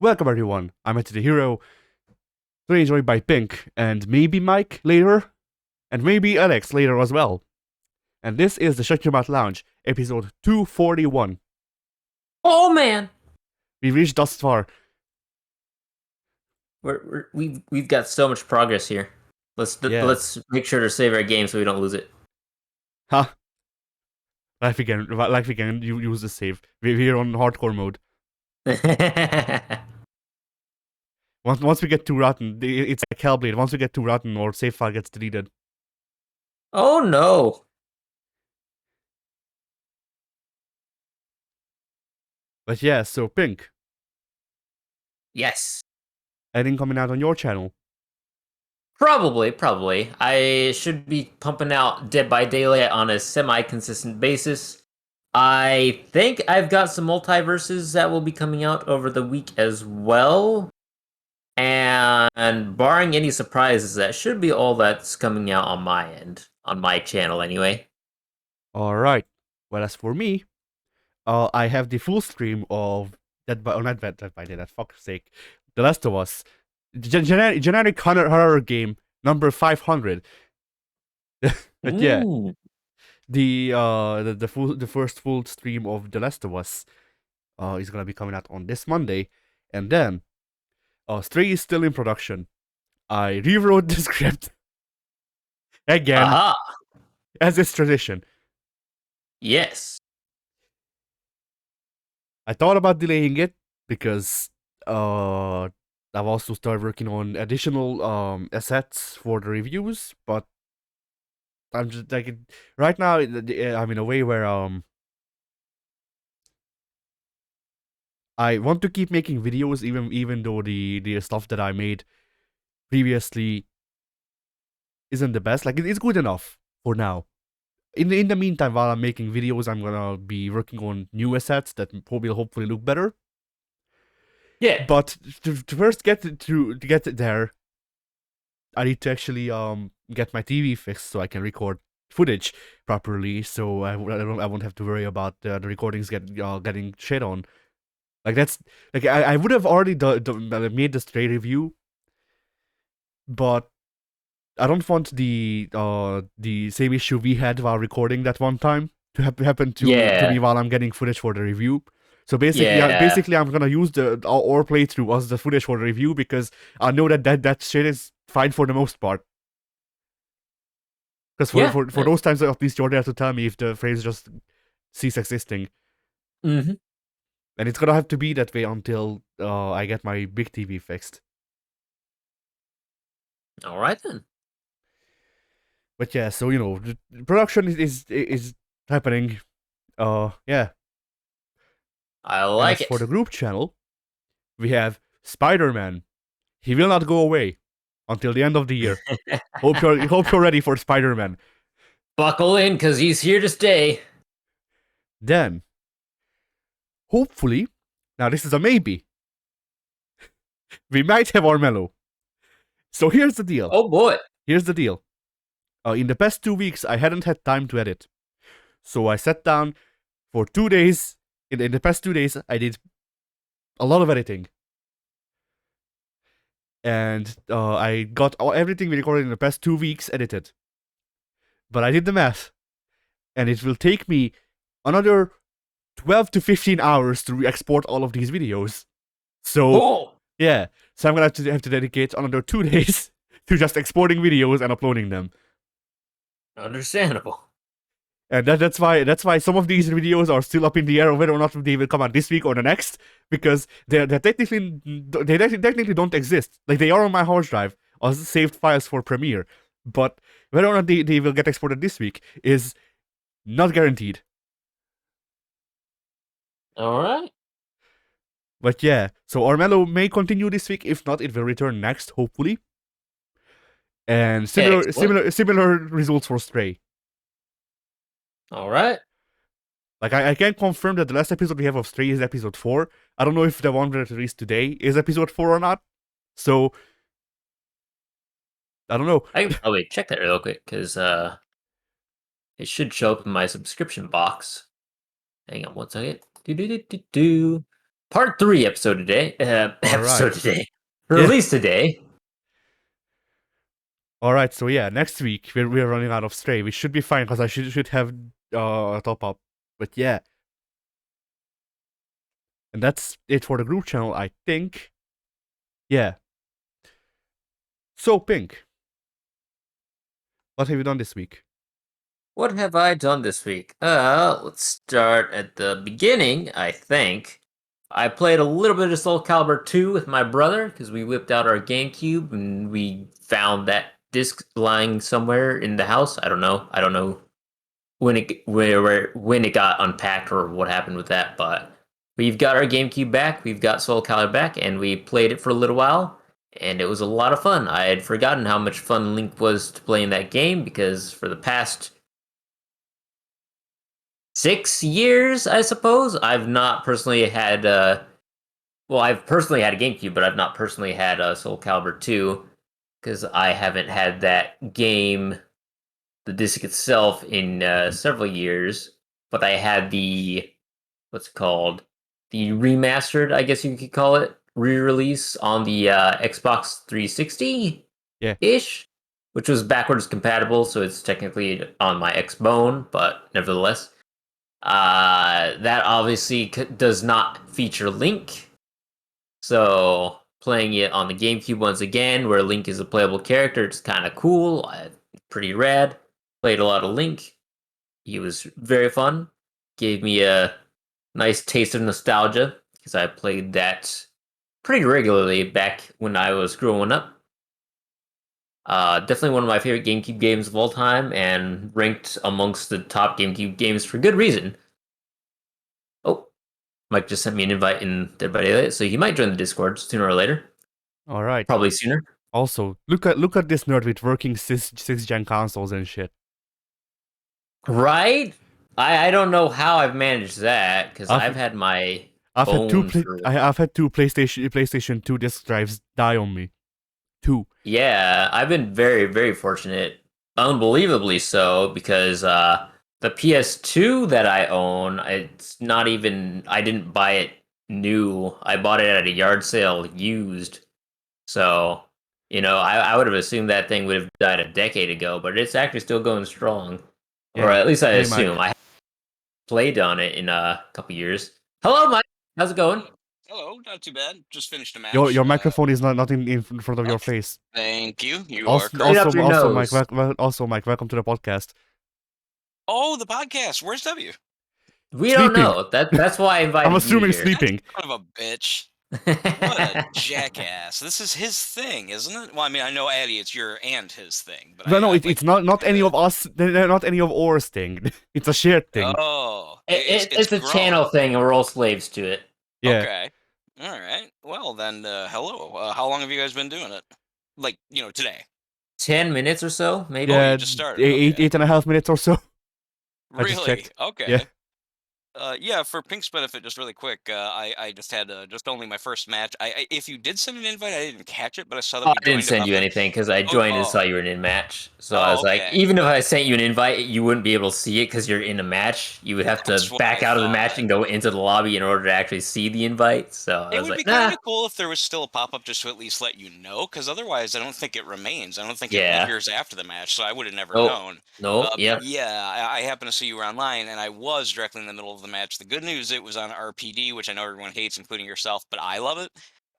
Welcome everyone, I'm Ed the Hero, today joined by Pink, and maybe Mike later, and maybe Alex later as well. And this is the Shut Your Mouth Lounge, episode 241. Oh man, We've reached thus far. we've got so much progress here. Let's Yes. let's make sure to save our game so we don't lose it. Huh. Life again, you use the save. We're on hardcore mode. Once we get too rotten, it's like Hellblade. Once we get too rotten, our save file gets deleted. Oh no. But yeah, so Pink, Yes. anything coming out on your channel? Probably. I should be pumping out Dead by Daylight on a semi-consistent basis. I think I've got some multiverses that will be coming out over the week as well. And barring any surprises, that should be all that's coming out on my end, on my channel anyway. Alright. Well, as for me, I have the full stream of not Dead by Daylight, fuck's sake, The Last of Us. Generic horror game number 500. But yeah, the first full stream of The Last of Us is gonna be coming out on this Monday, and then Stray is still in production. I rewrote the script again, Aha. as is tradition. Yes. I thought about delaying it because I've also started working on additional assets for the reviews, but I'm just like right now I'm in a way where I want to keep making videos even though the stuff that I made previously isn't the best. Like it's good enough for now. In the meantime, while I'm making videos, I'm gonna be working on new assets that will hopefully look better. Yeah. But to first get there, I need to actually get my TV fixed so I can record footage properly. So I won't have to worry about the recordings getting shit on. Like that's like I would have already made the Stray review, but I don't want the same issue we had while recording that one time to happen to me while I'm getting footage for the review. So basically, I'm gonna use our playthrough as the footage for the review because I know that shit is fine for the most part. Because for those times, at least you're there to tell me if the phrase just cease existing. Mm-hmm. And it's gonna have to be that way until I get my big TV fixed. All right then. But yeah, so the production is happening. Yeah. I like it. For the group channel, we have Spider-Man. He will not go away until the end of the year. hope you're ready for Spider-Man. Buckle in, cause he's here to stay. Then, hopefully, now this is a maybe. We might have Armello. So here's the deal. Oh boy. Here's the deal. In the past 2 weeks, I hadn't had time to edit. So I sat down for 2 days. In the past 2 days, I did a lot of editing. And I got everything we recorded in the past 2 weeks edited. But I did the math. And it will take me another 12 to 15 hours to export all of these videos. So, yeah. So I'm going to have to dedicate another 2 days to just exporting videos and uploading them. Understandable. And that's why some of these videos are still up in the air of whether or not they will come out this week or the next, because they technically don't exist. Like they are on my hard drive as saved files for Premiere, but whether or not they will get exported this week is not guaranteed. All right. But yeah, so Armello may continue this week. If not, it will return next, hopefully. And similar results for Stray. All right. Like I can't confirm that the last episode we have of Stray is episode 4. I don't know if the one that released today is episode 4 or not. So I don't know. Oh wait, check that real quick, because it should show up in my subscription box. Hang on one second. Part 3 episode today. All right. Episode today. Yeah. Release today. All right. So yeah, next week we're running out of Stray. We should be fine because I should have a top up. But yeah, and that's it for the group channel, I think. Yeah. So Pink, what have you done this week? What have I done this week? Let's start at the beginning, I think. I played a little bit of Soul Calibur 2 with my brother because we whipped out our GameCube and we found that disc lying somewhere in the house. I don't know. I don't know when it got unpacked or what happened with that, but we've got our GameCube back, we've got Soul Calibur back, and we played it for a little while, and it was a lot of fun. I had forgotten how much fun Link was to play in that game because for the past 6 years, I suppose, I've not personally had well, I've personally had a GameCube, but I've not personally had Soul Calibur 2 because I haven't had that game, the disc itself, in several years. But I had the what's it called, the remastered, I guess you could call it, re-release on the Xbox 360 Yeah. ish, which was backwards compatible, so it's technically on my Xbone, but nevertheless, that obviously does not feature Link. So playing it on the GameCube once again, where Link is a playable character, it's kind of cool, pretty rad. Played a lot of Link. He was very fun. Gave me a nice taste of nostalgia because I played that pretty regularly back when I was growing up. Definitely one of my favorite GameCube games of all time, and ranked amongst the top GameCube games for good reason. Oh, Mike just sent me an invite in Dead by Daylight, so he might join the Discord sooner or later. All right. Probably sooner. Also, look at this nerd with working six gen consoles and shit. Right? I don't know how I've managed that because I've I've had my I've had own for I've had two PlayStation 2 disc drives die on me. Two. Yeah, I've been very, very fortunate, unbelievably so, because the PS2 that I own, it's not even, I didn't buy it new. I bought it at a yard sale used. So, I would have assumed that thing would have died a decade ago, but it's actually still going strong. Or Yeah. at least I Hey, assume. Mike. I haven't played on it in a couple years. Hello, Mike. How's it going? Hello, not too bad. Just finished a Your match. your microphone is not in front of Oh, your face. thank you. You are Also, Straight correct. up your also, Mike. nose. Also, Mike. Welcome to the podcast. Oh, the podcast. Where's W? We don't Sleeping. know. That's why I I'm invited you assuming here. sleeping. Son of a bitch. What a jackass. This is his thing, isn't it? Well, I mean, I know Addy, it's your and his thing, but No, I'd like it's not to any do of us. Not any of ours thing. It's a shared that. thing. Oh, it's It's a grown. channel thing, and we're all slaves to it. Yeah. Okay. All right. Well, then, hello. How long have you guys been doing it? Like, today. 10 minutes or so, maybe. Oh, you Yeah. just started. Eight Okay. 8.5 minutes or so. I just Really? checked. Yeah. Okay. Yeah, for Pink's benefit, just really quick, I just had just only my first match. If you did send an invite, I didn't catch it, but I saw that Oh, we I didn't joined. If send I'm you anything because I oh joined and saw oh you were in match. So I oh was like, okay, even if I sent you an invite, you wouldn't be able to see it because you're in a match. You would have to that's what back I out of the match thought. and go into the lobby in order to actually see the invite. So I It was would like, be nah, kind of cool if there was still a pop up just to at least let you know, because otherwise, I don't think it remains. I don't think it yeah, appears after the match, so I would have never nope, known. nope, But yep. yeah, I happened to see you were online, and I was directly in the middle of the match. The good news, it was on RPD, which I know everyone hates, including yourself, but I love it.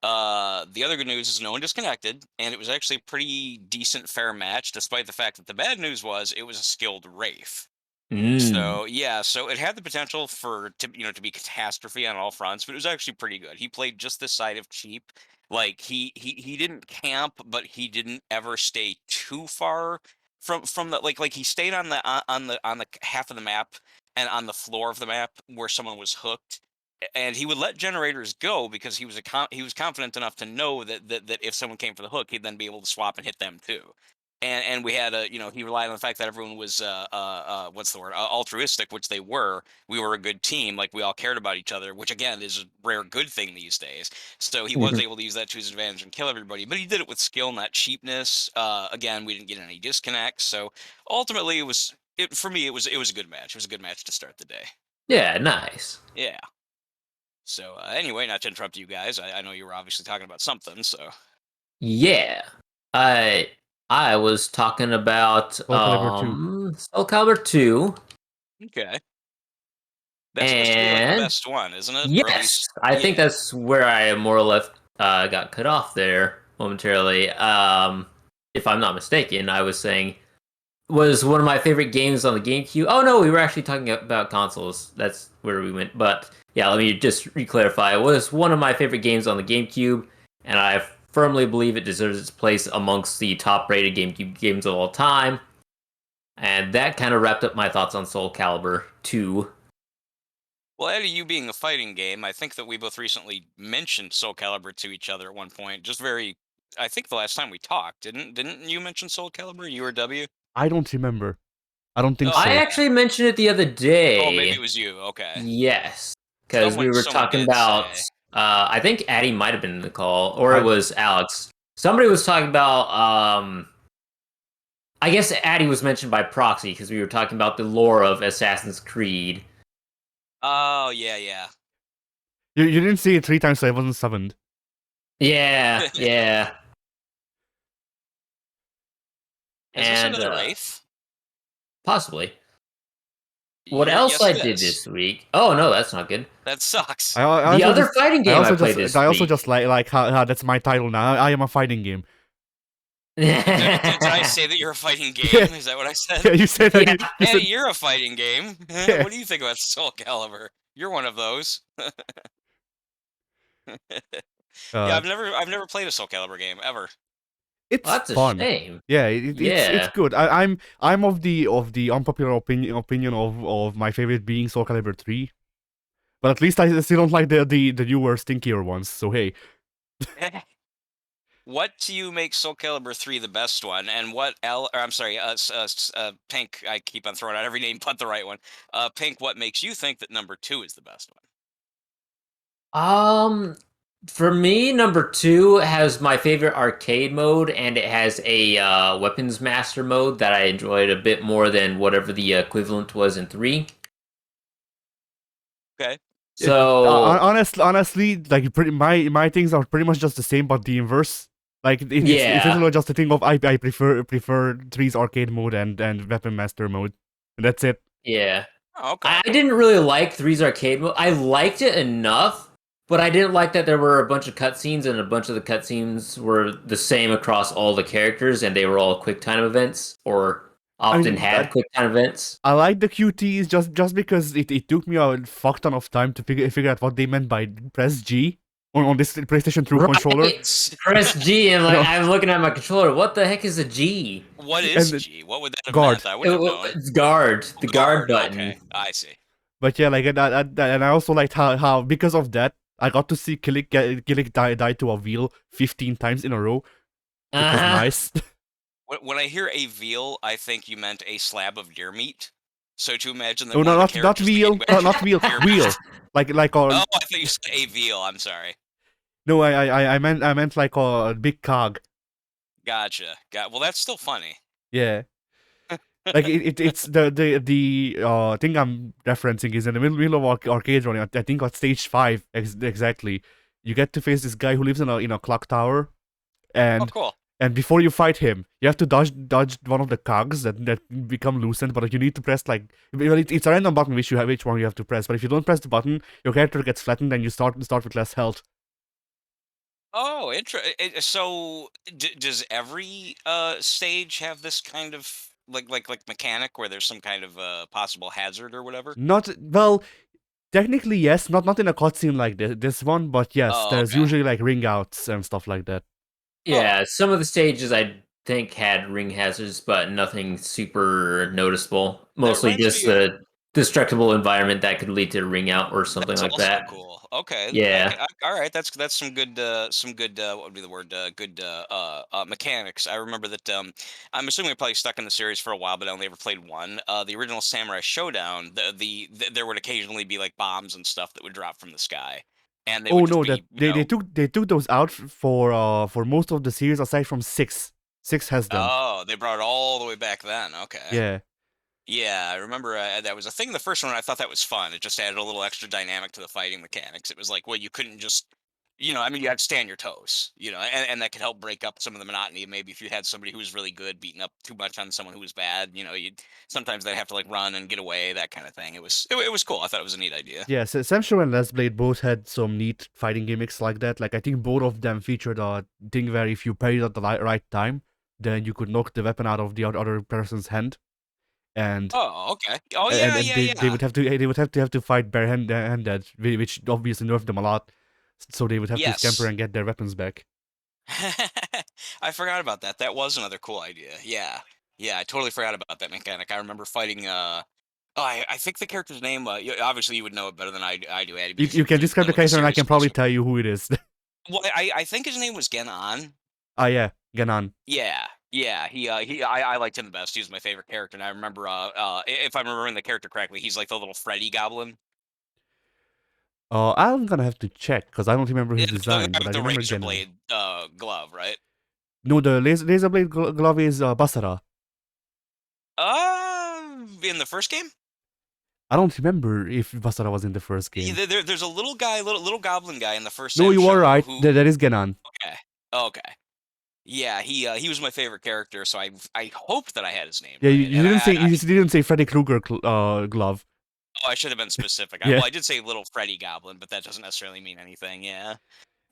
The other good news is no one disconnected, and it was actually a pretty decent, fair match, despite the fact that the bad news was it was a skilled Wraith. Mm. So yeah, so it had the potential for to be catastrophe on all fronts, but it was actually pretty good. He played just this side of cheap. Like he didn't camp, but he didn't ever stay too far from the like he stayed on the half of the map and on the floor of the map where someone was hooked. And he would let generators go because he was confident enough to know that if someone came for the hook, he'd then be able to swap and hit them too. And we had he relied on the fact that everyone was what's the word, altruistic, which they were. We were a good team, like we all cared about each other, which again is a rare good thing these days. So he was able to use that to his advantage and kill everybody, but he did it with skill, not cheapness. Again, we didn't get any disconnects, so ultimately for me it was a good match. It was a good match to start the day. Yeah, nice. Yeah. So anyway, not to interrupt you guys, I know you were obviously talking about something. So Yeah. I was talking about Soul Calibur 2. Soul Calibur 2, okay, that's supposed to be like the and best one, isn't it? Or at yes, least, I think yeah. that's where I more or less got cut off there momentarily. If I'm not mistaken, I was saying was one of my favorite games on the GameCube. Oh no, we were actually talking about consoles. That's where we went. But yeah, let me just re-clarify. It was one of my favorite games on the GameCube, and I firmly believe it deserves its place amongst the top-rated GameCube games of all time. And that kind of wrapped up my thoughts on Soul Calibur 2. Well, Eddie, you being a fighting game, I think that we both recently mentioned Soul Calibur to each other at one point. Just very, I think the last time we talked, didn't you mention Soul Calibur? You or W? I don't remember. I don't think Oh, I so. okay. actually mentioned it the other Oh, maybe it day. was you. Okay. Yes, because we were Someone talking did about. say. I think Addie might have been in the call, or it I was Alex. Somebody was talking about. I guess Addie was mentioned by proxy because we were talking about the lore of Assassin's Creed. Oh, yeah, yeah. you didn't see it 3 times, so I wasn't summoned. Yeah, yeah. Is this And another Wraith? possibly. What else Yes, I it did is. this week? Oh no, that's not good. That sucks. I The also other just fighting game I played this I also week. just like how that's my title now. I am a fighting game. Did I say that you're a fighting Yeah, game? Is that what I said? yeah. You said that Yeah. you Eddie, said you're a fighting game. yeah. What do you think about Soul Calibur? You're one of those. Yeah, Uh, I've never played a Soul Calibur game ever. it's Well, that's a fun. shame. Yeah, it's Yeah. good. I'm of the unpopular opinion of my favorite being Soul Calibur 3. But at least I still don't like the newer, stinkier ones. So hey, What do you make Soul Calibur 3 the best one, and what or I'm sorry, Pink, I keep on throwing out every name but the right one. Pink, what makes you think that number 2 is the best one? Um, for me, number two has my favorite arcade mode, and it has a weapons master mode that I enjoyed a bit more than whatever the equivalent was in three. Okay. So honestly, like my things are pretty much just the same, but the inverse. Like it's yeah, literally just a thing of I prefer three's arcade mode and weapon master mode, and that's it. yeah. Oh, okay. I didn't really like three's arcade mode. I liked it enough, but I didn't like that there were a bunch of cutscenes, and a bunch of the cutscenes were the same across all the characters, and they were all quick time events, or I often mean, had quick time events. I like the QTs just because it took me a fuck ton of time to figure out what they meant by press G on this PlayStation 2 controller. Right. Press G, and like No, I'm looking at my controller. What the heck is a G? What is and G? What would that have guard. meant? I wouldn't have known. It's guard, the guard button. Okay, I see. But yeah, like and I also liked how because of that I got to see Killick die to a wheel 15 times in a row, which was Uh-huh. nice. When I hear a veal, I think you meant a slab of deer meat. So to imagine that No, one no, of the not characters in the wheel, game would not wheel, actually have deer wheel. meat. Like Oh, I thought you said a veal. I'm sorry. no, I meant like a big cog. Gotcha. Well, that's still funny. Yeah. Like it's the thing I'm referencing is in the middle of arcade running. I think on stage 5 exactly. You get to face this guy who lives in a clock tower, Oh, and cool. before you fight him, you have to dodge one of the cogs that become loosened. But you need to press like it's a random button which one you have to press. But if you don't press the button, your character gets flattened and you start with less health. Oh, so does every stage have this kind of like mechanic where there's some kind of possible hazard or whatever? Not well. Technically, yes, not in a cutscene like this one, but yes, Oh, there's okay. usually like ring outs and stuff like that. Yeah, some of the stages I think had ring hazards, but nothing super noticeable. That Mostly reminds just me of. the destructible environment that could lead to a ring out or something That's like also that. cool. Okay, Yeah. all right. That's some good what would be the word? Good mechanics. I remember that. I'm assuming we're probably stuck in the series for a while, but I only ever played one. The original Samurai Showdown. There would occasionally be like bombs and stuff that would drop from the sky, and they Oh would just no, be that they took those out for most of the series aside from 6. 6 has them. Oh, they brought it all the way back then. Okay. Yeah. Yeah, I remember that was a thing. The first one, I thought that was fun. It just added a little extra dynamic to the fighting mechanics. It was like, well, you couldn't just, I mean, you had to stay on your toes, and that could help break up some of the monotony. Maybe if you had somebody who was really good beating up too much on someone who was bad, you'd sometimes they'd have to like run and get away, that kind of thing. It was cool. I thought it was a neat idea. Yeah, so Samsho and Les Blade both had some neat fighting gimmicks like that. Like I think both of them featured a thing where if you parried at the right time, then you could knock the weapon out of the other person's hand, and Oh, okay. Oh, and yeah, and yeah, they yeah. would have to fight barehanded, which obviously nerfed them a lot. So they would have to scamper Yes. and get their weapons back. I forgot about that. That was another cool idea. Yeah. Yeah, I totally forgot about that mechanic. I remember fighting oh, I think the character's name obviously you would know it better than I do, Addy, You because you can you've describe been the with the character and I series can probably closer. tell you who it is. Well, I think his name was Genon. Yeah, Ganon. Yeah. Yeah, I liked him the best. He was my favorite character, and I remember if I'm remembering the character correctly, he's like the little Freddy goblin. I'm gonna have to check because I don't remember Yeah, his the design, guy but I with the remember razor Ganon. blade glove, right? No, the laser blade glove is Basara. In the first game? I don't remember if Basara was in the first game. There's a little guy, little goblin guy in the first No, you are Samsho right. who That is Ganon. okay. Okay. Yeah, he was my favorite character, so I hoped that I had his name Yeah, right. you And didn't say I you didn't say Freddy Krueger glove. oh, I should have been specific. Yeah, I did say little Freddy Goblin, but that doesn't necessarily mean anything. Yeah.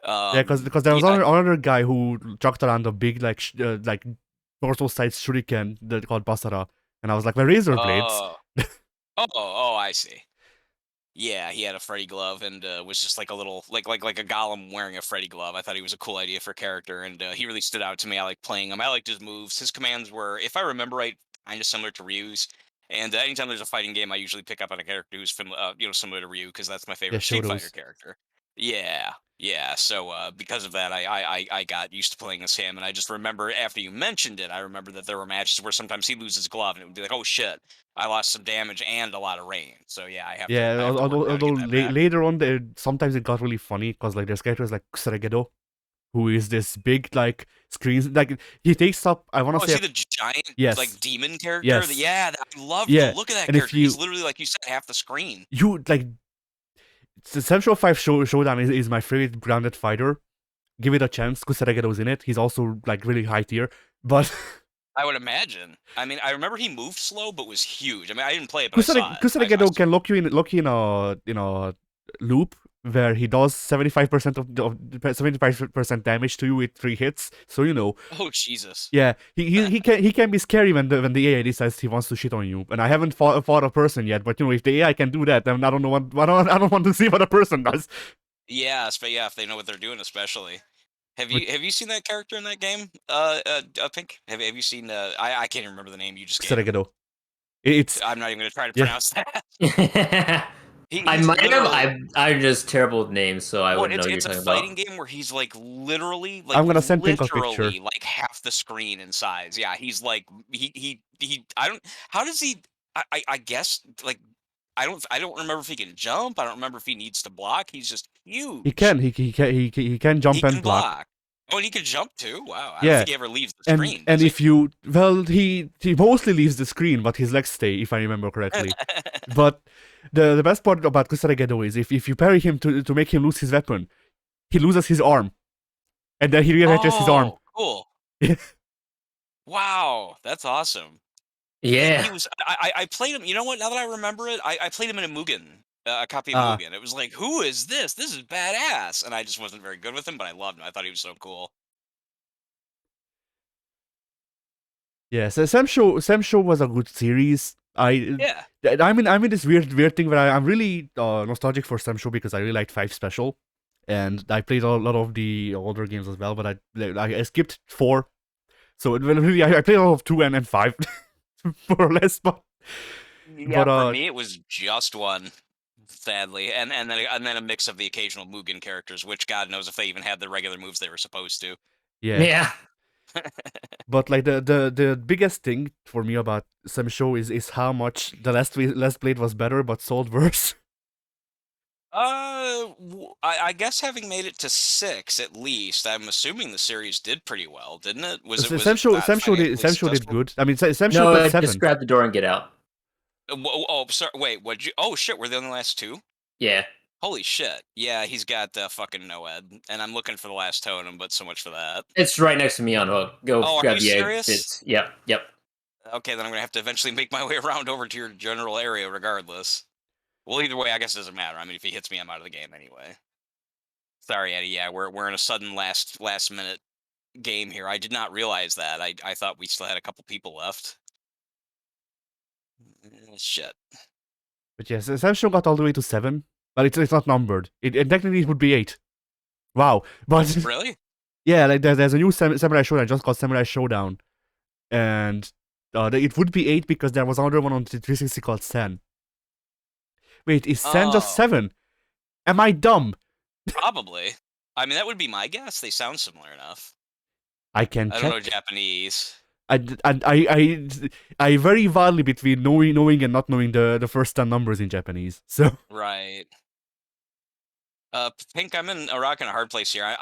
yeah, because there was Yeah. another guy who chucked around a big like torso sized shuriken that called Basara, and I was like, my razor blades. Oh. Oh, I see. Yeah, he had a Freddy glove and was just like a little like a golem wearing a Freddy glove. I thought he was a cool idea for character, and he really stood out to me. I like playing him. I liked his moves. His commands were, if I remember right, kind of similar to Ryu's. And anytime there's a fighting game, I usually pick up on a character who's similar to Ryu because that's my Yeah, favorite Street Fighter Shotos. character. Yeah, yeah. So because of that, I got used to playing as him, and I just remember after you mentioned it, I remember that there were matches where sometimes he'd lose his glove, and it would be like, oh shit, I lost some damage and a lot of range. So yeah, Yeah, I have to work now to although get that back. later on, sometimes it got really funny because like there's characters like Kusaregedo, who is this big like screens like he takes up. I want Oh, to is say he the giant yes, like demon character? yes, Yeah, I love the yeah, look of that and if character. He's you literally like you said, half the screen. you like the Central 5 Showdown is my favorite grounded fighter. Give it a chance. Kusaregedo's in it. He's also like really high tier, but I would imagine. I mean, I remember he moved slow, but was huge. I mean, I didn't play it, but I saw it. Kusaregedo can lock you in a loop where he does 75% of 75% damage to you with 3 hits. So Oh Jesus! yeah, he can be scary when the AI decides he wants to shit on you. And I haven't fought a person yet, but if the AI can do that, then I don't know I don't want to see what a person does. Yes, but yeah, if they know what they're doing, especially. Have you seen that character in that game? Pink. Have you seen? I can't even remember the name you just gave him. Kusaregedo. It's I'm not even going to try to yeah. pronounce that. I He's might have. literally. I'm just terrible with names, so I Well, wouldn't know what you're it's a talking fighting about. game where he's like literally I'm gonna send Pink a picture. like half the screen in size. Yeah, he's like he I don't how does he I guess like I don't remember if he can jump. I don't remember if he needs to block. He's just He huge. can he can jump He and can block. block. Oh, and he can jump too. Wow. I don't Yeah, think he ever leaves the and screen, does if you he mostly leaves the screen, but his legs stay, if I remember he? correctly. But the best part about Kusaregedo is if you parry him to make him lose his weapon, he loses his arm, and then he reattaches his arm. Oh, cool. Wow, that's awesome. Yeah. He was. I played him. You know what? Now that I remember it, I played him in a Mugen, a copy of Ah, Mugen. It was like, who is this? This is badass. And I just wasn't very good with him, but I loved him. I thought he was so cool. yeah. So Sam Show was a good series. Yeah. I'm in this weird thing where I'm really nostalgic for Sam Show because I really liked 5 Special, and I played a lot of the older games as well. But I skipped 4, so really I played all of 2 and 5 more or less. Yeah. But For me, it was just one. Sadly, and then a mix of the occasional Mugen characters, which God knows if they even had the regular moves they were supposed to. yeah. Yeah. But like the biggest thing for me about Sam Show is how much the last Blade was better but sold worse. I guess having made it to 6 at least, I'm assuming the series did pretty well, didn't it? Was it Sam Show financially Sam Show did successful? good. I mean Sam Show No, got 7. just grab the door and get out. Oh, sorry. Wait, what'd you? Oh shit, we're the only last two. Yeah. Holy shit. Yeah, he's got fucking Noed, and I'm looking for the last totem, but so much for that. It's right next to me on hook. Go Oh, are grab you the egg. serious? It's yep. Okay, then I'm gonna have to eventually make my way around over to your general area, regardless. Well, either way, I guess it doesn't matter. I mean, if he hits me, I'm out of the game anyway. Sorry, Eddie. Yeah, we're in a sudden last minute game here. I did not realize that. I thought we still had a couple people left. Shit. But yes, Essential got all the way to 7, but it's not numbered. It technically it would be 8. Wow, but Really? yeah, like there's a new Samurai Showdown just called Samurai Showdown, and it would be 8 because there was another one on the 360 called Sen. Wait, is Sen just Oh, 7? Am I dumb? probably. I mean, that would be my guess. They sound similar enough. I can I don't know check. Japanese. I vary wildly between knowing and not knowing the first 10 numbers in Japanese. So Right. Pink, I'm in a rock and a hard place here.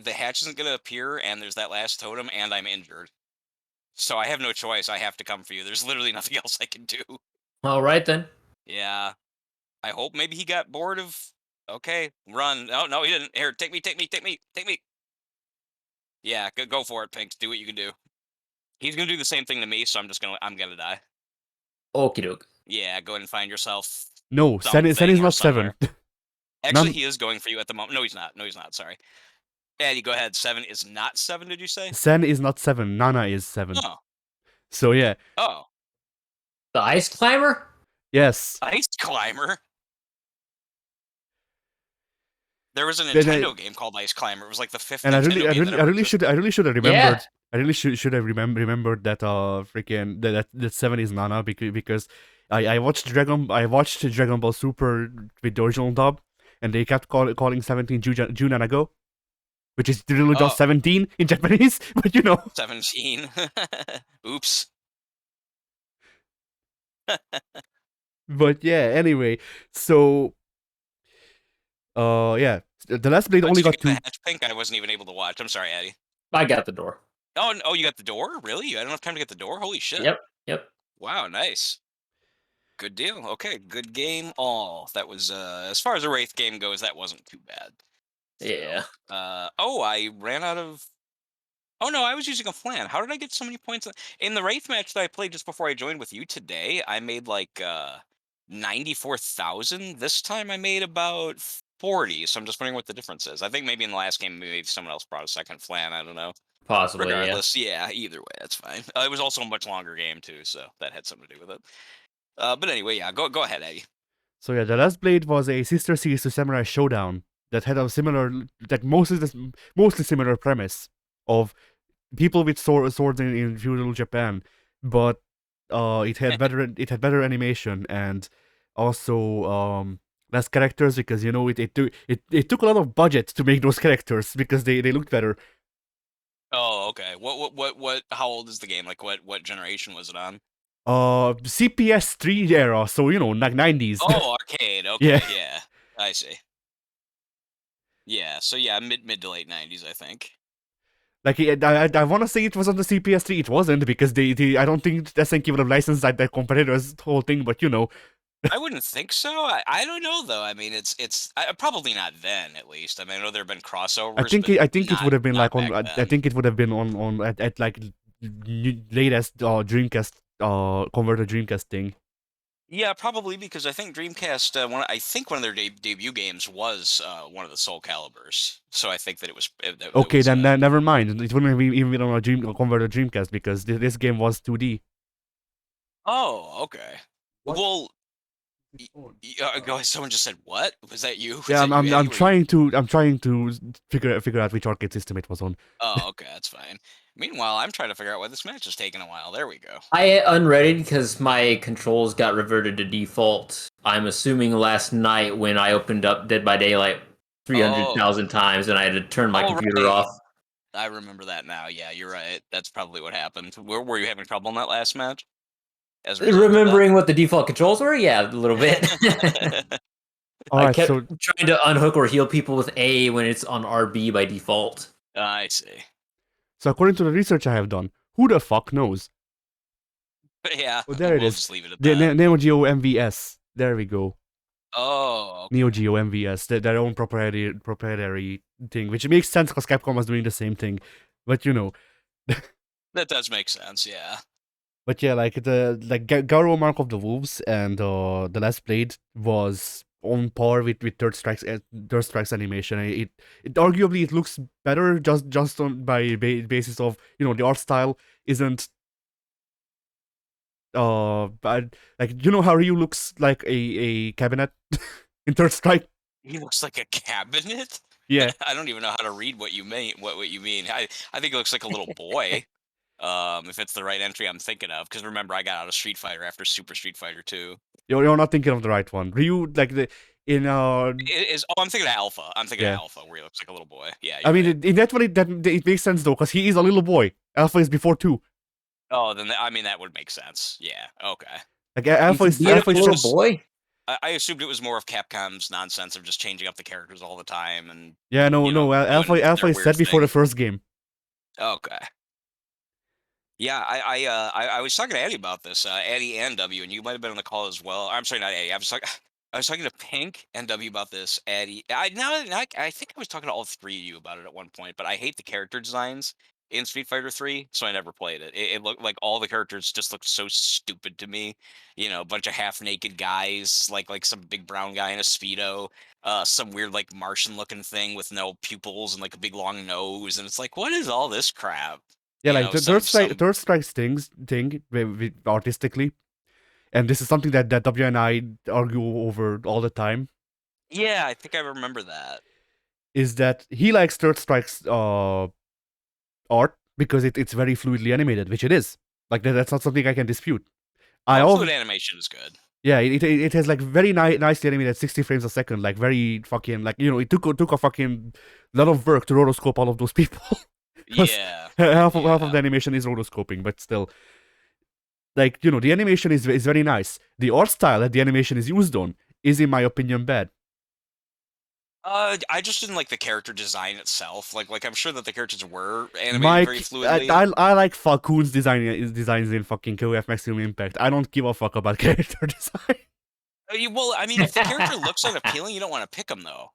The hatch isn't gonna appear, and there's that last totem, and I'm injured. So I have no choice. I have to come for you. There's literally nothing else I can do. All right then. Yeah. I hope maybe he got bored of. Okay, run. No, he didn't. Here, take me. Yeah, go for it, Pink. Do what you can do. He's gonna do the same thing to me, so I'm gonna die. Okie doke. Yeah, go ahead and find yourself no, Sen is something or not 7. somewhere. Actually, None. he is going for you at the moment. No, he's not. Sorry. Eddie, go ahead. 7 is not 7. Did you say? Sen is not 7. Nana is 7. Oh, So yeah, oh, The ice climber? yes. Ice Climber. There was a Then Nintendo game called Ice Climber. It was like the fifth And Nintendo game that ever existed. I really should have Yeah. remembered. I really should have remembered that freaking that 7 is Nana because I watched Dragon Ball Super with the original dub, and they kept calling 17 Junanago, which is literally Oh. just 17 in Japanese, but you know. 17. Oops. But yeah, anyway, so yeah, the last blade What, only did you got get the 2. hatch Pink? I wasn't even able to watch. I'm sorry, Addy. I got the door. Oh, you got the door? Really? You had enough time to get the door? Holy shit. Yep. Wow, nice. Good deal. Okay, good game all. That was as far as a Wraith game goes, that wasn't too bad. Yeah. Oh, I ran out of. Oh no, I was using a flan. How did I get so many points in the Wraith match that I played just before I joined with you today? I made like 94,000. This time I made about 40. So I'm just wondering what the difference is. I think maybe in the last game maybe someone else brought a second flan. I don't know. Possibly, Regardless, yeah. Either way, that's fine. It was also a much longer game too, so that had something to do with it. But anyway, yeah. Go ahead, Eddie. So yeah, the last blade was a sister series to Samurai Showdown that had a similar, like mostly similar premise of people with swords in feudal Japan, but it had better animation and also less characters because you know it took a lot of budget to make those characters because they looked better. Oh, okay. What? How old is the game? Like, what generation was it on? CPS 3 era, so you know, like 90s. Oh, arcade. Okay, Yeah. yeah. I see. Yeah, so yeah, mid to late 90s, I think. Like I want to say it was on the CPS3. It wasn't because they I don't think SNK would have licensed that competitor's whole thing. But you know, I wouldn't think so. I don't know though. I mean, it's probably not then. At least I mean, I know there have been crossovers. I think it would have been not like on. back I then. think it would have been on at like latest Dreamcast converter Dreamcast thing. Yeah, probably because I think Dreamcast. I think one of their debut games was one of the Soul Calibers. So I think that it was. Okay, then never mind. It wouldn't have even been on a converter Dreamcast because this game was 2D. Oh, okay. What? Well, go ahead. Someone just said, "What was that? You?" Yeah, Was that you, Eddie? I'm trying to figure out which arcade system it was on. Oh, okay, that's fine. Meanwhile, I'm trying to figure out why this match is taking a while. There we go. I unreadied because my controls got reverted to default. I'm assuming last night when I opened up Dead by Daylight 300,000 times and I had to turn my computer right. off. I remember that now. Yeah, you're right. That's probably what happened. Were you having trouble in that last match? As a result of that? Remembering what the default controls were? Yeah, a little bit. All I right, kept so trying to unhook or heal people with A when it's on RB by default. I see. according to the research I have done, who the fuck knows? Yeah, Oh, there it we'll is. just leave it at The that. Neo Geo MVS. There we go. Oh, okay. Neo Geo MVS, their own proprietary thing, which makes sense because Capcom was doing the same thing. But That does make sense. Yeah. but yeah, like Garo Mark of the Wolves and the Last Blade was on par with Third Strike's animation. It arguably it looks better just on by basis of the art style isn't bad. Like how Ryu looks like a cabinet in Third Strike. He looks like a cabinet. Yeah. I don't even know how to read what you mean. What you mean? I think it looks like a little boy. If it's the right entry I'm thinking of, because remember I got out of Street Fighter after Super Street Fighter 2. You're not thinking of the right one. Ryu, like in I'm thinking of Alpha. I'm thinking of Yeah. Alpha, where he looks like a little boy. Yeah, I you're mean, right. in that one, it makes sense though, because he is a little boy. Alpha is before 2. Oh, then I mean that would make sense. Yeah. Okay. Like Alpha He's is a beautiful little just- boy. I assumed it was more of Capcom's nonsense of just changing up the characters all the time and. yeah, no, you know, Alpha doing Alpha their is weird set before the thing. first game. Okay. Yeah, I was talking to Addie about this, Addie and W, and you might have been on the call as well. I'm sorry, not Addie. I was talking to Pink and W about this. Addie, I think I was talking to all three of you about it at one point, but I hate the character designs in Street Fighter 3, so I never played it. It looked like all the characters just looked so stupid to me. A bunch of half-naked guys, like some big brown guy in a Speedo, some weird like Martian-looking thing with no pupils and like a big long nose, and it's like, what is all this crap? Yeah, You like know, the Third Strike's thing artistically, and this is something that W and I argue over all the time. Yeah, I think I remember that. Is that he likes Third Strike's art because it's very fluidly animated, which it is. Like that's not something I can dispute. Fluid animation is good. Yeah, it has like very nicely animated 60 frames a second, like very fucking like it took a fucking lot of work to rotoscope all of those people. Yeah. half of the animation is rotoscoping, but still, like the animation is very nice. The art style that the animation is used on is, in my opinion, bad. I just didn't like the character design itself. Like I'm sure that the characters were animated Mike, very fluidly. I like Falcoon's designs in fucking KOF Maximum Impact. I don't give a fuck about character design. Well, I mean, if the character looks unappealing, you don't want to pick them though.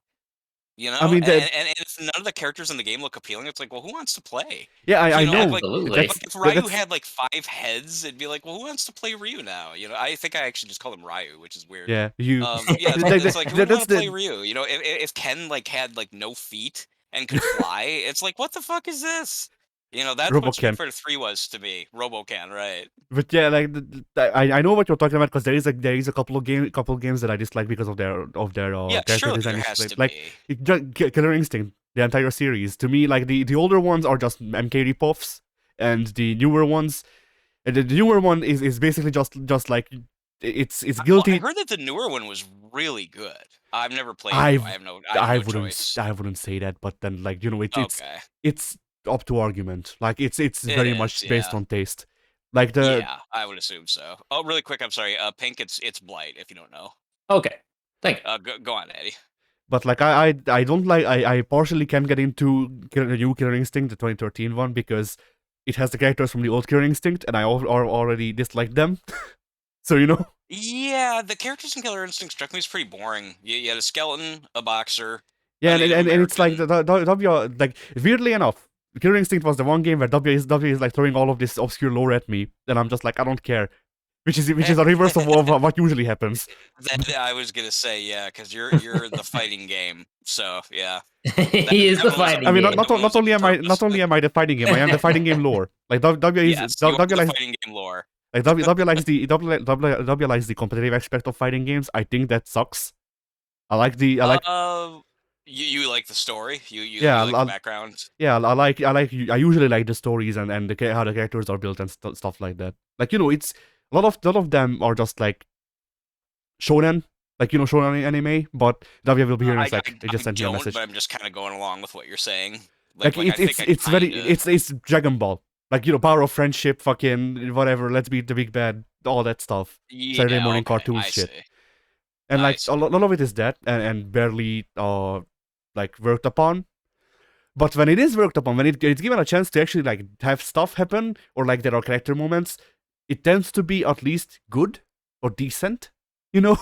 I mean, and if none of the characters in the game look appealing, it's like, well, who wants to play? Yeah, I know. Like, Absolutely. if Ryu had like 5 heads, it'd be like, well, who wants to play Ryu now? I think I actually just call him Ryu, which is weird. Yeah, Yeah, it's like, who would want to play Ryu? If Ken like had like no feet and could fly, it's like, what the fuck is this? That's what Street RoboCan. Fighter 3 was to me. RoboCan, right? But yeah, like I know what you're talking about because there is a couple of games that I dislike because of their Yeah, character surely design. there has to Like be. Killer Instinct, the entire series. To me, like the older ones are just MK ripoffs, and the newer ones, the newer one is basically just like it's guilty. I heard that the newer one was really good. I've never played it. I've- I have no choice. I wouldn't say that, but then like Okay. it's up to argument. Like it's very is, much based yeah. on taste. Like the Yeah, I would assume so. Oh, really quick, I'm sorry. Pink, it's Blight, if you don't know. Okay. Thank you. Go on, Eddie. But like I don't like I partially can get into the new Killer Instinct, the 2013 one, because it has the characters from the old Killer Instinct, and I already disliked them. So Yeah, the characters in Killer Instinct struck me as pretty boring. You had a skeleton, a boxer. yeah, a Native and it's like American. the W like weirdly enough, Killer Instinct was the one game where W is like throwing all of this obscure lore at me, and I'm just like I don't care, which is a reverse of what usually happens. That I was gonna say, yeah, because you're the fighting game. So yeah. He is the was- fighting I mean, game. not only am I the fighting game, I am the fighting game lore. Like W is Yes, you are W the likes fighting game lore. like W likes W likes the competitive aspect of fighting games. I think that sucks. I like You like the story? You Yeah, like the background? yeah, I usually like the stories and how the characters are built and stuff like that. Like it's a lot of them are just like shonen, like shonen anime. But W will be here and it's like they just sent me a message. But I'm just kind of going along with what you're saying. Like I think I it's very kinda- it's Dragon Ball. Like power of friendship, fucking whatever. Let's beat the big bad, all that stuff. yeah, Saturday morning okay, cartoon I shit. see. And I like see. a lot of it is that and barely like worked upon. But when it is worked upon, when it's given a chance to actually like have stuff happen or like there are character moments, it tends to be at least good or decent, you know.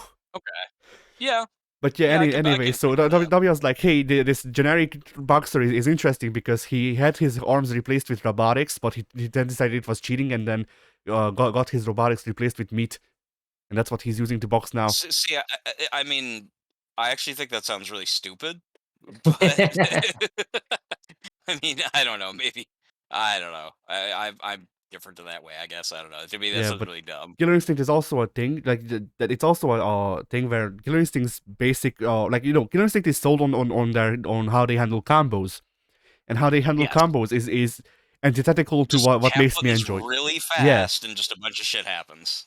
Yeah. But yeah, Yeah, I anyway, can so agree with that. W was like, hey, this generic boxer is interesting because he had his arms replaced with robotics, but he then decided it was cheating and then got his robotics replaced with meat. And that's what he's using to box now. See, I mean, I actually think that sounds really stupid, but I mean, I don't know. Maybe I don't know. I'm different to that way. I guess I don't know. To me, that Yeah, sounds but really dumb. Killer Instinct is also a thing, like that. It's also a thing where Killer Instinct's basic, like Killer Instinct is sold on how they handle combos, and how they handle Yes, combos is antithetical to just what tap makes me buttons enjoy. really Yeah, fast, and just a bunch of shit happens.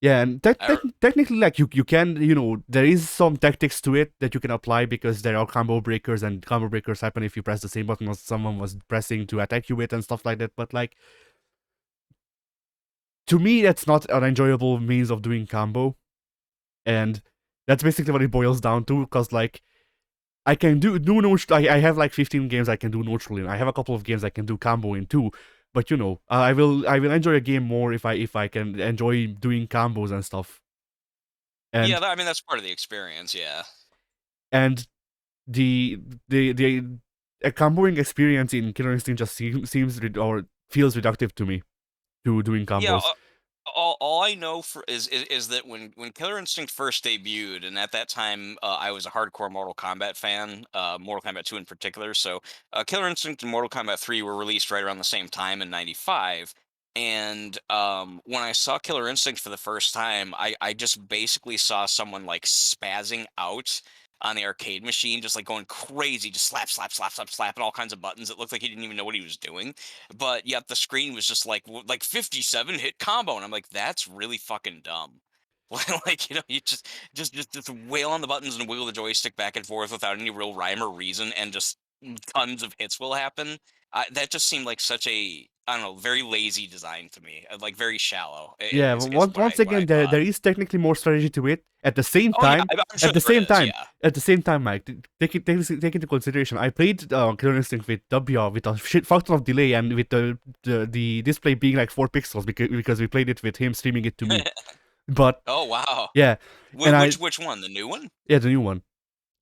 yeah, and I, technically, like you can, there is some tactics to it that you can apply because there are combo breakers, and combo breakers happen if you press the same button as someone was pressing to attack you with and stuff like that. But like, to me, that's not an enjoyable means of doing combo, and that's basically what it boils down to. Because like, I can do neutral. I have like 15 games I can do neutral in. I have a couple of games I can do combo in too. But I will enjoy a game more if I can enjoy doing combos and stuff. yeah, And I mean that's part of the experience. Yeah. and the a comboing experience in Killer Instinct just seems or feels reductive to me to doing Yeah, combos. all I know is that when Killer Instinct first debuted, and at that time I was a hardcore Mortal Kombat fan, Mortal Kombat 2 in particular. So Killer Instinct and Mortal Kombat 3 were released right around the same time in '95. And when I saw Killer Instinct for the first time, I just basically saw someone like spazzing out on the arcade machine, just like going crazy, just slap, slap, slap, slap, slapping all kinds of buttons. It looked like he didn't even know what he was doing, but yet the screen was just like 57 hit combo, and I'm like, that's really fucking dumb. Like, you just wail on the buttons and wiggle the joystick back and forth without any real rhyme or reason, and just tons of hits will happen. That just seemed like such a, I don't know, very lazy design to me, like very shallow Yeah, is once what I again, there thought. is technically more strategy to it. At the same Oh yeah, time, I'm at sure the there same is. time, Yeah. at the same time, Mike, take into consideration. I played Killer Instinct with WR with a shit fuck ton of delay and with the display being like 4 pixels because we played it with him streaming it to me. But Oh wow. yeah, and I Which one? The new one? yeah, the new one.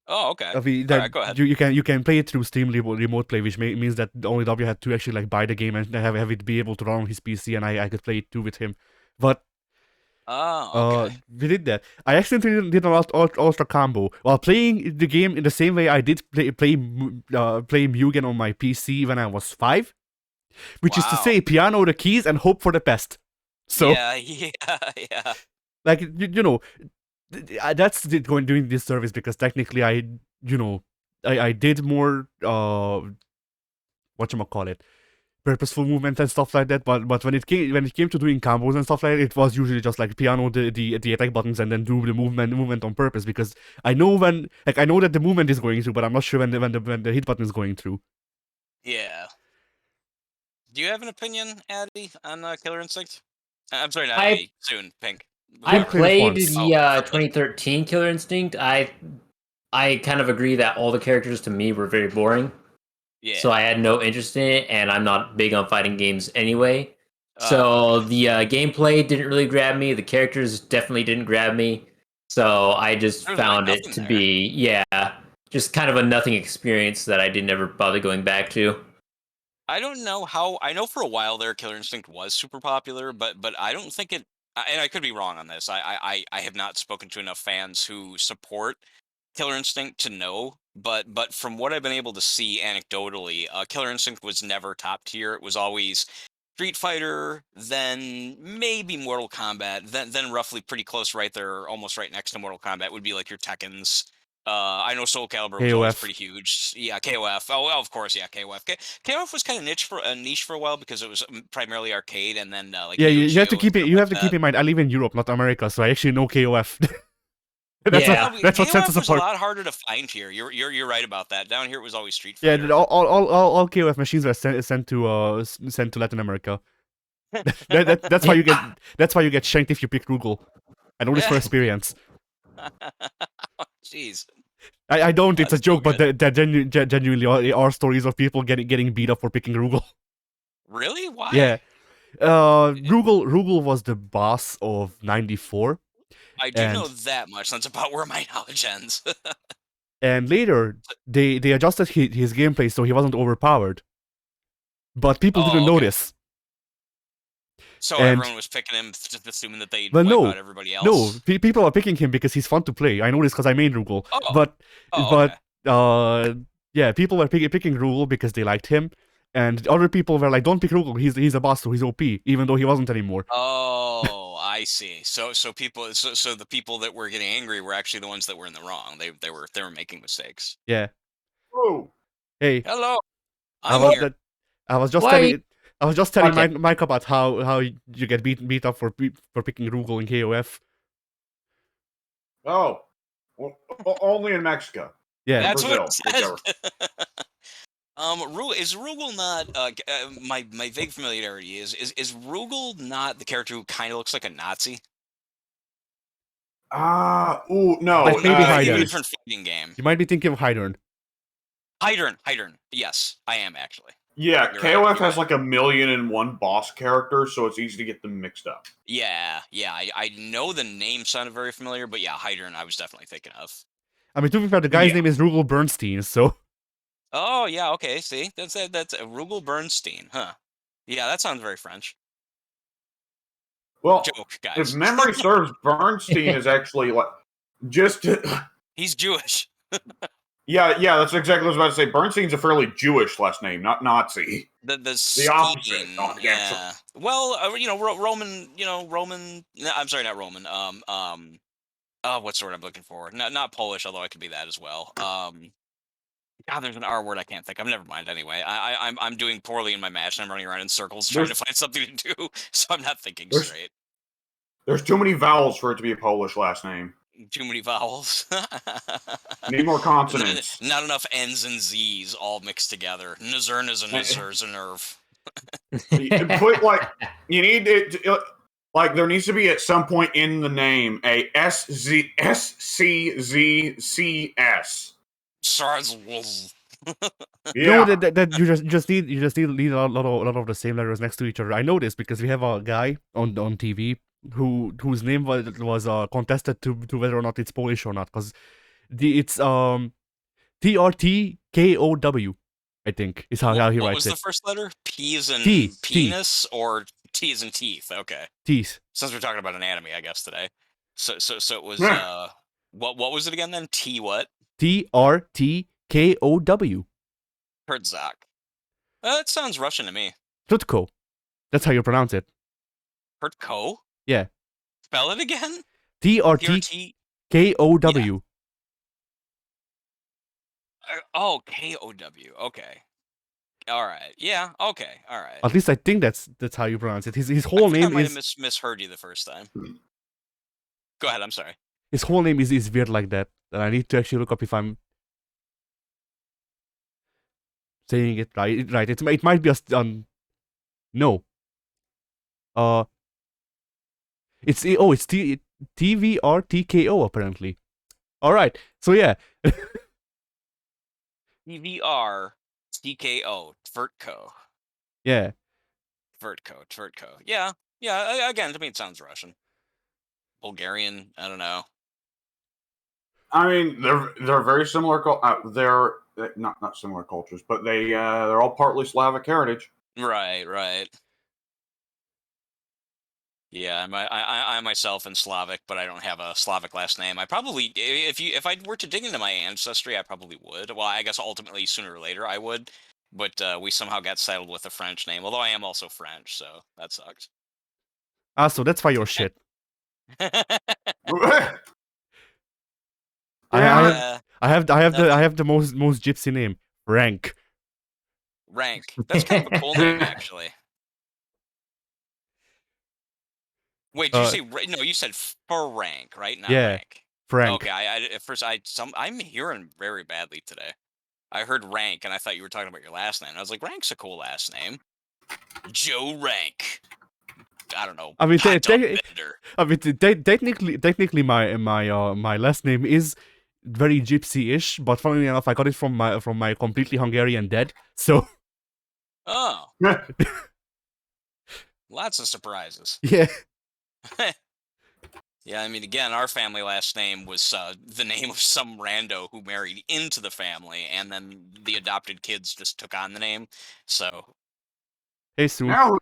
Oh okay. All That right, go ahead. you can play it through Steam remote play, which means that only W had to actually like buy the game and have it be able to run on his PC, and I could play it too with him. But Oh okay. we did that. I accidentally did an ultra combo while playing the game in the same way I did play Mugen on my PC when I was 5, which is to Wow. say, piano the keys and hope for the best. So, Yeah, yeah, yeah. like that's doing this service because technically I did more whatchamacallit, purposeful movement and stuff like that. But when it came to doing combos and stuff like that, it was usually just like piano the attack buttons and then do the movement on purpose because I know I know that the movement is going through, but I'm not sure when the hit button is going through. Yeah. Do you have an opinion, Addy, on Killer Instinct? I'm sorry, not I Addy. Soon, Pink. I Didn't Whoever. play it played once. the Oh, 2013 Killer Instinct. I kind of agree that all the characters to me were very boring, so I yeah. had no interest in it, and I'm not big on fighting games anyway. Oh, So okay. the gameplay didn't really grab me. The characters definitely didn't grab me. So I just There's really found it nothing to there. be, yeah, just kind of a nothing experience that I didn't ever bother going back to. I don't know how. I know for a while there, Killer Instinct was super popular, but I don't think it. And I could be wrong on this. I have not spoken to enough fans who support Killer Instinct to know. But from what I've been able to see anecdotally, Killer Instinct was never top tier. It was always Street Fighter, then maybe Mortal Kombat, then roughly pretty close right there, almost right next to Mortal Kombat would be like your Tekkens. I know Soul Calibur was always KOF. pretty huge. Yeah, KOF. Oh, well, of course, yeah, KOF. KOF was kind of niche for a while because it was primarily arcade, and then like Yeah, Neo you have to Geo and keep it. stuff You like have to that. keep in mind. I live in Europe, not America, so I actually know KOF. that's what Yeah, Yeah, that's what sets us KOF was a apart. lot harder to find here. You're right about that. Down here it was always Street Yeah, Fighter. all KOF machines were sent to Latin America. That's why you get yeah. shanked if you pick Google. I know this for experience. Jeez, I don't. It's a that's so joke, but good. there genuinely are stories of people getting beat up for picking Rugal. Really? Why? Yeah, Rugel was the boss of 94, I do know and that much. That's about where my knowledge ends. later they adjusted his gameplay so he wasn't overpowered, but people didn't Oh, okay. notice. So And everyone was picking him, just assuming that they'd well, wipe no, out everybody else. people are picking him because he's fun to play. I know this because I made Rugel, Oh, but okay. yeah, people were picking Rugel because they liked him, and other people were like, "Don't pick Rugel. He's a boss, so he's OP," even though he wasn't anymore. Oh, I see. So the people that were getting angry were actually the ones that were in the wrong. They were making mistakes. Yeah. Oh, Hey, Hello, I I'm was here. that I was just Why- telling Okay. Mike about how you get beat up for picking Rugel in KOF. well, only in Mexico. Yeah. That's Brazil, what it whichever. said. Is Rugal not? My vague familiarity is Rugal not the character who kind of looks like a Nazi? No. Like maybe Might be a Hydern. different fighting game. You might be thinking of Hydern. Hydern. Yes, I am actually. Yeah, You're KOF right, has you're like 1,000,001 boss characters, so it's easy to get them mixed up. Yeah. I know the name sounded very familiar, but yeah, Hydern I was definitely thinking of. I mean, to be fair, the guy's Yeah. name is Rugel Bernstein, so Oh yeah, okay. See, that's Rugal Bernstein, huh? Yeah, that sounds very French. Well, Joke, if guys. memory serves, Bernstein is actually like just. He's Jewish. Yeah, that's exactly what I was about to say. Bernstein's a fairly Jewish last name, not Nazi. The The opposite. Oh, yeah. yeah. Well, Roman. Roman. No, I'm sorry, not Roman. Oh, what's the word I'm looking for? Not Polish, although I could be that as well. God, there's an R word I can't think of. Never mind. Anyway, I'm doing poorly in my match, and I'm running around in circles trying to find something to do, so I'm not thinking straight. There's too many vowels for it to be a Polish last name. Too many vowels. Need more consonants. Not enough N's and Z's all mixed together. Nazern is a Nazer's a nerve. Put you need it. Like there needs to be at some point in the name a SCZCS. no, Yeah. that you just need a lot of the same letters next to each other. I know this because we have a guy on TV whose name was contested to whether or not it's Polish or not, because it's TRTKOW, I think is how he What writes was it. the first letter? P as in T. penis or T as in teeth? Okay. Teeth. Since we're talking about anatomy, I guess today. So it was what was it again then? T what? TRTKOW. Herzog. That sounds Russian to me. Trutko. That's how you pronounce it. Hertko? Yeah. Spell it again? TRTKOW. TRT. Oh, KOW. Okay. All right. Yeah. Okay. All right. At least I think that's how you pronounce it. His I whole think I name might is have misheard you the first time. Go ahead. I'm sorry. his whole name is weird like that. And I need to actually look up if I'm saying it right. Right. It might be no. It's TVRTKO apparently. All right. So yeah. TVR TKO Tvertko. Yeah. Tvertko. Yeah. Yeah. Again, to me, it sounds Russian. Bulgarian. I don't know. I mean, they're very similar. They're not similar cultures, but they're all partly Slavic heritage. Right. Yeah, I myself am Slavic, but I don't have a Slavic last name. I probably, if I were to dig into my ancestry, I probably would. Well, I guess ultimately sooner or later I would, but we somehow got settled with a French name. Although I am also French, so that sucks. So that's why you're shit. Yeah. I have the most gypsy name, Rank. Rank. That's kind of a cool name, actually. Wait, did you say no? You said Frank, right? Not yeah, rank. Frank. Okay, at first I'm hearing very badly today. I heard rank, and I thought you were talking about your last name. I was like, Rank's a cool last name. Joe Rank. I don't know. I mean, Vendor. technically, my last name is very gypsy-ish, but funnily enough, I got it from my completely Hungarian dad. So. Oh. Lots of surprises. Yeah. Yeah, I mean, again, our family last name was the name of some rando who married into the family, and then the adopted kids just took on the name. So, Hey, Sue. Now,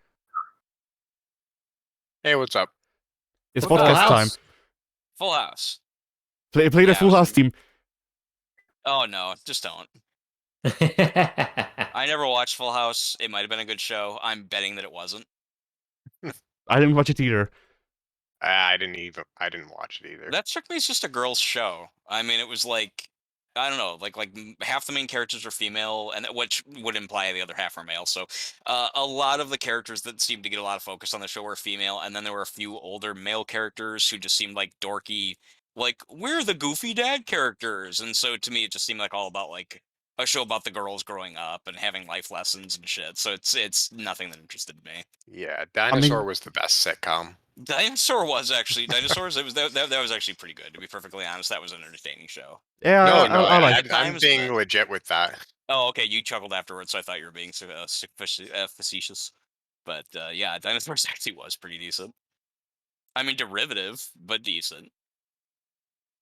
Hey, what's up? It's Full podcast time. House. Full House. Play the Yeah, Full I House was team. Oh no, just don't. I never watched Full House. It might have been a good show. I'm betting that it wasn't. I didn't watch it either. I didn't watch it either. That strictly is just a girl's show. I mean, it was like, I don't know, half the main characters are female, and which would imply the other half are male. So, a lot of the characters that seemed to get a lot of focus on the show were female, and then there were a few older male characters who just seemed like dorky, like we're the goofy dad characters. And so to me, it just seemed like all about like a show about the girls growing up and having life lessons and shit. So it's nothing that interested me. Yeah, Dinosaur mean- was the best sitcom. Dinosaur was actually Dinosaurs. It was that was actually pretty good. To be perfectly honest, that was an entertaining show. Yeah, No, I like. At I'm times, being but- legit with that. Oh, okay. You chuckled afterwards, so I thought you were being facetious. But yeah, Dinosaurs actually was pretty decent. I mean, derivative, but decent.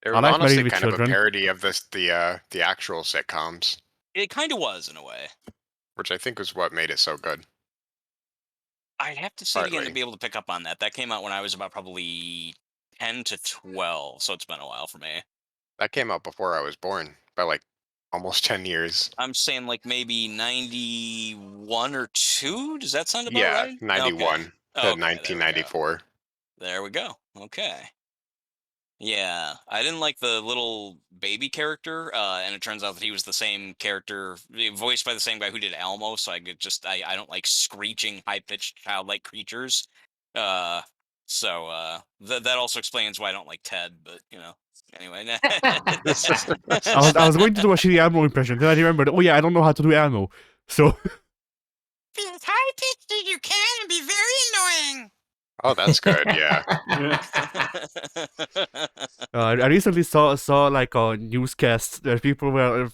It I was like honestly Married with kind Children. of a parody of the actual sitcoms, It kind of was in a way. which I think was what made it so good. I'd have to see it again to Partly. be able to pick up on that. That came out when I was about probably 10 to 12, so it's been a while for me. That came out before I was born by like almost 10 years. I'm saying like maybe 91 or 2. Does that sound about Yeah, right? 91 Okay. to Okay, 1994. There we go. Okay. Yeah, I didn't like the little baby character, and it turns out that he was the same character, voiced by the same guy who did Elmo. So I don't like screeching, high pitched, childlike creatures. That also explains why I don't like Ted. But anyway. I was going to do a shitty Elmo impression, then I remembered. Oh yeah, I don't know how to do Elmo. So Be as high pitched as you can and be very annoying. Oh, that's good. Yeah. I recently saw like a newscast where people were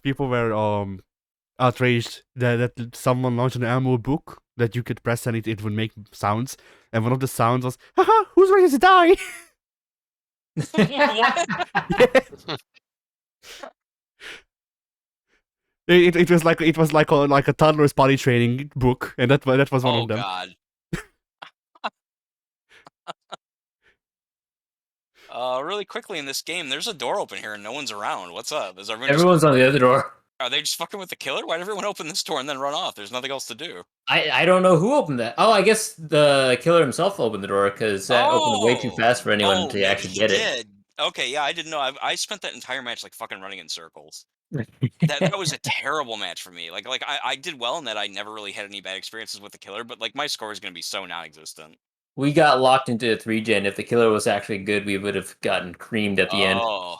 outraged that someone launched an Elmo book that you could press and it would make sounds, and one of the sounds was, "Haha, who's ready to die?" It was like a toddler's potty training book, and that was one Oh of them. God. Really quickly in this game, there's a door open here and no one's around. What's up? Is everyone? Everyone's on the other door. Are they just fucking with the killer? Why'd everyone open this door and then run off? There's nothing else to do. I don't know who opened that. Oh, I guess the killer himself opened the door because that opened way too fast for anyone to maybe actually he get it. did. Okay, yeah, I didn't know. I spent that entire match like fucking running in circles. That was a terrible match for me. I did well in that I never really had any bad experiences with the killer, but like my score is gonna be so non-existent. We got locked into a 3-gen. If the killer was actually good, we would have gotten creamed at the end. Oh.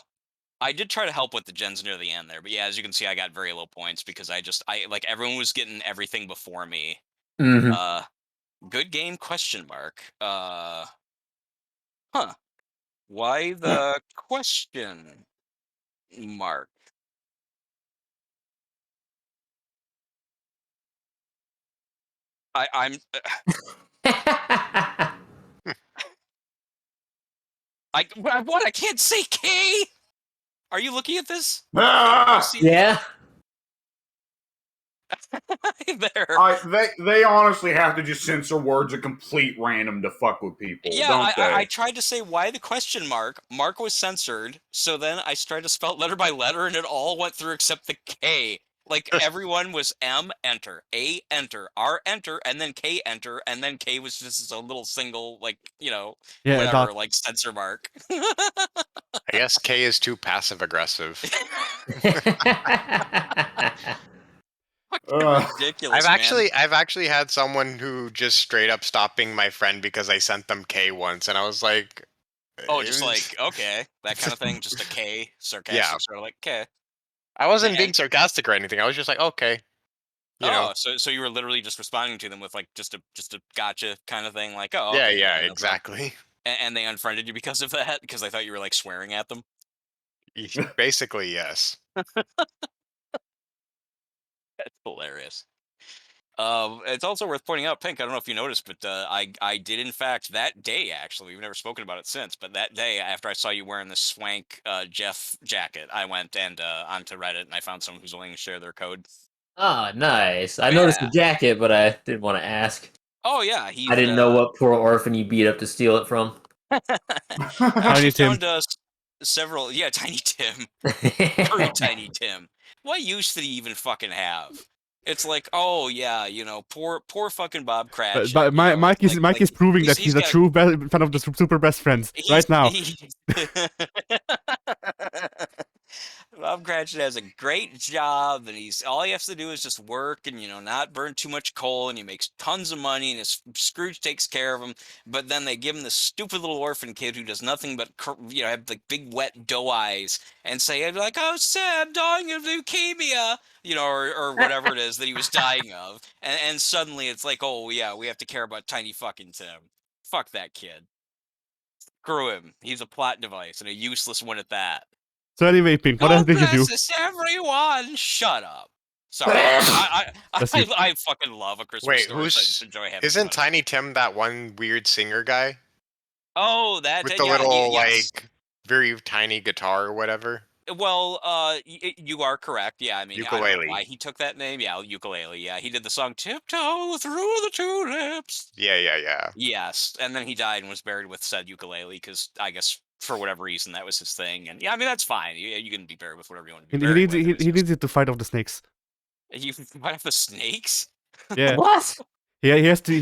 I did try to help with the gens near the end there, but yeah, as you can see, I got very low points because I like everyone was getting everything before me. Mhm. Good game? Question mark. Huh. Why the question mark? I'm what? I can't say K. Are you looking at this? Ah! See Yeah. there. They honestly have to just censor words at complete random to fuck with people, Yeah, don't they? I tried to say why the question mark. Mark was censored, so then I tried to spell it letter by letter, and it all went through except the K. Like everyone was M enter, A enter, R enter, and then K enter, and then K was just a little single Yeah, whatever dot. like censor mark. I guess K is too passive aggressive. Ridiculous. I've actually had someone who just straight up stopping my friend because I sent them K once, and I was like, Oh, it just was- like okay, that kind of thing. Just a K, sarcastic, Yeah. sort of like K. I wasn't Yeah. being sarcastic or anything. I was just like, okay, you know. So you were literally just responding to them with like just a gotcha kind of thing, like oh Yeah, okay, yeah, no problem. exactly. And they unfriended you because of that because they thought you were like swearing at them. Basically, yes. That's hilarious. It's also worth pointing out, Pink. I don't know if you noticed, but I did in fact that day actually. We've never spoken about it since, but that day after I saw you wearing the swank Jeff jacket, I went and onto Reddit and I found someone who's willing to share their code. Ah, nice. I noticed the Yeah. jacket, but I didn't want to ask. Oh yeah, I he's. didn't know what poor orphan you beat up to steal it from. I Tiny actually Tim. found several. Yeah, Tiny Tim. True Tiny Tim. What use did he even fucking have? It's like, oh yeah, poor fucking Bob Cratchit. But Mike is Like proving that he's a got true fan of the super best friends right now. Bob Cratchit has a great job, and all he has to do is just work and not burn too much coal, and he makes tons of money, and his Scrooge takes care of him. But then they give him this stupid little orphan kid who does nothing but have like big wet doe eyes and say like, "Oh, sad, dying of leukemia," or whatever it is that he was dying of, and suddenly it's like, oh yeah, we have to care about tiny fucking Tim. Fuck that kid. Screw him. He's a plot device and a useless one at that. So anyway, Pink, what else God did you do? bless us, everyone. Shut up. Sorry, I fucking love a Christmas Wait, story. So I just enjoy having isn't fun. Tiny Tim that one weird singer guy Oh, that with the yeah, little yes. like very tiny guitar or whatever? Well, you are correct. Yeah, I mean, I don't know Ukulele. why he took that name. Yeah, ukulele. Yeah, he did the song "Tiptoe Through the Tulips." Yeah. Yes, and then he died and was buried with said ukulele because I guess for whatever reason that was his thing. And yeah, I mean that's fine. You can be buried with whatever you want to be He buried needs with. he needs it to fight off the snakes. You fight off the snakes. Yeah. What? He has to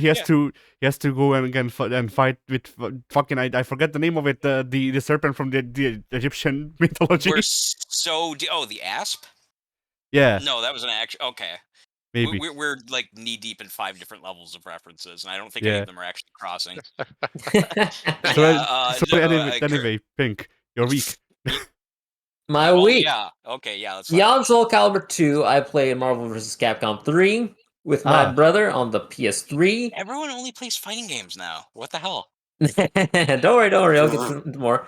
go and again and fight with fucking I forget the name of it, the serpent from the Egyptian mythology. We're the asp. Yeah, No, that was an action. Okay, maybe. we're like knee deep in 5 different levels of references, and I don't think Yeah. any of them are actually crossing. So anyway, Pink, you're weak. My Oh week. yeah. Okay, yeah. Let's Beyond Soul Calibur 2, I played Marvel vs. Capcom 3 with my brother on the PS3. Everyone only plays fighting games now. What the hell? Don't worry, I'll get some more.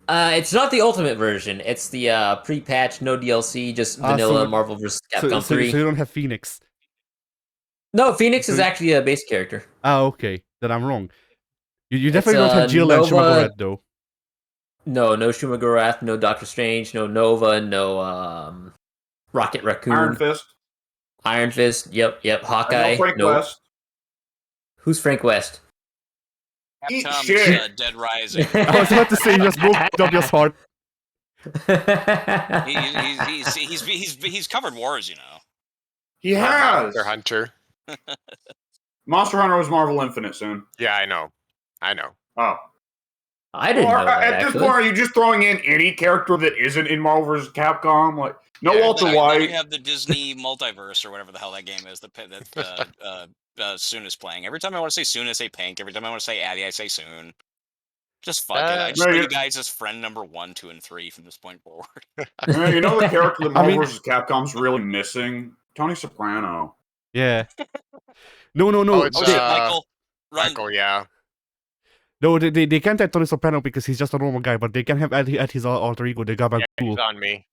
It's not the ultimate version. It's the pre-patch, no DLC, just vanilla Marvel vs. Capcom 3. So you don't have Phoenix. No, Phoenix is actually a base character. Ah, okay. Then I'm wrong. You definitely don't have Jill and Shumagoret, though. No Shumagorath, no Doctor Strange, no Nova, no Rocket Raccoon. Iron Fist, yep. Hawkeye. No Frank West. Who's Frank West? Capcom's Dead Rising. I was about to say you just broke W's heart. He's covered wars, He has. Monster Hunter. Monster Hunter was Marvel Infinite soon. Yeah, I know. Oh. I didn't know that, at this point, are you just throwing in any character that isn't in Marvel vs. Capcom? Like, no Walter White. You have the Disney multiverse or whatever the hell that game is that Soon is playing. Every time I want to say Soon, I say Pink. Every time I want to say Addy, I say Soon. Just fuck it. I just know you guys as friend number 1, 2, and 3 from this point forward. You know the character that Marvel vs. Capcom's really missing? Tony Soprano. Yeah. No. Oh, it's Michael, yeah. No, they can't have Tony Soprano because he's just a normal guy, but they can have at his alter ego, the Gabagool. He's on me.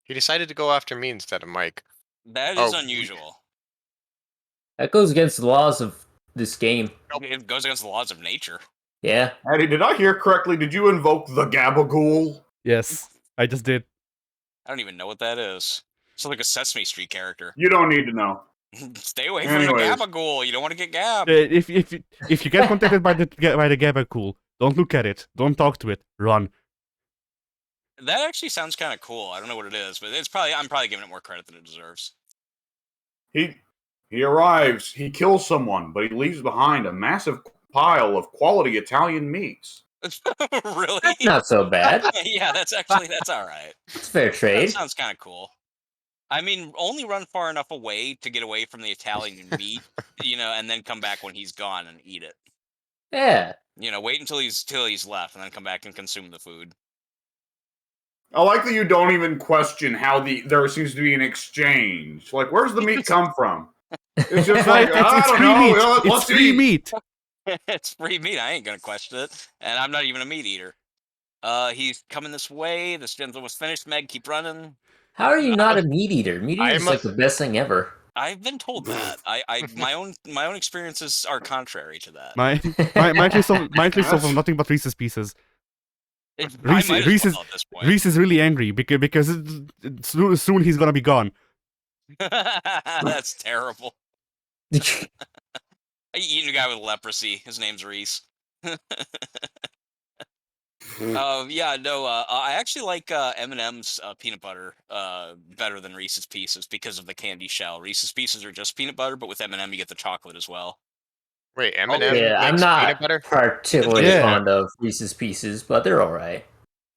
He decided to go after me instead of Mike. That is unusual. That goes against the laws of this game. It goes against the laws of nature. Yeah. Eddie, did I hear correctly? Did you invoke the Gabagool? Yes, I just did. I don't even know what that is. It's like a Sesame Street character. You don't need to know. Stay away from the Gabagool. You don't want to get gabbed. If you get contacted by the Gabagool, don't look at it. Don't talk to it. Run. That actually sounds kind of cool. I don't know what it is, but I'm probably giving it more credit than it deserves. He arrives. He kills someone, but he leaves behind a massive pile of quality Italian meats. Really? That's not so bad. Yeah, that's all right. It's fair trade. That sounds kind of cool. I mean, only run far enough away to get away from the Italian meat, and then come back when he's gone and eat it. Yeah. Wait until he's left and then come back and consume the food. I like that you don't even question how there seems to be an exchange. Like, where's the meat come from? It's just like, it's free meat. It's free meat. It's free meat. I ain't gonna question it, and I'm not even a meat eater. He's coming this way. This gen's almost finished. Meg, keep running. How are you not a meat eater? Meat eater is I'm a- like the best thing ever. I've been told that. My own experiences are contrary to that. My taste of nothing but Reese's Pieces. I might as well at this point. Reese is really angry because soon he's gonna be gone. That's terrible. I eating a guy with leprosy. His name's Reese. Yeah, no. I actually like M&M's peanut butter better than Reese's Pieces because of the candy shell. Reese's Pieces are just peanut butter, but with M&M you get the chocolate as well. Wait, Oh, M&M Yeah, I'm makes not peanut butter? particularly Yeah. fond of Reese's Pieces, but they're all right.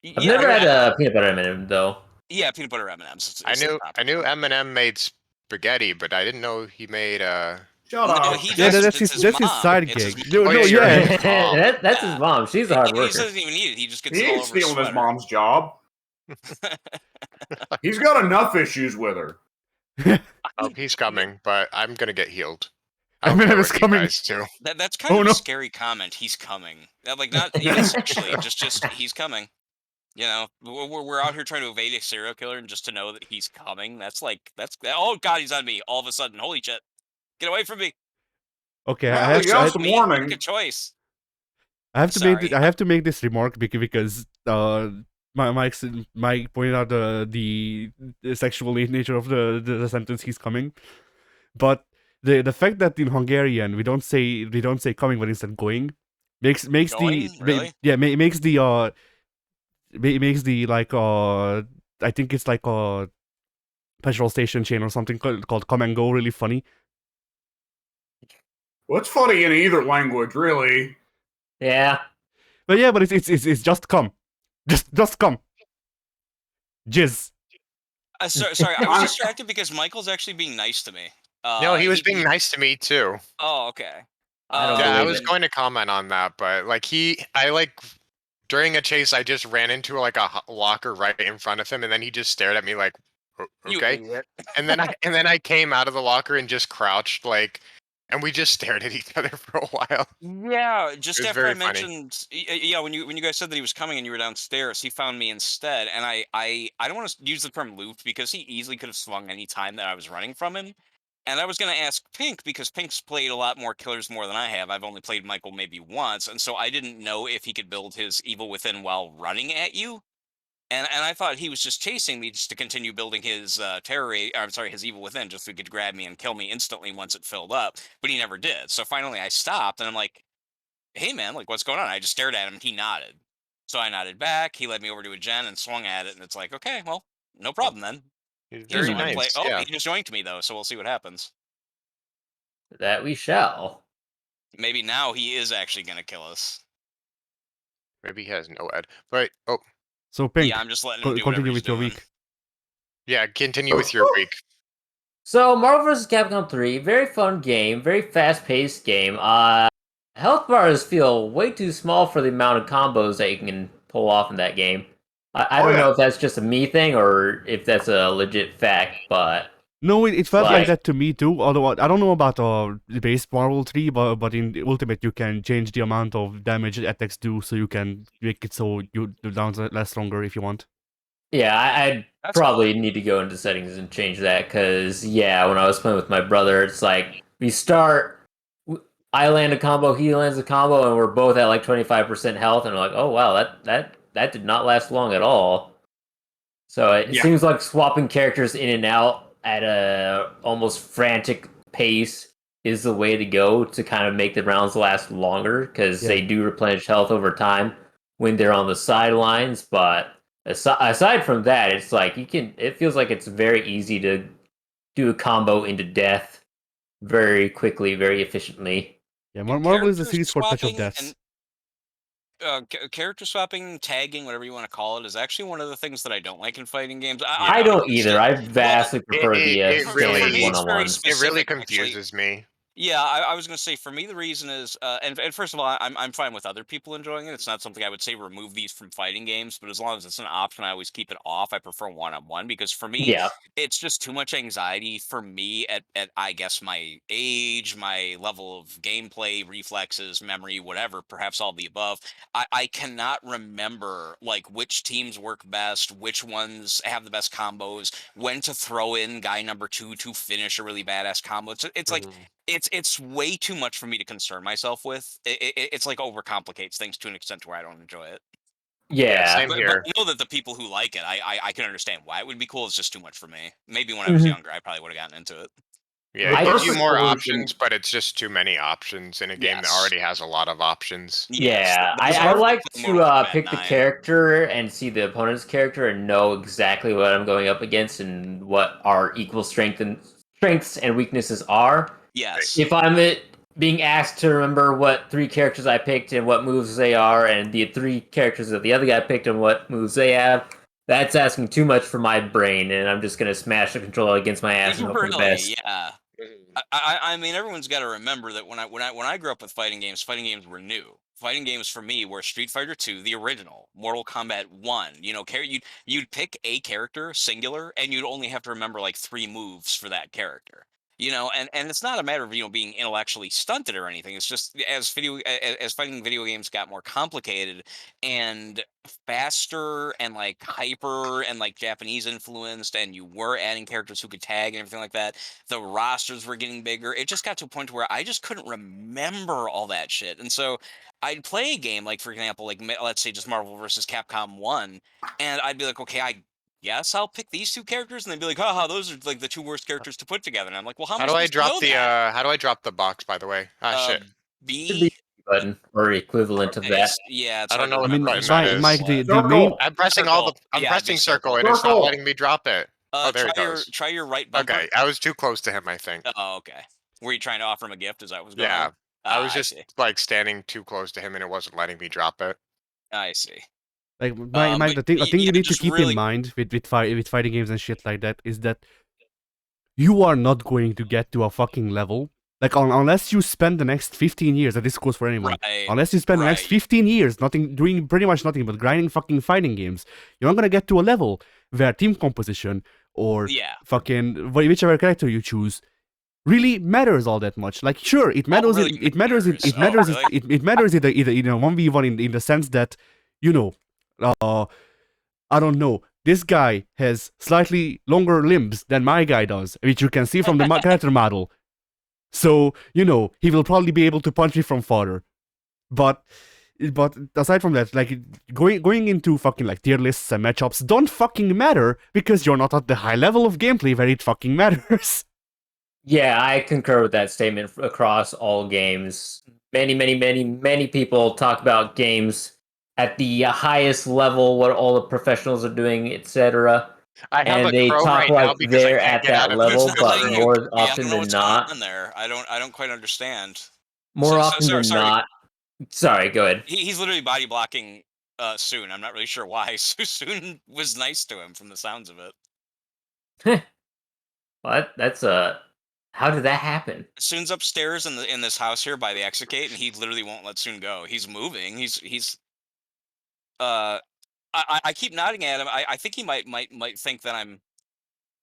I've Yeah, never had a peanut butter M&M though. yeah, peanut butter M&Ms. I knew M&M made spaghetti, but I didn't know he made Shut No, up. he Yeah, doesn't. that's It's his that's his mom. side It's his gig. mom. No, Oh, no, yeah, you're yeah. right. His mom. That's his mom. She's a hard He worker. doesn't even need it. He just gets He it all ain't over his stealing his sweater. mom's job. He's got enough issues with her. Oh, he's coming, but I'm gonna get healed. M&M care is what you coming. guys do. That's kind Oh, of no. a scary comment. He's coming. Like not even sexually. Just he's coming. You know, we're out here trying to evade a serial killer, and just to know that he's coming. That's oh god, he's on me all of a sudden. Holy shit! Get away from me! Okay, Well, I have you to, got some warning. Make a choice. I have to Sorry. I have to make this remark because Mike pointed out the sexual nature of the sentence he's coming, but the fact that in Hungarian we don't say coming but instead going makes Going? Really? makes the like I think it's like a petrol station chain or something called Come and Go really funny. Well, it's funny in either language, really. Yeah. But yeah, but it's just come. Just come. Jizz. Sorry, I was distracted because Michael's actually being nice to me. No, he was being nice to me too. Oh, okay. I don't Yeah, I believe was it. going to comment on that, but like during a chase, I just ran into like a locker right in front of him, and then he just stared at me like, You okay. idiot. And then I came out of the locker and just crouched like, and we just stared at each other for a while. Yeah, just It was after I very funny. mentioned, yeah, when you guys said that he was coming and you were downstairs, he found me instead, and I don't want to use the term looped because he easily could have swung any time that I was running from him, and I was gonna ask Pink because Pink's played a lot more killers more than I have. I've only played Michael maybe once, and so I didn't know if he could build his evil within while running at you. And I thought he was just chasing me just to continue building his his evil within, just so he could grab me and kill me instantly once it filled up. But he never did. So finally, I stopped, and I'm like, "Hey, man, like, what's going on?" I just stared at him, and he nodded. So I nodded back. He led me over to a gen and swung at it, and it's like, okay, well, no problem then. He's He doesn't very want to play. nice. Oh, Yeah. he just joined me though, so we'll see what happens. That we shall. Maybe now he is actually gonna kill us. Maybe he has no ed. But So Pink, Yeah, I'm just letting him do whatever continue he's with your doing. week. yeah, continue with your week. So, Marvel vs. Capcom 3, very fun game, very fast-paced game. Health bars feel way too small for the amount of combos that you can pull off in that game. I don't know if that's just a me thing or if that's a legit fact, but No, it felt like Like- that to me too. Although I don't know about the base Marvel 3, but in the Ultimate you can change the amount of damage attacks do, so you can make it so you the downs last longer if you want. yeah, I'd That's probably need to go into settings and change that because, yeah, when I was playing with my brother, it's like we start, I land a combo, he lands a combo, and we're both at like 25% health, and we're like, oh wow, that did not last long at all. So it Yeah. seems like swapping characters in and out at a almost frantic pace is the way to go to kind of make the rounds last longer because they do replenish health over time when they're on the sidelines. But aside from that, it's like it feels like it's very easy to do a combo into death very quickly, very efficiently. Yeah, And Marvel is a character series for touch of swapping deaths. Character swapping, tagging, whatever you want to call it, is actually one of the things that I don't like in fighting games. I I don't understand- either. I vastly prefer the it for standard me, it's very one-on-one. specific. It really actually. confuses me. Yeah, I was gonna say for me the reason is, and first of all, I'm fine with other people enjoying it. It's not something I would say remove these from fighting games, but as long as it's an option, I always keep it off. I prefer one-on-one because for me, Yeah. it's just too much anxiety for me at I guess my age, my level of gameplay, reflexes, memory, whatever, perhaps all the above. I cannot remember like which teams work best, which ones have the best combos, when to throw in guy number two to finish a really badass combo. It's like Mhm. it's way too much for me to concern myself with. It's like overcomplicates things to an extent where I don't enjoy it. Yeah, Yeah. same But here. I know that the people who like it, I can understand why it would be cool. It's just too much for me. Maybe when I was Mhm. younger, I probably would have gotten into it. Yeah, The it I gives you perfect just more solution. options, but it's just too many options in a game that Yes, already has a lot of options. yes. Yeah, The I perfect like play to Mortal Kombat pick the 9. character and see the opponent's character and know exactly what I'm going up against and what our equal strengths and weaknesses are. Yes, If I'm being asked to remember what 3 characters I picked and what moves they are, and the 3 characters that the other guy picked and what moves they have, that's asking too much for my brain, and I'm just gonna smash the controller against my ass and hope for the really, best. yeah. Mhm. I mean, everyone's got to remember that when I grew up with fighting games were new. Fighting games for me were Street Fighter 2, the original, Mortal Kombat 1. You know, you'd pick a character singular, and you'd only have to remember like 3 moves for that character. You know, and it's not a matter of being intellectually stunted or anything. It's just as fighting video games got more complicated and faster and like hyper and like Japanese influenced, and you were adding characters who could tag and everything like that, the rosters were getting bigger. It just got to a point where I just couldn't remember all that shit. And so I'd play a game like, for example, like let's say just Marvel versus Capcom 1, and I'd be like, okay, I guess I'll pick these 2 characters, and they'd be like, haha, those are like the 2 worst characters to put together. And I'm like, well, how am I supposed to know that? How do I drop the box, by the way? Ah, Uh, shit. Should be B. a button or equivalent of that. Yeah, it's I don't hard to know I what remember. I mean, just button that remember Mike, is. the main Circle. I'm pressing circle. I'm Yeah, pressing big circle, circle. and it's not Circle. letting me drop it. Oh, there Try it goes. your right bumper. Okay, I was too close to him, I think. Oh, okay. Were you trying to offer him a gift? Is that what's going Yeah, on? I Ah, was I just see. like standing too close to him, and it wasn't letting me drop it. I see. like Mike, But the thing you yeah, need to just keep in really. mind with fighting games and shit like that is that you are not going to get to a fucking level. Like, unless you spend the next 15 years, and this goes for anyone, Right. unless you spend the next Right. 15 years doing pretty much nothing but grinding fucking fighting games, you're not gonna get to a level where team composition or Yeah. fucking whichever character you choose really matters all that much. Like, sure, it Oh, matters. really It matters. matters. It Oh, matters. really? It matters either 1v1 in the sense that, you know, I don't know. This guy has slightly longer limbs than my guy does, which you can see from the character model. So, he will probably be able to punch me from farther. But aside from that, like, going into fucking like tier lists and matchups don't fucking matter because you're not at the high level of gameplay where it fucking matters. Yeah, I concur with that statement across all games. Many people talk about games at the highest level, what all the professionals are doing, etc. I have And a they crow talk right now like because I they're can't at get out that of It's level, not but letting you. discord. more Yeah, I often don't know than what's going not, on there. I don't quite understand. more So often sorry. than Sorry. not. Sorry, go ahead. He's literally body blocking. Soon. I'm not really sure why. Soon was nice to him from the sounds of it. What? That's how did that happen? Soon's upstairs in this house here by the exit and he literally won't let Soon go. He's moving. He's uh. I keep nodding at him. I think he might think that I'm.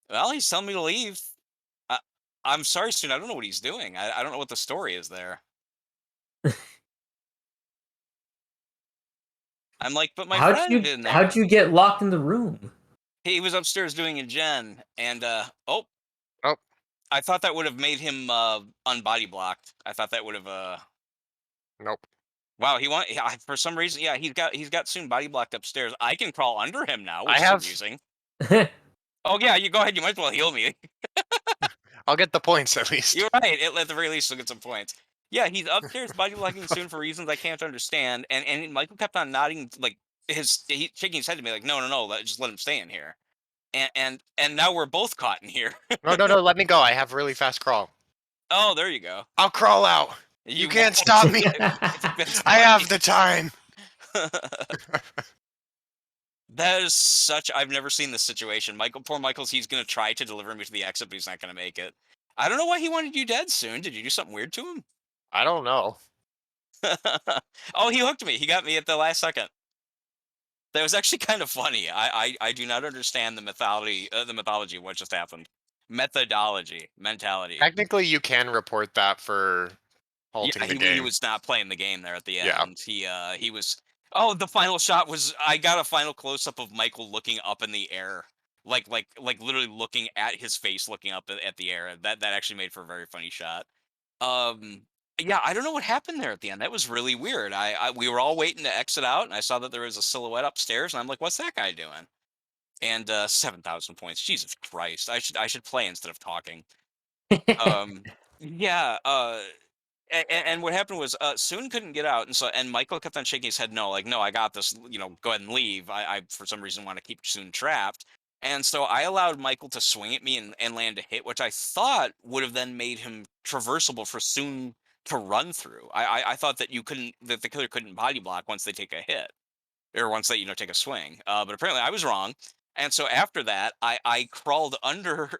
Well, he's telling me to leave. I, I'm sorry, Soon. I don't know what he's doing. I don't know what the story is there. I'm like, but my friend in there. How'd you get locked in the room? He was upstairs doing a gen, and oh, Oh, I thought that would have made him unbody blocked. I thought that would have nope. Wow, for some reason, yeah, he's got Soon body blocked upstairs. I can crawl under him now, I which is have. amusing. Oh yeah, you go ahead. You might as well heal me. I'll get the points at least. You're right. At the very least, he'll get some points. Yeah, he's upstairs body blocking Soon for reasons I can't understand, and Michael kept on nodding, like shaking his head to me, like, no, just let him stay in here. And now we're both caught in here. No, let me go. I have really fast crawl. Oh, there you go. I'll crawl out. You can't stop me. I have the time. That is such. I've never seen this situation. Poor Michael's. He's gonna try to deliver me to the exit, but he's not gonna make it. I don't know why he wanted you dead soon. Did you do something weird to him? I don't know. Oh, he hooked me. He got me at the last second. That was actually kind of funny. I do not understand the mythology of what just happened. Mentality. Technically, you can report that for halting Yeah, the he game. was not playing the game there at the Yeah. end. He was. Oh, the final shot was. I got a final close up of Michael looking up in the air, like literally looking at his face, looking up at the air. That actually made for a very funny shot. Um, yeah, I don't know what happened there at the end. That was really weird. We were all waiting to exit out, and I saw that there was a silhouette upstairs, and I'm like, "What's that guy doing?" And 7,000 points. Jesus Christ! I should play instead of talking. Yeah. And what happened was Soon couldn't get out, and Michael kept on shaking his head, no, like, no, I got this, go ahead and leave. I for some reason want to keep Soon trapped. And so I allowed Michael to swing at me and land a hit, which I thought would have then made him traversable for Soon to run through. I thought that that the killer couldn't body block once they take a hit, or once they take a swing. But apparently I was wrong. And so after that, I crawled under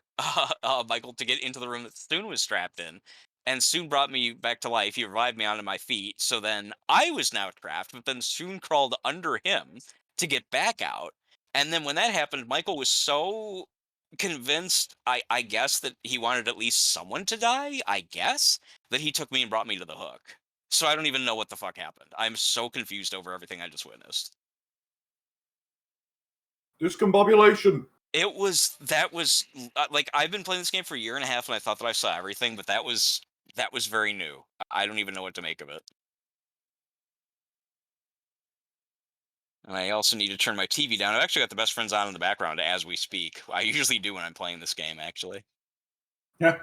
Michael to get into the room that Soon was strapped in, and Soon brought me back to life. He revived me onto my feet. So then I was now trapped, but then Soon crawled under him to get back out. And then when that happened, Michael was so convinced, I guess, that he wanted at least someone to die, I guess, that he took me and brought me to the hook. So I don't even know what the fuck happened. I'm so confused over everything I just witnessed. Discombobulation. That was like, I've been playing this game for a year and a half, and I thought that I saw everything, but that was very new. I don't even know what to make of it. And I also need to turn my TV down. I've actually got the best friends on in the background as we speak. I usually do when I'm playing this game, actually. Yeah.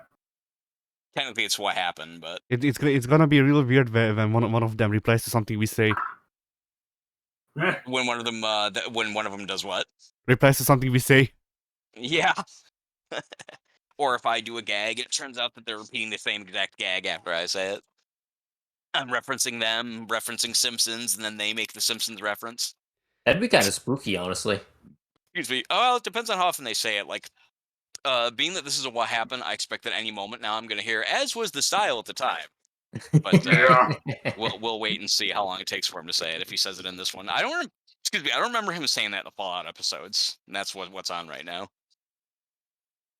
Technically, it's what happened, but It's gonna be real weird when one of them replies to something we say. when one of them does what? Replies to something we say. Yeah. Or if I do a gag, it turns out that they're repeating the same exact gag after I say it. I'm referencing them, referencing Simpsons, and then they make the Simpsons reference. That'd be kind of spooky, honestly. Excuse me. Oh, it depends on how often they say it. Like, being that this is a what happened, I expect that any moment now I'm going to hear, as was the style at the time. But Yeah. we'll wait and see how long it takes for him to say it. If he says it in this one, I don't remember him saying that in the Fallout episodes. And that's what's on right now.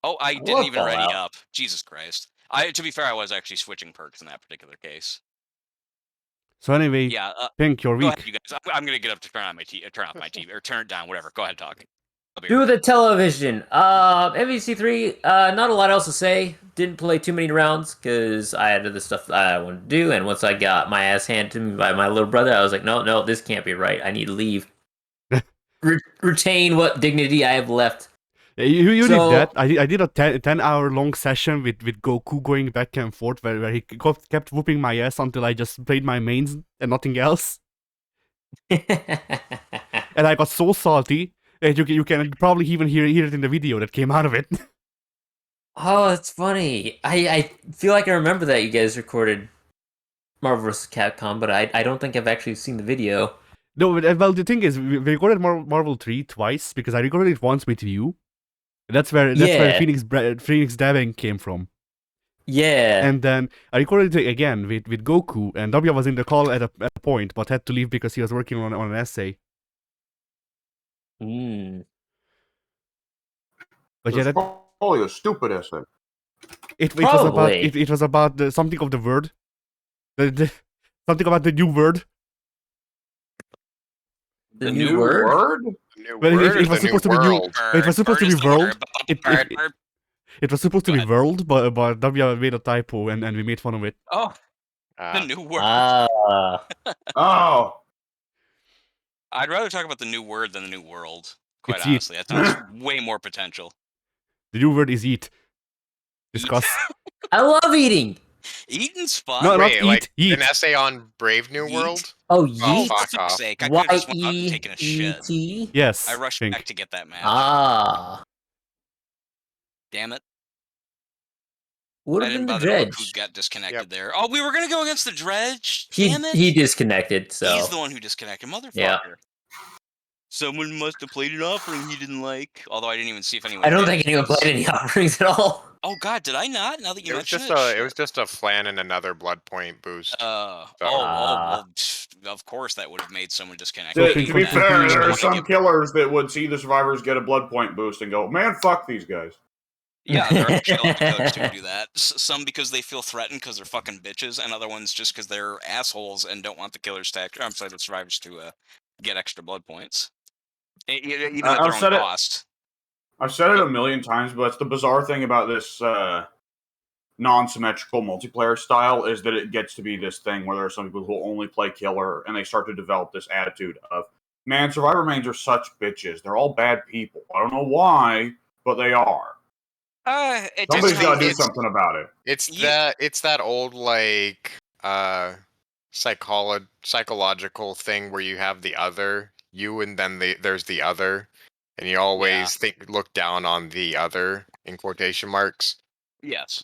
Oh, I didn't love even ready Fallout. up. Jesus Christ. To be fair, I was actually switching perks in that particular case. So anyway, Yeah. Pink, your Go week. ahead, you guys. I'm gonna get up to turn off my TV, or turn it down, whatever. Go ahead, talk. Do the television. MVC3, not a lot else to say. Didn't play too many rounds because I had other stuff I wanted to do. And once I got my ass handed to me by my little brother, I was like, no, this can't be right. I need to leave. Retain what dignity I have left. You So- did that. I did a 10-hour long session with Goku going back and forth where he kept whooping my ass until I just played my mains and nothing else. And I got so salty that you can probably even hear it in the video that came out of it. Oh, that's funny. I feel like I remember that you guys recorded Marvel vs. Capcom, but I don't think I've actually seen the video. No, well, the thing is, we recorded Marvel 3 twice because I recorded it once with you. That's where Yeah. Phoenix Dabbing came from. Yeah. And then I recorded it again with Goku, and W was in the call at a point, but had to leave because he was working on an essay. Mm. But yeah, It's probably a stupid essay. it Probably. was about something of the word, something about the new word. The new word? New Well, word it or was the new supposed to be new- world? It was supposed to be world. Bird. It was supposed to Go be ahead. world, but W made a typo and we made fun of it. Oh, the Ah, new word. Oh. I'd rather talk about the new word than the new world. Quite It's honestly, that sounds way more potential. The new word is eat. Eat. Discuss. I love eating. Eating's fun. No, not wait, eat, like eat. an essay on Brave New Yeet? World? Oh, Oh, yeet. fuck For fuck's off. sake, I could have just went out and taken a shit. Y-E-E-T? Yes. I rushed Pink. back to get that match. Ah. Damn it. Would I have didn't been the bother to look who Dredge. got disconnected Yep. there. Oh, we were going to go against the Dredge? He Damn it. he disconnected, so. He's the one who disconnected. Motherfucker. Yeah. Someone must have played an offering he didn't like. Although I didn't even see if anyone I don't did, think anyone because played any offerings at all. Oh God, did I not? Now that you It was mention just it, a shit. it was just a flan and another blood point boost. Oh, So- well, of course that would have made someone disconnect. So To, Pink to be Floyd fair, continue there are on. some killers that would see the survivors get a blood point boost and go, "Man, fuck these guys." Yeah, there are actually a lot of killers who do that. Some because they feel threatened because they're fucking bitches, and other ones just because they're assholes and don't want the killers to. I'm sorry, the survivors to get extra blood points, even at I've their own said it. cost. I've said it a million times, but it's the bizarre thing about this non-symmetrical multiplayer style is that it gets to be this thing where there are some people who only play killer, and they start to develop this attitude of, "Man, survivor mains are such bitches. They're all bad people. I don't know why, but they are. It Somebody's doesn't got to do help. something about it." It's You- that old like psychological thing where you have the other you and then there's the other, and you always look down on the other in quotation marks. Yes.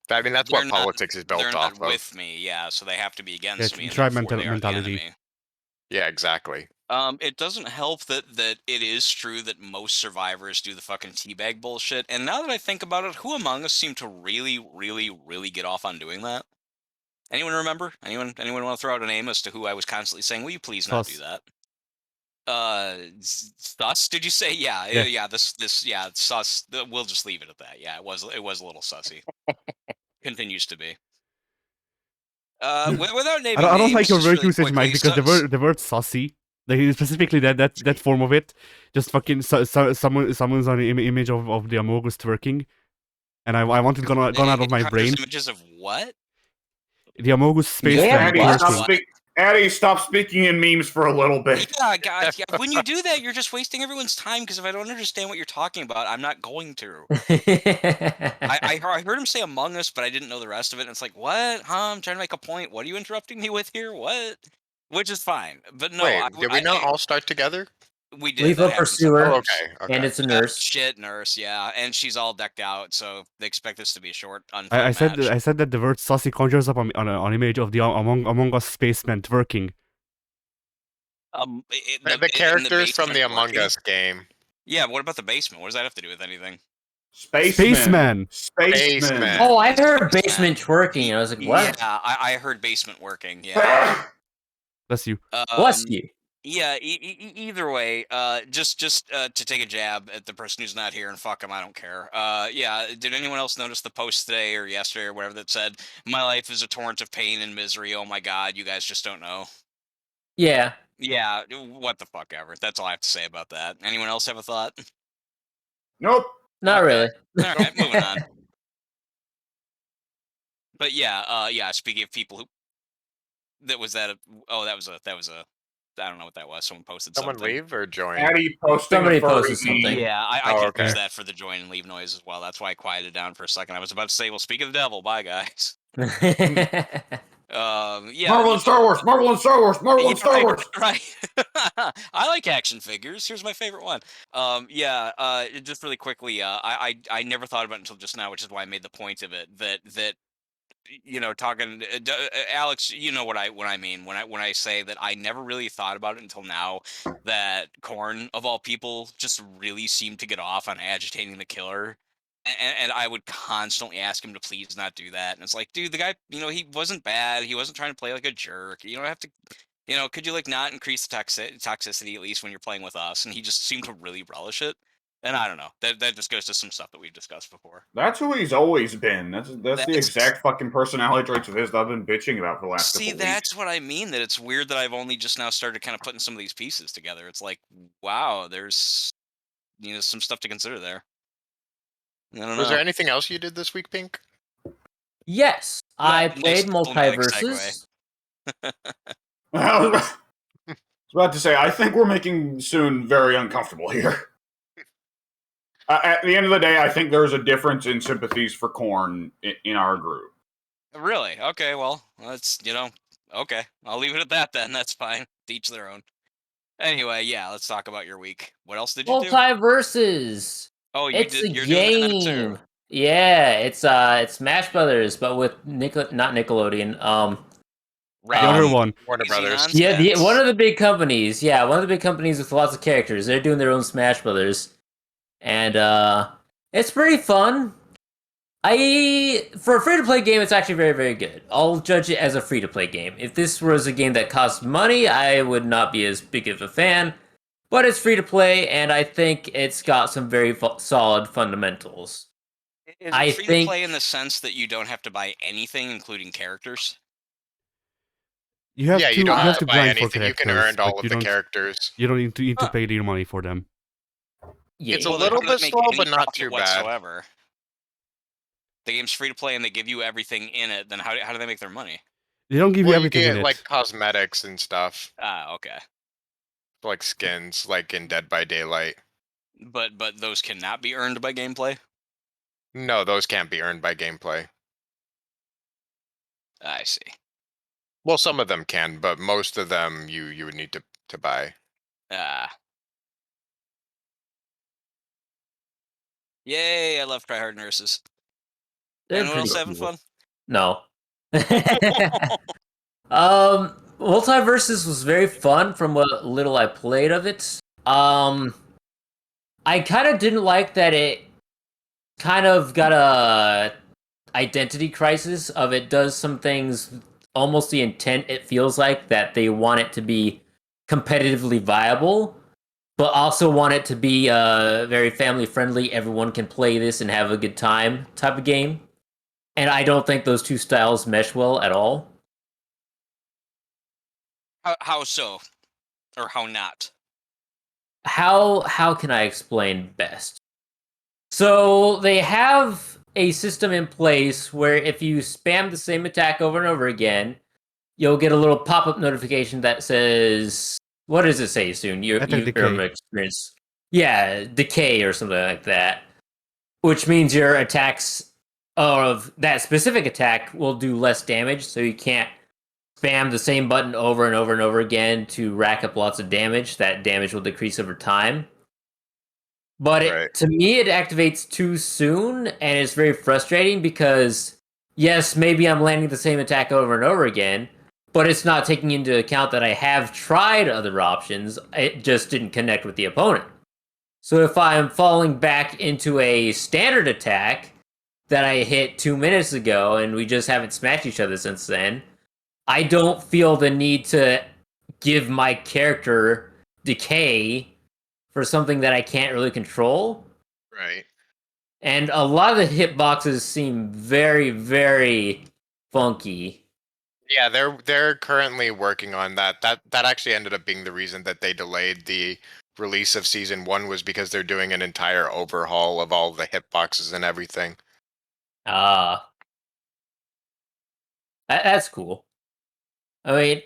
I mean that's They're what not- politics is built They're off not of. with me, yeah, so they have to be Yeah, against me, and tribe therefore they are the mentality. enemy. Yeah, exactly. It doesn't help that it is true that most survivors do the fucking teabag bullshit, and now that I think about it, who among us seem to really, really, really get off on doing that? Anyone remember? Anyone want to throw out a name as to who I was constantly saying, will you please not do Sus. that? Sus, did you say? Yeah, Yeah. yeah, yeah, sus, we'll just leave it at that. Yeah, it was a little sussy. Continues to be. Without naming I don't names, like your just word really usage, Mike, quickly, because the word "sussy," like specifically that form of it, just fucking someone's on an image of the Amogus twerking, and I want it gone out of my brain. Images of what? The Amogus space Yeah, man what? twerking. Addy, stop speaking in memes for a little bit. Yeah, God, yeah. When you do that, you're just wasting everyone's time. Because if I don't understand what you're talking about, I'm not going to. I heard him say Among Us, but I didn't know the rest of it. And it's like, what? Huh? I'm trying to make a point. What are you interrupting me with here? What? Which is fine, but no. Wait, did we not all start together? We did. Leave That a happened pursuer, several Oh, times. okay. and it's a Yeah, nurse. shit, nurse. Yeah, and she's all decked out, so they expect this to be a short, unfun I said match. I said that the word "sussy" conjures up on an image of the Among Us spaceman twerking. The characters from the Among Us game. Yeah, what about the basement? What does that have to do with anything? Spaceman. Spaceman. Oh, I heard basement twerking. I was like, what? Yeah, I heard basement working. Yeah. Bless you. Bless you. Yeah. Either way, just to take a jab at the person who's not here and fuck them, I don't care. Yeah. Did anyone else notice the post today or yesterday or whatever that said, "My life is a torrent of pain and misery. Oh my God, you guys just don't know." Yeah. Yeah. What the fuck ever. That's all I have to say about that. Anyone else have a thought? Nope. Not Okay. really. All right, moving on. But yeah. Yeah. Speaking of people who, that was that. Oh, that was a. I don't know what that was. Someone posted Someone something. leave or join? Addy posting Somebody a furry posted something. meme. Yeah, I Oh, could okay. use that for the join and leave noise as well. That's why I quieted down for a second. I was about to say, well, speak of the devil, bye guys. Yeah. Marvel and Star Wars. Marvel and Star Wars. Marvel and Star Wars. Right. I like action figures. Here's my favorite one. Yeah. Just really quickly. I never thought about it until just now, which is why I made the point of it. That talking Alex, you know what I mean when I say that I never really thought about it until now, that Korn of all people just really seemed to get off on agitating the killer, and I would constantly ask him to please not do that, and it's like, dude, the guy, he wasn't bad, he wasn't trying to play like a jerk, you don't have to, could you like not increase the toxicity at least when you're playing with us? And he just seemed to really relish it. And I don't know. That just goes to some stuff that we've discussed before. That's who he's always been. That's the exact fucking personality traits of his that I've been bitching about for the last couple weeks. That's what I mean. That it's weird that I've only just now started kind of putting some of these pieces together. It's like, wow, there's some stuff to consider there. I don't know. Was there anything else you did this week, Pink? Yes, I Nice played diplomatic multiverses. I was about to say, I think we're making Soon very uncomfortable here. At the end of the day, I think there's a difference in sympathies for Korn in our group. Really? Okay. Well, that's okay. I'll leave it at that then. That's fine. To each their own. Anyway, yeah. Let's talk about your week. What else did you do? Multiverses. Oh, It's a you're doing that game. too. Yeah, it's Smash Brothers, but with not Nickelodeon. The other one. Warner Brothers. Yeah, one of the big companies. Yeah, one of the big companies with lots of characters. They're doing their own Smash Brothers, and it's pretty fun. For a free-to-play game, it's actually very, very good. I'll judge it as a free-to-play game. If this was a game that cost money, I would not be as big of a fan. But it's free-to-play, and I think it's got some very solid fundamentals. Is I it free to think- play in the sense that you don't have to buy anything, including characters? You have Yeah, to you don't have to buy grind for anything. You can characters, earn all but of you the don't. characters. You don't need to Huh. pay the money for them. Yeah. It's a Well, little how does bit it make slow, any but not profit too bad. whatsoever. The game's free to play and they give you everything in it. Then how do they make their money? They don't give you Well, you everything in get it. like cosmetics and stuff, Ah, okay. like skins, like in Dead by Daylight. But those cannot be earned by gameplay. No, those can't be earned by gameplay. I see. Well, some of them can, but most of them you would need to buy. Ah. Yay! I love Try Hard Nurses. They're Anyone else pretty having cool. fun? No. Multiverses was very fun from what little I played of it. I kind of didn't like that it kind of got a identity crisis of it does some things almost the intent it feels like that they want it to be competitively viable, but also want it to be very family friendly, everyone can play this and have a good time type of game. And I don't think those two styles mesh well at all. How so? Or how not? How can I explain best? So they have a system in place where if you spam the same attack over and over again, you'll get a little pop-up notification that says, what does it say soon? You're Decay. experience. Yeah, decay or something like that. Which means your attacks of that specific attack will do less damage, so you can't spam the same button over and over and over again to rack up lots of damage. That damage will decrease over time. But Right. to me, it activates too soon, and it's very frustrating because, yes, maybe I'm landing the same attack over and over again, but it's not taking into account that I have tried other options. It just didn't connect with the opponent. So if I'm falling back into a standard attack that I hit 2 minutes ago, and we just haven't smashed each other since then, I don't feel the need to give my character decay for something that I can't really control. Right. And a lot of the hitboxes seem very, very funky. Yeah, they're currently working on that. That actually ended up being the reason that they delayed the release of season 1 was because they're doing an entire overhaul of all the hitboxes and everything. That's cool. I mean,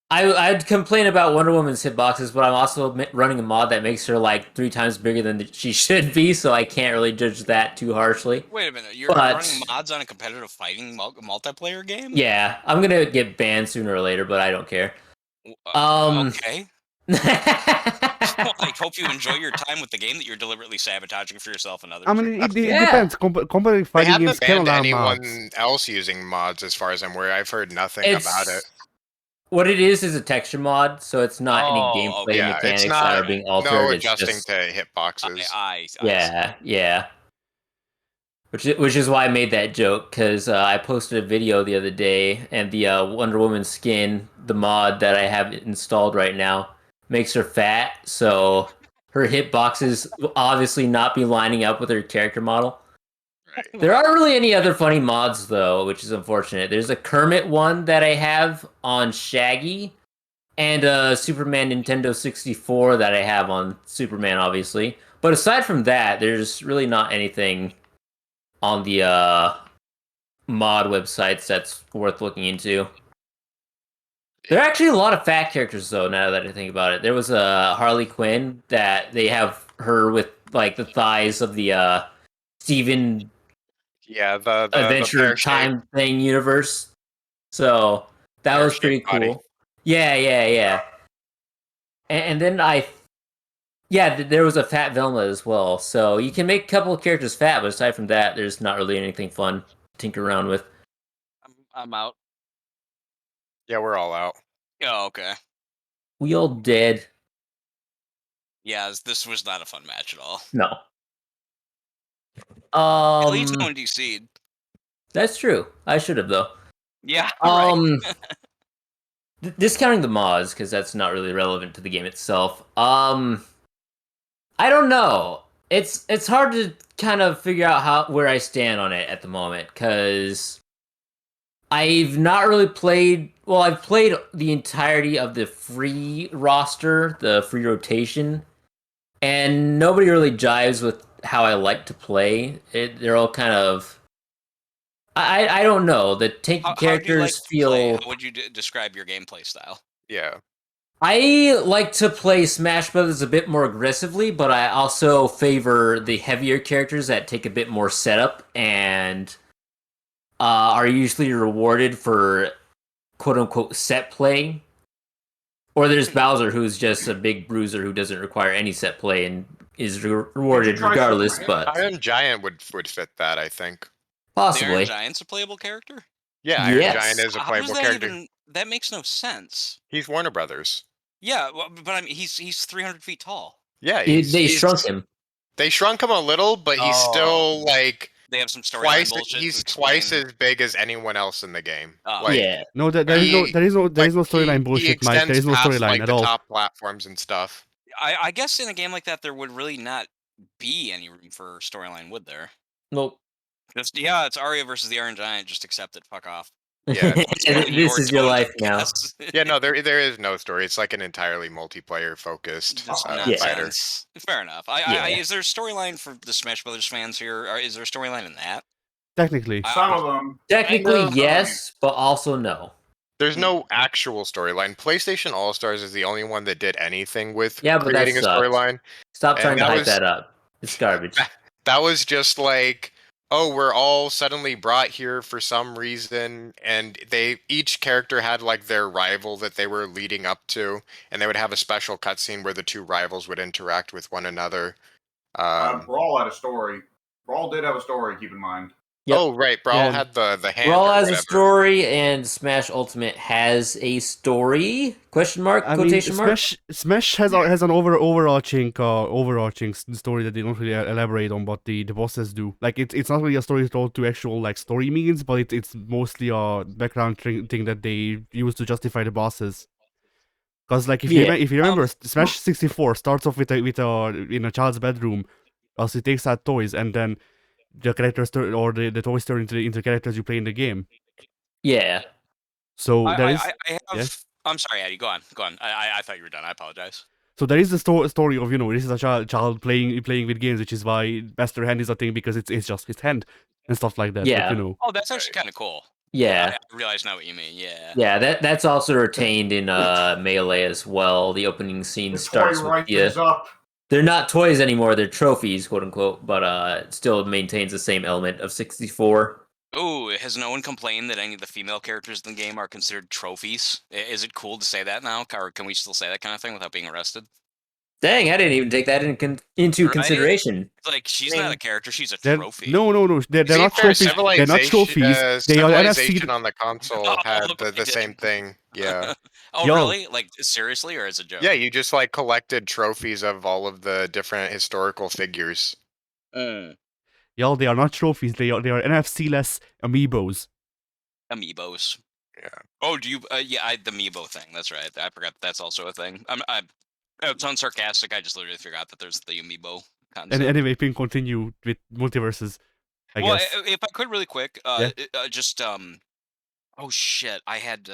I'd complain about Wonder Woman's hitboxes, but I'm also running a mod that makes her like 3 times bigger than she should be, so I can't really judge that too harshly. Wait a minute. You're running mods on a competitive fighting multiplayer game? Yeah, I'm gonna get banned sooner or later, but I don't care. Okay. Well, I hope you enjoy your time with the game that you're deliberately sabotaging for yourself and others. I mean, it Yeah. depends. Competitive They fighting games haven't can banned allow anyone mods. else using mods, as far as I'm aware. I've heard nothing about it. What it is a texture mod, so it's not any Oh, gameplay okay. Yeah, mechanics it's that not are being altered. no It's adjusting just to hitboxes. I yeah. Which is why I made that joke, because I posted a video the other day, and the Wonder Woman skin, the mod that I have installed right now, makes her fat, so her hitboxes will obviously not be lining up with her character model. Right. There aren't really any other funny mods, though, which is unfortunate. There's a Kermit one that I have on Shaggy, and a Superman Nintendo 64 that I have on Superman, obviously. But aside from that, there's really not anything on the mod websites that's worth looking into. There are actually a lot of fat characters, though, now that I think about it. There was a Harley Quinn that they have her with like the thighs of the Steven Yeah, the Adventure pear Time thing universe. So that was pretty pear-shaped body. cool. Yeah. And then there was a fat Velma as well. So you can make a couple of characters fat, but aside from that, there's not really anything fun to tinker around with. I'm out. Yeah, we're all out. Oh, okay. We all dead. Yeah, this was not a fun match at all. No. At least no one DC'd. That's true. I should have though. Yeah, right. Discounting the mods because that's not really relevant to the game itself. I don't know. It's hard to kind of figure out where I stand on it at the moment because I've not really played. Well, I've played the entirety of the free roster, the free rotation, and nobody really jives with how I like to play. They're all kind of. I don't know. The tanky How do you like characters to play? feel. How would you describe your gameplay style? Yeah. I like to play Smash Brothers a bit more aggressively, but I also favor the heavier characters that take a bit more setup and are usually rewarded for quote unquote set play. Or there's Bowser, who's just a big bruiser who doesn't require any set play and is rewarded try regardless. Superman? But Iron Giant would fit that, I think. The Iron possibly, Giant's a playable character? Yeah, Iron Yes. Giant is a How does playable that character. even? That makes no sense. He's Warner Brothers. Yeah, well, but I mean, he's 300 feet tall. Yeah, they shrunk him. They shrunk him a little, but he's still like They have some storyline twice. bullshit. He's to twice explain. as big as anyone else in the game. Oh. Like, Yeah, No, there is no storyline he bullshit, Mike. There extends is no past, storyline like, at the all. top platforms and stuff. I guess in a game like that, there would really not be any room for storyline, would there? nope. Just yeah, it's Arya versus the Iron Giant. Just accept it. Fuck off. Yeah. This is your life now. Yes. Yeah, no, there is no story. It's like an entirely multiplayer focused Just fighter. nonsense. Fair enough. Is there a storyline for the Smash Brothers fans here? Or is there a storyline in that? Technically. Some of them. Technically, And, yes, but also no. There's no actual storyline. PlayStation All Stars is the only one that did anything with Yeah, but that creating a sucks. storyline. Stop And trying to that hype was- that up. It's garbage. That was just like, oh, we're all suddenly brought here for some reason, and each character had like their rival that they were leading up to, and they would have a special cutscene where the two rivals would interact with one another. Brawl had a story. Brawl did have a story, keep in mind. Yep. Oh, right, Brawl Yeah. had the hand. Brawl or has a whatever. story, and Smash Ultimate has a story? Question mark? I mean, Quotation mark? Smash has an overarching story that they don't really elaborate on, but the bosses do. Like it's not really a story told to actual like story means, but it's mostly a background thing that they use to justify the bosses. Because like if you remember, Smash 64 starts off with a in a child's bedroom, as he takes out toys, and then the characters or the toys turn into the characters you play in the game. Yeah. So I there is. have. yeah. I'm sorry, Eddie. Go on. I thought you were done. I apologize. So there is the story of this is a child playing with games, which is why Master Hand is a thing because it's just his hand and stuff like that. Yeah. But, Oh, that's actually kind of cool. Yeah. I realize now what you mean. Yeah. Yeah, that's also retained in Melee as well. The opening scene The starts toy with right the... things up. They're not toys anymore, they're trophies, quote unquote, but it still maintains the same element of 64. Oh, has no one complained that any of the female characters in the game are considered trophies? Is it cool to say that now, or can we still say that kind of thing without being arrested? Dang, I didn't even take that into Right? consideration. Like, she's I mean, not a character; she's a they're, trophy. no, they're To be not fair, trophies. They're not trophies. They are Civilization NFC. on the console Oh, had look what the they same did. thing. Yeah. Oh, Yo. really? Like, seriously, or as a joke? Yeah, you just like collected trophies of all of the different historical figures. Y'all, they are not trophies. They are NFC-less amiibos. Amiibos. Yeah. Oh, do you? Yeah, the Amiibo thing. That's right. I forgot that's also a thing. It sounds sarcastic. I just literally forgot that there's the Amiibo concept. And anyway, we can continue with multiverses. I guess. If I could really quick, Yeah. Oh shit! I had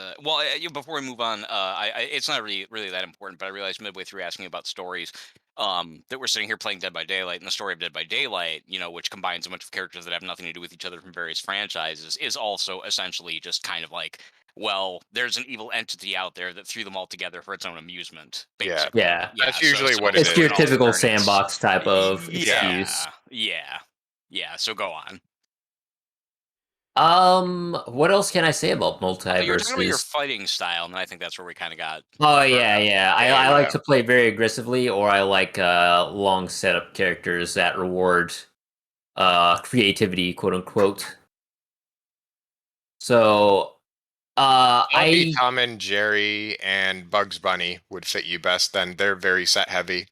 before we move on, it's not really that important, but I realized midway through asking about stories, that we're sitting here playing Dead by Daylight, and the story of Dead by Daylight, which combines a bunch of characters that have nothing to do with each other from various franchises, is also essentially just kind of like, well, there's an evil entity out there that threw them all together for its own amusement. Yeah. Basically. Yeah. That's usually what it It's is. your in all typical fairness. sandbox type of excuse. Yeah. So go on. What else can I say about You were talking about your multiverses? fighting style, and I think that's where we kind of got. Oh yeah. I like Yeah. to play very aggressively, or I like long setup characters that reward creativity, quote unquote. So I Tom and Jerry and Bugs Bunny would fit you best. Then they're very set heavy.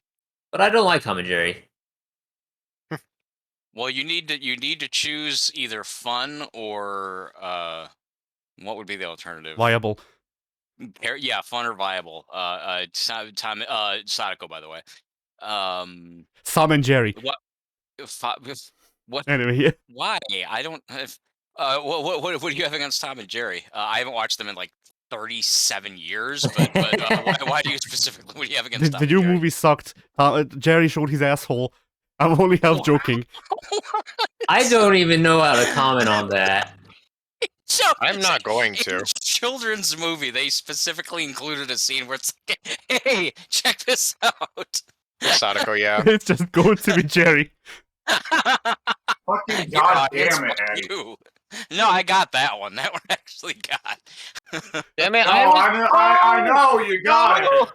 but I don't like Tom and Jerry. Well, you need to choose either fun or what would be the alternative? Viable. Yeah, fun or viable. Sadako, by the way. Sam and Jerry. What? What? Anyway, yeah. Why? I don't. What do you have against Tom and Jerry? I haven't watched them in like 37 years, but why do you specifically? What do you have against Tom The and new Jerry? movie sucked. Jerry showed his asshole. I'm only half joking. I don't even know how to comment on that. So I'm not going in to. a children's movie, they specifically included a scene where it's like, "Hey, check this out." Sadako, yeah. It's just going to be Jerry. Fucking Your goddamn audience, it, fuck Eddie. you. No, I got that one. That one actually got. Damn it! Oh, I know you got No! it.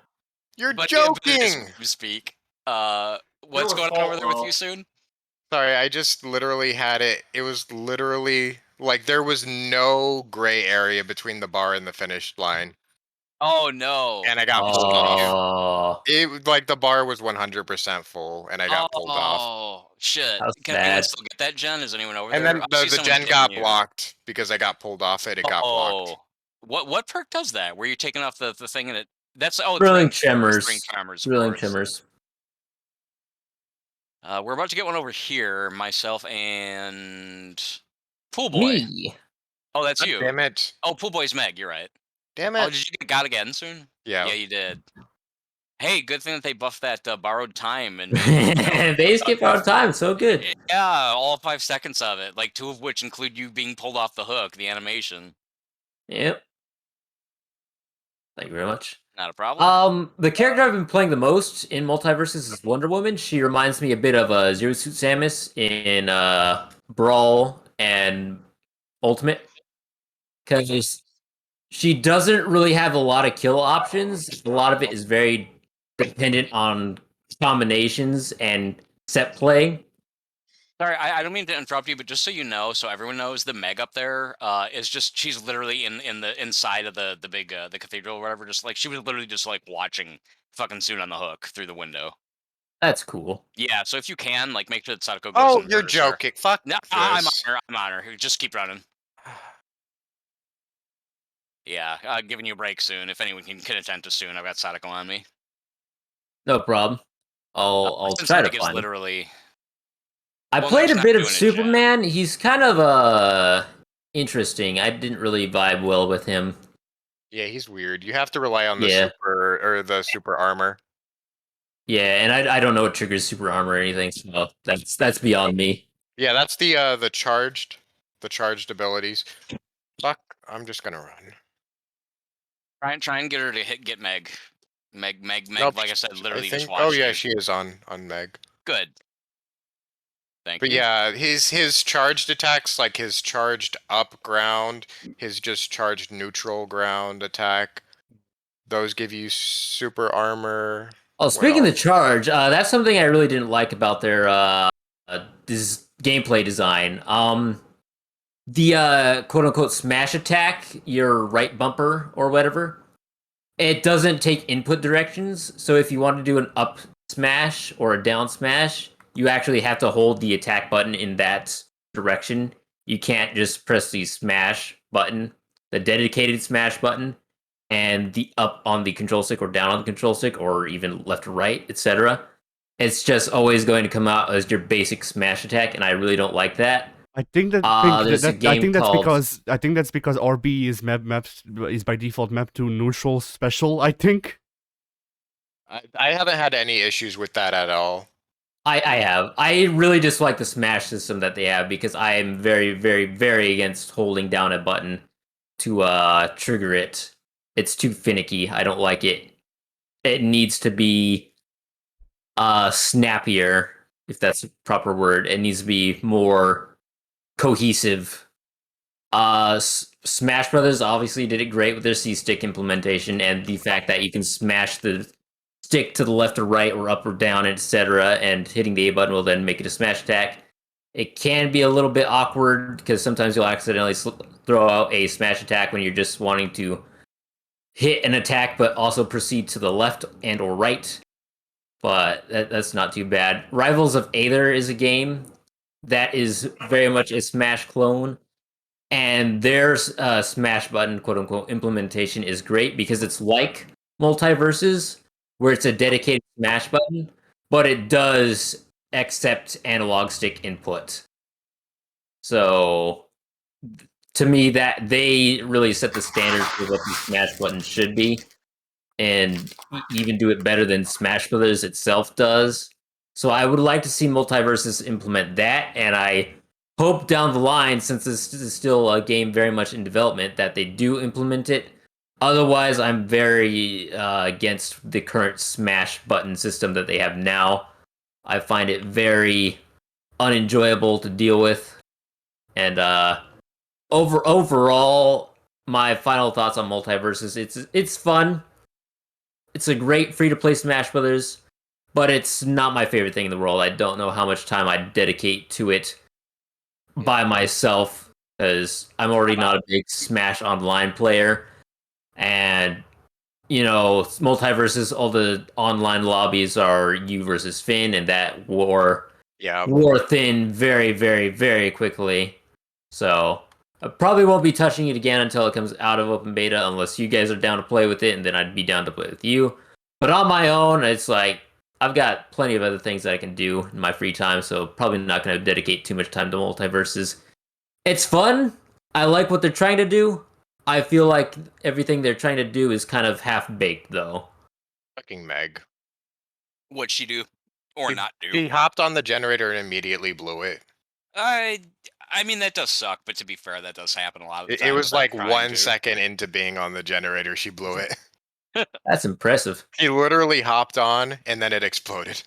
You're But joking. you speak. What's Your going on over fault, there with bro. you soon? Sorry, I just literally had it. It was literally like there was no gray area between the bar and the finish line, Oh no! and I got pulled off. Oh, It like the bar was 100% full, and I got pulled off. Oh shit! How's Can anyone that? still get that gen? Is anyone over And there? then I see the someone gen hitting got you. blocked because I got pulled off it. It got blocked. What perk does that? Where you're taking off the thing and it? That's thrilling tremors. tremors. Of Thrilling course. tremors. We're about to get one over here. Myself and Pool Boy. Me. Oh, that's God you. damn it! Oh, Pool Boy's Meg. You're right. Damn Oh, it! did you get God again soon? Yeah. Yeah, you did. Hey, good thing that they buffed that borrowed time and They skip out of time, so good. yeah, all 5 seconds of it, like 2 of which include you being pulled off the hook, the animation. Yep. Thank you very much. Not a problem. The character I've been playing the most in Multiverses is Wonder Woman. She reminds me a bit of Zero Suit Samus in Brawl and Ultimate, because she doesn't really have a lot of kill options. A lot of it is very dependent on combinations and set play. Sorry, I don't mean to interrupt you, but just so you know, so everyone knows, the Meg up there is just she's literally in the inside of the big the cathedral or whatever. Just like she was literally just like watching fucking Soon on the hook through the window. That's cool. Yeah, so if you can, like, make sure that Sadako goes. Oh, in you're first, or- joking! Fuck No, I'm this. on her. I'm on her. Just keep running. Yeah, giving you a break soon. If anyone can attend to soon, I've got Sadako on me. No problem. I'll Since try to Meg is find him. literally. I well, played Meg's a not bit of doing it yet. Superman. He's kind of interesting. I didn't really vibe well with him. Yeah, he's weird. You have to rely on the Yeah. super armor. Yeah, and I don't know what triggers super armor or anything, so that's beyond me. Yeah, that's the charged abilities. Fuck, I'm just gonna run. Try and get her to get Meg. Meg. Nope, Like I said, literally just Oh watching. yeah, she is on Meg. Good. Thank But you. yeah, his charged attacks, like his charged up ground, his just charged neutral ground attack, those give you super armor. Oh, What speaking of else? the charge, that's something I really didn't like about their this gameplay design. The quote unquote smash attack, your right bumper or whatever, it doesn't take input directions. So if you want to do an up smash or a down smash, you actually have to hold the attack button in that direction. You can't just press the smash button, the dedicated smash button, and the up on the control stick or down on the control stick or even left or right, etc. It's just always going to come out as your basic smash attack, and I really don't like that. I think that, There's a I game think that's called- because RB is is by default mapped to neutral special. I think. I haven't had any issues with that at all. I have. I really dislike the smash system that they have because I am very, very, very against holding down a button to trigger it. It's too finicky. I don't like it. It needs to be snappier, if that's a proper word. It needs to be more cohesive. Smash Brothers obviously did it great with their C-stick implementation and the fact that you can smash the stick to the left or right or up or down, etc., and hitting the A button will then make it a smash attack. It can be a little bit awkward because sometimes you'll accidentally throw out a smash attack when you're just wanting to hit an attack but also proceed to the left and or right. But that's not too bad. Rivals of Aether is a game that is very much a Smash clone. And their Smash button, quote unquote, implementation is great because it's like Multiverses, where it's a dedicated Smash button, but it does accept analog stick input. So to me, that they really set the standard for what the Smash button should be, and even do it better than Smash Brothers itself does. So I would like to see Multiverses implement that, and I hope down the line, since this is still a game very much in development, that they do implement it. Otherwise, I'm very against the current Smash button system that they have now. I find it very unenjoyable to deal with, and overall, my final thoughts on Multiverses: it's fun. It's a great free to play Smash Brothers, but it's not my favorite thing in the world. I don't know how much time I'd dedicate to it by myself because I'm already not a big Smash Online player. And, Multiverses, all the online lobbies are you versus Finn, and that wore thin very, very, very quickly. So I probably won't be touching it again until it comes out of open beta, unless you guys are down to play with it, and then I'd be down to play with you. But on my own, it's like I've got plenty of other things that I can do in my free time, so probably not going to dedicate too much time to Multiverses. It's fun. I like what they're trying to do. I feel like everything they're trying to do is kind of half baked, though. Fucking Meg. What'd she do? Or He- not do? He hopped on the generator and immediately blew it. I mean, that does suck, but to be fair, that does happen a lot of the It time. was without like trying 1 to. second into being on the generator, she blew it. That's impressive. He literally hopped on and then it exploded.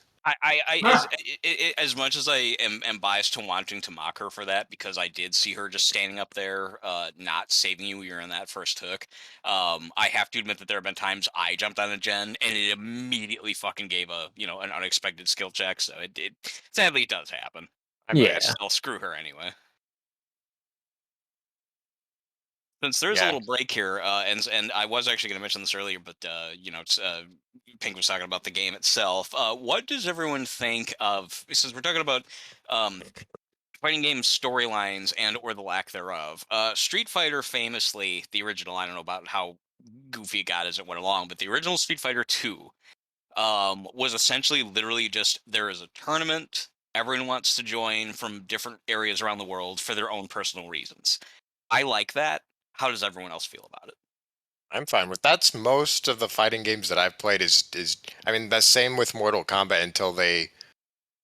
As much as I am biased to wanting to mock her for that, because I did see her just standing up there, not saving you. You're in that first hook. I have to admit that there have been times I jumped on a gen and it immediately fucking gave an unexpected skill check. So it sadly it does happen. Yeah. I'll screw her anyway. Since there's a Yeah. little break here, and I was actually going to mention this earlier, but Pink was talking about the game itself. What does everyone think of? Since we're talking about fighting game storylines and or the lack thereof, Street Fighter famously, the original. I don't know about how goofy it got as it went along, but the original Street Fighter 2 was essentially literally just there is a tournament. Everyone wants to join from different areas around the world for their own personal reasons. I like that. How does everyone else feel about it? I'm fine with that's most of the fighting games that I've played is I mean that's same with Mortal Kombat until they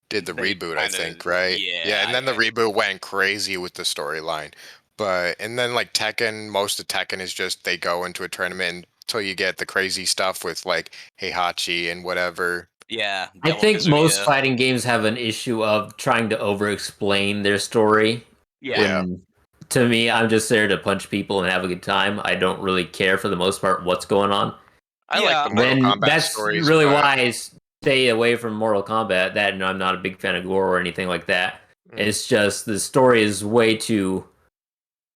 did the They reboot, I kinda- think, right? yeah, and then the reboot went crazy with the storyline. And then like Tekken, most of Tekken is just they go into a tournament until you get the crazy stuff with like Heihachi and whatever. Yeah, I Devil think most Kazuya. fighting games have an issue of trying to over-explain their story. Yeah. When, to me, I'm just there to punch people and have a good time. I don't really care for the most part what's going on. I like Yeah. the Mortal Then Kombat that's stories. really but- why I stay away from Mortal Kombat. That and I'm not a big fan of gore or anything like that. Mm. It's just the story is way too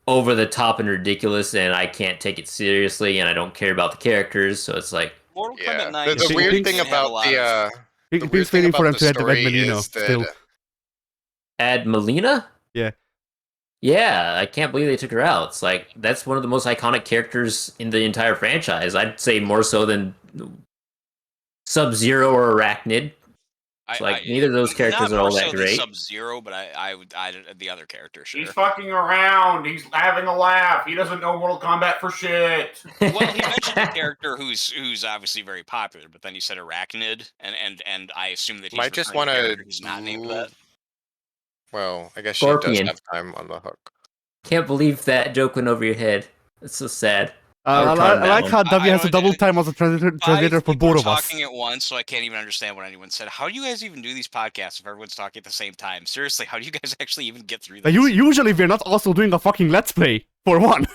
over the top and ridiculous, and I can't take it seriously, and I don't care about the characters. So it's like, Mortal Yeah. Kombat 9 The Pink- weird Pink's- thing didn't have a about lot of- the Pink's weird thing waiting for about them the to add story Melina is that still. add Melina? Yeah. Yeah, I can't believe they took her out. It's like that's one of the most iconic characters in the entire franchise. I'd say more so than Sub-Zero or Arachnid. It's like neither of those characters are all that great. Sub-Zero, but I would the other character, sure. He's fucking around. He's having a laugh. He doesn't know Mortal Kombat for shit. Well, he mentioned a character who's obviously very popular, but then you said Arachnid, and I assume that he's might just referring to a want character who's not named that. Well, I guess she does Scorpion. have time on the hook. Can't believe that joke went over your head. It's so sad. I would try that like one. how W I has a don't- double time as a translator Five for people are both of us. talking at once, so I can't even understand what anyone said. How do you guys even do these podcasts if everyone's talking at the same time? Seriously, how do you guys actually even get through this? Usually we're not also doing a fucking let's play for one.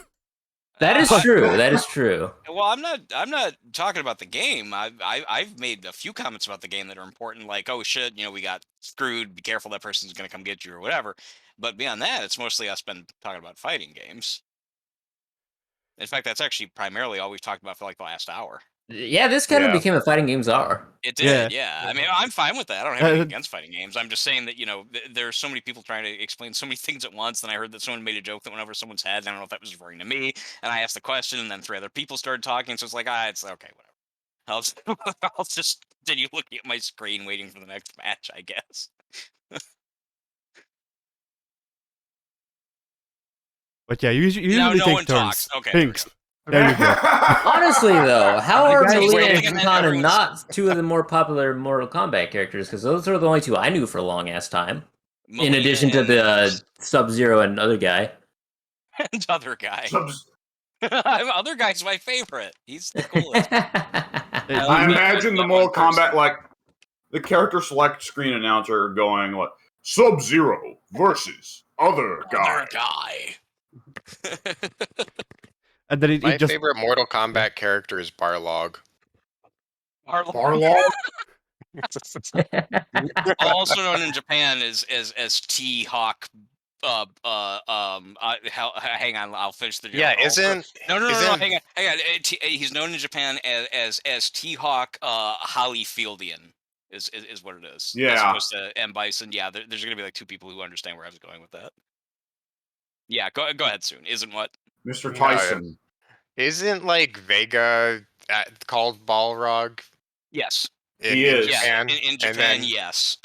That is true. That is true. Well, I'm not talking about the game. I've made a few comments about the game that are important, like, oh shit, we got screwed. Be careful, that person's gonna come get you or whatever. But beyond that, it's mostly us been talking about fighting games. In fact, that's actually primarily all we've talked about for like the last hour. Yeah, this kind of Yeah. became a fighting games R. It did, yeah. I mean, I'm fine with that. I don't have anything Uh, against fighting games. I'm just saying that, there are so many people trying to explain so many things at once, and I heard that someone made a joke that went over someone's head, and I don't know if that was referring to me, and I asked the question, and then 3 other people started talking, so it's like, it's okay, whatever. I'll just, I'll just continue looking at my screen waiting for the next match, I guess. but yeah, you Now usually no take one turns. talks. Okay, there we Thanks. go. There you go. Honestly, though, how The are guy Millennia waiting and and then Katana everyone's- not two of the more popular Mortal Kombat characters? Because those are the only two I knew for a long ass time. In Millennia addition to and the Sub-Zero and other guy. and other guy. Subs- Other guy's my favorite. He's the coolest. I mean, imagine the that Mortal one person. Kombat, like, the character select screen announcer going, like, Sub-Zero versus other guy. Other guy. and then My it just favorite Mortal Kombat character is Barlog. Barlog? Also known in Japan as T-Hawk. Hang on, I'll finish the joke. Yeah, Also- no, isn't- hang on. He's known in Japan as T-Hawk Holyfieldian is what it is. Yeah. As opposed to M. Bison. Yeah, there's gonna be like 2 people who understand where I was going with that. Yeah, go ahead soon. Isn't what? Mr. No, Tyson. Isn't like Vega called Balrog? Yes. He is. Yeah, Japan? in And Japan, then- yes.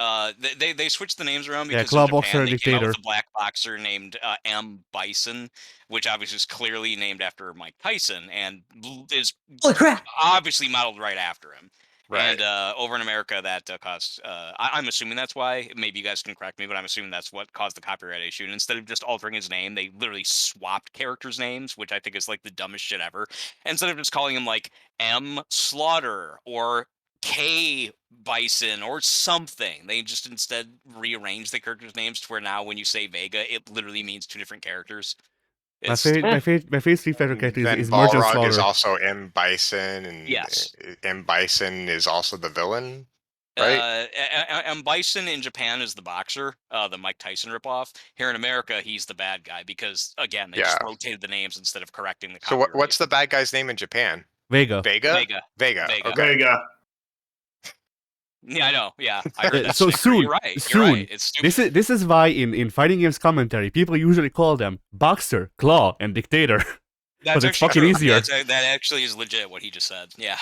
They switched the names around Yeah, because Claw in Boxer Japan and they came out Dictator. with a black boxer named M. Bison, which obviously is clearly named after Mike Tyson and is Holy crap! obviously modeled right after him. Right. And over in America, that caused. I'm assuming that's why. Maybe you guys can correct me, but I'm assuming that's what caused the copyright issue. And instead of just altering his name, they literally swapped characters' names, which I think is like the dumbest shit ever. Instead of just calling him like M. Slaughter or K. Bison or something, they just instead rearranged the characters' names to where now when you say Vega, it literally means 2 different characters. my It's favorite Street Fighter character Then is Merchant Balrog is Slaughter. also M. Bison, and Yes. M. Bison is also the villain. Right? M. Bison in Japan is the boxer, the Mike Tyson ripoff. Here in America, he's the bad guy because again they just Yeah. rotated the names instead of correcting the. So what's the bad guy's name in Japan? Vega. Vega. Vega? Vega. Vega. Okay. Vega. Yeah, I know. Yeah, I heard that. So shit. soon, You're right. soon. You're right. It's stupid. This is why in fighting games commentary people usually call them Boxer, Claw, and Dictator. That's it's actually fucking true. easier. That actually is legit what he just said. Yeah.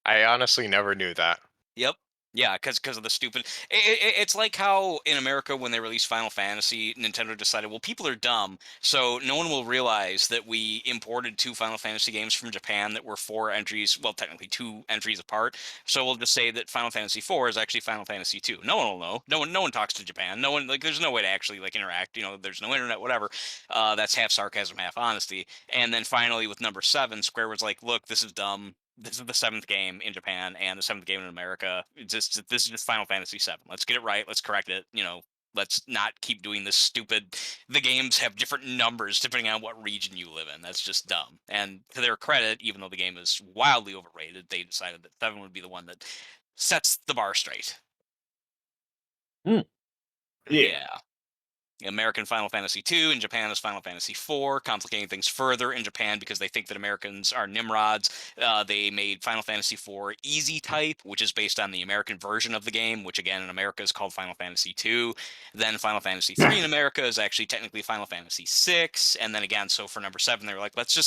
I honestly never knew that. Yep. Yeah, because of the stupid. It's like how in America when they released Final Fantasy, Nintendo decided, well, people are dumb, so no one will realize that we imported 2 Final Fantasy games from Japan that were 4 entries, well, technically 2 entries apart. So we'll just say that Final Fantasy 4 is actually Final Fantasy 2. No one will know. No one talks to Japan. No one there's no way to actually interact. There's no internet, whatever. That's half sarcasm, half honesty. And then finally with number 7, Square was like, look, this is dumb. This is the 7th game in Japan and the 7th game in America. This is just Final Fantasy VII. Let's get it right. Let's correct it. Let's not keep doing this stupid. The games have different numbers depending on what region you live in. That's just dumb. And to their credit, even though the game is wildly overrated, they decided that 7 would be the one that sets the bar straight. Yeah. American Final Fantasy II, in Japan is Final Fantasy IV, complicating things further in Japan because they think that Americans are Nimrods. They made Final Fantasy IV Easy Type, which is based on the American version of the game, which again in America is called Final Fantasy II. Then Final Fantasy III in America is actually technically Final Fantasy VI. And then again, so for number 7, they were like, this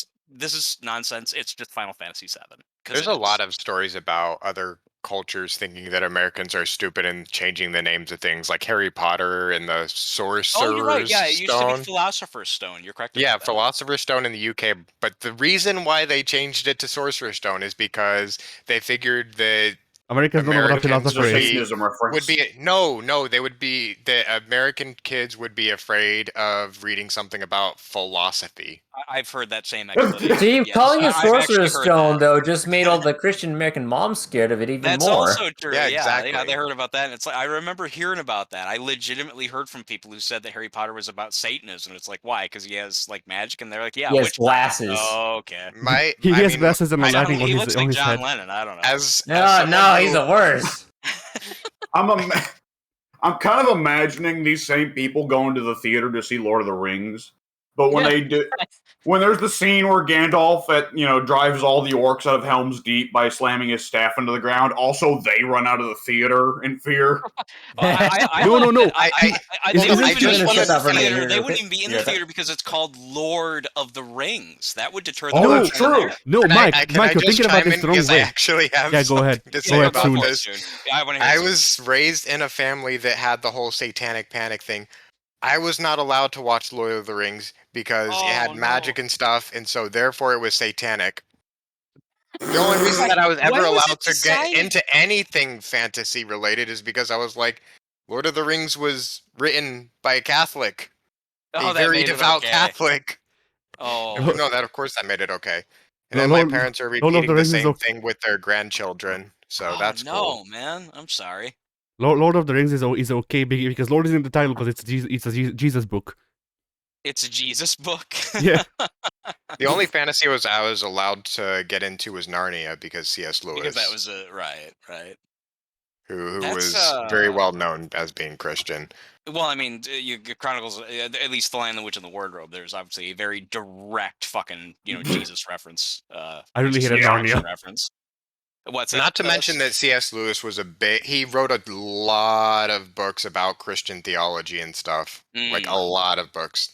is nonsense. It's just Final Fantasy VII. There's a lot of stories about other cultures thinking that Americans are stupid and changing the names of things, like Harry Potter and the Sorcerer's Oh, you're right. Yeah, it used to Stone. be Philosopher's Stone. You're correct. Yeah, about that. Philosopher's Stone in the UK. But the reason why they changed it to Sorcerer's Stone is because they figured that Americans don't know what a Americans philosopher would is. be- Satanism reference. would be they would be the American kids would be afraid of reading something about philosophy. I've heard that same explanation. See, Yes, calling it I've actually Sorcerer's heard Stone, that. though, just made all the Christian American moms scared of it even That's more. also true. Yeah, Yeah, exactly. they heard about that. And it's like I remember hearing about that. I legitimately heard from people who said that Harry Potter was about Satanism. It's like, why? Because he has magic, and they're like, yeah, He has which glasses. Oh, okay. He has glasses and a I- lightning on He his, looks on like his John head. Lennon. I don't know. as No, someone no, who- he's the worst. I'm kind of imagining these same people going to the theater to see Lord of the Rings, But when Yeah. they do, when there's the scene where Gandalf drives all the orcs out of Helm's Deep by slamming his staff into the ground, also they run out of the theater in fear. I No, like no, no. that. Is- They isn't wouldn't I'm even gonna be shut in the that for a minute theater. here They real wouldn't quick. even be in You the got that? theater because it's called Lord of the Rings. That would deter Oh, them. that's from true. there. No, Mike, Can Mike, I you're just thinking about chime this in the wrong because I way. actually have Yeah, go ahead. something to Yeah, say ahead, about Soon. for it, this. Soon. Yeah, I want to hear I it, Soon. was raised in a family that had the whole satanic panic thing. I was not allowed to watch Lord of the Rings because it had Oh magic no! and stuff, and so therefore it was satanic. The only reason Like, that I was ever when was allowed it to get decided? into anything fantasy related is because I was like, Lord of the Rings was written by a Catholic, a Oh, that very made it devout okay. Catholic. Oh, No, that of course that made it okay. And then my Lord, parents are Lord of the repeating the Rings is same okay. thing with their grandchildren, so oh that's cool. no, man! I'm sorry. Lord of the Rings is okay because Lord is in the title because it's a Jesus book. It's a Jesus book. Yeah. The only fantasy I was allowed to get into was Narnia because C.S. Lewis, because that was a right. who That's was very well known as being Christian. Well, I mean, you Chronicles, at least the Lion, the Witch, and the Wardrobe. There's obviously a very direct fucking Jesus reference. I really Jesus hated crucifixion Narnia. reference. What's that? Not to mention that C.S. Lewis was he wrote a lot of books about Christian theology and stuff, like a lot of books.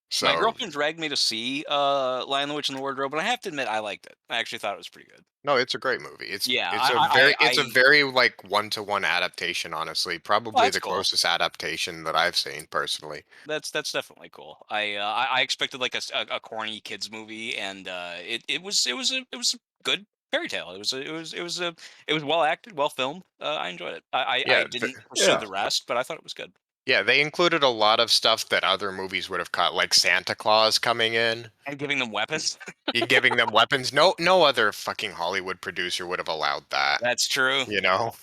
So My girlfriend dragged me to see Lion, the Witch, and the Wardrobe, and I have to admit I liked it. I actually thought it was pretty good. no, it's a great movie. It's Yeah, it's a very like one-to-one adaptation. Honestly, probably that's the cool. closest adaptation that I've seen personally. That's definitely cool. I expected like a corny kids movie, and it was a good fairy tale. It was well acted, well filmed. I enjoyed it. I Yeah, didn't pursue Yeah. the rest, but I thought it was good. yeah, they included a lot of stuff that other movies would have cut, like Santa Claus coming in. And giving them weapons. You giving them weapons. No other fucking Hollywood producer would have allowed that. That's true. You know,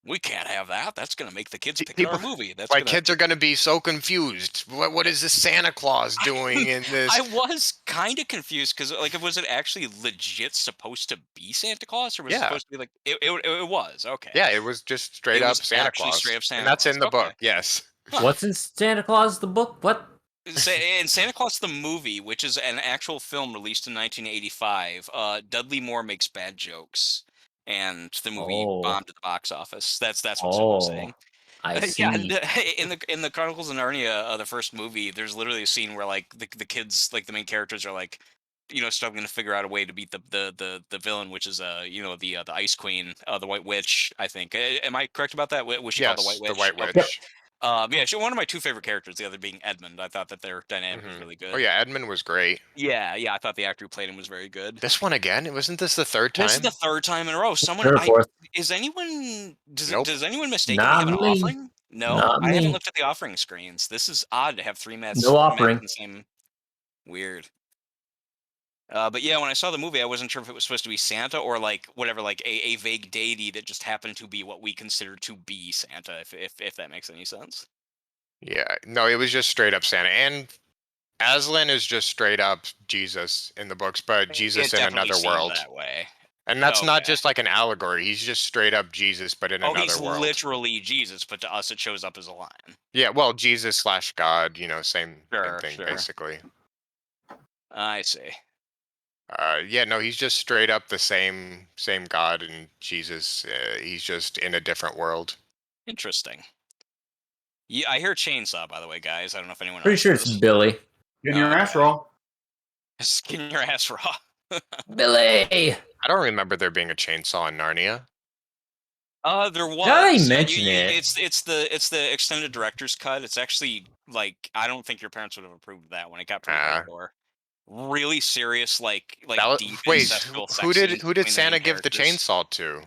We can't have that. That's gonna make the kids pick people, our movie. That's my gonna. kids are gonna be so confused. What is this Santa Claus doing in this? I was kind of confused because, like, was it actually legit supposed to be Santa Claus, or was it Yeah. supposed to be like it was okay? Yeah, it was just straight It up was Santa actually Claus, straight up Santa and that's Claus. in the Okay. book. Yes. What's in Santa Claus the book? What? In Santa Claus the movie, which is an actual film released in 1985, Dudley Moore makes bad jokes, and the movie Oh. bombed at the box office. That's what someone's saying. I see. Yeah, and, in the Chronicles of Narnia, the first movie, there's literally a scene where like the kids, like the main characters, are like, struggling to figure out a way to beat the villain, which is the Ice Queen, the White Witch. I think. Am I correct about that? Was she called the White Witch? The White Okay. Witch. Yeah, she's one of my two favorite characters. The other being Edmund. I thought that their dynamic was really good. Oh yeah, Edmund was great. Yeah. I thought the actor who played him was very good. This one again? Wasn't this the third time? This is the third time in a row. Third or fourth. Is anyone Nope. does anyone mistake Not have an me. offering? No, Not I haven't me. looked at the offering screens. This is odd to have three mats. No offering. In the same. Weird. But yeah, when I saw the movie, I wasn't sure if it was supposed to be Santa or like whatever, like a vague deity that just happened to be what we consider to be Santa. If that makes any sense. Yeah, no, it was just straight up Santa, and Aslan is just straight up Jesus in the books, but Jesus It in definitely another seemed world. that way. And that's not Okay. just like an allegory. He's just straight up Jesus, but in Oh, another he's world. literally Jesus, but to us it shows up as a lion. Yeah, well, Jesus / God, same thing Sure. basically. I see. Yeah, no, he's just straight up the same God and Jesus. He's just in a different world. Interesting. Yeah, I hear chainsaw, by the way, guys. I don't know if anyone Pretty else sure it's does. Billy. In your ass Okay. raw. Skin your ass raw. Billy. I don't remember there being a chainsaw in Narnia. There was. Now they mention it. It's the extended director's cut. It's actually like I don't think your parents would have approved of that when it got pretty hardcore. Really serious, like deep ancestral sex who scenes did between the Santa main give the characters. chainsaw to?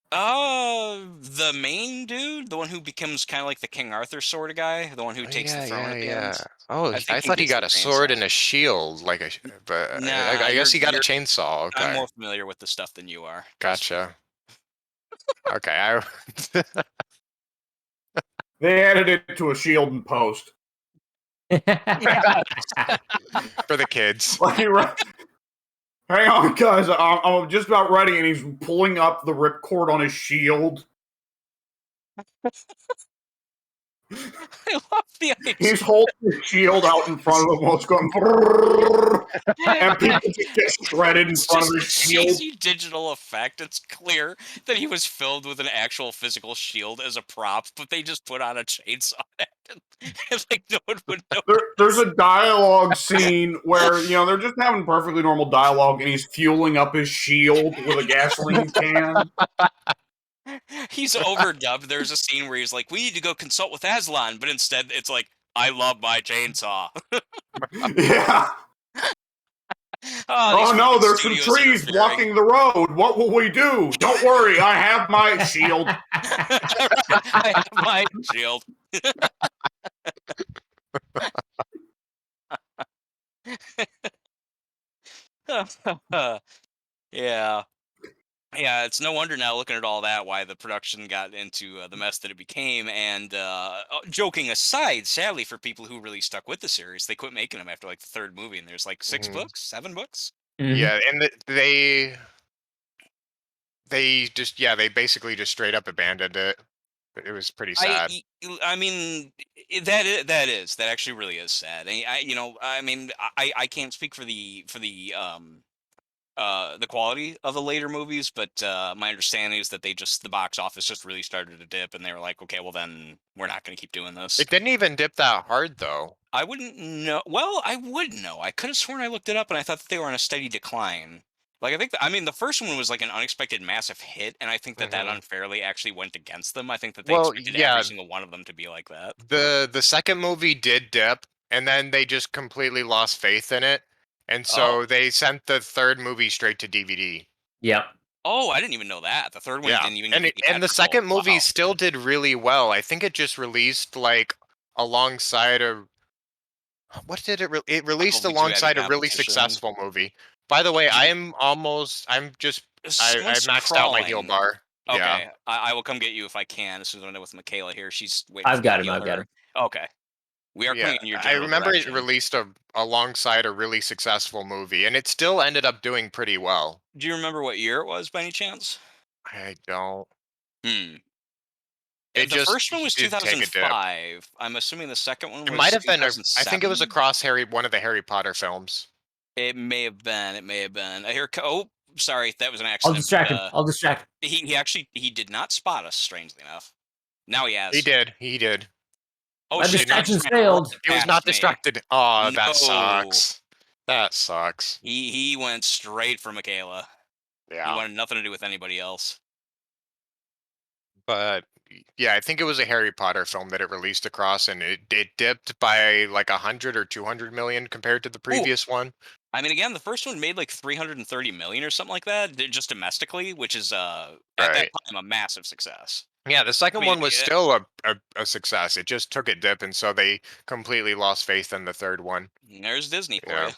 The main dude, the one who becomes kind of like the King Arthur sort of guy, the one who takes the throne at the end. Oh, I I think he thought he gets got the a sword chainsaw. and a shield, but Nah, I guess he got a you're- chainsaw. Okay, I'm more familiar with the stuff than you are. gotcha. Okay, They added it to a shield in post. for the kids. Like, hang on, guys. I'm just about ready, and he's pulling up the ripcord on his shield. I love the idea. He's holding his shield out in front of him while it's going, and people just get shredded in It's front just of a his shield. cheesy digital effect. It's clear that he was filled with an actual physical shield as a prop, but they just put on a chainsaw. And like no one would know. There's a dialogue scene where, they're just having perfectly normal dialogue, and he's fueling up his shield with a gasoline can. He's overdubbed. There's a scene where he's like, "We need to go consult with Aslan," but instead it's like, "I love my chainsaw." Yeah. Oh these no, fucking there's some studios trees interfering. blocking the road. What will we do? Don't worry, I have my shield. I have my shield. Yeah. Yeah, it's no wonder now looking at all that why the production got into the mess that it became. And joking aside, sadly for people who really stuck with the series, they quit making them after like the third movie, and there's like 6 books, 7 books. Yeah, and they just they basically just straight up abandoned it. It was pretty sad. I mean, that actually really is sad. I can't speak for the quality of the later movies, but my understanding is that the box office just really started to dip, and they were like, okay, well then we're not going to keep doing this. It didn't even dip that hard though. I wouldn't know. Well, I would know. I could have sworn I looked it up, and I thought that they were on a steady decline. Like I mean, the first one was like an unexpected massive hit, and I think that unfairly actually went against them. I think that they expected every single one of them to be like that. The second movie did dip, and then they just completely lost faith in it, and so they sent the third movie straight to DVD. Yep. Oh, I didn't even know that. The third one didn't even get and the second movie still did really well. I think it just released like alongside a what did it it released alongside a really successful movie. By the way, I maxed out my heal bar. Okay, yeah. I will come get you if I can as soon as I'm done with Michaela here. She's waiting. I've got him. Okay, we are coming in your. I remember direction. it released alongside a really successful movie, and it still ended up doing pretty well. Do you remember what year it was by any chance? I don't. The first one was 2005. I'm assuming the second one was. It might have been. I think it was across one of the Harry Potter films. It may have been. I hear. Oh, sorry, that was an accident. I'll distract him. He did not spot us. Strangely enough, now he has. He did. Oh, my distraction failed. He was not distracted. Oh, that sucks. That sucks. He went straight for Michaela. Yeah. He wanted nothing to do with anybody else. But yeah, I think it was a Harry Potter film that it released across, and it dipped by like 100 or 200 million compared to the previous one. I mean, again, the first one made like 330 million or something like that, just domestically, which is at that time a massive success. Yeah, the second one was still a success. It just took a dip, and so they completely lost faith in the third one. There's Disney for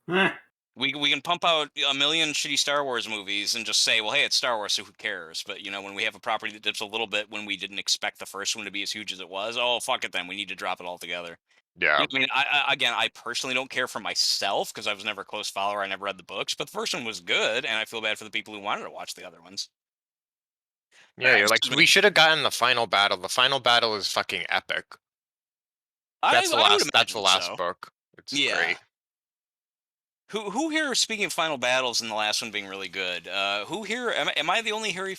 you. We can pump out a million shitty Star Wars movies and just say, well, hey, it's Star Wars, so who cares? But, when we have a property that dips a little bit when we didn't expect the first one to be as huge as it was, oh, fuck it then. We need to drop it all together. Yeah. I mean, I personally don't care for myself because I was never a close follower. I never read the books, but the first one was good, and I feel bad for the people who wanted to watch the other ones. Yeah, we should have gotten the final battle. The final battle is fucking epic. That's the last book. It's great. Who here, speaking of final battles and the last one being really good, who here, am I the only I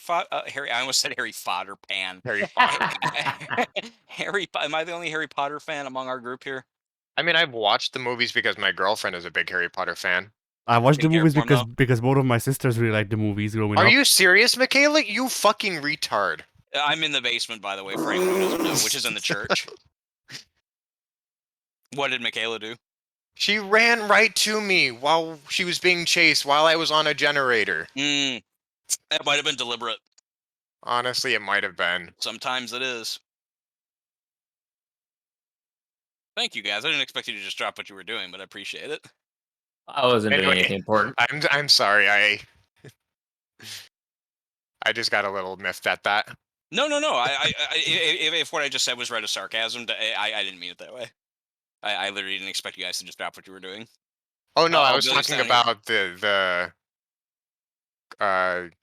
almost said Harry Potter fan. Harry Potter. Am I the only Harry Potter fan among our group here? I mean, I've watched the movies because my girlfriend is a big Harry Potter fan. I watched the movies because both of my sisters really liked the movies growing up. Are you serious, Michaela? You fucking retard. I'm in the basement, by the way, for anyone who doesn't know, which is in the church. What did Michaela do? She ran right to me while she was being chased while I was on a generator. That might have been deliberate. Honestly, it might have been. Sometimes it is. Thank you, guys. I didn't expect you to just drop what you were doing, but I appreciate it. I wasn't doing anything important. I'm sorry. I just got a little miffed at that. No. If what I just said was read as sarcasm, I didn't mean it that way. I literally didn't expect you guys to just drop what you were doing. Oh no, I was talking about the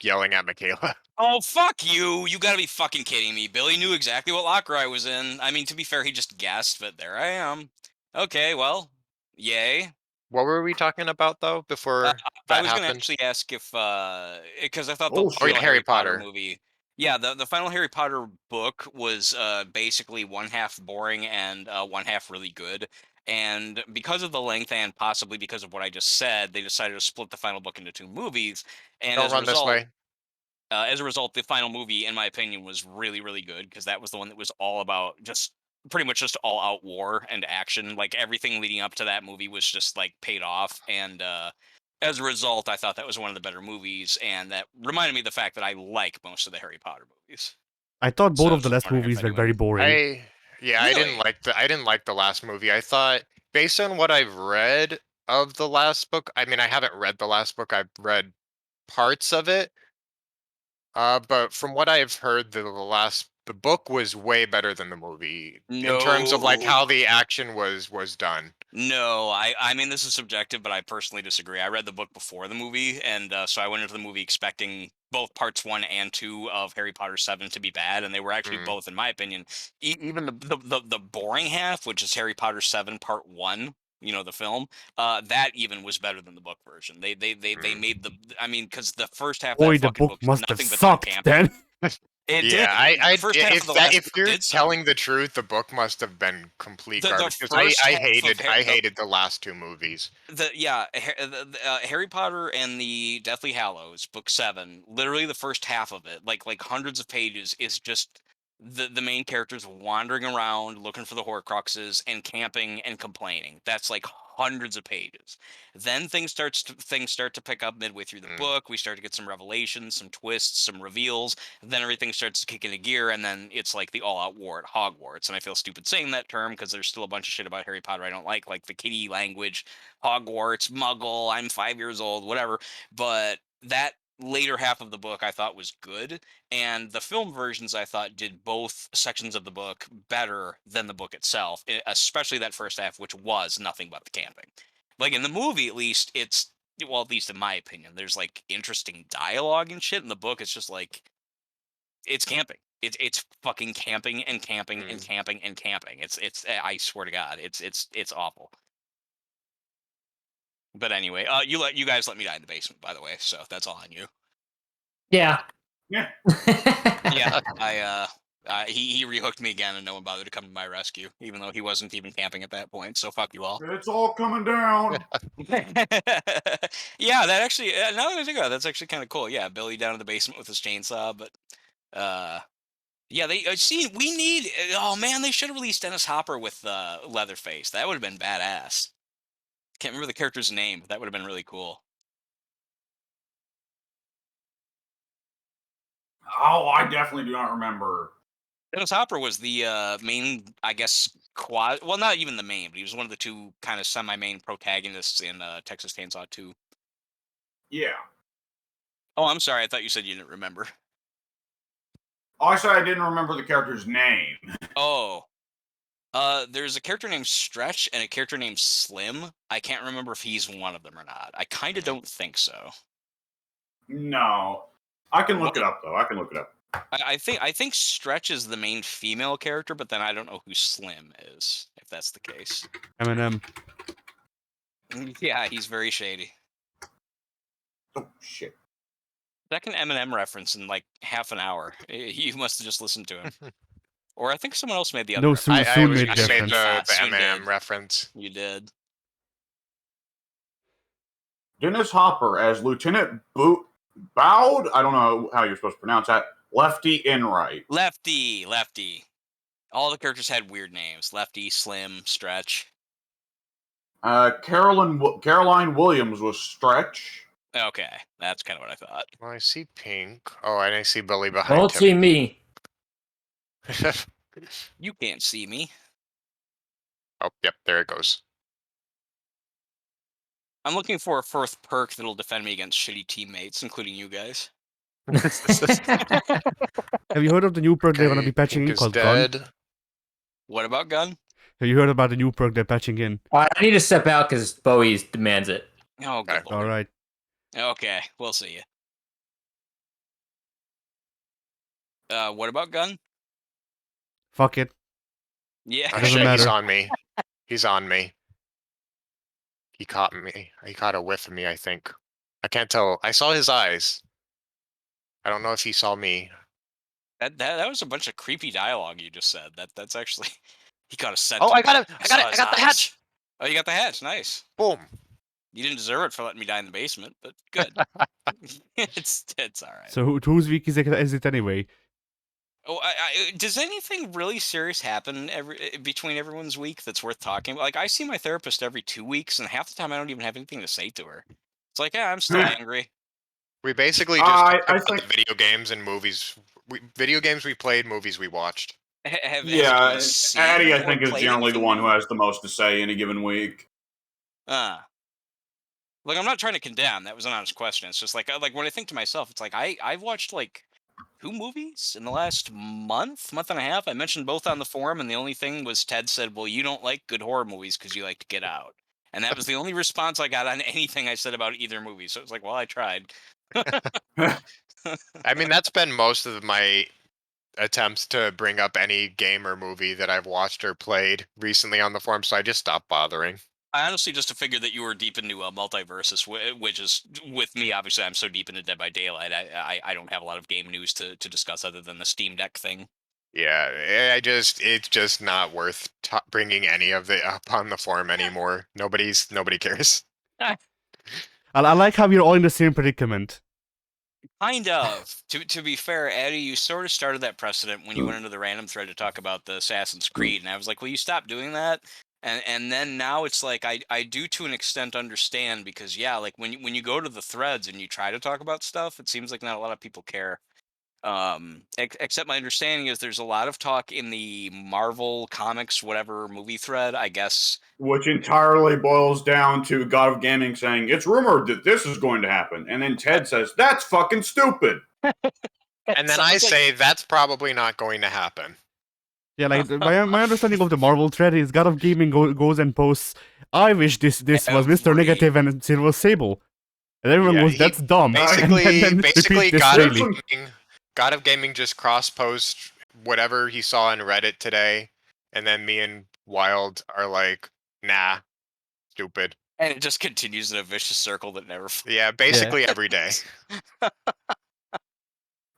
yelling at Michaela. Oh, fuck you! You gotta be fucking kidding me. Billy knew exactly what locker I was in. I mean, to be fair, he just guessed, but there I am. Okay, well, yay. What were we talking about though before I that was gonna happened? actually ask if, because I thought the Oh, Oh yeah, final shit. Harry Harry Potter Potter. movie, yeah, the final Harry Potter book was basically one half boring and one half really good. And because of the length and possibly because of what I just said, they decided to split the final book into two movies. And Don't run this way. as a result, the final movie, in my opinion, was really, really good because that was the one that was all about just pretty much just all out war and action. Like everything leading up to that movie was just like paid off. And as a result, I thought that was one of the better movies. And that reminded me of the fact that I like most of the Harry Potter movies. I thought So both I of was the just last wondering if movies were anyone. very boring. I didn't Really? like the last movie. I thought based on what I've read of the last book, I mean I haven't read the last book, I've read parts of it. But from what I've heard, the book was way better than the movie in terms of like No. how the action was done. No, I mean this is subjective, but I personally disagree. I read the book before the movie, and so I went into the movie expecting both parts 1 and 2 of Harry Potter 7 to be bad, and they were actually Mm, both, in my opinion. Even the boring half, which is Harry Potter 7 Part 1, you know, the film, that even was better than the book version. They mm. made the, I mean, because the first half of that Boy, the fucking book book is must have nothing but them sucked camping. then. It Yeah, did. The first half of the last if book you're did suck. telling the truth, the book must have been complete The garbage because first I half of hated Harry, I hated the last two movies. Harry Potter and the Deathly Hallows, Book 7. Literally, the first half of it, like hundreds of pages, is just the main characters wandering around looking for the Horcruxes and camping and complaining. That's like hundreds of pages. Then things start to pick up midway through the Mm, book. We start to get some revelations, some twists, some reveals. Then everything starts to kick into gear, and then it's like the all-out war at Hogwarts. And I feel stupid saying that term because there's still a bunch of shit about Harry Potter I don't like the kitty language, Hogwarts, Muggle, I'm 5 years old, whatever. But that later half of the book I thought was good, and the film versions I thought did both sections of the book better than the book itself, especially that first half, which was nothing but the camping. Like in the movie, at least it's, well, at least in my opinion, there's like interesting dialogue and shit. In the book, it's just like it's camping. It's fucking camping and camping and mm. camping and camping. It's I swear to God, it's awful. But anyway, you guys let me die in the basement, by the way, so that's all on you. Yeah. Yeah. Yeah, he rehooked me again, and no one bothered to come to my rescue, even though he wasn't even camping at that point. So fuck you all. It's all coming down. Yeah, that actually, now that I think about it, that's actually kind of cool. Yeah, Billy down in the basement with his chainsaw, but yeah, they see we need. Oh man, they should have released Dennis Hopper with Leatherface. That would have been badass. Can't remember the character's name, but that would have been really cool. Oh, I definitely do not remember. Dennis Hopper was the main, I guess, quad. Well, not even the main, but he was one of the two kind of semi-main protagonists in Texas Chainsaw 2. Yeah. Oh, I'm sorry. I thought you said you didn't remember. Oh, I said I didn't remember the character's name. Oh, there's a character named Stretch and a character named Slim. I can't remember if he's one of them or not. I kind of don't think so. No. I can look What? it up, though. I can look it up. I think Stretch is the main female character, but then I don't know who Slim is, if that's the case. Eminem. Yeah, he's very shady. Oh, shit. Second Eminem reference in like half an hour. You must have just listened to him. Or I think someone else made the other No, reference. Soon I made made reference. the Soon Eminem did. reference. You did. Dennis Hopper as Lieutenant Bowed. I don't know how you're supposed to pronounce that. Lefty Enright. Lefty. All the characters had weird names. Lefty, Slim, Stretch. Caroline Williams was Stretch. Okay, that's kind of what I thought. Well, I see Pink. Oh, and I see Billy behind Don't him. see me. You can't see me. Oh, yep, there it goes. I'm looking for a fourth perk that'll defend me against shitty teammates, including you guys. Have you heard of the new perk they're gonna be Okay, patching Pink in is called Gun? dead. What about Gun? Have you heard about the new perk they're patching in? I need to step out because Bowie demands it. Oh, good Okay. lord. Alright. Okay, we'll see you. What about Gun? Fuck it. Yeah. Oh Doesn't shit, he's matter. on me. He's on me. He caught me. He caught a whiff of me, I think. I can't tell. I saw his eyes. I don't know if he saw me. That was a bunch of creepy dialogue you just said. That's actually he got a scent. Oh, I got him! I got saw it! I his got the eyes. hatch! Oh, you got the hatch. Nice. Boom. You didn't deserve it for letting me die in the basement, but good. it's all right. So whose week is it anyway? Oh, does anything really serious happen between everyone's week that's worth talking about? Like, I see my therapist every 2 weeks, and half the time I don't even have anything to say to her. It's like, yeah, I'm still angry. We basically just I talked about think- the video games and movies. Video games we played, movies we watched. Have Yeah, you seen Addy, I or think, is played generally the anything one new? who has the most to say in a given week. Like, I'm not trying to condemn. That was an honest question. It's just like when I think to myself, it's like I've watched like 2 movies in the last month and a half. I mentioned both on the forum, and the only thing was Ted said, "Well, you don't like good horror movies because you like to get out," and that was the only response I got on anything I said about either movie. So it was like, well, I tried. I mean, that's been most of my attempts to bring up any game or movie that I've watched or played recently on the forum, so I just stopped bothering. I honestly just figured that you were deep into multiverses, which is with me. Obviously, I'm so deep into Dead by Daylight. I don't have a lot of game news to discuss other than the Steam Deck thing. Yeah, it's just not worth bringing any of it up on the forum anymore. Nobody cares. I like how we're all in the same predicament. Kind of. To be fair, Addy, you sort of started that precedent when you went into the random thread to talk about the Assassin's Creed, and I was like, "Will you stop doing that?" And then now it's like I do to an extent understand because yeah, like when you go to the threads and you try to talk about stuff, it seems like not a lot of people care. Except my understanding is there's a lot of talk in the Marvel comics whatever movie thread, I guess. Which entirely boils down to God of Gaming saying, it's rumored that this is going to happen. And then Ted says, that's fucking stupid. And then I say, that's probably not going to happen. Yeah, like my understanding of the Marvel thread is God of Gaming goes and posts, "I wish this was Mr. Negative and Silver Sable," and everyone Yeah, goes, "That's dumb." Basically, and then basically, repeats this God of, daily. God of Gaming just cross-post whatever he saw in Reddit today, and then me and Wild are like, nah, stupid. And it just continues in a vicious circle that never. Yeah, basically every day.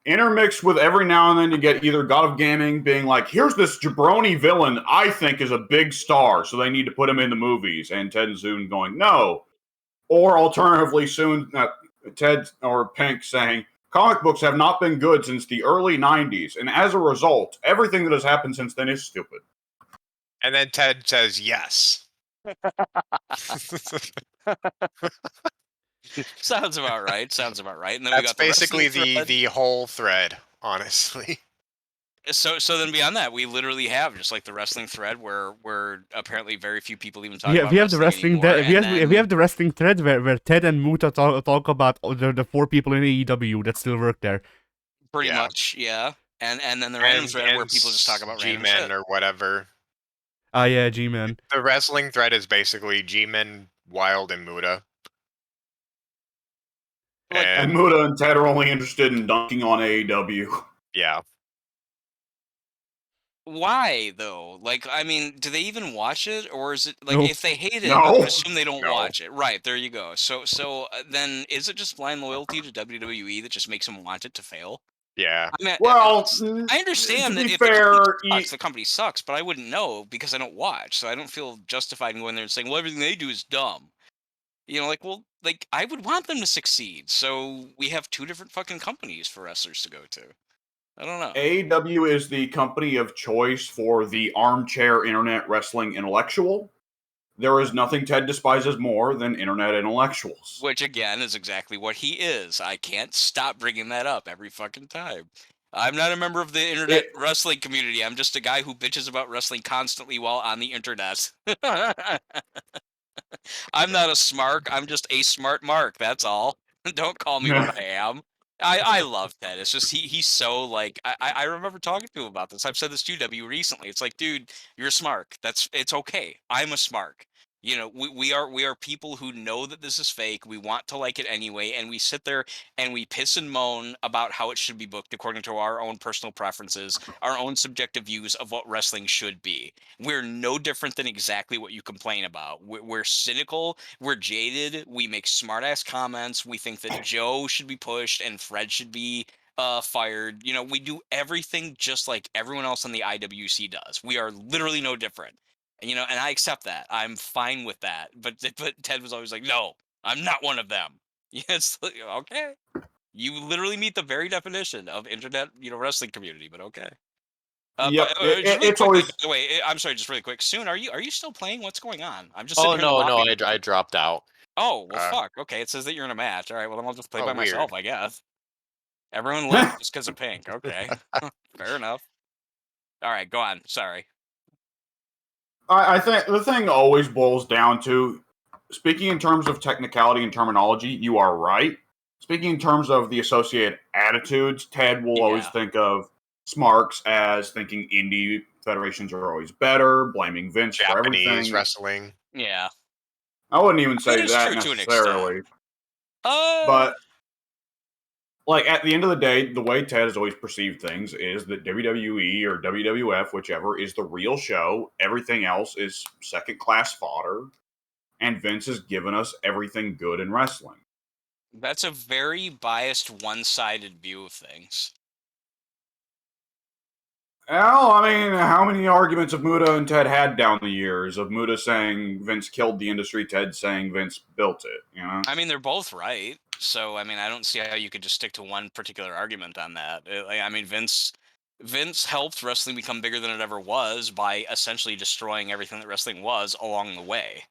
Intermixed with every now and then you get either God of Gaming being like, here's this jabroni villain I think is a big star, so they need to put him in the movies. And Ted and Zune going, no. Or alternatively, soon Ted or Pink saying, comic books have not been good since the early 90s, and as a result, everything that has happened since then is stupid. And then Ted says yes. Sounds about right. Sounds about right. And then That's we got the basically wrestling thread. the whole thread, honestly. So then beyond that, we literally have just like the wrestling thread where apparently very few people even talk about We have the wrestling. anymore, We have the wrestling thread where Ted and Muta talk about the 4 people in AEW that still work there. pretty Yeah. much, yeah. And then the random thread where people just talk about random G-Men shit. or whatever. Ah, yeah, G-Man. The wrestling thread is basically G-Men, Wild, and Muta. Like- And Muta and Ted are only interested in dunking on AEW. Yeah. Why though? Like, I mean, do they even watch it, or is it like No. if they hate it, No. I would assume they don't No. watch it? Right there, you go. So then is it just blind loyalty to WWE that just makes them want it to fail? Yeah. I mean, Well, I understand to that be if fair, the company sucks, but I wouldn't know because I don't watch, so I don't feel justified in going there and saying, "Well, everything they do is dumb." You know, like, well, like I would want them to succeed, so we have 2 different fucking companies for wrestlers to go to. I don't know. AEW is the company of choice for the armchair internet wrestling intellectual. There is nothing Ted despises more than internet intellectuals. Which again is exactly what he is. I can't stop bringing that up every fucking time. I'm not a member of the internet wrestling community. I'm just a guy who bitches about wrestling constantly while on the internet. I'm not a smark. I'm just a smart mark. That's all. Don't call me what I am. I love Ted. It's just he's so like I remember talking to him about this. I've said this to W recently. It's like, dude, you're a smark. It's okay. I'm a smark. You know, we are people who know that this is fake. We want to like it anyway, and we sit there and we piss and moan about how it should be booked according to our own personal preferences, our own subjective views of what wrestling should be. We're no different than exactly what you complain about. We're cynical, we're jaded, we make smart-ass comments, we think that Joe should be pushed and Fred should be fired. You know, we do everything just like everyone else on the IWC does. We are literally no different. And, you know, and I accept that. I'm fine with that. But Ted was always like, "No, I'm not one of them." Yeah, it's like, okay. You literally meet the very definition of internet, you know, wrestling community. But okay. Yep, Just really it's quickly, by always. the way, I'm sorry, just really quick. Soon, are you still playing? What's going on? I'm just Oh sitting here in the no, lobby. I dropped out. Oh well, Uh, fuck. Okay, it says that you're in a match. All right, well then I'll just play oh by weird. myself, I guess. Everyone left just because of Pink. Okay, fair enough. All right, go on. Sorry. I think the thing always boils down to, speaking in terms of technicality and terminology, you are right. Speaking in terms of the associated attitudes, Ted will always Yeah. think of Smarks as thinking indie federations are always better, blaming Vince for Japanese everything. wrestling. Yeah. I wouldn't even I mean, say it's that true to an extent. necessarily. Uh, But like at the end of the day, the way Ted has always perceived things is that WWE or WWF, whichever, is the real show. Everything else is second class fodder. And Vince has given us everything good in wrestling. that's a very biased, one-sided view of things. Well, I mean, how many arguments have Muda and Ted had down the years of Muda saying Vince killed the industry, Ted saying Vince built it, you know? I mean, they're both right. So, I mean, I don't see how you could just stick to one particular argument on that. I mean, Vince helped wrestling become bigger than it ever was by essentially destroying everything that wrestling was along the way.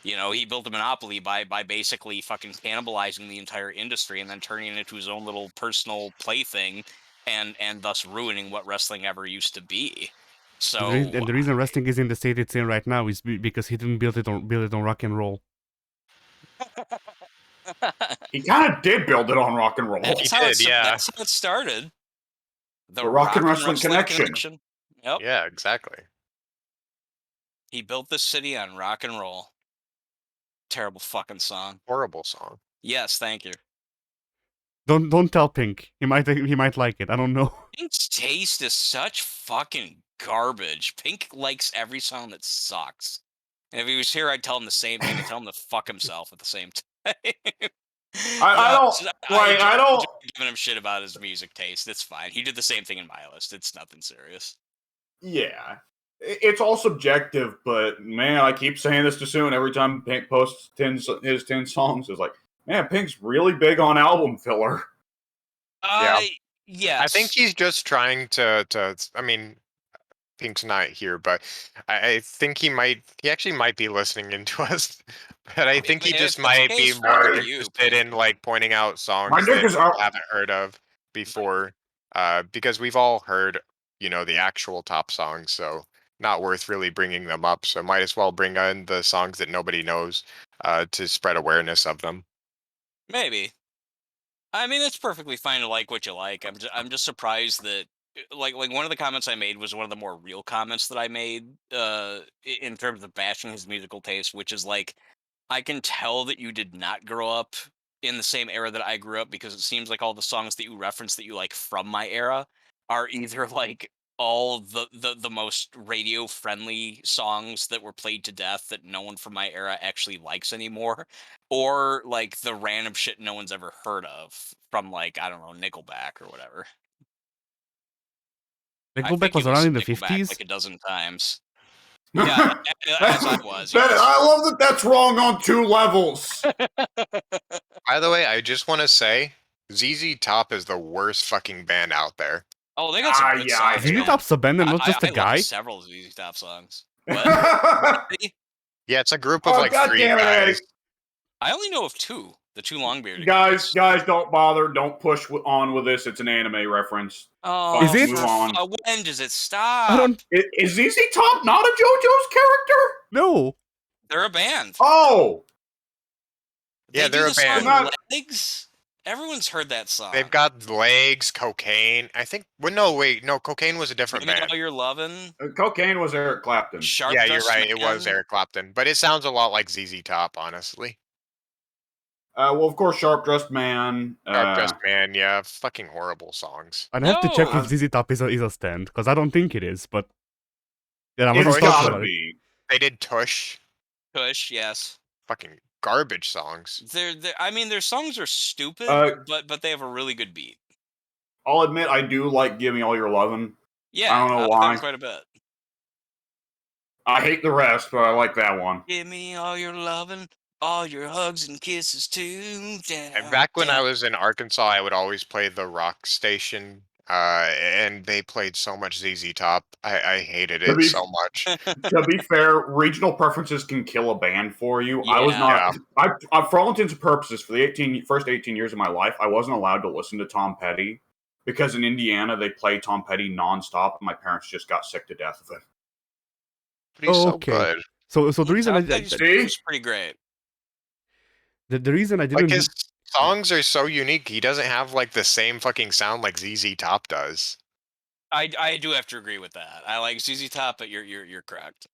You know, he built a monopoly by basically fucking cannibalizing the entire industry and then turning it into his own little personal plaything and thus ruining what wrestling ever used to be. So, And the reason wrestling is in the state it's in right now is because he didn't build it on rock and roll. He kind of did build it on rock and roll. That's He how did, yeah. That's how it started. The Rock and Rock and Wrestling Connection. Yep. Yeah, exactly. He built this city on rock and roll. Terrible fucking song. Horrible song. Yes, thank you. Don't tell Pink. He might like it. I don't know. Pink's taste is such fucking garbage. Pink likes every song that sucks. And if he was here, I'd tell him the same thing and tell him to fuck himself at the same time. I don't. enjoy giving him shit about his music taste. It's fine. He did the same thing in my list. It's nothing serious. Yeah. It's all subjective, but man, I keep saying this to Soon every time Pink posts his 10 songs. It's like, man, Pink's really big on album filler. Yes. I think he's just trying to I mean, Pink's not here, but I think he actually might be listening into us. But I think he If just that's might the be case, more fuck you, interested in like pointing out My songs dick that is out. people haven't heard of before. Because we've all heard, you know, the actual top songs, so not worth really bringing them up. So might as well bring in the songs that nobody knows to spread awareness of them. Maybe. I mean, it's perfectly fine to like what you like. I'm just surprised that like one of the comments I made was one of the more real comments that I made in terms of bashing his musical taste, which is like I can tell that you did not grow up in the same era that I grew up because it seems like all the songs that you reference that you like from my era are either like all the most radio friendly songs that were played to death that no one from my era actually likes anymore, or like the random shit no one's ever heard of from like I don't know Nickelback or whatever. I Nickelback think was you around in listened the to Nickelback 50s. like a dozen times. Yeah, as I was. That- Yes. I love that that's wrong on 2 levels. By the way, I just want to say ZZ Top is the worst fucking band out there. Oh, they got some good yeah, I songs. hate ZZ man. Top's a band and not just a I love guy. several ZZ Top songs. What? Yeah, it's a group of Oh, like God 3 damn it, guys. Eddie. I only know of two. The two long-bearded guys, don't bother. Don't push on with this. It's an anime reference. Oh, Is it? Move on. When does it I stop? don't. Is ZZ Top not a JoJo's character? No. They're a band. Oh, Yeah, They do they're a the song band. Legs. Everyone's heard that song. They've got Legs, Cocaine. I think. Well, no, Cocaine was a different Give me band. all your lovin'. Cocaine was Eric Clapton. Sharp Yeah, you're Dressed right. It was Man. Eric Clapton, but it sounds a lot like ZZ Top, honestly. Well, of course, Sharp Dressed Man. Sharp Dressed Man, yeah, fucking horrible songs. I'd have to check No. if ZZ Top is a stand, because I don't think it is, but... Yeah, I It's wasn't gotta about it. be. They did Tush. Tush, yes. Fucking garbage songs. I mean, their songs are stupid, but they have a really good beat. I'll admit, I do like "Give Me All Your Lovin'." Yeah, I don't know like why. that quite a bit. I hate the rest, but I like that one. Give me all your lovin', all your hugs and kisses too. And back when I was in Arkansas, I would always play the rock station, and they played so much ZZ Top. I hated To it be- so much. To be fair, regional preferences can kill a band for you. I was Yeah. not. For all intents and purposes, for the first 18 years of my life, I wasn't allowed to listen to Tom Petty because in Indiana they play Tom Petty nonstop, and my parents just got sick to death of it. But he's so Okay. good. So the reason It's pretty great. the reason I Like didn't... his songs are so unique. He doesn't have like the same fucking sound like ZZ Top does. I do have to agree with that. I like ZZ Top, but you're correct.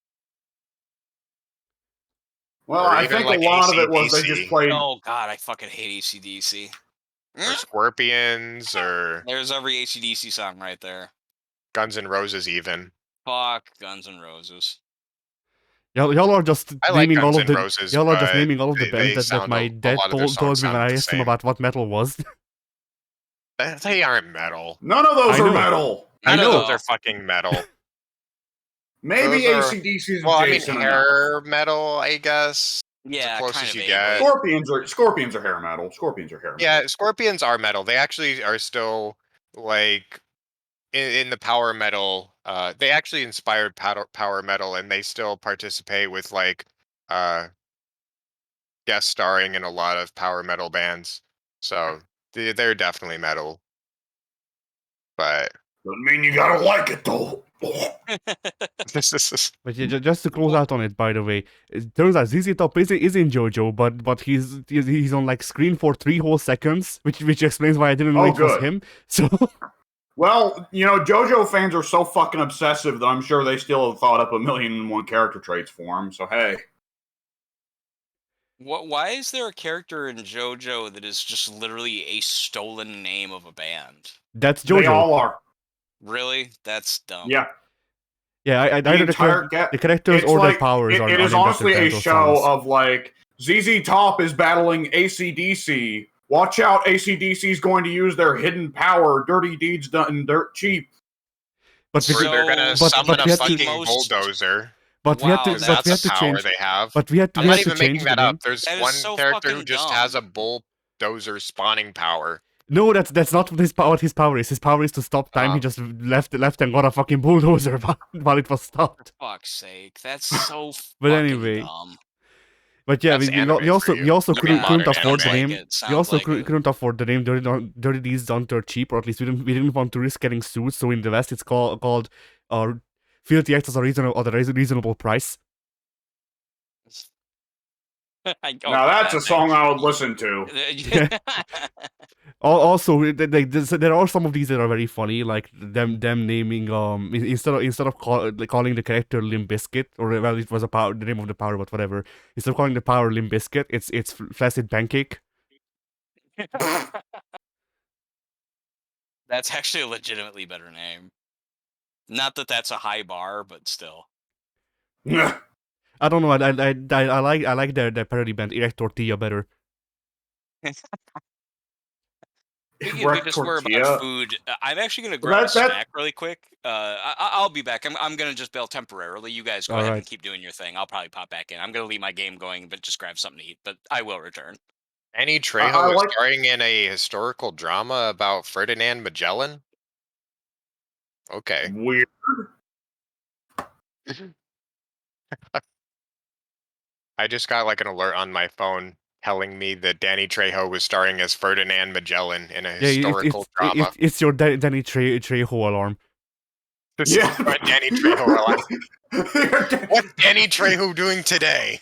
Well, Or I even think like a lot of it was they AC/DC. just played. Oh God, I fucking hate AC/DC. Or Scorpions, or There's every AC/DC song right there. Guns N' Roses even. Fuck Guns N' Roses. Y'all are just I like naming Guns all N' of the Roses, y'all are just but naming all of the they bands that sound my a dad lot of their told songs me when sound I the asked him same. about what metal was. They aren't metal. None of those I are know. metal. I None of know. those are fucking metal. Maybe Those are- AC/DC is Well, I mean, adjacent enough. hair metal, I guess. Yeah, close kind as of you vaguely. get. Scorpions are hair metal. Scorpions are hair metal. Yeah, Scorpions are metal. They actually are still like in the power metal. They actually inspired power metal, and they still participate with like guest starring in a lot of power metal bands. So they're definitely metal. But Doesn't mean you gotta like it though. this is But yeah, just to close out on it, by the way, it turns out ZZ Top is in JoJo, but he's on like screen for 3 whole seconds, which explains why I didn't know Oh, it was good. him. So Well, JoJo fans are so fucking obsessive that I'm sure they still have thought up 1,000,001 character traits for him. So hey, Why is there a character in JoJo that is just literally a stolen name of a band? that's they JoJo. all are. Really? That's dumb. Yeah, Yeah, either the characters it's or like, their powers are it is named after honestly a bands or show songs. of like ZZ Top is battling AC/DC. Watch out, AC/DC is going to use their hidden power. Dirty deeds done dirt cheap. But we, or they're gonna but summon we a had to- fucking most- bulldozer. but we had Wow, to That's but we had a to power change. they have. But we had to I'm we not had to even change making the that name. up. There's That is one so character who fucking just dumb. has a bulldozer spawning power. No, that's not what his power is. His power is to stop time. He just left and got a fucking bulldozer while it was stopped. Fuck's sake, that's so But fucking anyway. dumb. But yeah, That's we anime also for you. Look at couldn't modern afford the anime. name. Sounds We also like it. couldn't afford the name Dirty Deeds Done Dirt Cheap, or at least we didn't want to risk getting sued. So in the West, it's called Filthy Acts at a reasonable price. I don't Now get that's that a song thing. I would listen to. Also, there are some of these that are very funny, like them naming instead of calling the character Limp Bizkit, or well, it was the name of the power, but whatever. Instead of calling the power Limp Bizkit, it's Flaccid Pancake. That's actually a legitimately better name. Not that that's a high bar, but still. I don't know. I like their parody band Erect Tortilla better. We Wreck just were Tortilla. about food. I'm actually gonna grab a That- snack really quick. I'll be back. I'm gonna just bail temporarily. You guys go ahead and Alright. keep doing your thing. I'll probably pop back in. I'm gonna leave my game going, but just grab something to eat. But I will return. Danny Trejo I was like- starring in a historical drama about Ferdinand Magellan. Okay. Weird. I just got like an alert on my phone telling me that Danny Trejo was starring as Ferdinand Magellan in a Yeah, historical drama. it's your Danny Trejo alarm. This Yeah. is what Danny Trejo. What's Danny Trejo doing today?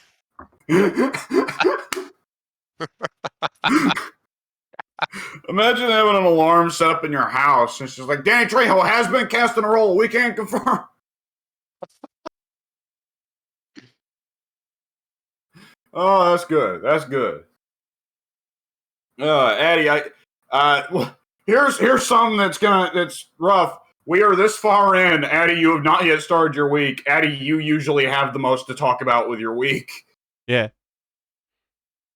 Imagine having an alarm set up in your house. It's just like, Danny Trejo has been cast in a role. We can't confirm. Oh, that's good. That's good. Addy, here's something that's rough. We are this far in. Addy, you have not yet started your week. Addy, you usually have the most to talk about with your week. Yeah.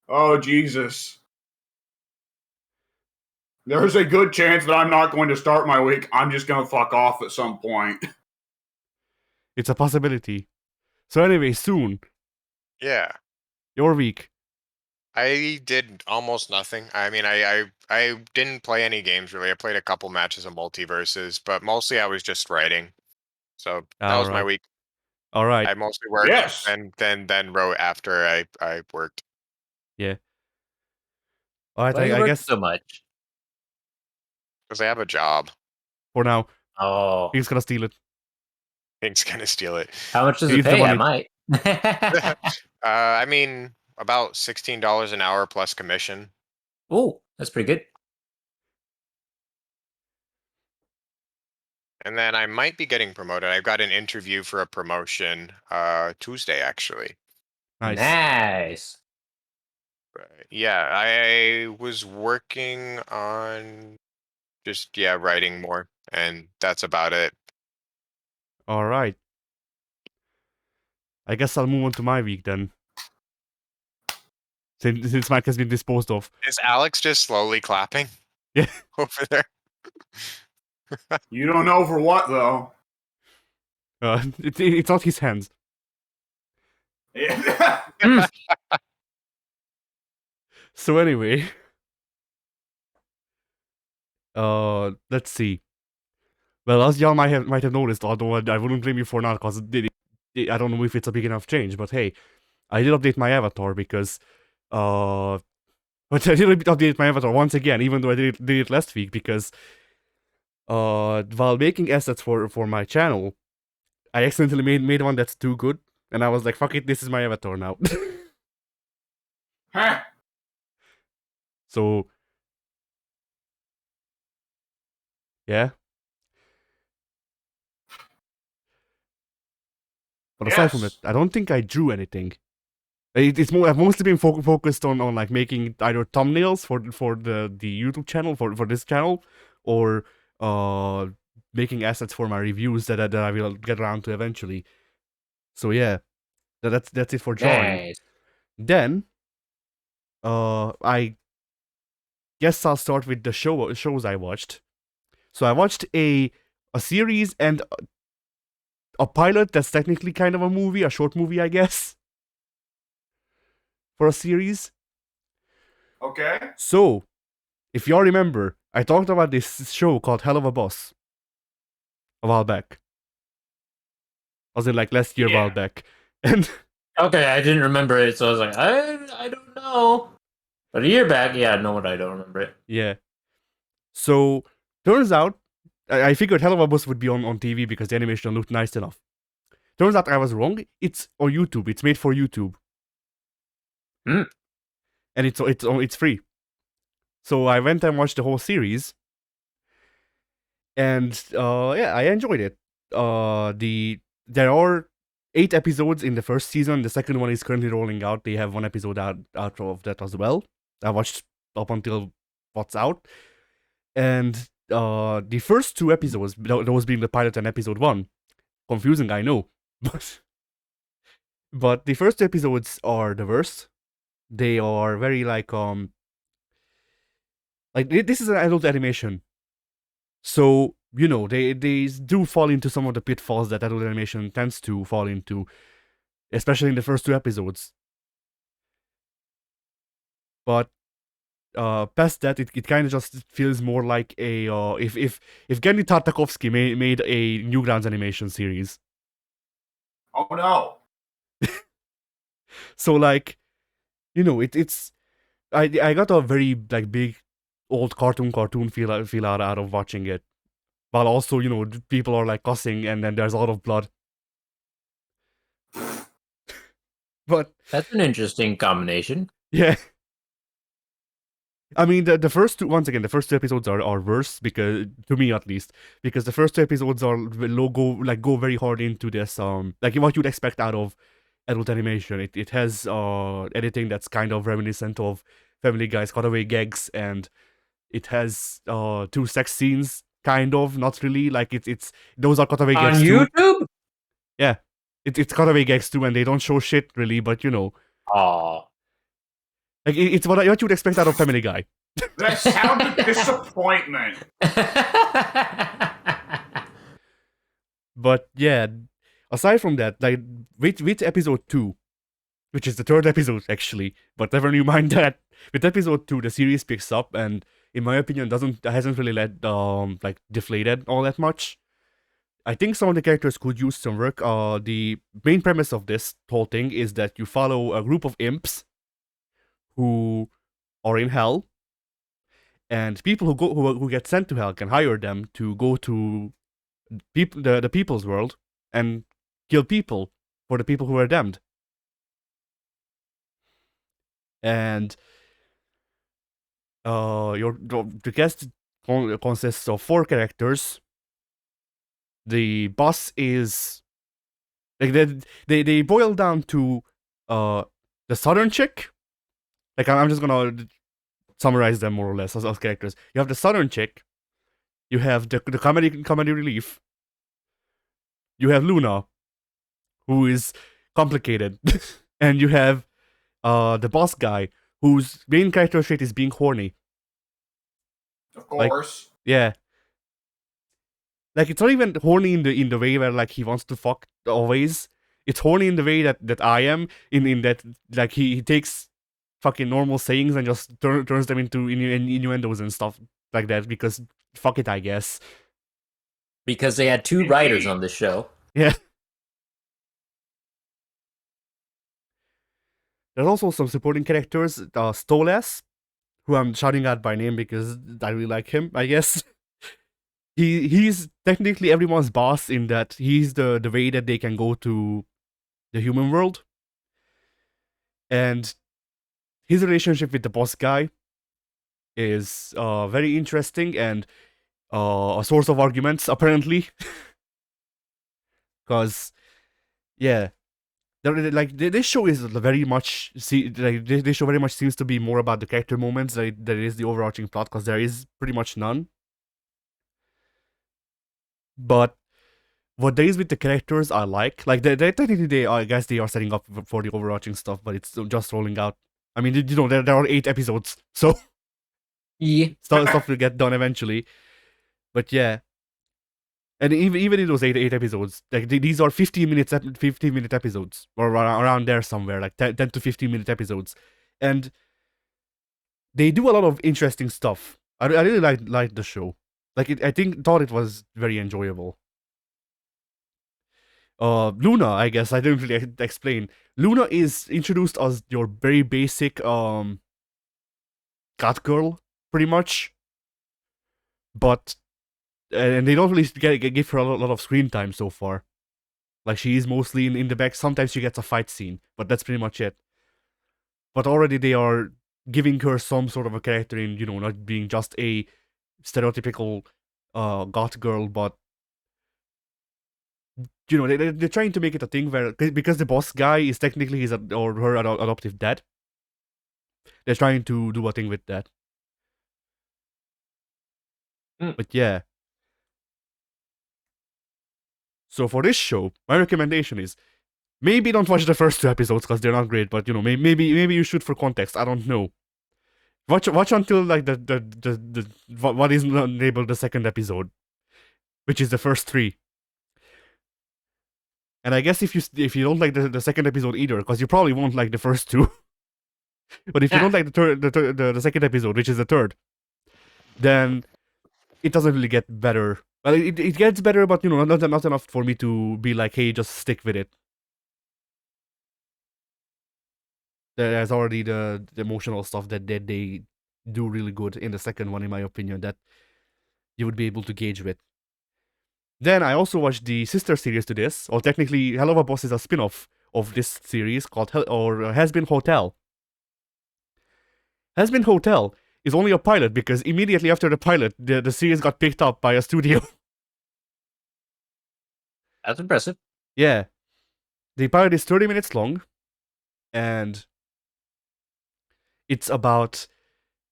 Oh, Jesus. There's a good chance that I'm not going to start my week. I'm just going to fuck off at some point. It's a possibility. So anyway, soon, Yeah. your week. I did almost nothing. I mean, I didn't play any games really. I played a couple matches of multiverses, but mostly I was just writing. So that was my Alright. week. Alright. I mostly worked Yes. and then wrote after I worked Yeah. Alright, Why you I work guess so much? because I have a job. for now, Oh, he's gonna steal it. Things gonna steal it. how much does He it needs the pay? I money. might. I mean, about $16 an hour plus commission. Oh, that's pretty good. And then I might be getting promoted. I've got an interview for a promotion Tuesday, actually. Nice. Nice. But yeah, I was working on just writing more, and that's about it. Alright. I guess I'll move on to my week then. Since Mike has been disposed of. Is Alex just slowly clapping? Yeah. Over there. You don't know for what, though. It's not his hands. Yeah. So anyway. Let's see. Well, as y'all might have noticed, although I wouldn't blame you for not, because I don't know if it's a big enough change, but hey, I did update my avatar because, but I did update my avatar once again, even though I did it last week, because, while making assets for my channel, I accidentally made one that's too good, and I was like, fuck it, this is my avatar now. Huh. So, yeah. But aside from it, Yes. I don't think I drew anything. It's more. I've mostly been focused on like making either thumbnails for the YouTube channel for this channel, or making assets for my reviews that I will get around to eventually. So yeah, that's it for drawing. Nice. Then, I guess I'll start with the shows I watched. So I watched a series and a pilot that's technically kind of a movie, a short movie, I guess, for a series. Okay. So, if y'all remember, I talked about this show called Hell of a Boss a while back. I was in like last year, a while back. And Okay, I didn't remember it, so I was like, I don't know. But a year back, yeah, no, I don't remember it. yeah. So, turns out, I figured Hell of a Boss would be on TV because the animation looked nice enough. Turns out I was wrong. It's on YouTube. It's made for YouTube. Hmm. And it's free. So I went and watched the whole series. And yeah, I enjoyed it. There are 8 episodes in the first season. The second one is currently rolling out. They have 1 episode out of that as well. I watched up until what's out. And the first 2 episodes, those being the pilot and episode 1, confusing, I know. But the first 2 episodes are the worst. They are very like this is an adult animation. So, you know, they do fall into some of the pitfalls that adult animation tends to fall into, especially in the first 2 episodes. But past that, it kind of just feels more like a if Genndy Tartakovsky made a Newgrounds animation series. Oh no. So like, you know, it's I got a very like big old cartoon feel out of watching it. But also, you know, people are like cussing and then there's a lot of blood. But That's an interesting combination. yeah. I mean, the first two, once again, the first two episodes are worse, because, to me at least, because the first two episodes go very hard into this, like what you'd expect out of adult animation. It has editing that's kind of reminiscent of Family Guy's cutaway gags, and it has two sex scenes, kind of, not really. Like it's those are cutaway On gags too. YouTube? Yeah, it's cutaway gags too, and they don't show shit really, but you know, Aw. like it's what you would expect out of Family Guy. That sounded disappointment. But yeah, aside from that, like with episode 2, which is the third episode actually, but never you mind that. With episode 2, the series picks up, and in my opinion, hasn't really like deflated all that much. I think some of the characters could use some work. The main premise of this whole thing is that you follow a group of imps who are in hell, and people who get sent to hell can hire them to go to the people's world and kill people for the people who are damned. And the cast consists of 4 characters. The boss is like they boil down to the southern chick. Like I'm just gonna summarize them more or less as characters. You have the southern chick. You have the comedy relief. You have Luna, who is complicated, and you have the boss guy, whose main character trait is being horny. Of course. Yeah. Like, it's not even horny in the way where, like, he wants to fuck always. It's horny in the way that I am, in that, like, he takes fucking normal sayings and just turns them into innuendos and stuff like that, because fuck it, I guess. Because they had 2 writers on the show. Yeah. There's also some supporting characters, Stolas, who I'm shouting out by name because I really like him, I guess. He's technically everyone's boss, in that he's the way that they can go to the human world. And his relationship with the boss guy is very interesting, and a source of arguments, apparently. Because, yeah, this show is very much this show very much seems to be more about the character moments than it is the overarching plot, because there is pretty much none. But what there is with the characters, I like. Like, technically, I guess they are setting up for the overarching stuff, but it's just rolling out. I mean, you know, there are 8 episodes, so Yeah. stuff will get done eventually. But yeah, and even in those 8 episodes, like these are 15-minute episodes, or around there somewhere, like 10 to 15-minute episodes, and they do a lot of interesting stuff. I really liked the show. Like, I thought it was very enjoyable. Luna, I guess I didn't really explain. Luna is introduced as your very basic cat girl, pretty much. But and they don't really give her a lot of screen time so far. Like, she is mostly in the back. Sometimes she gets a fight scene, but that's pretty much it. But already they are giving her some sort of a character in, you know, not being just a stereotypical goth girl, but you know, they're trying to make it a thing where, because the boss guy is technically his or her adoptive dad, they're trying to do a thing with that. But yeah. So for this show, my recommendation is, maybe don't watch the first 2 episodes because they're not great, but you know, maybe you should for context. I don't know. Watch until like the what is labeled the second episode, which is the first 3. And I guess if you don't like the second episode either, because you probably won't like the first 2. But if you don't like the second episode, which is the third, then it doesn't really get better. Well, it gets better, but you know, not enough for me to be like, hey, just stick with it. There's already the emotional stuff that they do really good in the second one, in my opinion, that you would be able to gauge with. Then I also watched the sister series to this, or technically, Hell of a Boss is a spin-off of this series called Has Been Hotel. Has Been Hotel is only a pilot because immediately after the pilot, the series got picked up by a studio. That's impressive. Yeah. The pilot is 30 minutes long, and it's about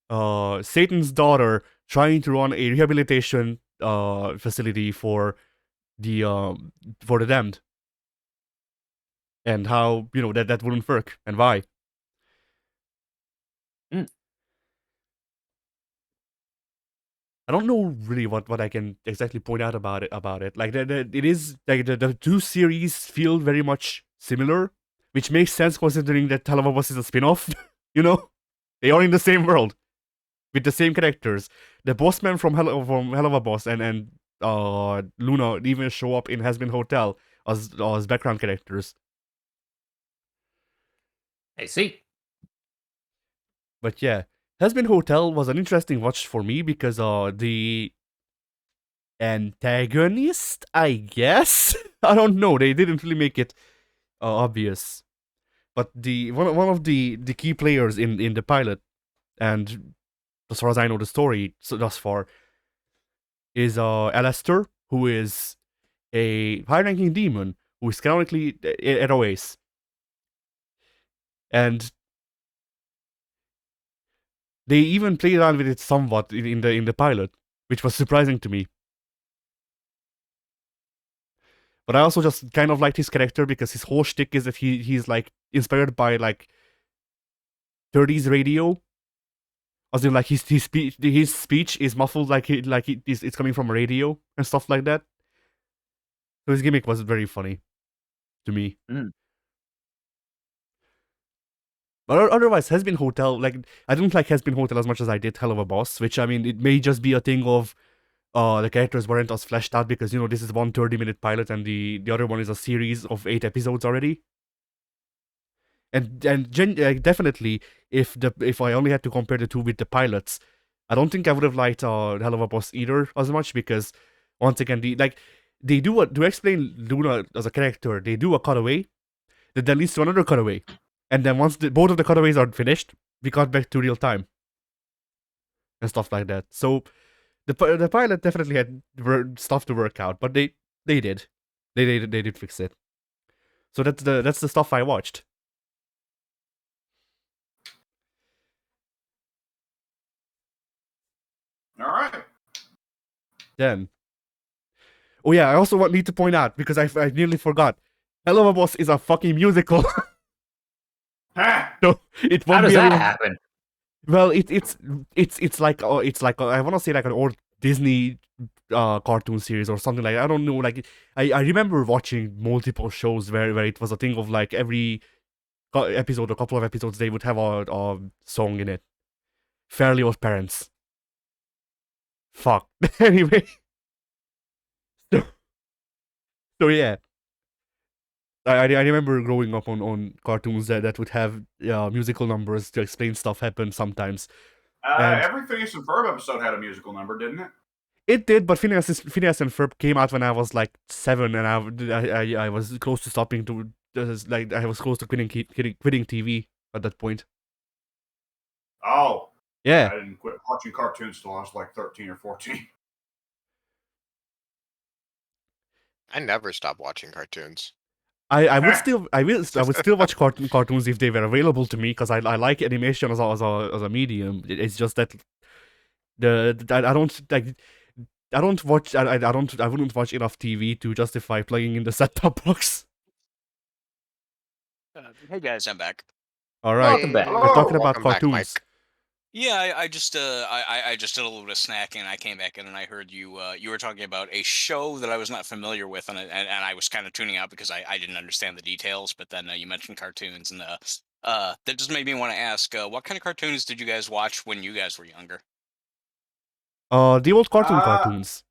Satan's daughter trying to run a rehabilitation facility for the damned, and how that wouldn't work and why. I don't know really what I can exactly point out about it. Like it is like the two series feel very much similar, which makes sense considering that Hell of a Boss is a spin-off. They are in the same world with the same characters. The bossman from Hell of a Boss and Luna even show up in Has Been Hotel as background characters. I see. But yeah, Has Been Hotel was an interesting watch for me because the antagonist, I guess. I don't know. They didn't really make it obvious, but the one of the key players in the pilot, and as far as I know the story thus far, is Alistair, who is a high-ranking demon who is canonically at OAS, and they even played around with it somewhat in the pilot, which was surprising to me. But I also just kind of liked his character because his whole shtick is that he's like inspired by like 30s radio, as in like his speech is muffled like it's coming from a radio and stuff like that. So his gimmick was very funny to me. But otherwise, Has Been Hotel, like I don't like Has Been Hotel as much as I did Hell of a Boss, which I mean it may just be a thing of the characters weren't as fleshed out because this is one 30-minute pilot and the other one is a series of 8 episodes already. And definitely, if I only had to compare the two with the pilots, I don't think I would have liked Hell of a Boss either as much because once again they do to explain Luna as a character, they do a cutaway that then leads to another cutaway, and then once both of the cutaways are finished, we got back to real time and stuff like that. So the pilot definitely had stuff to work out, but they did fix it. So that's the stuff I watched. All right. Then, oh yeah, I also need to point out because I nearly forgot. Hell of a Boss is a fucking musical. So it won't How does be that happen? Well, it's like I want to say like an old Disney cartoon series or something like that. I don't know. Like I remember watching multiple shows where it was a thing of like every episode, a couple of episodes, they would have a song in it. Fairly Odd Parents. Fuck. Anyway. So yeah. I remember growing up on cartoons that would have musical numbers to explain stuff happen sometimes. Every Phineas and Ferb episode had a musical number, didn't it? It did, but Phineas and Ferb came out when I was like 7, and I was close to stopping to like I was close to quitting TV at that point. Oh, Yeah, I didn't quit watching cartoons till I was like 13 or 14. I never stopped watching cartoons. I would still watch cartoons if they were available to me because I like animation as a medium. It's just that I wouldn't watch enough TV to justify plugging in the set-top box. Hey guys, I'm back. All right, Welcome back. we're talking about Welcome back, cartoons. Mike. Yeah, I just I just did a little bit of snacking and I came back in and I heard you you were talking about a show that I was not familiar with and I was kind of tuning out because I didn't understand the details, but then you mentioned cartoons and that just made me want to ask what kind of cartoons did you guys watch when you guys were younger? The old cartoons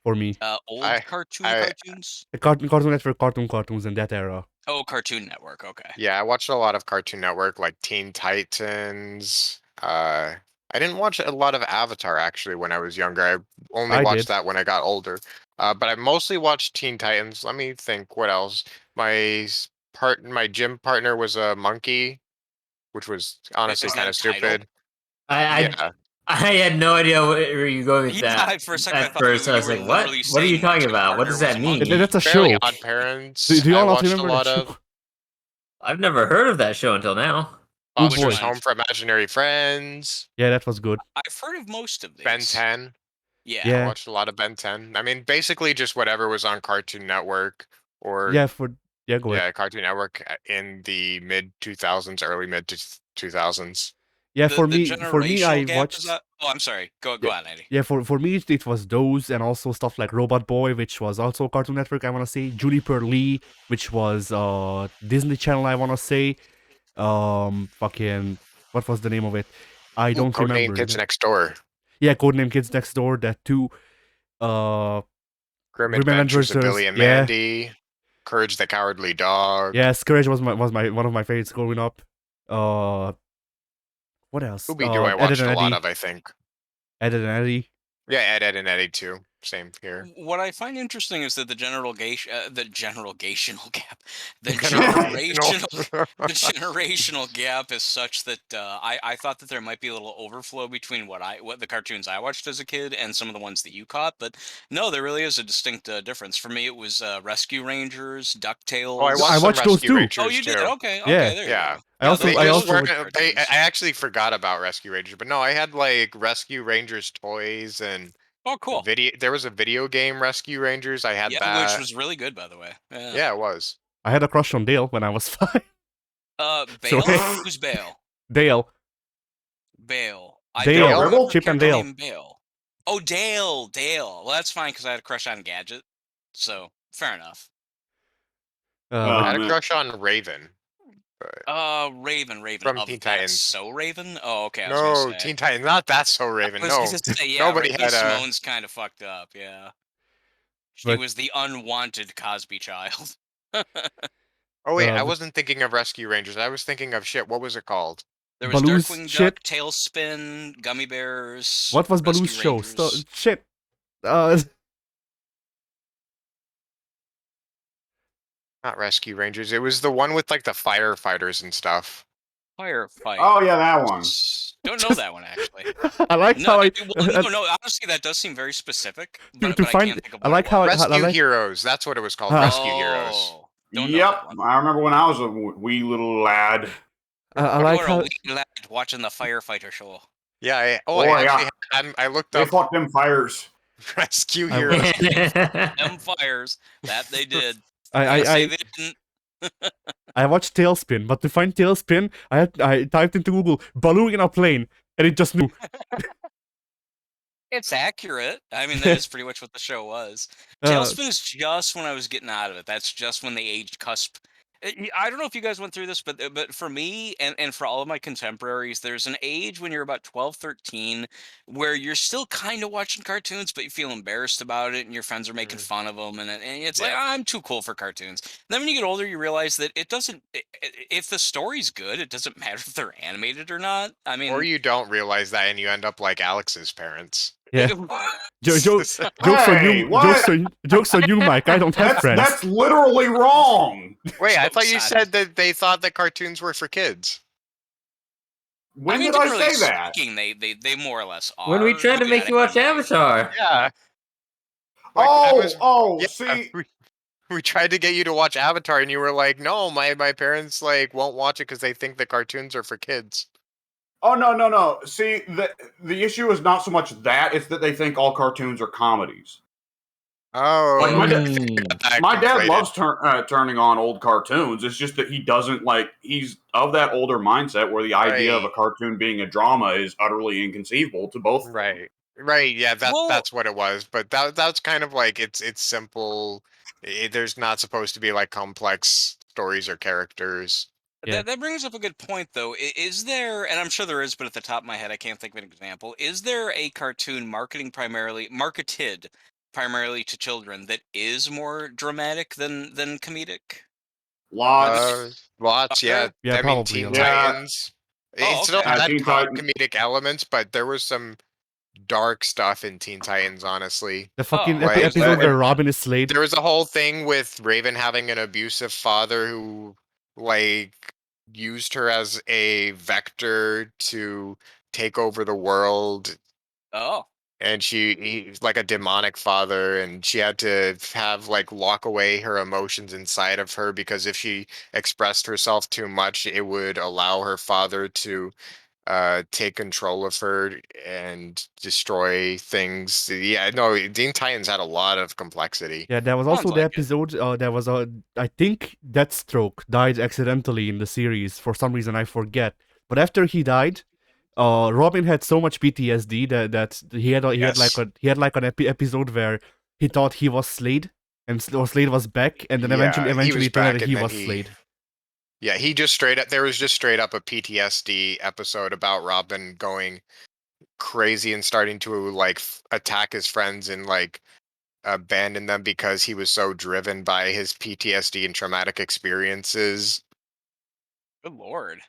for me. Old I- cartoons? The Cartoon Network cartoons in that era. Oh, Cartoon Network. Okay. Yeah, I watched a lot of Cartoon Network, like Teen Titans. I didn't watch a lot of Avatar actually when I was younger. I only I watched did. that when I got older. But I mostly watched Teen Titans. Let me think. What else? My gym partner was a monkey, which was honestly Is that kind a of title? stupid. I Yeah, I had no idea where you going with Yeah, that. for a second I At thought first, you I was were like, "What? literally What are you saying talking Jim about? What Carter does was that a mean?" monkey. That's a Fairly show. Odd Do, Parents. do you I all not watched a remember that lot show? of I've never heard of that show until now. Oh Which Foster's boy. one? Home for Imaginary Friends, Yeah, that was good. I've heard of most of Ben these. 10. Yeah. I Yeah. watched a lot of Ben 10. I mean, basically just whatever was on Cartoon Network or Yeah, go ahead. yeah, Cartoon Network in the mid 2000s, early mid 2000s. Yeah, The for me, I generational gap is watched. that. Oh, I'm sorry. Go Yeah, on, Eddie. yeah. For me, it was those, and also stuff like Robot Boy, which was also Cartoon Network. I want to say Juniper Lee, which was Disney Channel. I want to say fucking what was the name of it? I Ooh, don't Codename remember. Kids Next Door. Yeah, Codename Kids Next Door. That too. Uh, Grim Grim Adventures of Adventures. Billy and Yeah, Mandy. Courage the Cowardly Dog. yeah. Scourge was my one of my favorites growing up. Uh, what else? Scooby Doo I Ed watched and a lot Eddie. of, I think. Ed and Eddie. Yeah, Ed, and Eddie too. Same here. What I find interesting is that the generational gap, the Generational. generational gap is such that I thought that there might be a little overflow between what the cartoons I watched as a kid and some of the ones that you caught, but no, there really is a distinct difference. For me, it was Rescue Rangers, DuckTales. Oh, I I watched some watched those Rescue too. Oh, Rangers you did? too. Okay, Yeah. there Yeah. you go. Yeah, They I those just also were weren't. good I cartoons. actually forgot about Rescue Rangers, but no, I had like Rescue Rangers toys and Oh, cool. video. There was a video game Rescue Rangers. I had Yeah, which that. was really good, by the way. Yeah. Yeah, it was. I had a crush on Dale when I was 5. So Bale? Who's Bale? Dale, Bale. Dale, don't remember a Chip and character Dale. named Bale. Oh, Dale. Well, that's fine because I had a crush on Gadget. So, fair enough. I had a man. crush on Raven. Raven. From Of Teen That Titans. So Raven? Oh, okay, I was gonna No, say. Teen Titans, not that so Raven. I was No, gonna say, yeah, nobody Raven had a. Simone's kind of fucked up, yeah. She But was the unwanted Cosby child. Oh wait, I but wasn't thinking of Rescue Rangers. I was thinking of shit. What was it called? There was Baloo's Darkwing shit. Duck, Tailspin, Gummy Bears, What was Baloo's Rescue show? Rangers. Shit. Not Rescue Rangers. It was the one with like the firefighters and stuff. Firefight. Oh yeah, that one. Don't know that one actually. I like No, how I no. Honestly, that does seem very specific, to but I find. can't think of I what like it how was. I Rescue like. Heroes. That's what it was called. Ah. Rescue Heroes. Oh, don't know Yep, that one. I remember when I was a wee little lad. I You like were a how. wee lad watching the firefighter show. Yeah. I Oh, yeah. actually I looked They up fought them fires. Rescue I- Heroes. Them fires, that they did. I Can't say I they didn't. I watched Tailspin, but to find Tailspin, I typed into Google Baloo in a plane, and it just knew. It's accurate. I mean, that is pretty much what the show was. Tailspin is just when I was getting out of it. That's just when the age cusp. I don't know if you guys went through this, but for me and for all of my contemporaries, there's an age when you're about 12, 13, where you're still kind of watching cartoons, but you feel embarrassed about it, and your friends are making fun of them, and it's like, I'm too cool for cartoons. Then when you get older, you realize that it doesn't. If the story's good, it doesn't matter if they're animated or not. I mean, Or you don't realize that and you end up like Alex's parents. Yeah. Jokes on Hey, you. what? Jokes on you, Mike. I don't have friends. That's literally wrong. Wait, I thought you Jokes on- said that they thought that cartoons were for kids. When mean, did I generally say that? speaking, they more or less are. When we tried to Look make at you watch anime. Avatar. Yeah. Yeah, See, we tried to get you to watch Avatar and you were like, no, my parents like won't watch it because they think the cartoons are for kids. oh no. See, the issue is not so much that; it's that they think all cartoons are comedies. Oh, Like, my dad- that My dad conflated. loves turning on old cartoons. It's just that he doesn't like. He's of that older mindset where the idea of a Right. cartoon being a drama is utterly inconceivable to both. of them. Right, yeah, Well- that's what it was. But that's kind of like it's simple. There's not supposed to be like complex stories or characters. Yeah. That brings up a good point, though. Is there, and I'm sure there is, but at the top of my head, I can't think of an example. Is there a cartoon marketed primarily to children that is more dramatic than comedic? Lots. Lots, yeah. Yeah, I mean, probably Teen a lot. Titans. Oh, It still okay. had Teen calm Titans. comedic elements, but there was some dark stuff in Teen Titans, honestly. The fucking Oh, like- episode where Robin is slayed. There was a whole thing with Raven having an abusive father who, like, used her as a vector to take over the world, Oh, and he's like a demonic father, and she had to have like lock away her emotions inside of her, because if she expressed herself too much, it would allow her father to take control of her and destroy things. Yeah, no, Teen Titans had a lot of complexity. Yeah, there was Sounds also the like it. episode. There was I think Deathstroke died accidentally in the series for some reason I forget. But after he died, Robin had so much PTSD that he had like an episode where he thought he was Slade, and Slade was back, and then Yeah, he eventually was it turned out back, that and he then was Slade. yeah, he just straight up, there was just straight up a PTSD episode about Robin going crazy and starting to like attack his friends and like abandon them because he was so driven by his PTSD and traumatic experiences. Good lord.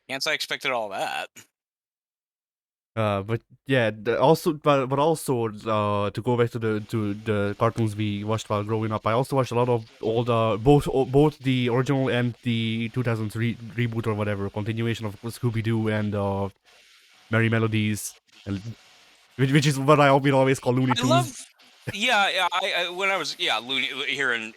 Can't say I expected all that. But yeah, but also to go back to the cartoons we watched while growing up, I also watched a lot of all the both the original and the 2003 reboot or whatever continuation of Scooby Doo and Merry Melodies, and which is what I will always call Looney I Tunes. love. Yeah. I when I was Looney here in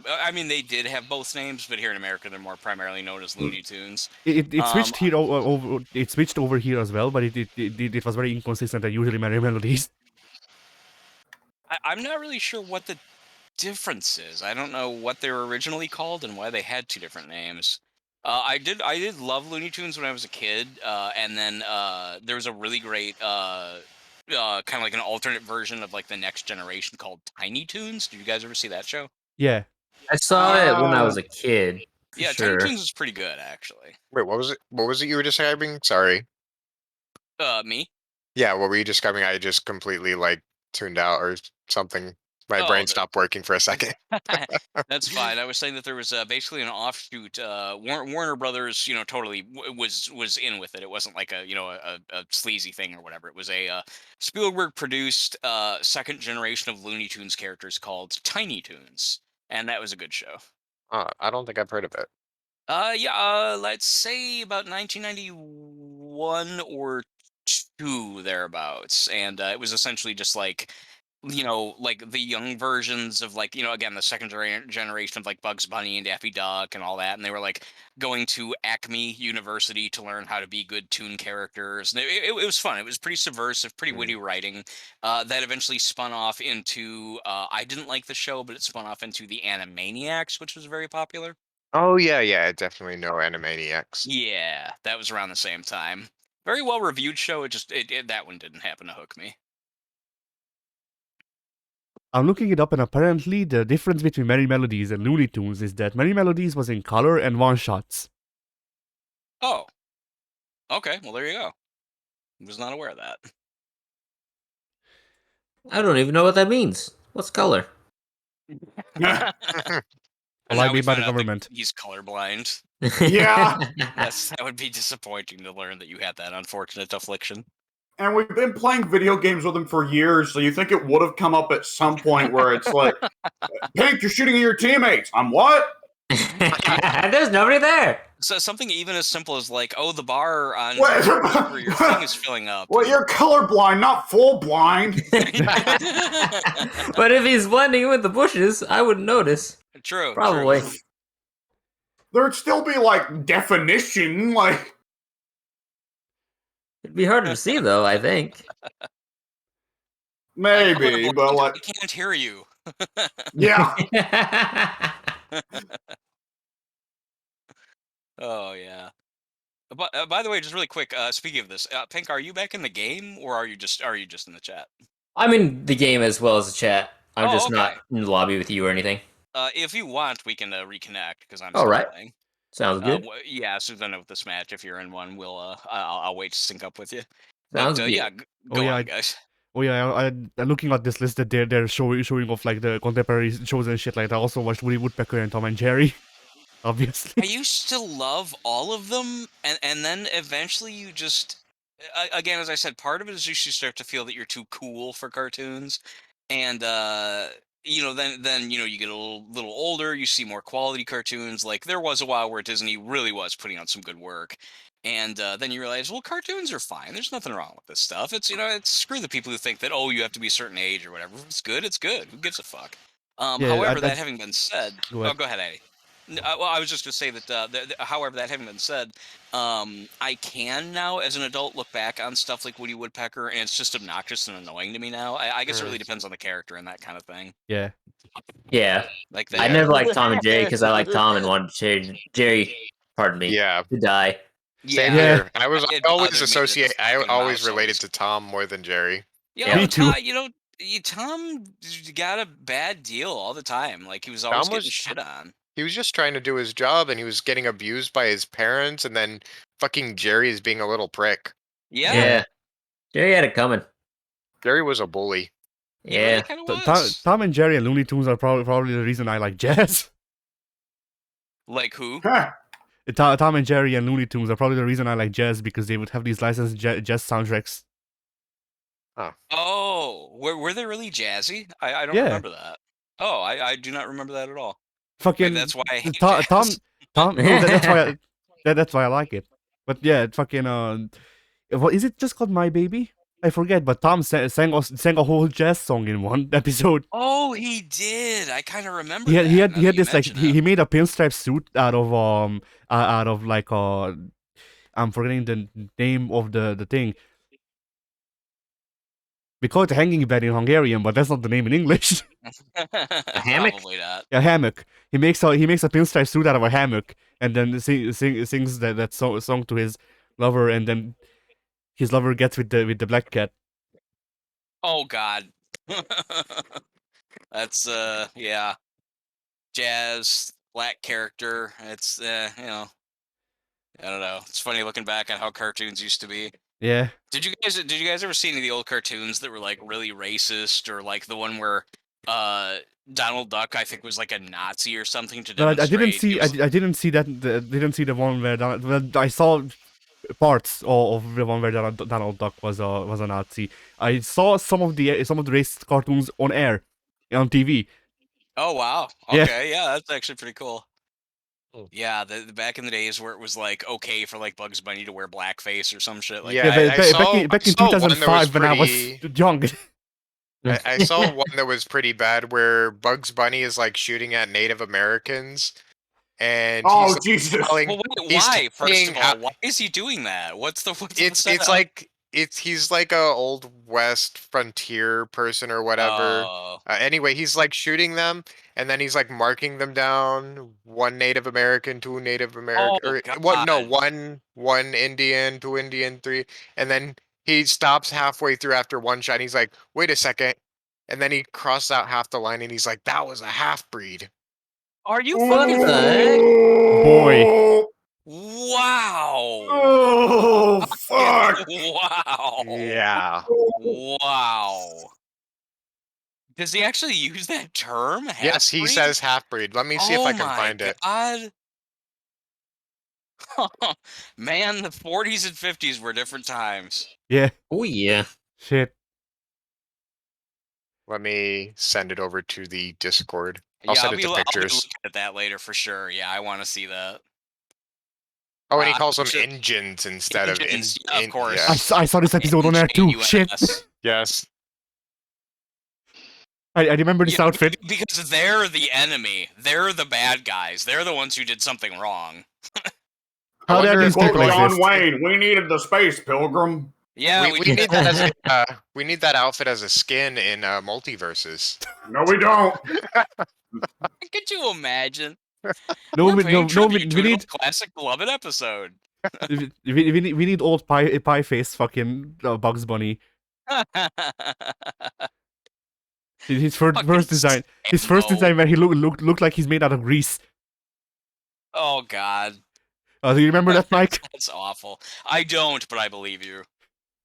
I mean they did have both names, but here in America they're more primarily known as Looney Tunes. It switched here over. It switched over here as well, but it was very inconsistent and usually Merry Melodies. I'm not really sure what the difference is. I don't know what they were originally called and why they had two different names. I did love Looney Tunes when I was a kid, and then there was a really great kind of like an alternate version of like the next generation called Tiny Toons. Did you guys ever see that show? Yeah, I saw it when I was a kid, for Yeah, Tiny sure. Toons is pretty good actually. Wait, what was it? What was it you were describing? Sorry. Me? Yeah, what were you describing? I just completely like tuned out or something. My Oh, brain stopped working for a second. That's fine. I was saying that there was basically an offshoot. Warner Brothers, totally was in with it. It wasn't like a sleazy thing or whatever. It was a Spielberg produced second generation of Looney Tunes characters called Tiny Toons, and that was a good show. I don't think I've heard of it. Let's say about 1991 or two thereabouts, and it was essentially just like like the young versions of like again the second generation of like Bugs Bunny and Daffy Duck and all that, and they were like going to Acme University to learn how to be good toon characters, and it was fun. It was pretty subversive, pretty witty writing. That eventually spun off into I didn't like the show, but it spun off into the Animaniacs, which was very popular. Oh yeah, I definitely know Animaniacs. Yeah, that was around the same time. Very well reviewed show. It just that one didn't happen to hook me. I'm looking it up, and apparently the difference between Merry Melodies and Looney Tunes is that Merry Melodies was in color and one shots. Oh, okay. Well, there you go. Was not aware of that. I don't even know what that means. What's color? And Well, now we made by find the out that government. he's colorblind. Yeah. That would be disappointing to learn that you had that unfortunate affliction. And we've been playing video games with him for years, so you think it would have come up at some point where it's like, Pink, you're shooting at your teammates. I'm what? There's nobody there. So something even as simple as like, oh, the bar on What? where your thing is filling up. Well, you're colorblind, not full blind. But if he's blending with the bushes, I wouldn't notice. True. Probably. True. There'd still be like definition, like It'd be harder to see, though, I think. maybe, Colorblind, but like, I can't hear you. yeah. Oh yeah. But by the way, just really quick. Speaking of this, Pink, are you back in the game or are you just in the chat? I'm in the game as well as the chat. I'm Oh, just okay. not in the lobby with you or anything. If you want, we can reconnect because I'm All still right. playing. Sounds good. Yeah, as soon as I know with this match, if you're in one, I'll wait to sync up with you. Sounds But good. yeah, go on, guys. Oh yeah, I'm looking at this list that they're showing off like the contemporary shows and shit like that. I also watched Woody Woodpecker and Tom and Jerry, obviously. I used to love all of them, and then eventually you just, again, as I said, part of it is you start to feel that you're too cool for cartoons, and then you get a little older, you see more quality cartoons. Like there was a while where Disney really was putting out some good work, and then you realize, well, cartoons are fine. There's nothing wrong with this stuff. It's screw the people who think that you have to be a certain age or whatever. If it's good, it's good. Who gives a fuck? Yeah, However, that having been said, go ahead. go ahead, Eddie. Well, I was just gonna say that. However, that having been said, I can now, as an adult, look back on stuff like Woody Woodpecker, and it's just obnoxious and annoying to me now. I guess it really depends on the character and that kind of thing. Yeah. Yeah. Like I that. never liked Tom and Jerry because I like Tom and wanted Jerry, pardon me, Yeah. to die. Same Yeah. here. I It always bothered me that I fucking always mouse related always- to Tom more than Jerry. Yeah, Me too. Tom got a bad deal all the time. Like he was always Tom was- getting shit on. He was just trying to do his job, and he was getting abused by his parents, and then fucking Jerry is being a little prick. Yeah, Jerry had it coming. Jerry was a bully. he really Yeah. kind of was. Tom and Jerry and Looney Tunes are probably the reason I like jazz. Like who? Huh. Tom and Jerry and Looney Tunes are probably the reason I like jazz, because they would have these licensed jazz soundtracks. Oh, were they really jazzy? I don't Yeah. remember that. Oh, I do not remember that at all. Fucking That's why I hate Tom, jazz. no, that's why I like it. But yeah, fucking what is it just called My Baby? I forget, but Tom sang a whole jazz song in one episode. Oh, he did. I kind of remember. He had that, now that you this like mention it. he made a pinstripe suit out of like I'm forgetting the name of the thing. We call it a hanging bed in Hungarian, but that's not the name in English. hammock? Probably not. A hammock. He makes a pinstripe suit out of a hammock, and then sings that song to his lover, and then his lover gets with the black cat. Oh God. That's yeah. Jazz, black character. It's I don't know. It's funny looking back on how cartoons used to be. Yeah. Did you guys ever see any of the old cartoons that were like really racist, or like the one where Donald Duck, I think, was like a Nazi or something to But demonstrate? I didn't see that. Didn't see the one where I saw parts of the one where Donald Duck was a Nazi. I saw some of the racist cartoons on air, on TV. Oh wow. Yeah. Okay, yeah, that's actually pretty cool. Oh. Yeah, the back in the days where it was like okay for like Bugs Bunny to wear blackface or some shit like Yeah, that. Back in I saw one that was 2005 when I was young. I saw one that was pretty bad where Bugs Bunny is like shooting at Native Americans, and Oh, he's like, Jesus. telling- Well, wait, he's why? First telling of how- all, why is he doing that? What's the it's setup? like he's like a old west frontier person or whatever. Oh. Anyway, he's like shooting them, and then he's like marking them down. One Native American, two Native American, Oh, or what? No, God. one Indian, two Indian, three, and then he stops halfway through after one shot. And he's like, "Wait a second," and then he crosses out half the line, and he's like, "That was a half breed." Are you What fucking the heck? Boy. Wow. Oh, fuck. Wow. Yeah. Wow. Does he actually use that term? Yes, he Half-breed? says half breed. Let me see if I can find it. God. Man, the 40s and 50s were different times. Yeah. Oh yeah. Shit. Let me send it over to the Discord. I'll Yeah, send it to I'll be pictures. looking at that later for sure. Yeah, I want to see that. Oh, and he I calls them should- engines instead of Engines, yeah, of course. yeah. I saw this episode on there too. Shit. N-J-U-S. Yes. I remember this Yeah, outfit. because they're the enemy. They're the bad guys. They're the ones who did something wrong. How did wonder these if Quote people John exist? Wayne, we needed the space pilgrim. Yeah, we need that as we need that outfit as a skin in multiverses. No, we don't. Could you imagine? No, We're we paying tribute to we an need old classic beloved episode. we need old pie face fucking Bugs Bunny. His first Fucking design. His first Sambo. design where he looked like he's made out of grease. Oh God, Do you remember that, Mike? that's awful. I don't, but I believe you.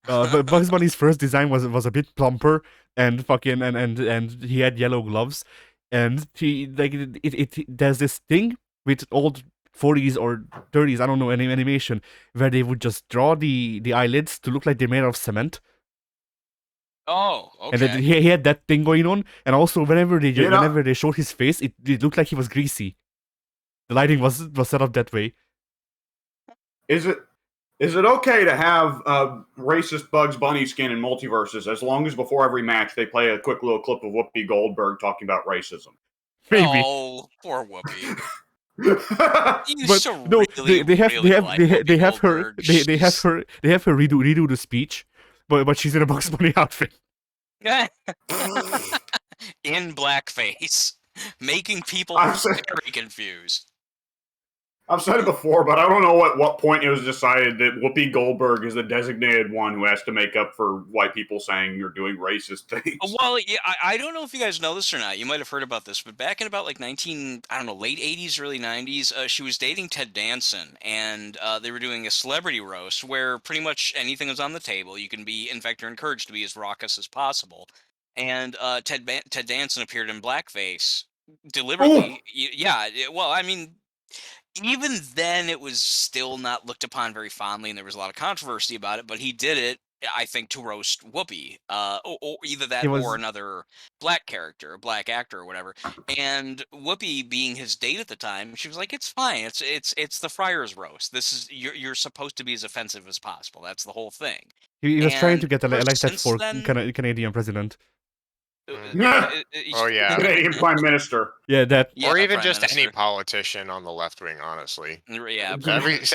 But Bugs Bunny's first design was a bit plumper and fucking and he had yellow gloves, and he like it there's this thing with old 40s or 30s, I don't know, any animation where they would just draw the eyelids to look like they're made out of cement. Oh, And then okay. he had that thing going on, and also whenever You know- they showed his face, it looked like he was greasy. The lighting was set up that way. Is it okay to have racist Bugs Bunny skin in multiverses as long as before every match they play a quick little clip of Whoopi Goldberg talking about racism? Maybe. Oh, poor Whoopi. You But so no, really, they have really like Whoopi they have her Goldberg. they have her redo the speech, but she's in a Bugs Bunny outfit. In blackface, making people I'm saying- very confused. I've said it before, but I don't know at what point it was decided that Whoopi Goldberg is the designated one who has to make up for white people saying you're doing racist things. Well, yeah, I don't know if you guys know this or not. You might have heard about this, but back in about like late 80s, early 90s, she was dating Ted Danson, and they were doing a celebrity roast where pretty much anything was on the table. You can be, in fact, you're encouraged to be as raucous as possible. And Ted Danson appeared in blackface deliberately. Yeah, well, I mean, even then it was still not looked upon very fondly, and there was a lot of controversy about it, but he did it, I think, to roast Whoopi, or either that or another black character, black actor or whatever. And Whoopi, being his date at the time, she was like, it's fine, it's the Friars roast, this is, you're supposed to be as offensive as possible, that's the whole thing. He was trying to get ever elected since for then- Canadian president. Oh, yeah. Canadian Prime Minister. Yeah, that. Yeah, or even Prime just any Minister. politician on the left wing, honestly. Yeah,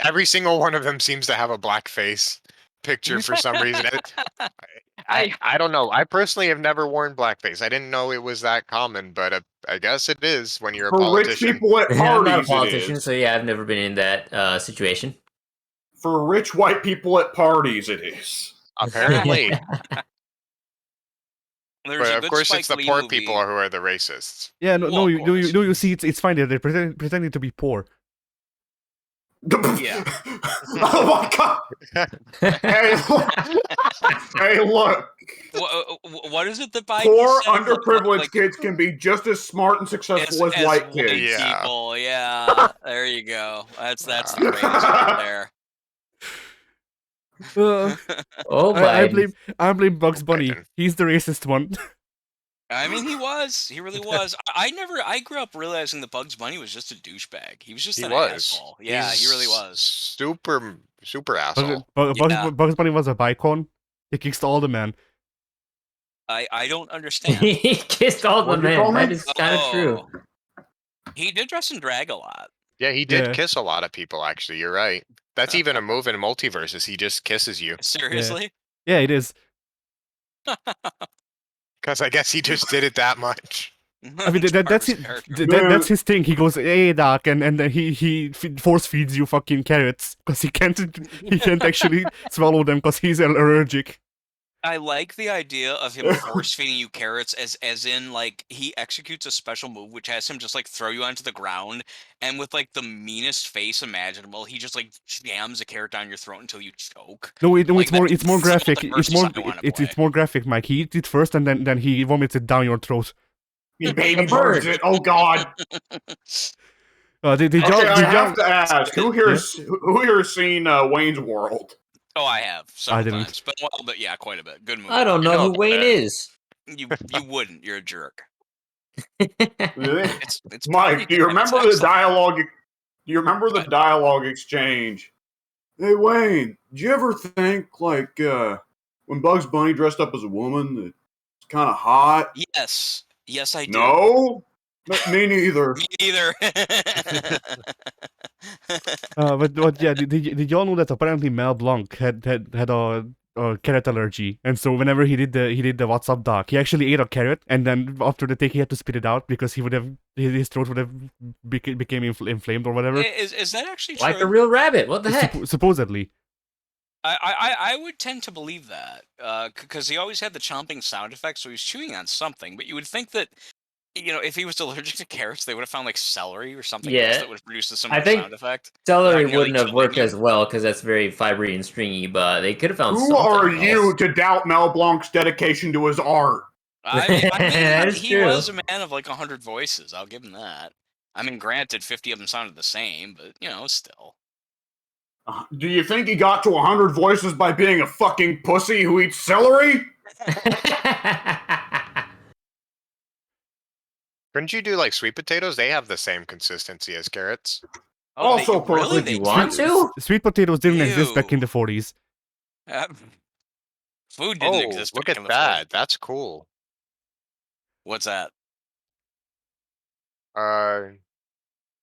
Every single one of them seems to have a blackface picture for some reason. I don't know. I personally have never worn blackface. I didn't know it was that common, but I guess it is when you're a For rich politician. people at I'm not a parties, it politician, is. so yeah, I've never been in that situation. For rich white people at parties, it is. Apparently. There's But a of good course, Spike it's the Lee poor movie. people who are the racists. Yeah, Well, of course. you see, it's fine. They're pretending to be poor. Yeah. Oh my god! Hey, look! Hey, look! What is it that Biden Poor, said? underprivileged Like, kids can be just as smart and successful as white kids. Yeah. people. Yeah, there you go. That's the phrase right there. Oh, I Biden. blame Bugs Bunny. Biden. He's the racist one. I mean, he was. He really was. I grew up realizing that Bugs Bunny was just a douchebag. He was just He an was. asshole. Yeah, he really was. Super asshole. Yeah. Bugs Bunny was a bicon. He kicks all the man. I don't understand. He kissed all the What'd you call men. me? That is kind of true. He did dress in drag a lot. Yeah, he did Yeah. kiss a lot of people, actually. You're right. That's even a move in multiverses. He just kisses you. Seriously? Yeah, it is. Because I guess he just did it that much. I mean, that's his it. character. That's his thing. He goes, "Hey, doc," and then he force feeds you fucking carrots because he can't actually swallow them because he's allergic. I like the idea of him force feeding you carrots as in like he executes a special move which has him just like throw you onto the ground, and with like the meanest face imaginable, he just like jams a carrot down your throat until you choke. No, Like, it's more that's graphic. the It's more versus I wanna it's play. more graphic, Mike. He eats it first and then he vomits it down your throat. He baby A bird. birds it. Oh god. They Okay, I have to ask, who here Yeah. has seen Wayne's World? Oh, I have several didn't. times, but yeah, quite a bit. Good movie. I don't know know who Wayne that. is. You wouldn't. You're a jerk. Really? It's Mike, pretty do you good. It's remember the excellent. dialogue? Do you remember the What? dialogue exchange? Hey Wayne, did you ever think like when Bugs Bunny dressed up as a woman, that it's kind of hot? Yes, I do. No, me neither. Me either. But yeah, did y'all know that apparently Mel Blanc had a carrot allergy, and so whenever he did the What's Up doc, he actually ate a carrot, and then after the take he had to spit it out because his throat would have became inflamed or whatever. Is that actually true? Like a real rabbit. What the heck? Supposedly. I would tend to believe that because he always had the chomping sound effect, so he was chewing on something. But you would think that, if he was allergic to carrots, they would have found like celery or something else Yeah. that would have produced a I similar think sound effect. Celery nearly wouldn't have killed worked you. as well because that's very fibery and stringy, but they could have found Who something are else. you to doubt Mel Blanc's dedication to his art? I mean, That's he true. was a man of like 100 voices. I'll give him that. I mean, granted, 50 of them sounded the same, but still. Do you think he got to 100 voices by being a fucking pussy who eats celery? Couldn't you do like sweet potatoes? They have the same consistency as carrots. Oh, Also, really? Would They you do? want to? Sweet potatoes didn't exist back in Ew. the 40s. Food didn't Oh, exist look back at in the that. 40s. That's cool. What's that?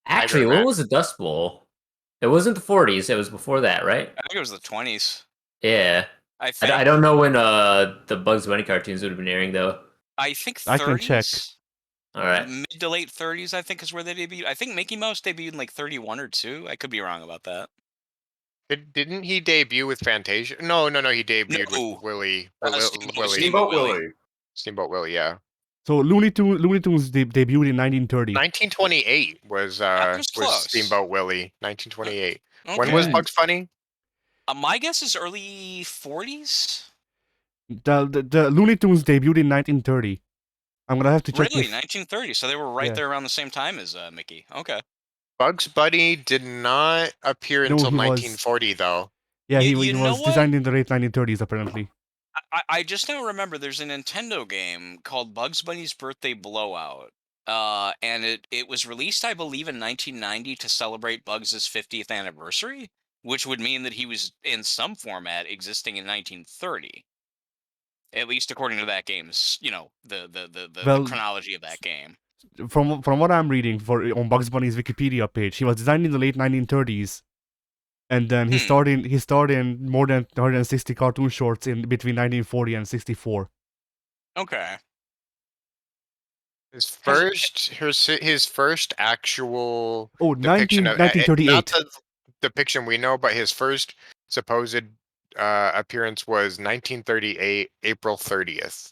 Actually, Mac. what was the Dust Bowl? It wasn't the 40s. It was before that, right? I think it was the 20s. Yeah. I think. I don't know when the Bugs Bunny cartoons would have been airing, though. I think 30s. I can check. All right. Mid to late 30s, I think, is where they debuted. I think Mickey Mouse debuted in like 31 or 2. I could be wrong about that. Didn't he debut with Fantasia? No. He debuted No. with Willie. Steamboat Willie. Steamboat Willie, yeah. So Looney Tunes debuted in 1930. 1928 was was close. Steamboat Willie. 1928. Okay. When was Bugs Bunny? My guess is early 40s. The Looney Tunes debuted in 1930. I'm gonna have to check. Really, If, 1930. So they were right Yeah. there around the same time as Mickey. Okay. Bugs Bunny did not appear No, until he was- 1940, though. yeah, You he know was what? designed in the late 1930s apparently. I just now remember there's a Nintendo game called Bugs Bunny's Birthday Blowout. And it was released, I believe, in 1990 to celebrate Bugs' 50th anniversary, which would mean that he was in some format existing in 1930. At least according to that game's, the Well, chronology of that game. From what I'm reading on Bugs Bunny's Wikipedia page, he was designed in the late 1930s, and then he starred in more than 160 cartoon shorts in between 1940 and 64. Okay. His first actual Oh, depiction of 1938. not the depiction we know, but his first supposed appearance was 1938, April 30th.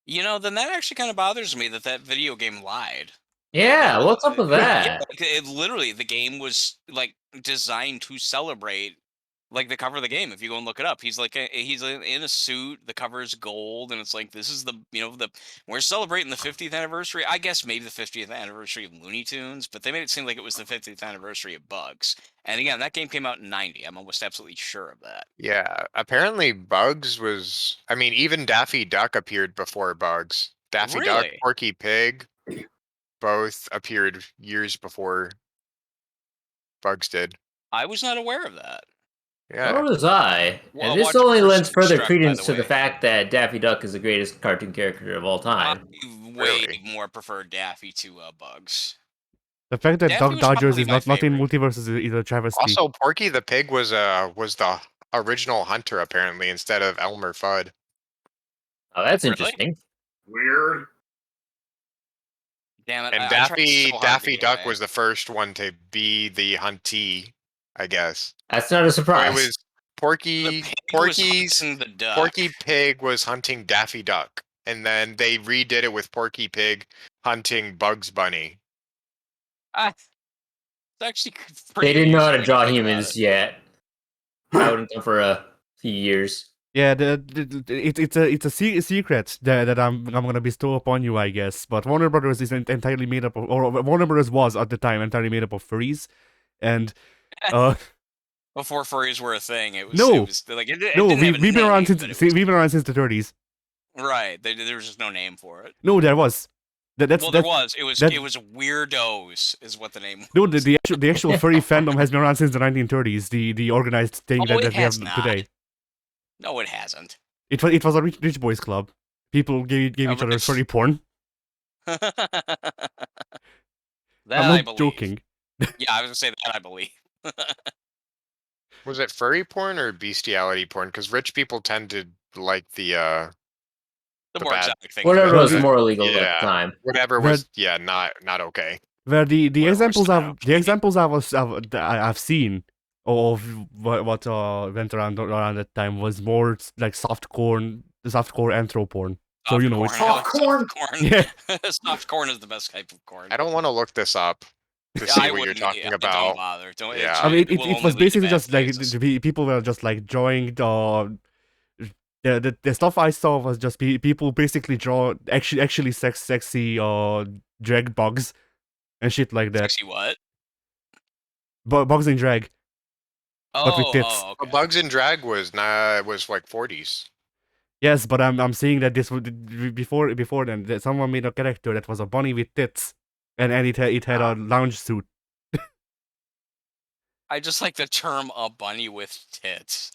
Then that actually kind of bothers me that video game lied. Yeah, what's up with Yeah, that? it literally, the game was like designed to celebrate like the cover of the game. If you go and look it up, he's in a suit. The cover is gold, and it's like this is we're celebrating the 50th anniversary. I guess maybe the 50th anniversary of Looney Tunes, but they made it seem like it was the 50th anniversary of Bugs. And again, that game came out in '90. I'm almost absolutely sure of that. Yeah, apparently Bugs was. I mean, even Daffy Duck appeared before Bugs. Daffy Duck, Really? Porky Pig, both appeared years before Bugs did. I was not aware of that. Yeah. Nor was I. Well, And this watch only First lends further Struck, by credence the to the way. fact that Daffy Duck is the greatest cartoon character of all time. I way Really? more prefer Daffy to Bugs. The fact that Daffy Doug was Dodgers probably is my not in favorite. multiverses is a travesty. Also, Porky the Pig was the original hunter apparently instead of Elmer Fudd. Oh, that's Really? interesting. Weird. Damn it! And I tried so hard to Daffy get Duck away. was the first one to be the huntee, I guess. That's not a So surprise. it was The pig was hunting the duck. Porky Pig was hunting Daffy Duck, and then they redid it with Porky Pig hunting Bugs Bunny. It's actually They pretty didn't know how to amusing draw when you think about humans it. yet. That wouldn't come for a few years. Yeah, it's a secret that I'm gonna bestow upon you, I guess. But Warner Brothers is entirely made up of, or Warner Brothers was at the time entirely made up of furries, and Before furries were a thing, it was No. it was like it no, didn't have a we've been around name, since but it was- we've been around since the 30s. right. There was just no name for it. No, there was. That's Well, there was. It was that- it was weirdos is what the name was. No, the actual furry fandom has been around since the 1930s. The organized thing Oh, it that we have has not. today. No, it hasn't. It was a rich boys club. People gave each other rich- furry porn. that I'm I not believe. joking. Yeah, I was gonna say that I believe. Was it furry porn or bestiality porn? Because rich people tend to like the The The more bad- exotic thing. Whatever was Yeah. more illegal at Yeah. the time. whatever was not okay. Where the Whatever examples was now. the examples I've seen of what went around that time was more like softcore anthro porn. So you know, it's Soft corn. Yeah. Soft corn is the best type of corn. I don't want to look this up to Yeah, see I what you're wouldn't talking Don't about. bother. Don't. Yeah. I mean, will it only was lead to basically bad just like places. people were just like drawing the stuff I saw was just people basically draw actually sexy drag bugs and shit like that. Sexy what? Bugs in drag. But with tits. Okay. Bugs in Drag was like 40s. Yes, but I'm saying that this would before then that someone made a character that was a bunny with tits, and it had a lounge suit. I just like the term "a bunny with tits."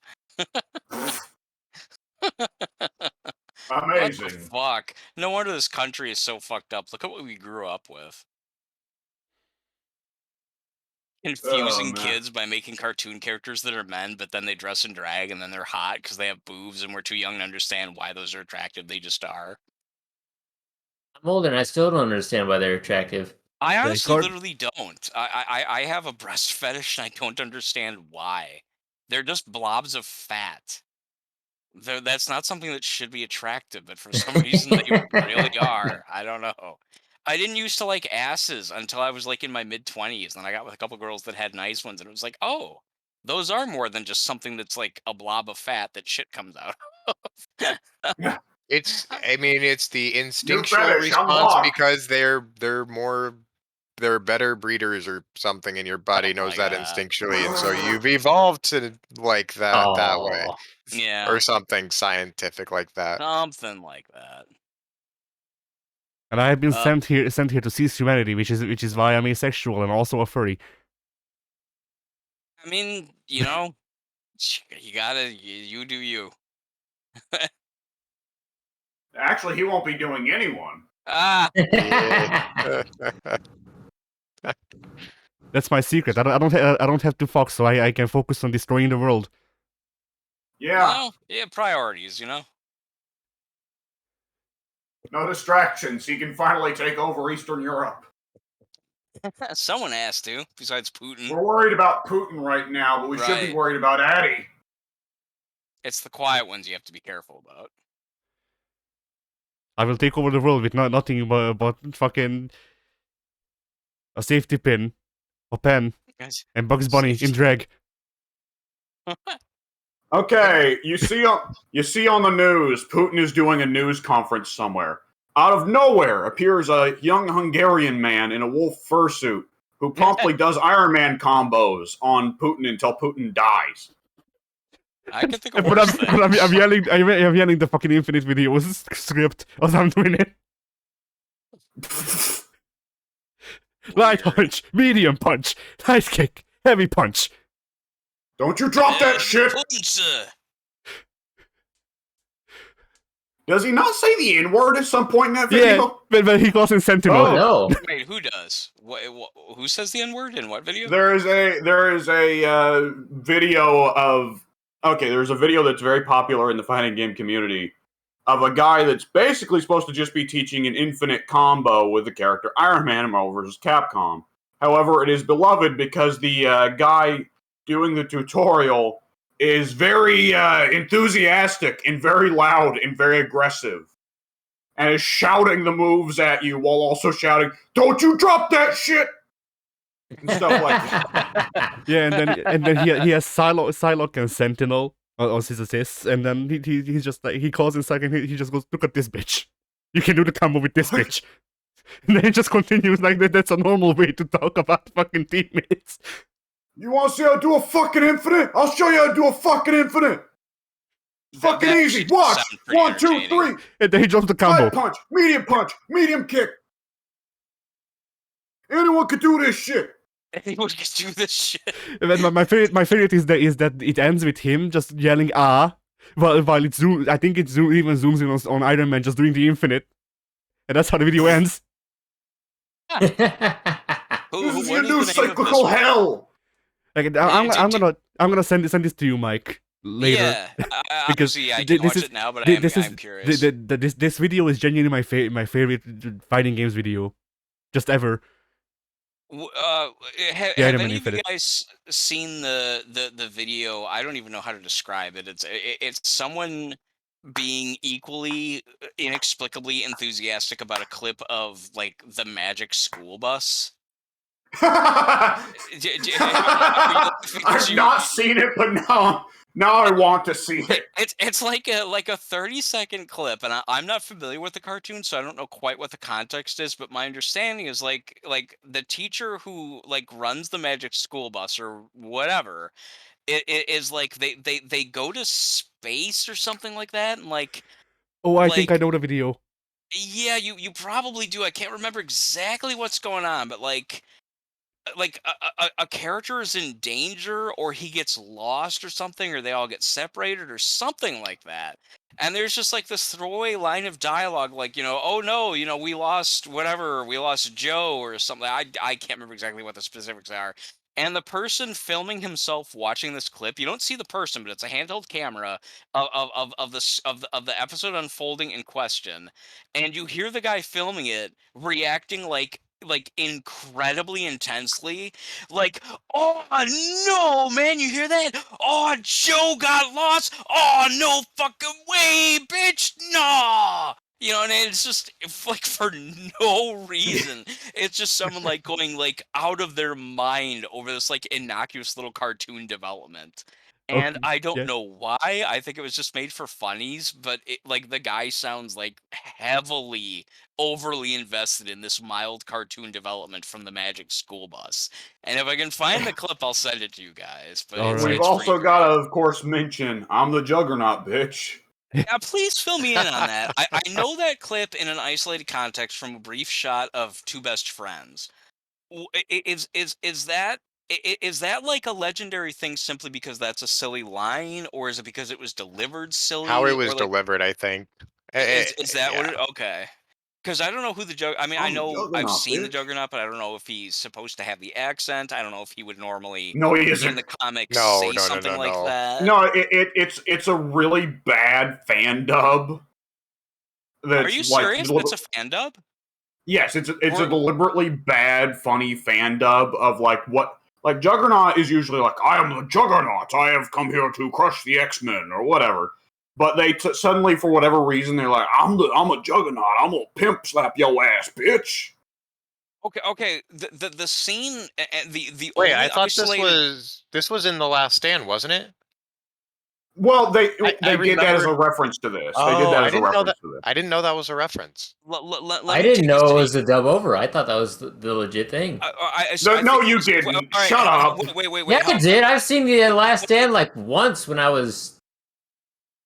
What the Amazing. fuck? No wonder this country is so fucked up. Look at what we grew up with. Confusing man. kids by making cartoon characters that are men, but then they dress in drag and then they're hot because they have boobs and we're too young to understand why those are attractive. They just are. I'm older and I still don't understand why they're attractive. I The honestly card- literally don't. I have a breast fetish and I don't understand why. They're just blobs of fat. That's not something that should be attractive, but for some reason they really are. I don't know. I didn't used to like asses until I was like in my mid-20s, and I got with a couple girls that had nice ones, and it was like, oh, those are more than just something that's like a blob of fat that shit comes out of. I mean, it's the New instinctual fetish response unlocked. because they're better breeders or something, and your body Something knows like that that. instinctually, and so you've evolved to like that way, Oh, Yeah, or something scientific like that. something like that. And I have been sent here to seize humanity, which is why I'm asexual and also a furry. I mean, you know, you gotta, you do you. Actually, he won't be doing anyone. Ah, That's my secret. I don't have to fuck, so I can focus on destroying the world. Yeah, well, yeah, priorities, you know. no distractions. He can finally take over Eastern Europe. Someone has to, besides Putin. We're worried about Putin right now, but we should be Right. worried about Addy. It's the quiet ones you have to be careful about. I will take over the world with nothing but fucking a safety pin, a pen, Guys, and Bugs Bunny in drag. Okay, you see on the news, Putin is doing a news conference somewhere. Out of nowhere appears a young Hungarian man in a wolf fursuit who promptly does Iron Man combos on Putin until Putin dies. I can think of But worse things. I'm yelling the fucking Infinite Videos script as I'm doing it. Light Weird. punch, medium punch, light kick, heavy punch. Don't you drop that shit! Punch. Does he not say the N-word at some point in that Yeah, video? but he calls him Sentinel. oh no. Wait, who does? Who says the N-word in what video? There is a video of there's a video that's very popular in the fighting game community of a guy that's basically supposed to just be teaching an infinite combo with the character Iron Man in Marvel vs. Capcom. However, it is beloved because the guy doing the tutorial is very enthusiastic and very loud and very aggressive, and is shouting the moves at you while also shouting, "Don't you drop that shit!" and stuff like that. Yeah, and then he has Psylocke and Sentinel on his assists, and then he's just like he calls inside and he just goes, "Look at this bitch. You can do the combo with this bitch." And then he just continues like that. That's a normal way to talk about fucking teammates. You want to see how to do a fucking infinite? I'll show you how to do a fucking infinite. Fucking That easy. should Watch. sound pretty 1, 2, entertaining. 3. And then he drops the combo. Punch, medium kick. Anyone could do this shit. Anyone can do this shit. And then my favorite is that it ends with him just yelling while it zooms. I think it even zooms in on Iron Man just doing the infinite, and that's how the video ends. This is your new cyclical hell. Like I'm gonna send this to you, Mike, later. Yeah, Because obviously I thi- can this watch is- it now, but this is I'm curious. this video is genuinely my favorite fighting games video, just ever. Have Iron Man any of you Infinite. guys seen the video? I don't even know how to describe it. It's someone being equally inexplicably enthusiastic about a clip of like the Magic School Bus. I've not seen it, but now I want to see it. It's like a 30-second clip, and I'm not familiar with the cartoon, so I don't know quite what the context is. But my understanding is like the teacher who like runs the Magic School Bus or whatever, it is like they go to space or something like that, and like Oh, I think I like, know the video. yeah, you probably do. I can't remember exactly what's going on, but like a character is in danger or he gets lost or something, or they all get separated or something like that, and there's just like this throwaway line of dialogue like, oh no, we lost whatever, we lost Joe or something. I can't remember exactly what the specifics are, and the person filming himself watching this clip, you don't see the person, but it's a handheld camera of the episode unfolding in question, and you hear the guy filming it reacting like incredibly intensely, like, oh no, man, you hear that? Oh, Joe got lost. Oh, no fucking way, bitch. Nah. And it's just like for no reason. It's just someone like going like out of their mind over this like innocuous little cartoon development. And Okay, I don't yeah. know why. I think it was just made for funnies, but like the guy sounds like heavily overly invested in this mild cartoon development from the Magic School Bus. And if I can find the clip, I'll send it to you guys. But All it's right. We've it's pretty also got great. to, of course, mention I'm the Juggernaut, bitch. Yeah, please fill me in on that. I know that clip in an isolated context from a brief shot of two best friends. Is that is that like a legendary thing simply because that's a silly line, or is it because it was delivered How it silly, or was like delivered, I think. is that what Yeah. it? Okay. Because I don't know who the Jug. I mean, I I'm the know I've Juggernaut, seen the bitch. Juggernaut, but I don't know if he's supposed to have the accent. I don't know if he would normally No, he in the isn't. comics No, say no, no, something no, like no. that. No, it's a really bad fan dub. Are That's you like serious? That's a fan dub? yes, it's a Or deliberately bad, funny fan dub of like what like Juggernaut is usually like I am the Juggernaut. I have come here to crush the X-Men or whatever. But they suddenly, for whatever reason, they're like, I'm a Juggernaut. I'm gonna pimp slap your ass, bitch. okay. The scene, the Wait, I only thought isolated. this was in The Last Stand, wasn't it? Well, they I they did that as remembered. a reference to this. They did Oh, that as a reference to this. I didn't know that was a reference. Let I me didn't take you know to it the. was a dub over. I thought that was the legit thing. I No, think it you was. Well, didn't. all right, Shut up. wait. Yeah, I did. I've seen the Last Stand like once when I was.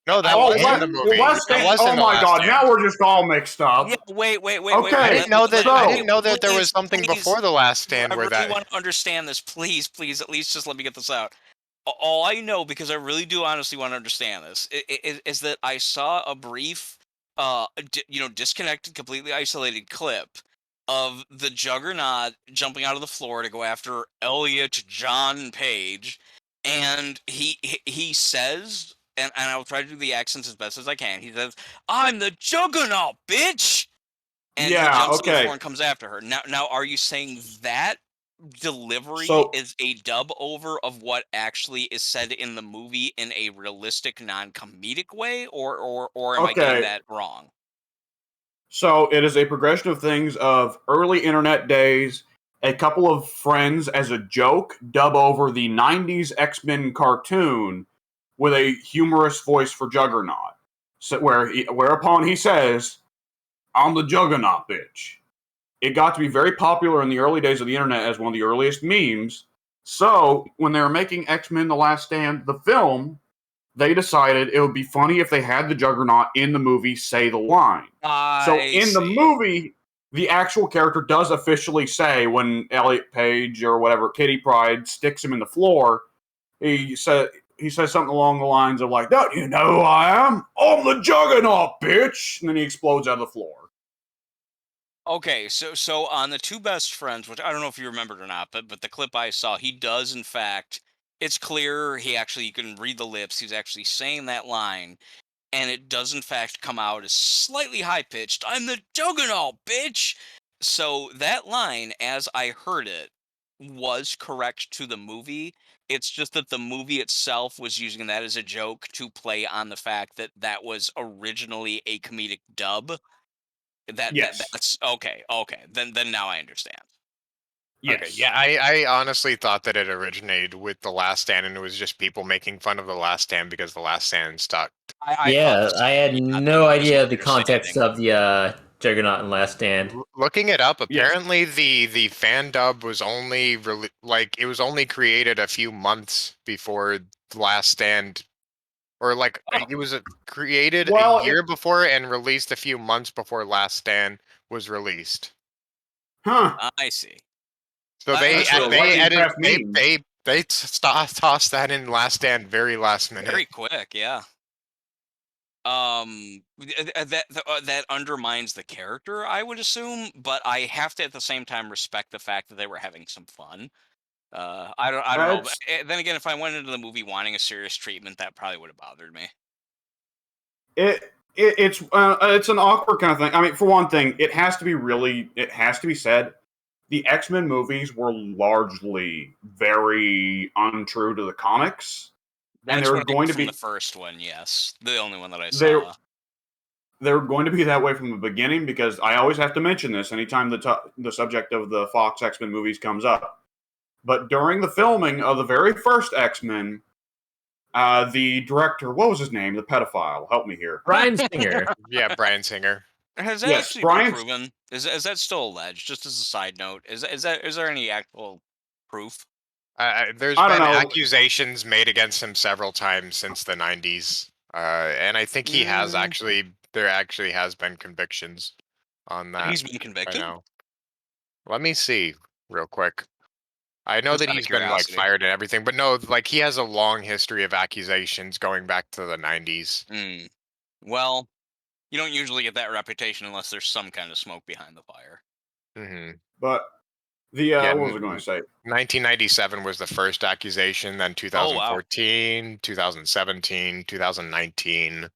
No, that Oh, was in the movie. Last That Stand. was Oh in The my Last God! Now Stand. we're just all mixed Yeah, up. wait. I Okay, didn't know that. I so didn't know that there was something Please, before The Last Stand I where really that. want to understand this. Please, at least just let me get this out. All I know, because I really do honestly want to understand this, is that I saw a brief, disconnected, completely isolated clip of the Juggernaut jumping out of the floor to go after Elliot John Page, and he says, and I'll try to do the accents as best as I can. He says, "I'm the Juggernaut, bitch." And he yeah, jumps on the floor okay. and comes after her. Now, are you saying that delivery So is a dub over of what actually is said in the movie in a realistic, non-comedic way, or am I getting okay, that wrong? so it is a progression of things of early internet days. A couple of friends, as a joke, dub over the '90s X-Men cartoon with a humorous voice for Juggernaut. So whereupon he says, "I'm the Juggernaut, bitch." It got to be very popular in the early days of the internet as one of the earliest memes. So when they were making X-Men: The Last Stand, the film, they decided it would be funny if they had the Juggernaut in the movie say the line. So I in the see. movie, the actual character does officially say when Elliot Page or whatever Kitty Pryde sticks him in the floor, he said he says something along the lines of like, "Don't you know who I am? I'm the Juggernaut, bitch!" And then he explodes out of the floor. Okay, so on the two best friends, which I don't know if you remembered or not, but the clip I saw, he does in fact. It's clear he actually, you can read the lips. He's actually saying that line, and it does in fact come out as slightly high pitched. I'm the Juggernaut, bitch. So that line, as I heard it, was correct to the movie. It's just that the movie itself was using that as a joke to play on the fact that that was originally a comedic dub. Yes. That's okay. Okay, then now I understand. Okay, Yes. yeah, I honestly thought that it originated with The Last Stand, and it was just people making fun of The Last Stand because The Last Stand stuck. I thought the Yeah, I same. had Yeah, no that was my idea the context understanding. of the Juggernaut and Last Stand. Looking it up, Yes. apparently the fan dub was only like it was only created a few months before The Last Stand or like Oh. it was created Well, a year before and released a few months before Last Stand was released. Huh. I see. So That's a they lightning edit fast meme. they tossed that in Last Stand very last minute. very quick, yeah. That undermines the character, I would assume, but I have to at the same time respect the fact that they were having some fun. I don't know. But, It's then again, if I went into the movie wanting a serious treatment, that probably would have bothered me. it's an awkward kind of thing. I mean, for one thing, it has to be said, the X-Men movies were largely very untrue to the comics, and That's they're what I going know to from the be first one. Yes, the only one that I they saw. they're going to be that way from the beginning because I always have to mention this anytime the subject of the Fox X-Men movies comes up. But during the filming of the very first X-Men, the director, what was his name? The pedophile. Help me here. Bryan Singer. Yeah, Bryan Singer. Has that Yes, actually been Brian. proven? Is that still alleged? Just as a side note, is there any actual proof? There's I don't been know. accusations made against him several times since the 90s. And I think he has Mm. there actually has been convictions on that He's been by convicted. now. Let me see real quick. I know Just that out of he's been like curiosity. fired and everything, but no, like he has a long history of accusations going back to the 90s. Mm. Well, you don't usually get that reputation unless there's some kind of smoke behind the fire. Hmm But the Yeah, what was I going to say? 1997 was the first accusation, then Oh wow. 2014, 2017, 2019.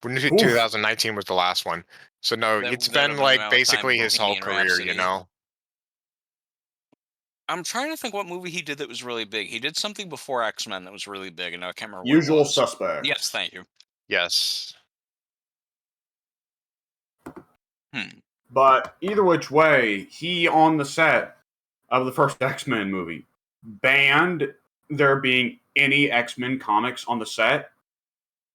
Oof. 2019 was the last one. So no, That it's would have been been like around the time basically of his whole Bohemian career, you Rhapsody. know? I'm trying to think what movie he did that was really big. He did something before X-Men that was really big, and I can't remember what it Usual was. Suspects. Yes, thank you. Yes. Hmm. But either which way, he on the set of the first X-Men movie banned there being any X-Men comics on the set,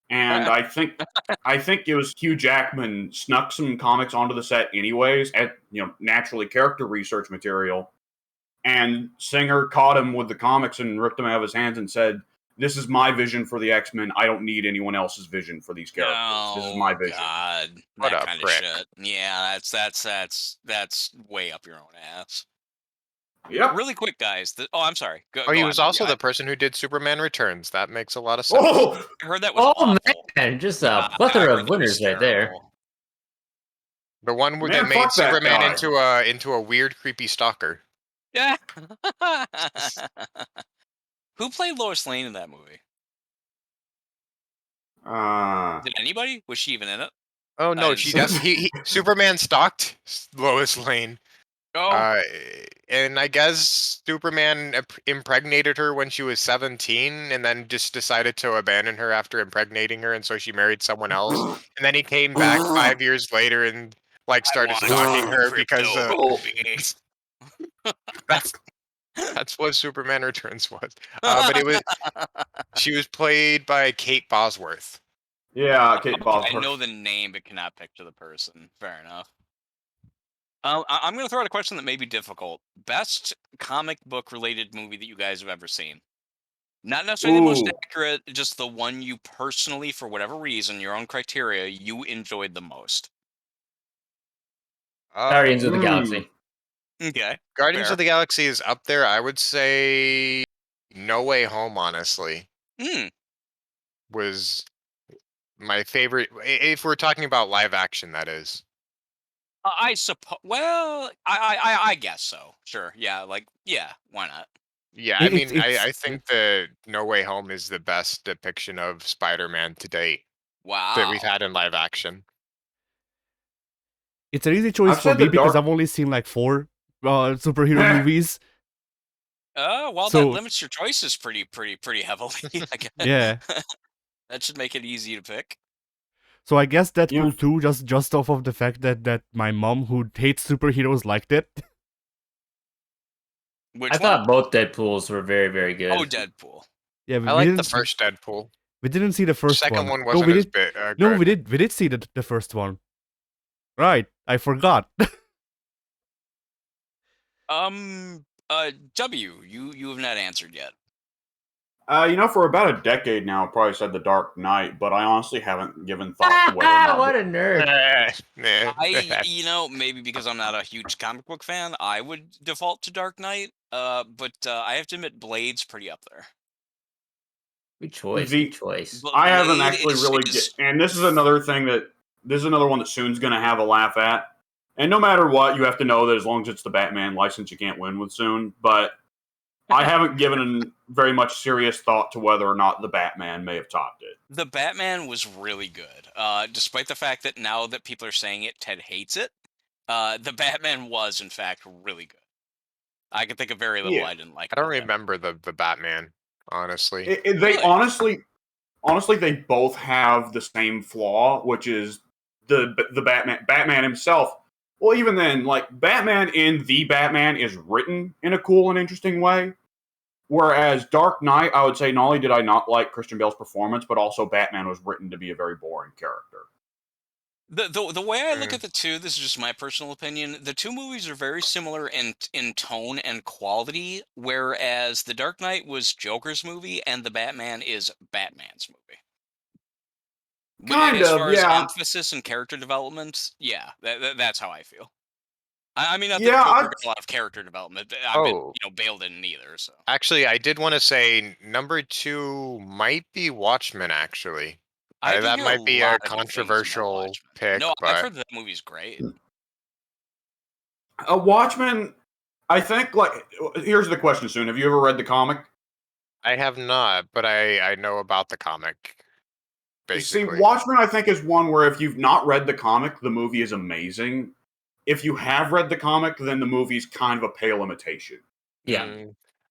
and I think it was Hugh Jackman snuck some comics onto the set anyways, at naturally character research material, and Singer caught him with the comics and ripped them out of his hands and said, "This is my vision for the X-Men. I don't need anyone else's vision for these characters. This is my Oh vision." God, What that a kind of prick. shit. Yeah, that's way up your own ass. Yep. Really quick, guys. I'm sorry. Go, Oh, go he on. was also the person who did Superman Returns. That makes a lot of sense. Oh, I heard that was Oh awful. man, just Yeah, a I plethora heard of that was winners right there. terrible. The one that man, made fuck that Superman guy. into a weird, creepy stalker. Yeah. Who played Lois Lane in that movie? Did anybody? Was she even in it? Oh I no, didn't she see it. does. He Superman stalked Lois Lane. Oh, And I guess Superman impregnated her when she was 17 and then just decided to abandon her after impregnating her. And so she married someone else. And then he came back 5 years later and like I started want to stalking see her because crypto, baby. that's, that's what Superman Returns was. But she was played by Kate Bosworth. Yeah, Kate Okay, I know Bosworth. the name, but cannot picture the person. Fair enough. I'm going to throw out a question that may be difficult. Best comic book related movie that you guys have ever seen? Not necessarily the most Ooh. accurate, just the one you personally, for whatever reason, your own criteria, you enjoyed the most. Guardians of the Um, Galaxy. Okay. Guardians Fair. of the Galaxy is up there. I would say No Way Home, honestly, Hmm. was my favorite. If we're talking about live action, that is. I suppose. Well, I guess so. Sure. Yeah. Like, yeah. Why not? Yeah, I It's mean, it's I think the No Way Home is the best depiction of Spider-Man to date that we've Wow. had in live action. it's an easy choice I've for said me the because dark. I've only seen like 4 superhero movies. Well, that So limits your choices pretty heavily. I yeah, guess. That should make it easy to pick. so I guess Yeah. Deadpool 2 just off of the fact that my mom who hates superheroes liked it. Which I one? thought both Deadpools were very, very good. Oh, Deadpool. Yeah, I like the first Deadpool. we didn't see the first Second one. one No, wasn't we as did. No, good. we did see the first one. Right, I forgot. W, you have not answered yet. For about a decade now, I probably said The Dark Knight, but I honestly haven't given thought to whether or not. What a nerd! Maybe because I'm not a huge comic book fan, I would default to Dark Knight. But I have to admit, Blade's pretty up there. Good choice. Good choice. I haven't actually is- really and this is another one that Soon's going to have a laugh at. And no matter what, you have to know that as long as it's the Batman license, you can't win with Soon. But I haven't given very much serious thought to whether or not the Batman may have topped it. The Batman was really good, despite the fact that now that people are saying it, Ted hates it. The Batman was, in fact, really good. I can think of very little I didn't like. I don't remember the Batman, honestly. They Really? honestly, they both have the same flaw, which is the Batman himself. Well, even then, like Batman in The Batman is written in a cool and interesting way. Whereas Dark Knight, I would say not only did I not like Christian Bale's performance, but also Batman was written to be a very boring character. The way I look at the two, this is just my personal opinion. The two movies are very similar in tone and quality, whereas The Dark Knight was Joker's movie and The Batman is Batman's movie. Kind as of, far as yeah. emphasis and character development, yeah, that's how I feel. I mean, not that Yeah, Joker got a lot of character development. Bale didn't either. So actually, I did want to say number 2 might be Watchmen. Actually, that hear might be lot a of good things about controversial Watchmen. pick. No, but I've heard that movie's great. Watchmen, I think, like, here's the question, Soon. Have you ever read the comic? I have not, but I know about the comic. Basically. See, Watchmen, I think, is one where if you've not read the comic, the movie is amazing. If you have read the comic, then the movie's kind of a pale imitation. Yeah.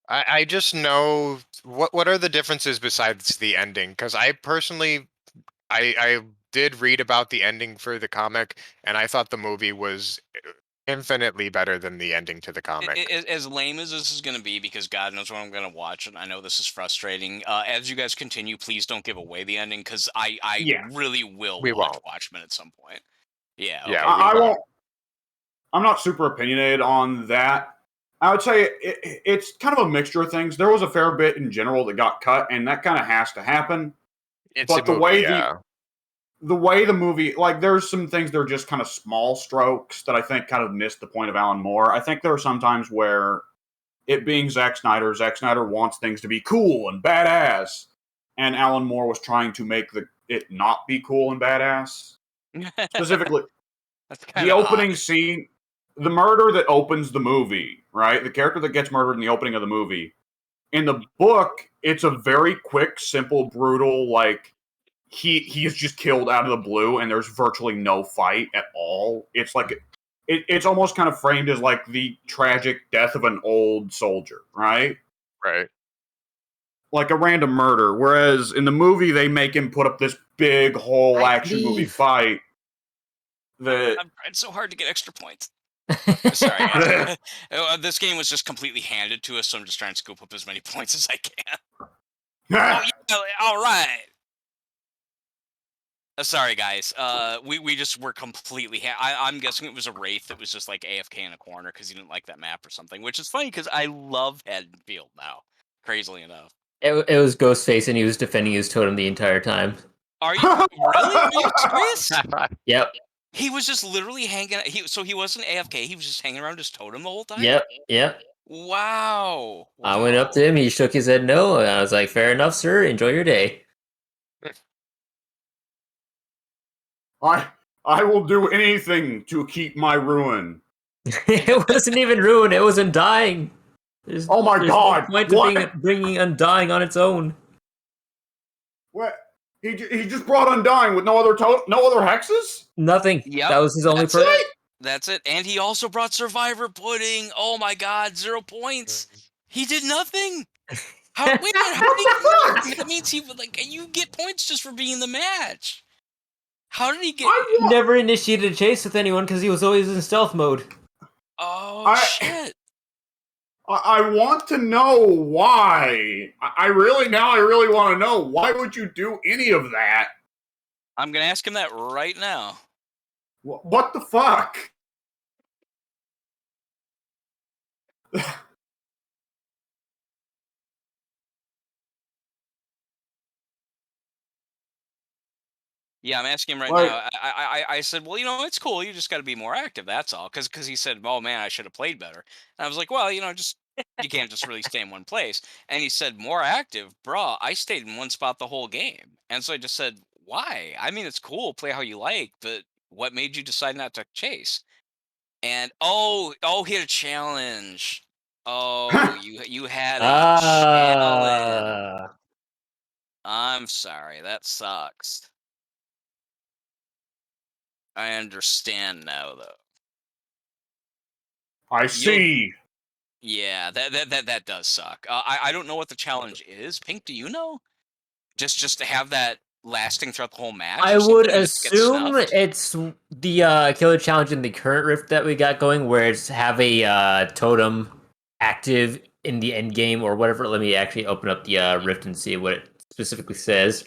I just know what are the differences besides the ending? Because I personally, I did read about the ending for the comic, and I thought the movie was infinitely better than the ending to the comic. As lame as this is going to be, because God knows what I'm going to watch, and I know this is frustrating. As you guys continue, please don't give away the ending, because I really will watch Watchmen at some point. Yeah. Okay. Yeah, I won't. I'm not super opinionated on that. I would say it's kind of a mixture of things. There was a fair bit in general that got cut, and that kind of has to happen. But the way the movie, like, there's some things that are just kind of small strokes that I think kind of missed the point of Alan Moore. I think there are some times where, it being Zack Snyder wants things to be cool and badass, and Alan Moore was trying to make it not be cool and badass. Specifically, the opening scene, the murder that opens the movie, right? The character that gets murdered in the opening of the movie. In the book, it's a very quick, simple, brutal, like, he is just killed out of the blue, and there's virtually no fight at all. It's like it's almost kind of framed as like the tragic death of an old soldier, right? Right. Like a random murder. Whereas in the movie, they make him put up this big whole action movie fight. I'm trying so hard to get extra points. Sorry, guys. This game was just completely handed to us, so I'm just trying to scoop up as many points as I can. Oh, yeah, all right. Sorry, guys. We just were completely. I'm guessing it was a Wraith that was just like AFK in a corner because he didn't like that map or something. Which is funny because I love Haddonfield now. Crazily enough. It was Ghostface, and he was defending his totem the entire time. Are you really? Are you serious? Yep. He was just literally hanging. So he wasn't AFK. He was just hanging around his totem the whole time. Yep. Wow. I went up to him. He shook his head no, and I was like, "Fair enough, sir. Enjoy your day." I will do anything to keep my ruin. It wasn't even ruin. It was undying. There's God! No point to bringing undying on its own. What? He just brought undying with no other hexes? Nothing. Yep. That was his only perk. That's it. And he also brought Survivor Pudding. Oh my God, 0 points. He did nothing. How did he? That means he would you get points just for being in the match. How did he get? He never initiated a chase with anyone because he was always in stealth mode. Oh shit! I want to know why. I really want to know why would you do any of that? I'm gonna ask him that right now. What the fuck? Yeah, I'm asking him right Like- now. I said, well, it's cool. You just got to be more active. That's all. Because he said, oh man, I should have played better. And I was like, well, just you can't just really stay in one place. And he said, more active, bruh. I stayed in one spot the whole game. And so I just said, why? I mean, it's cool. Play how you like, but what made you decide not to chase? And he had a challenge. Oh, you had a challenge. Ah. I'm sorry. That sucks. I understand now, though. I see. Yeah, that does suck. I don't know what the challenge is. Pink, do you know? Just to have that lasting throughout the whole match I or would something, and if it gets assume snuffed? it's the killer challenge in the current rift that we got going, where it's have a totem active in the end game or whatever. Let me actually open up the rift and see what it specifically says.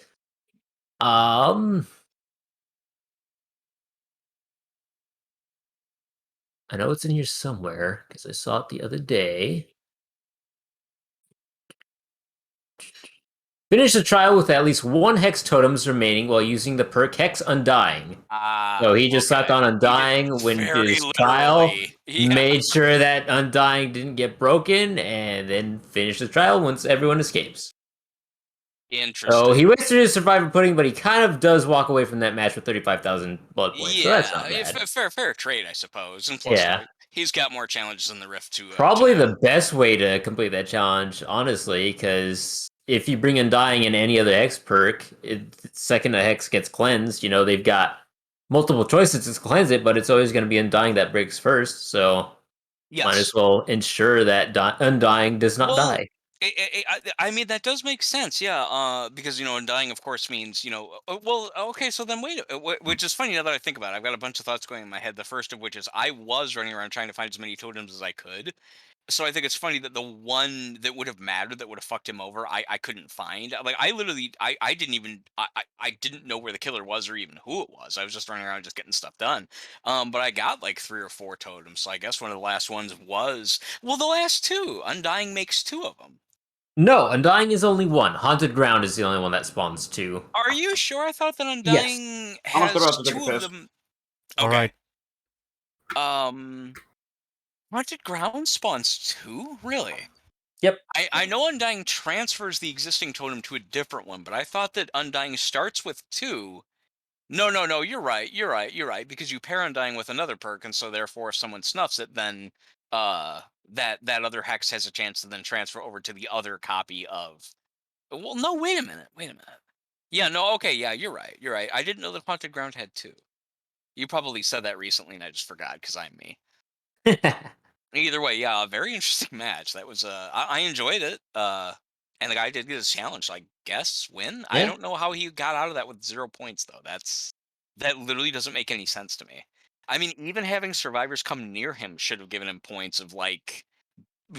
I know it's in here somewhere because I saw it the other day. Finish the trial with at least one hex totems remaining while using the perk Hex Undying. So he just slapped Okay. on He did Undying when very his trial, literally. Yeah. made sure that Undying didn't get broken, and then finished the trial once everyone escapes. Interesting. So he wasted his survivor pudding, but he kind of does walk away from that match with 35,000 blood points. So that's not bad. Fair trade, I suppose. And plus, Yeah. he's got more challenges in the Rift to Probably to the best way to complete that challenge, honestly, because if you bring Undying in any other Hex perk, second a Hex gets cleansed, they've got multiple choices to cleanse it, but it's always going to be Undying that breaks first, so might as well ensure that Undying does not die. I mean, that does make sense, yeah. Because undying, of course, means well, okay. So then, which is funny now that I think about it. I've got a bunch of thoughts going in my head. The first of which is I was running around trying to find as many totems as I could. So I think it's funny that the one that would have mattered, that would have fucked him over, I couldn't find. Like I literally, I didn't even, I didn't know where the killer was or even who it was. I was just running around just getting stuff done. But I got like 3 or 4 totems. So I guess one of the last ones was, well, the last 2. Undying makes 2 of them. No, Undying is only one. Haunted Ground is the only one that spawns 2. Are you sure? I thought that Yes. Undying I'm gonna has throw out the 2 of piss. them. All Okay. right. Haunted Ground spawns 2? Really? Yep. I know Undying transfers the existing totem to a different one, but I thought that Undying starts with 2. No, you're right, because you pair Undying with another perk, and so therefore if someone snuffs it, then that other hex has a chance to then transfer over to the other copy of. Well, no, wait a minute. Yeah, no, okay, yeah, you're right. I didn't know that Haunted Ground had 2. You probably said that recently and I just forgot because I'm me. Either way, yeah, a very interesting match. That was I enjoyed it. And the guy did get his challenge, so I guess win. I Yeah. don't know how he got out of that with 0 points though. That literally doesn't make any sense to me. I mean, even having survivors come near him should have given him points of like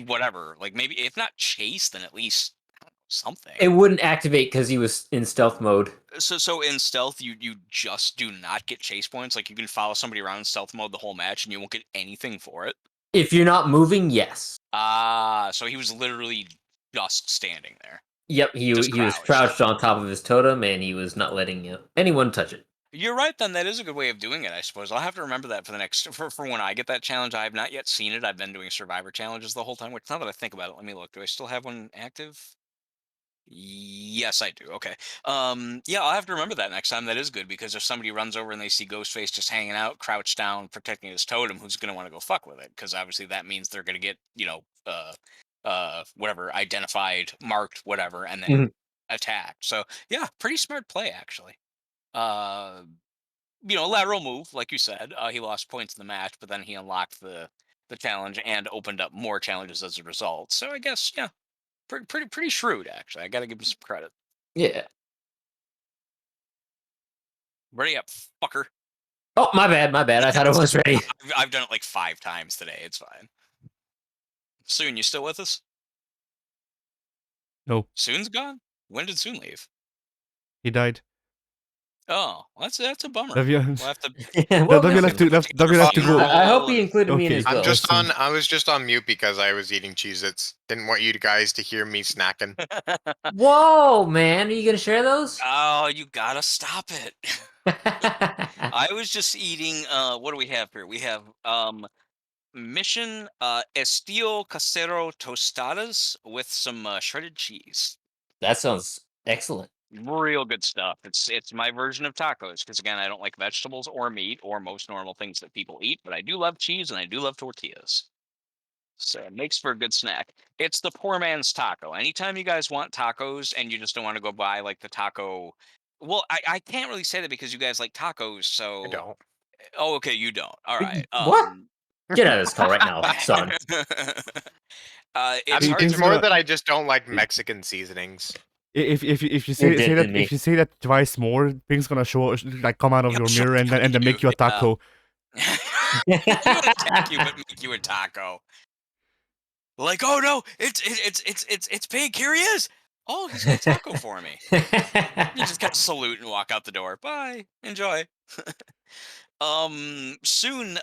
whatever. Like maybe if not chase, then at least I don't know, something. It wouldn't activate because he was in stealth mode. So in stealth, you just do not get chase points. Like you can follow somebody around in stealth mode the whole match, and you won't get anything for it. If you're not moving, yes. So he was literally just standing there. Yep, he was crouched on top of his totem, and he was not letting anyone touch it. You're right. Then that is a good way of doing it, I suppose. I'll have to remember that for the next for when I get that challenge. I have not yet seen it. I've been doing survivor challenges the whole time. Which now that I think about it, let me look. Do I still have one active? Yes, I do. Okay. Yeah, I'll have to remember that next time. That is good because if somebody runs over and they see Ghostface just hanging out, crouched down, protecting his totem, who's gonna want to go fuck with it? Because obviously that means they're gonna get whatever identified, marked, whatever, and then attacked. So yeah, pretty smart play actually. Uh, lateral move, like you said. He lost points in the match, but then he unlocked the challenge and opened up more challenges as a result. So I guess yeah, pretty shrewd actually. I got to give him some credit. Yeah. Ready up, fucker. Oh, my bad. I thought it was ready. I've done it like 5 times today. It's fine. Soon, you still with us? No, Soon's gone? When did Soon leave? he died. Oh, that's a bummer. W- We'll have to. Well, W listen, left to go. I hope he included me in Okay. his I'm will. just Listen. on. I was just on mute because I was eating Cheez-Its. Didn't want you guys to hear me snacking. Whoa, man, are you gonna share those? Oh, you gotta stop it. I was just eating. What do we have here? We have Mission Estilo Casero tostadas with some shredded cheese. That sounds excellent. Real good stuff. It's my version of tacos because again, I don't like vegetables or meat or most normal things that people eat, but I do love cheese and I do love tortillas. So it makes for a good snack. It's the poor man's taco. Anytime you guys want tacos and you just don't want to go buy like the taco. Well, I can't really say that because you guys like tacos. I So don't. oh, okay, you don't. All right. What? Get out of this call right now, son. It's hard It's to. more that I just don't like Mexican seasonings. If you You're say dead to that me. if you say that twice more, things gonna like come out of Yep, your sure, mirror and then make you a yeah. taco. He would attack you, but make you a taco. Like, oh no, it's pink. Here he is. Oh, he's got a taco for me. You just gotta salute and walk out the door. Bye. Enjoy. Soon,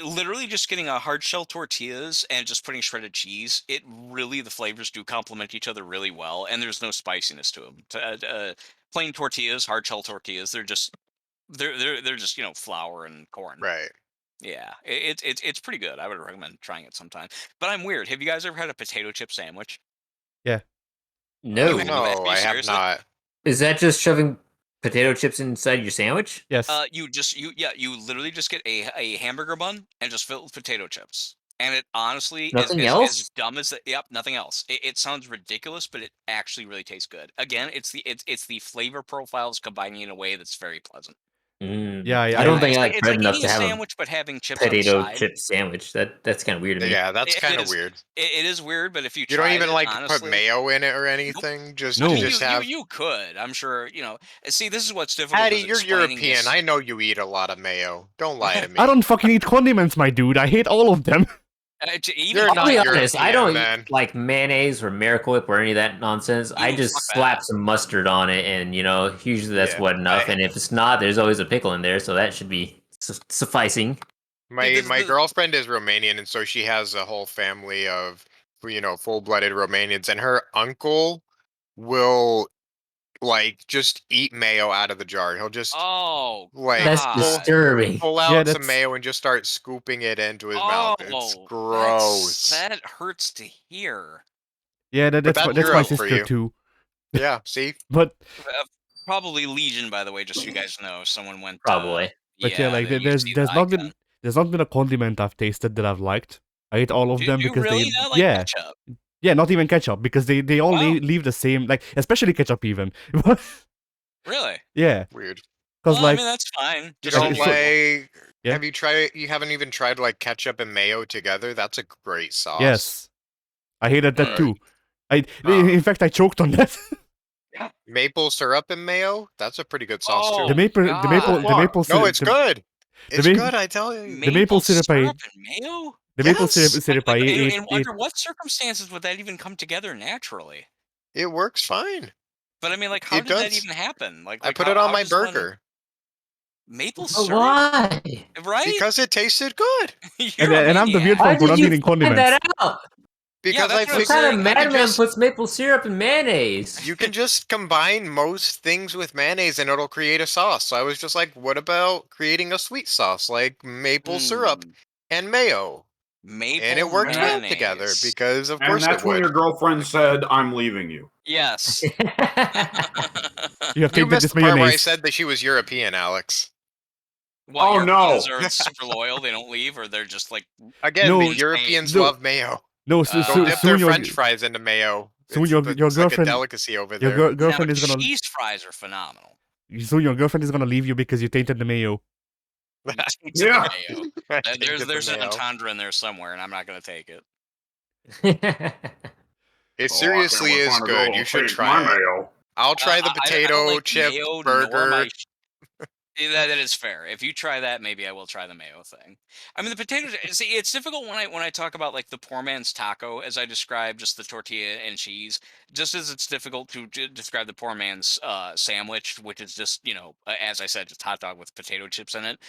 literally just getting a hard shell tortillas and just putting shredded cheese. It really, the flavors do complement each other really well, and there's no spiciness to them. Plain tortillas, hard shell tortillas, they're just flour and corn. Right. Yeah, it's pretty good. I would recommend trying it sometime. But I'm weird. Have you guys ever had a potato chip sandwich? Yeah. No. You have? No, Are you I have seriously? not. Is that just shoving potato chips inside your sandwich? Yes. You literally just get a hamburger bun and just fill it with potato chips. And it honestly Nothing is else? as dumb as yep, nothing else. It sounds ridiculous, but it actually really tastes good. Again, it's the flavor profiles combining in a way that's very pleasant. Yeah, I don't think I like it's bread like enough eating to a have a sandwich but having chips on the potato side. chip sandwich. That's kind of weird to me. Yeah, that's It kind of is. weird. It is weird, but if you You don't tried even it, like honestly, put mayo in it or anything. Just No. I to mean, just have. you could. I'm sure. See, this is what's difficult. Patty, is you're explaining European. this. I know you eat a lot of mayo. Don't lie to me. I don't fucking eat condiments, my dude. I hate all of them. Even You're I'll not be honest, I European, don't then. eat like mayonnaise or Miracle Whip or any of that nonsense. I Ooh, just fuck slap that. some mustard on it, and usually that's Yeah, what enough. And if it's not, there's always a pickle in there, so that should be sufficing. My girlfriend is Romanian, and so she has a whole family of full-blooded Romanians, and her uncle will like just eat mayo out of the jar. He'll just Oh, like That's God. disturbing. pull Yeah, out some that's- mayo and just start scooping it into his mouth. It's Oh, gross. that hurts to hear. Yeah, But that's that's my Europe for sister you. too. Yeah, see? But Probably Legion, by the way, just so you guys know. Someone went. Probably. yeah, like you see the icon. there's not been a condiment I've tasted that I've liked. I ate all of them Do you because really they not like ketchup? yeah, not even ketchup because they all Wow. leave the same, like especially ketchup even. Really? Yeah, Weird. because Well, I like mean, that's fine. You Just don't it's like Yeah. have you tried you haven't even tried like ketchup and mayo together? That's a great sauce. yes, I hated that Mm. too. Oh. In fact I choked on that. Maple syrup and mayo? That's a pretty good sauce Oh, too. the maple God. syrup. No, it's good. It's ma- good, I tell you. maple syrup I- and mayo. The maple Yes. syrup I ate. Under what circumstances would that even come together naturally? It works fine. But I mean, like, how It did that does. even happen? Like, I put it on my burger Maple But syrup, why? right? because it tasted good. You're and a I'm the weird maniac. Why one for did not you eating find condiments. that out? Because that's I what I'm What figured kind of I could madman just puts maple syrup in mayonnaise? you can just combine most things with mayonnaise and it'll create a sauce. So I was just like, what about creating a sweet sauce like maple syrup and mayo? Maple And it worked well mayonnaise. together because of And course that's it when would. your girlfriend said, "I'm leaving you." Yes. You have You tainted missed this the part where I mayonnaise. said that she was European, Alex. What, Oh, no. Europeans are super loyal. They don't leave, or they're just like. Again, No, the Europeans no. love mayo. No, They'll They'll dip their soon French fries into mayo. soon It's your like a girlfriend- delicacy over your there. girlfriend Now, is gonna cheese fries are phenomenal. soon your girlfriend is gonna leave you because you tainted the mayo. It's in Yeah. the mayo. I think There's it's a an mayo. entendre in there somewhere, and I'm not going to take it. It Oh, seriously I can't is find a good. girl You to should take try my it. mayo. I'll try the I don't potato like chip mayo, nor burger. my That is fair. If you try that, maybe I will try the mayo thing. I mean, the potatoes. See, it's difficult when I talk about like the poor man's taco, as I describe just the tortilla and cheese. Just as it's difficult to describe the poor man's sandwich, which is just as I said, just hot dog with potato chips in it.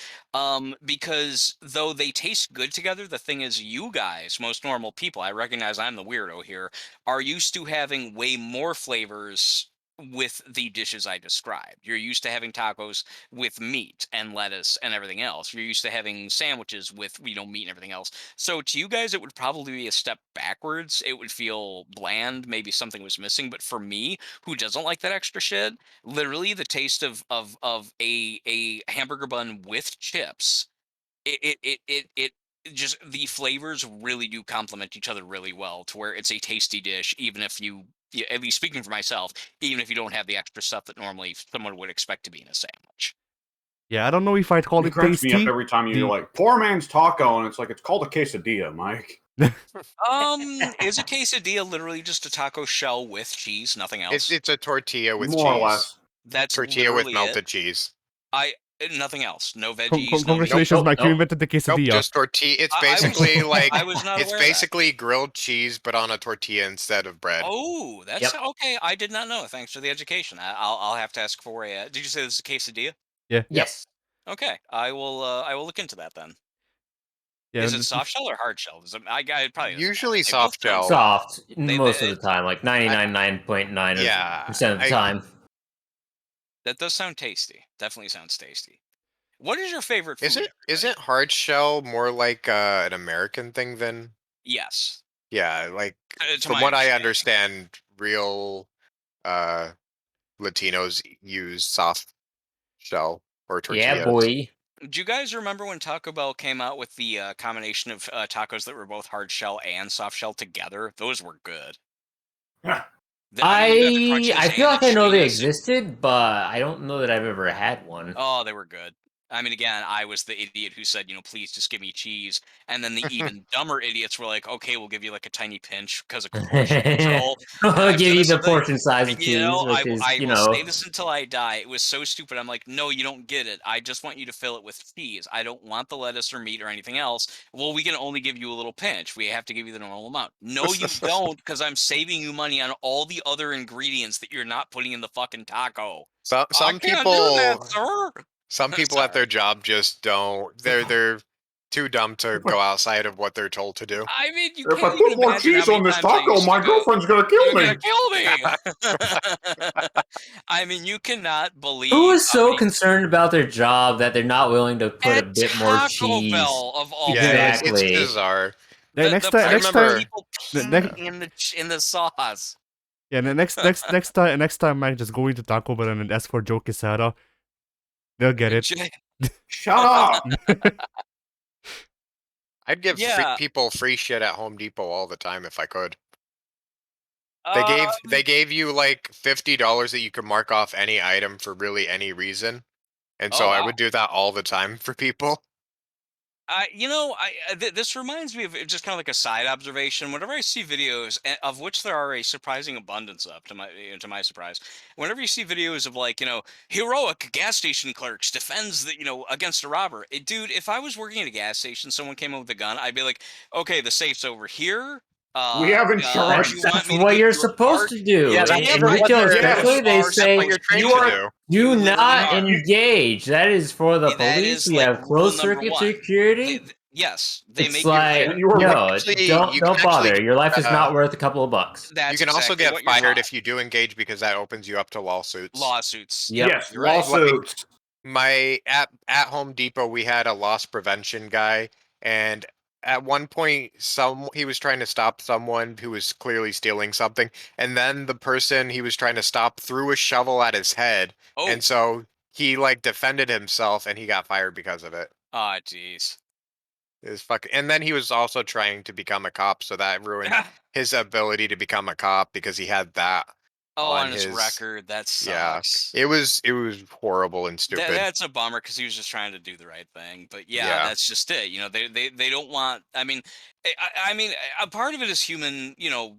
Because though they taste good together, the thing is, you guys, most normal people, I recognize I'm the weirdo here, are used to having way more flavors with the dishes I described. You're used to having tacos with meat and lettuce and everything else. You're used to having sandwiches with meat and everything else. So to you guys, it would probably be a step backwards. It would feel bland. Maybe something was missing. But for me, who doesn't like that extra shit, literally the taste of a hamburger bun with chips, it just the flavors really do complement each other really well to where it's a tasty dish, even if at least speaking for myself, even if you don't have the extra stuff that normally someone would expect to be in a sandwich. Yeah, I don't know if I'd call It it cracks me up tasty. every time you're The- like, poor man's taco, and it's like, it's called a quesadilla, Mike. Is a quesadilla literally just a taco shell with cheese, nothing else? It's a tortilla with More or cheese. less. That's Tortilla with literally melted it. cheese. Nothing else. No veggies. No meat. Congratulations, Mike. You Nope. invented the Nope, quesadilla. just tortilla. It's I was basically like I was not it's aware of that. basically grilled cheese, but on a tortilla instead of bread. Oh, that's Yep. okay. I did not know. Thanks for the education. I'll have to ask for a. Did you say this is a quesadilla? Yes. Okay, I will look into that then. Yeah, Is it soft shell or hard shell? It probably doesn't Usually matter. They both soft sound shell. Soft They- most they- of the time, like 99.9% Yeah, of the time. That does sound tasty. Definitely sounds tasty. What is your favorite food? Is it everybody? isn't hard shell more like an American thing than? Yes. Yeah, like To from my what I understanding. understand, real uh Latinos use soft shell or Yeah, tortillas. boy. Do you guys remember when Taco Bell came out with the combination of tacos that were both hard shell and soft shell together? Those were good. I mean, you got the crunchiness I feel and like I know they cheese. existed, but I don't know that I've ever had one. Oh, they were good. I mean, again, I was the idiot who said, please just give me cheese. And then the even dumber idiots were like, okay, we'll give you like a tiny pinch because of portion control. And I'll I'm give gonna you the say, portion size of cheese, which is, I will say this until I die. It was so stupid. I'm like, no, you don't get it. I just want you to fill it with cheese. I don't want the lettuce or meat or anything else. Well, we can only give you a little pinch. We have to give you the normal amount. No, you don't, because I'm saving you money on all the other ingredients that you're not putting in the fucking taco. Some I can't do that, people sir. some people at their job just don't. They're too dumb to go outside of what they're told to do. I mean, you If I can't even put more imagine how cheese many on this times I taco, used my to go, girlfriend's gonna kill "You're me. gonna kill me." I mean, you cannot believe who is how so many concerned about their job that they're not willing to put a at bit more Taco cheese? Bell of all Yeah, places. it's Exactly. bizarre. next The time, price next of time, people the peeing next, in the sauce. yeah, the next time, Mike, just go into Taco Bell and ask for Joe Quesada. They'll get it. Shut up. I'd give Yeah. people free shit at Home Depot all the time if I could. Um, They gave you like $50 that you could mark off any item for really any reason, and so Oh, I wow. would do that all the time for people. This reminds me of just kind of like a side observation. Whenever I see videos, of which there are a surprising abundance of, to my surprise, whenever you see videos of like heroic gas station clerks defends against a robber, dude, if I was working at a gas station, someone came in with a gun, I'd be like, okay, the safe's over here. We have Do insurance. you want That's me to what give you're you a supposed card? to do. Yeah, Damn that's In what retail, they're- especially, they are say what you're trained you to are do. You do literally not are. engage. That is for the That police. is We like have rule closed number circuit one. security. Yes, they It's make you. like, And you were yo, actually- don't you can bother. actually Your life is get, not worth a couple of bucks. That's You can also exactly get what you're fired taught. if you do engage because that opens you up to lawsuits. Lawsuits. Yep. Yes, You're right. lawsuits. My at Home Depot we had a loss prevention guy, and at one point he was trying to stop someone who was clearly stealing something, and then the person he was trying to stop threw a shovel at his head, Oh, and so he like defended himself and he got fired because of it. ah, jeez. It was fucking, and then he was also trying to become a cop, so that ruined his ability to become a cop because he had that. on his his record. That yeah. sucks. It was horrible and stupid. That's a bummer because he was just trying to do the right thing. But yeah, Yeah. that's just it. You know, they don't want. I mean, I mean, a part of it is human. You know,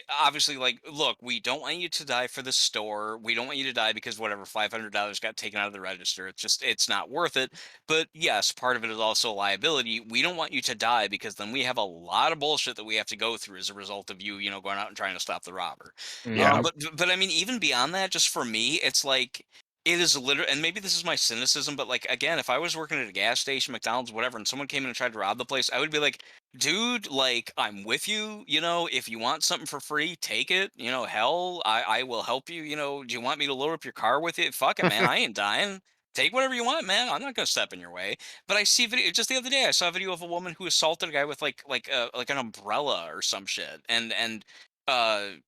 obviously, like, look, we don't want you to die for the store. We don't want you to die because whatever $500 got taken out of the register. It's not worth it. But yes, part of it is also liability. We don't want you to die because then we have a lot of bullshit that we have to go through as a result of you, going out and trying to stop the robber. Yeah. But I mean, even beyond that, just for me, it's like it is literally, and maybe this is my cynicism, but like again, if I was working at a gas station, McDonald's, whatever, and someone came in and tried to rob the place, I would be like, dude, like I'm with you. If you want something for free, take it. Hell, I will help you. Do you want me to load up your car with it? Fuck it, man. I ain't dying. Take whatever you want, man. I'm not gonna step in your way. But I see video just the other day. I saw a video of a woman who assaulted a guy with like an umbrella or some shit, and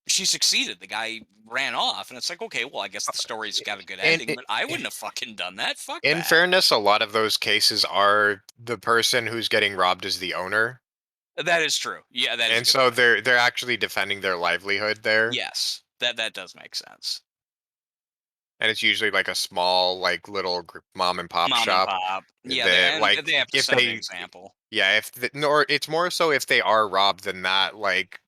she succeeded. The guy ran off, and it's like, okay, well, I guess the story's got a good And ending, but I wouldn't have fucking done that. Fuck in that. fairness, a lot of those cases are the person who's getting robbed is the owner, That is true. Yeah, that is a and good so point. they're actually defending their livelihood there. Yes, that does make sense. And it's usually like a small, like little mom and pop Mom and shop. pop. Yeah, That and like they have to if set an they, example. yeah, or it's more so if they are robbed, then that like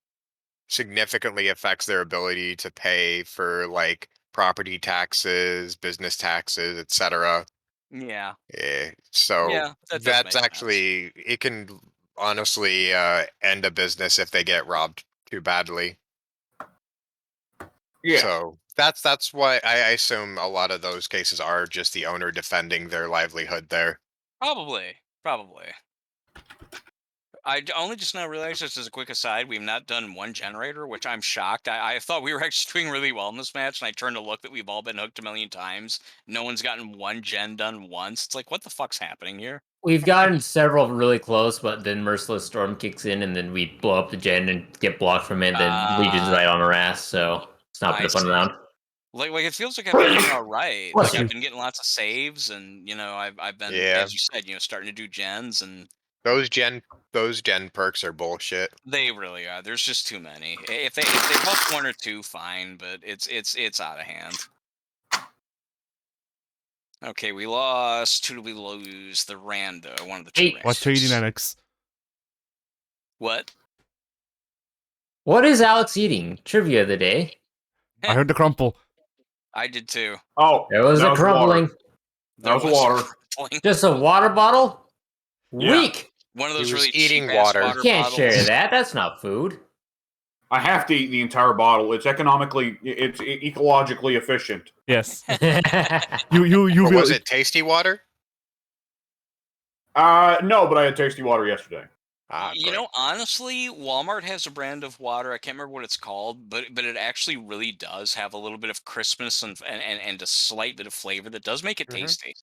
significantly affects their ability to pay for like property taxes, business taxes, etc. Yeah, So yeah, that does that's make sense. actually it can honestly end a business if they get robbed too badly. Yeah. So that's why I assume a lot of those cases are just the owner defending their livelihood there. Probably. Only just now realized, just as a quick aside, we've not done one generator, which I'm shocked. I thought we were actually doing really well in this match, and I turned to look that we've all been hooked a million times. No one's gotten one gen done once. It's like, what the fuck's happening here? We've gotten several really close, but then Merciless Storm kicks in, and then we blow up the gen and get blocked from it. Then Legion's right on our ass, so it's not been I a fun see. round. Like it feels like I've been doing all right. Bless Like I've you. been getting lots of saves, and I've been, Yeah. as you said, starting to do gens, and Those gen perks are bullshit. they really are. There's just too many. If they buff one or two, fine, but it's out of hand. Okay, we lost. Who did we lose? The rando, one of the two. Hey. What's randos. 89x? What? What is Alex eating? Trivia of the day. I heard the crumple. I did too. Oh, There was that a crumbling. Water. That was water. crumbling. Just a water bottle? Yeah. Weak. One of He those was really eating cheap-ass water. water Can't bottles. share that. That's not food. I have to eat the entire bottle. It's ecologically efficient. Yes. you You Or will. was it tasty water? No, but I had tasty water yesterday. Good. Honestly, Walmart has a brand of water. I can't remember what it's called, but it actually really does have a little bit of crispness and a slight bit of flavor that does make it Mhm. tasty.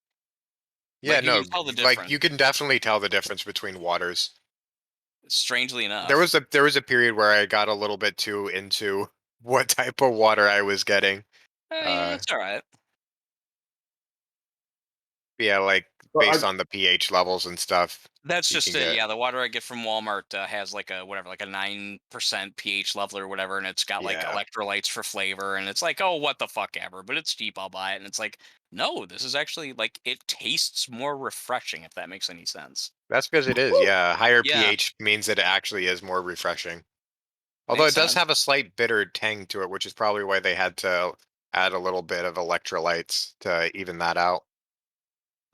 Yeah, Like, you no, can tell the like difference. you can definitely tell the difference between waters. Strangely enough, There was a period where I got a little bit too into what type of water I was getting. it's all right. Yeah, like Well, based on the pH levels and stuff. That's you just can it. get- Yeah, the water I get from Walmart has like a 9% pH level or whatever, and it's got like Yeah. electrolytes for flavor, and it's like, oh, what the fuck ever, but it's cheap, I'll buy it, and it's like, no, this is actually like it tastes more refreshing, if that makes any sense. That's because it is. Yeah, higher Yeah. pH means that it actually is more refreshing. Although Makes it does sense. have a slight bitter tang to it, which is probably why they had to add a little bit of electrolytes to even that out.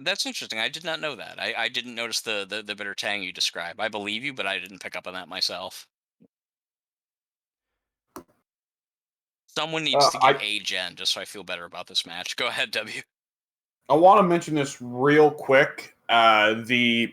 That's interesting. I did not know that. I didn't notice the bitter tang you describe. I believe you, but I didn't pick up on that myself. Someone needs to get a gen just so I feel better about this match. Go ahead, W. I want to mention this real quick. I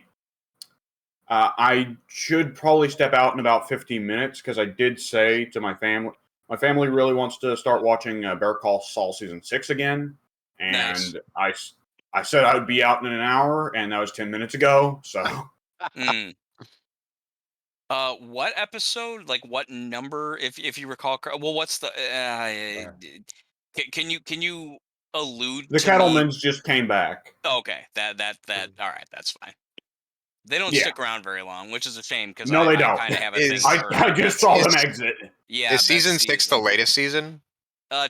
should probably step out in about 15 minutes because I did say to my family really wants to start watching Better Call Saul season 6 again, and Nice. I said I would be out in an hour, and that was 10 minutes ago. So, Mm. What episode? Like what number? If you recall, well, what's the? Can you allude the to me? Kettlemans just came back. Okay, that. All right, that's fine. They don't Yeah. stick around very long, which is a shame because No, they don't. kind of have a Is- thing. for I just saw them is- exit. yeah, Is season 6 the season. latest season?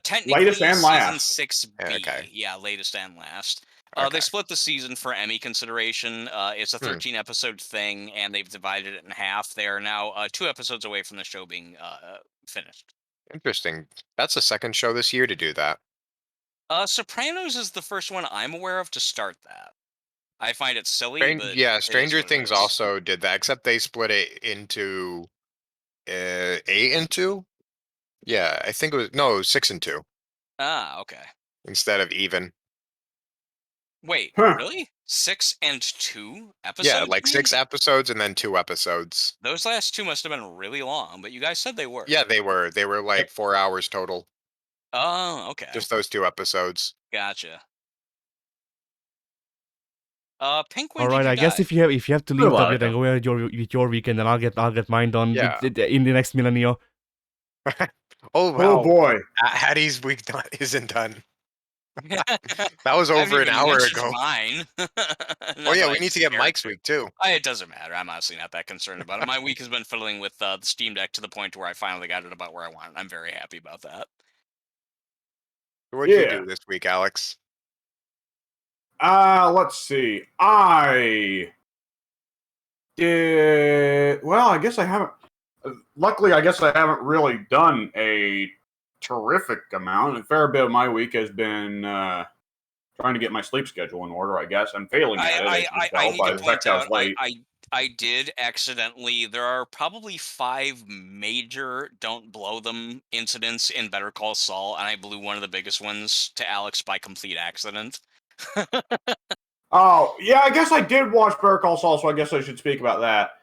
Technically, Latest and season last. 6B. Okay. Yeah, latest and last. Okay. They split the season for Emmy consideration. It's a 13-episode thing, and they've divided it in half. They are now 2 episodes away from the show being finished. Interesting. That's the second show this year to do that. Sopranos is the first one I'm aware of to start that. I find it silly, but Yeah, it is Stranger what it Things is. also did that, except they split it into 8 and 2. Yeah, I think it was 6 and 2 Ah, okay. instead of even. Wait, Huh. really? 6 and 2 episodes? Yeah, like you mean? 6 episodes and then 2 episodes. Those last 2 must have been really long, but you guys said they were. Yeah, they were. They were like 4 hours total. Oh, okay. Just those 2 episodes. Gotcha. Pink, when All did right, you I guess die? if you have to Good leave, while W, then ago. go with your weekend, and I'll get mine done Yeah. in the next Millennia. Oh, wow. Oh boy. Hattie's week isn't done. That was I haven't over an even hour mentioned ago. mine. Oh, yeah, we need to get Mike's week, too. It doesn't matter. I'm honestly not that concerned about it. My week has been fiddling with the Steam Deck to the point where I finally got it about where I want it. I'm very happy about that. What did you Yeah. do this week, Alex? Let's see. I did well. I guess I haven't. Luckily, I guess I haven't really done a terrific amount. A fair bit of my week has been trying to get my sleep schedule in order. I guess I'm failing at it. As you can I tell need by to the point fact I was out, late. I did accidentally. There are probably 5 major "don't blow them" incidents in Better Call Saul, and I blew one of the biggest ones to Alex by complete accident. Oh yeah, I guess I did watch Better Call Saul, so I guess I should speak about that.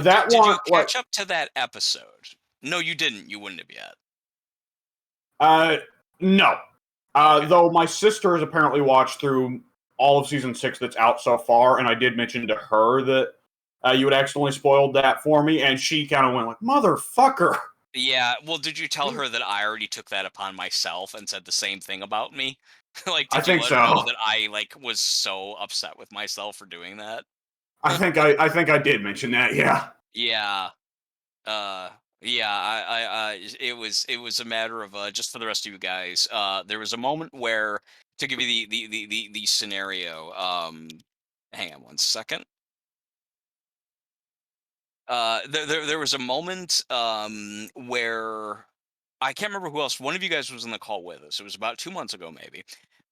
That Did one, you catch up to that episode? No, you didn't. You wouldn't have yet. No. Okay. Though my sister has apparently watched through all of season 6 that's out so far, and I did mention to her that you had accidentally spoiled that for me, and she kind of went like, "Motherfucker." Yeah, well, did you tell her that I already took that upon myself and said the same thing about me? Like, I did you think let her know so. that I was so upset with myself for doing that? I think I did mention that. Yeah. Yeah. Yeah, it was a matter of just for the rest of you guys. There was a moment where, to give you the scenario. Hang on one second. There was a moment where I can't remember who else. One of you guys was in the call with us. It was about 2 months ago, maybe.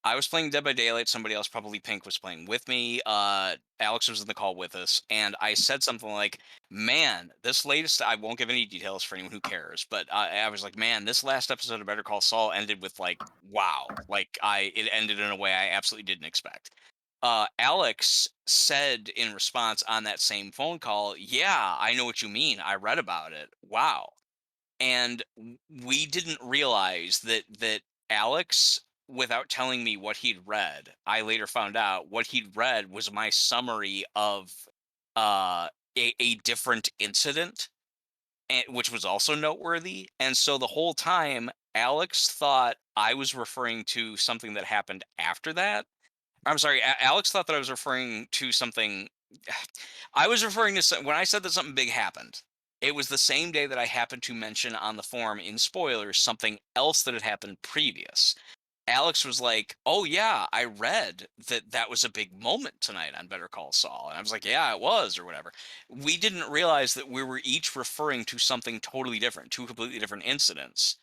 I was playing Dead by Daylight. Somebody else, probably Pink, was playing with me. Alex was in the call with us, and I said something like, "Man, this latest." I won't give any details for anyone who cares, but I was like, "Man, this last episode of Better Call Saul ended with like, wow, like it ended in a way I absolutely didn't expect." Alex said in response on that same phone call, "Yeah, I know what you mean. I read about it. Wow." And we didn't realize that Alex, without telling me what he'd read, I later found out what he'd read was my summary of uh, a different incident, which was also noteworthy. And so the whole time, Alex thought I was referring to something that happened after that. I'm sorry, Alex thought that I was referring to something. I was referring to when I said that something big happened. It was the same day that I happened to mention on the forum in spoilers something else that had happened previous. Alex was like, "Oh yeah, I read that was a big moment tonight on Better Call Saul," and I was like, "Yeah, it was," or whatever. We didn't realize that we were each referring to something totally different, 2 completely different incidents,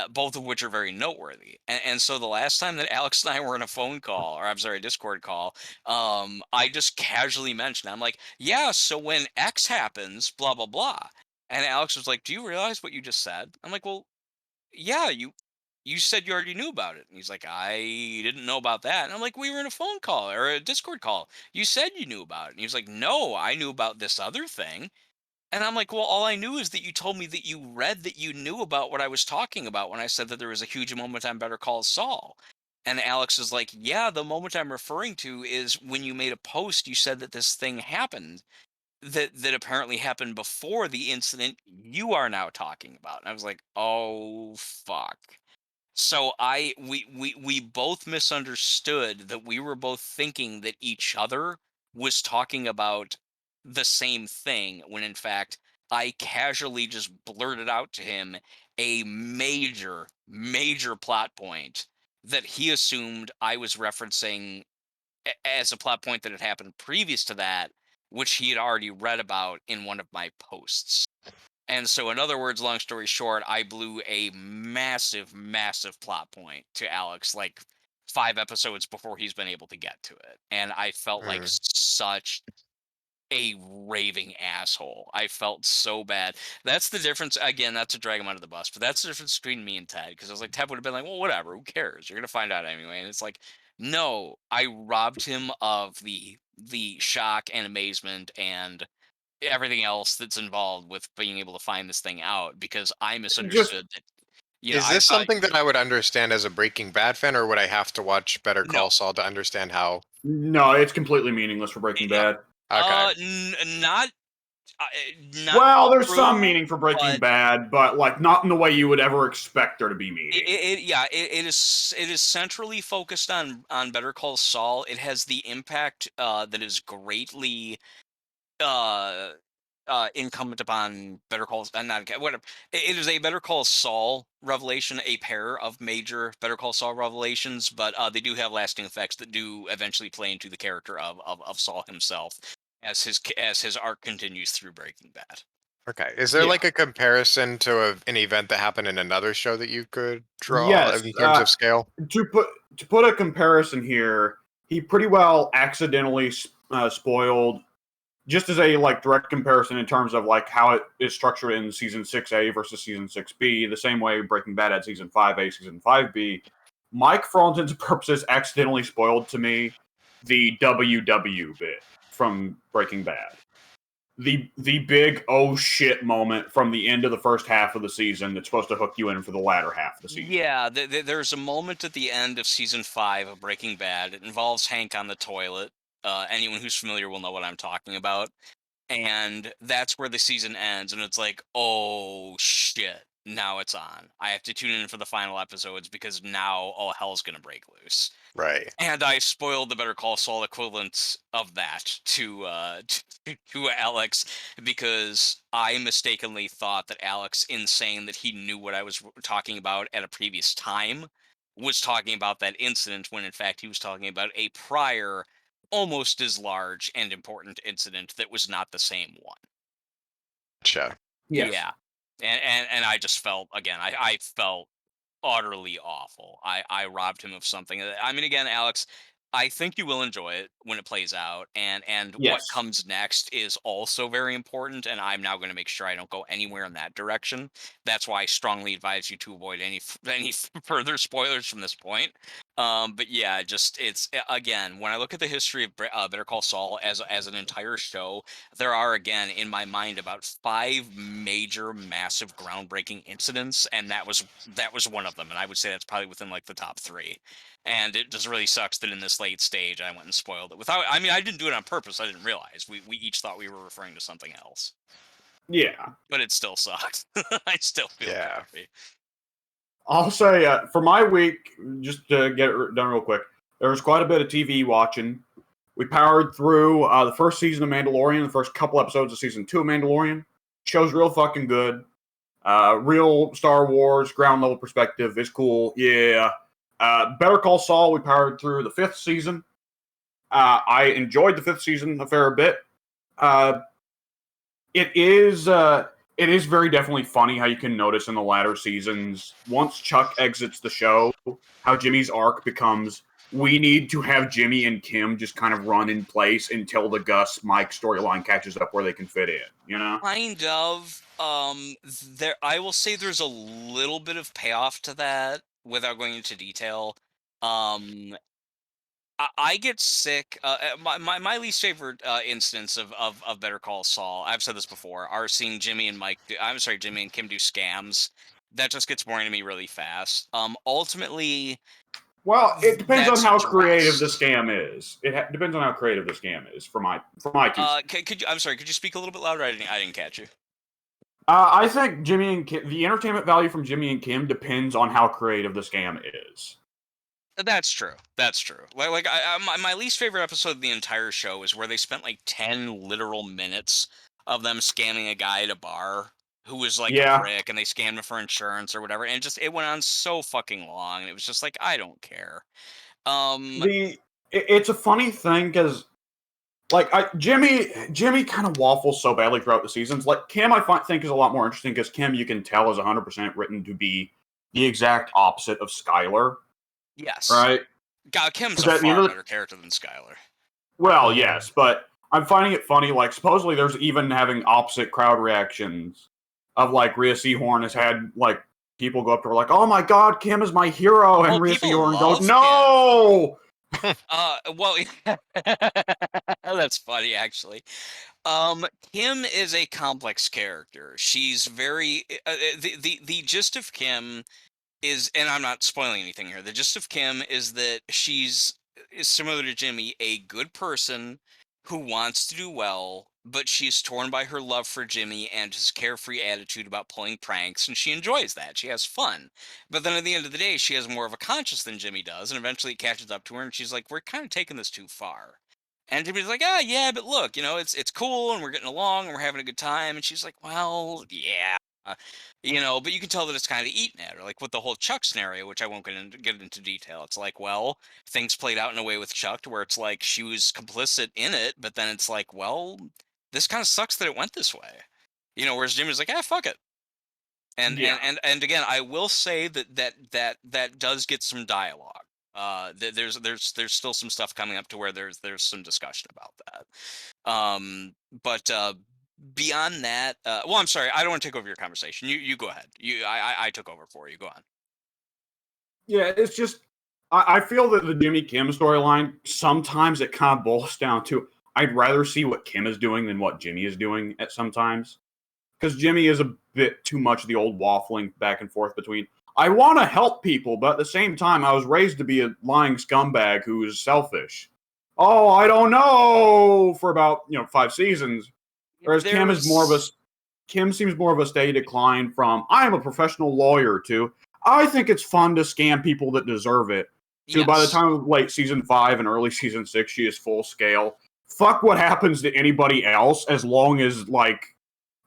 both of which are very noteworthy. And so the last time that Alex and I were in a phone call, or I'm sorry, a Discord call, I just casually mentioned, I'm like, "Yeah, so when X happens, blah blah blah," and Alex was like, "Do you realize what you just said?" I'm like, "Well, yeah, you said you already knew about it." And he's like, "I didn't know about that." And I'm like, "We were in a phone call or a Discord call. You said you knew about it." And he was like, "No, I knew about this other thing." And I'm like, "Well, all I knew is that you told me that you read that you knew about what I was talking about when I said that there was a huge moment on Better Call Saul." And Alex is like, "Yeah, the moment I'm referring to is when you made a post, you said that this thing happened that apparently happened before the incident you are now talking about." And I was like, "Oh, fuck." So we both misunderstood that we were both thinking that each other was talking about the same thing when in fact I casually just blurted out to him a major major plot point that he assumed I was referencing as a plot point that had happened previous to that, which he had already read about in one of my posts. And so, in other words, long story short, I blew a massive, massive plot point to Alex like 5 episodes before he's been able to get to it. And I felt like such a raving asshole. I felt so bad. That's the difference. Again, not to drag him under the bus, but that's the difference between me and Ted. Because I was like, Ted would have been like, well, whatever, who cares? You're gonna find out anyway. And it's like, no, I robbed him of the shock and amazement and everything else that's involved with being able to find this thing out because I Just misunderstood that. Is I this thought something that I would understand as a Breaking Bad fan, or would I have to watch Better no. Call Saul to understand how? no, it's completely meaningless for Breaking Bad. Okay. Not Well, there's true, some meaning for Breaking but Bad, but like not in the way you would ever expect there to be meaning. it is centrally focused on Better Call Saul. It has the impact that is greatly uh incumbent upon Better Call not whatever. It is a Better Call Saul revelation, a pair of major Better Call Saul revelations, but they do have lasting effects that do eventually play into the character of Saul himself as his arc continues through Breaking Bad. Okay. Is there Yeah. like a comparison to an event that happened in another show that you could draw Yes, in terms of scale? to put a comparison here, he pretty well accidentally spoiled. Just as a like direct comparison in terms of like how it is structured in season 6A versus season 6B, the same way Breaking Bad had season 5A, season 5B, Mike, for all intents and purposes, accidentally spoiled to me the WW bit from Breaking Bad. The big oh shit moment from the end of the first half of the season that's supposed to hook you in for the latter half of the season. Yeah, there's a moment at the end of season 5 of Breaking Bad. It involves Hank on the toilet. Anyone who's familiar will know what I'm talking about. And that's where the season ends, and it's like, oh shit, now it's on. I have to tune in for the final episodes because now all hell's gonna break loose. Right. And I spoiled the Better Call Saul equivalent of that to Alex because I mistakenly thought that Alex, in saying that he knew what I was talking about at a previous time, was talking about that incident when in fact he was talking about a prior, almost as large and important incident that was not the same one. Gotcha. Yes. Yeah, and I just felt again, I felt utterly awful. I robbed him of something. I mean, again, Alex, I think you will enjoy it when it plays out, and what Yes. comes next is also very important. And I'm now going to make sure I don't go anywhere in that direction. That's why I strongly advise you to avoid any further spoilers from this point. But yeah, just it's again when I look at the history of Better Call Saul as an entire show, there are again in my mind about 5 major, massive, groundbreaking incidents, and that was one of them, and I would say that's probably within like the top 3. And it just really sucks that in this late stage I went and spoiled it without. I mean, I didn't do it on purpose. I didn't realize we each thought we were referring to something else, Yeah. but it still sucks. I still feel Yeah. crappy. I'll say for my week, just to get it done real quick, there was quite a bit of TV watching. We powered through the first season of Mandalorian, the first couple episodes of season 2 of Mandalorian. Show's real fucking good. Real Star Wars, ground level perspective. It's cool. Yeah. Better Call Saul, we powered through the 5th season. I enjoyed the 5th season a fair bit. It is very definitely funny how you can notice in the latter seasons, once Chuck exits the show, how Jimmy's arc becomes, we need to have Jimmy and Kim just kind of run in place until the Gus Mike storyline catches up where they can fit in, you know? Kind of. There, I will say there's a little bit of payoff to that without going into detail. I get sick. My least favorite instance of Better Call Saul. I've said this before. Are seeing Jimmy and Mike. I'm sorry, Jimmy and Kim do scams. That just gets boring to me really fast. Ultimately, Well, it depends on that's how creative the addressed. scam is. It depends on how creative the scam is for my 2 cents. Could you? I'm sorry. Could you speak a little bit louder? I didn't catch you. I think Jimmy and Kim, the entertainment value from Jimmy and Kim depends on how creative the scam is. That's true. That's true. Like my least favorite episode of the entire show is where they spent like 10 literal minutes of them scamming a guy at a bar who was like a Yeah. prick, and they scammed him for insurance or whatever, and it went on so fucking long, and it was just like, I don't care. It's a funny thing because like Jimmy kind of waffles so badly throughout the seasons. Like Kim, think is a lot more interesting because Kim, you can tell, is 100% written to be the exact opposite of Skylar, Yes. right? God, Kim's 'Cause a at the end far of the- better character than Skylar. Well, yes, but I'm finding it funny. Like supposedly there's even having opposite crowd reactions of like Rhea Seehorn has had like people go up to her like, "Oh my God, Kim is my hero," and Oh, Rhea people Seehorn goes, love Kim. "No." Well, that's funny actually. Kim is a complex character. She's very the gist of Kim is, and I'm not spoiling anything here. The gist of Kim is that is similar to Jimmy, a good person who wants to do well, but she's torn by her love for Jimmy and his carefree attitude about pulling pranks, and she enjoys that. She has fun. But then at the end of the day, she has more of a conscience than Jimmy does, and eventually it catches up to her, and she's like, "We're kind of taking this too far." And Jimmy's like, "Ah, yeah, but look, it's cool, and we're getting along, and we're having a good time." And she's like, "Well, yeah." But you can tell that it's kind of eating at her, like with the whole Chuck scenario, which I won't get into detail. It's like, well, things played out in a way with Chuck to where it's like she was complicit in it, but then it's like, well, this kind of sucks that it went this way. Whereas Jimmy's like, fuck it. And Yeah. and again, I will say that does get some dialogue. There's still some stuff coming up to where there's some discussion about that. But beyond that, well, I'm sorry, I don't want to take over your conversation. You go ahead. I took over for you. Go on. Yeah, it's just I feel that the Jimmy Kim storyline sometimes it kind of boils down to I'd rather see what Kim is doing than what Jimmy is doing at sometimes. Because Jimmy is a bit too much of the old waffling back and forth between I want to help people, but at the same time I was raised to be a lying scumbag who is selfish. Oh, I don't know for about 5 seasons. Whereas Kim seems more of a steady decline from I am a professional lawyer to I think it's fun to scam people that deserve it. To by the Yes. time of late season 5 and early season 6, she is full scale. Fuck what happens to anybody else as long as like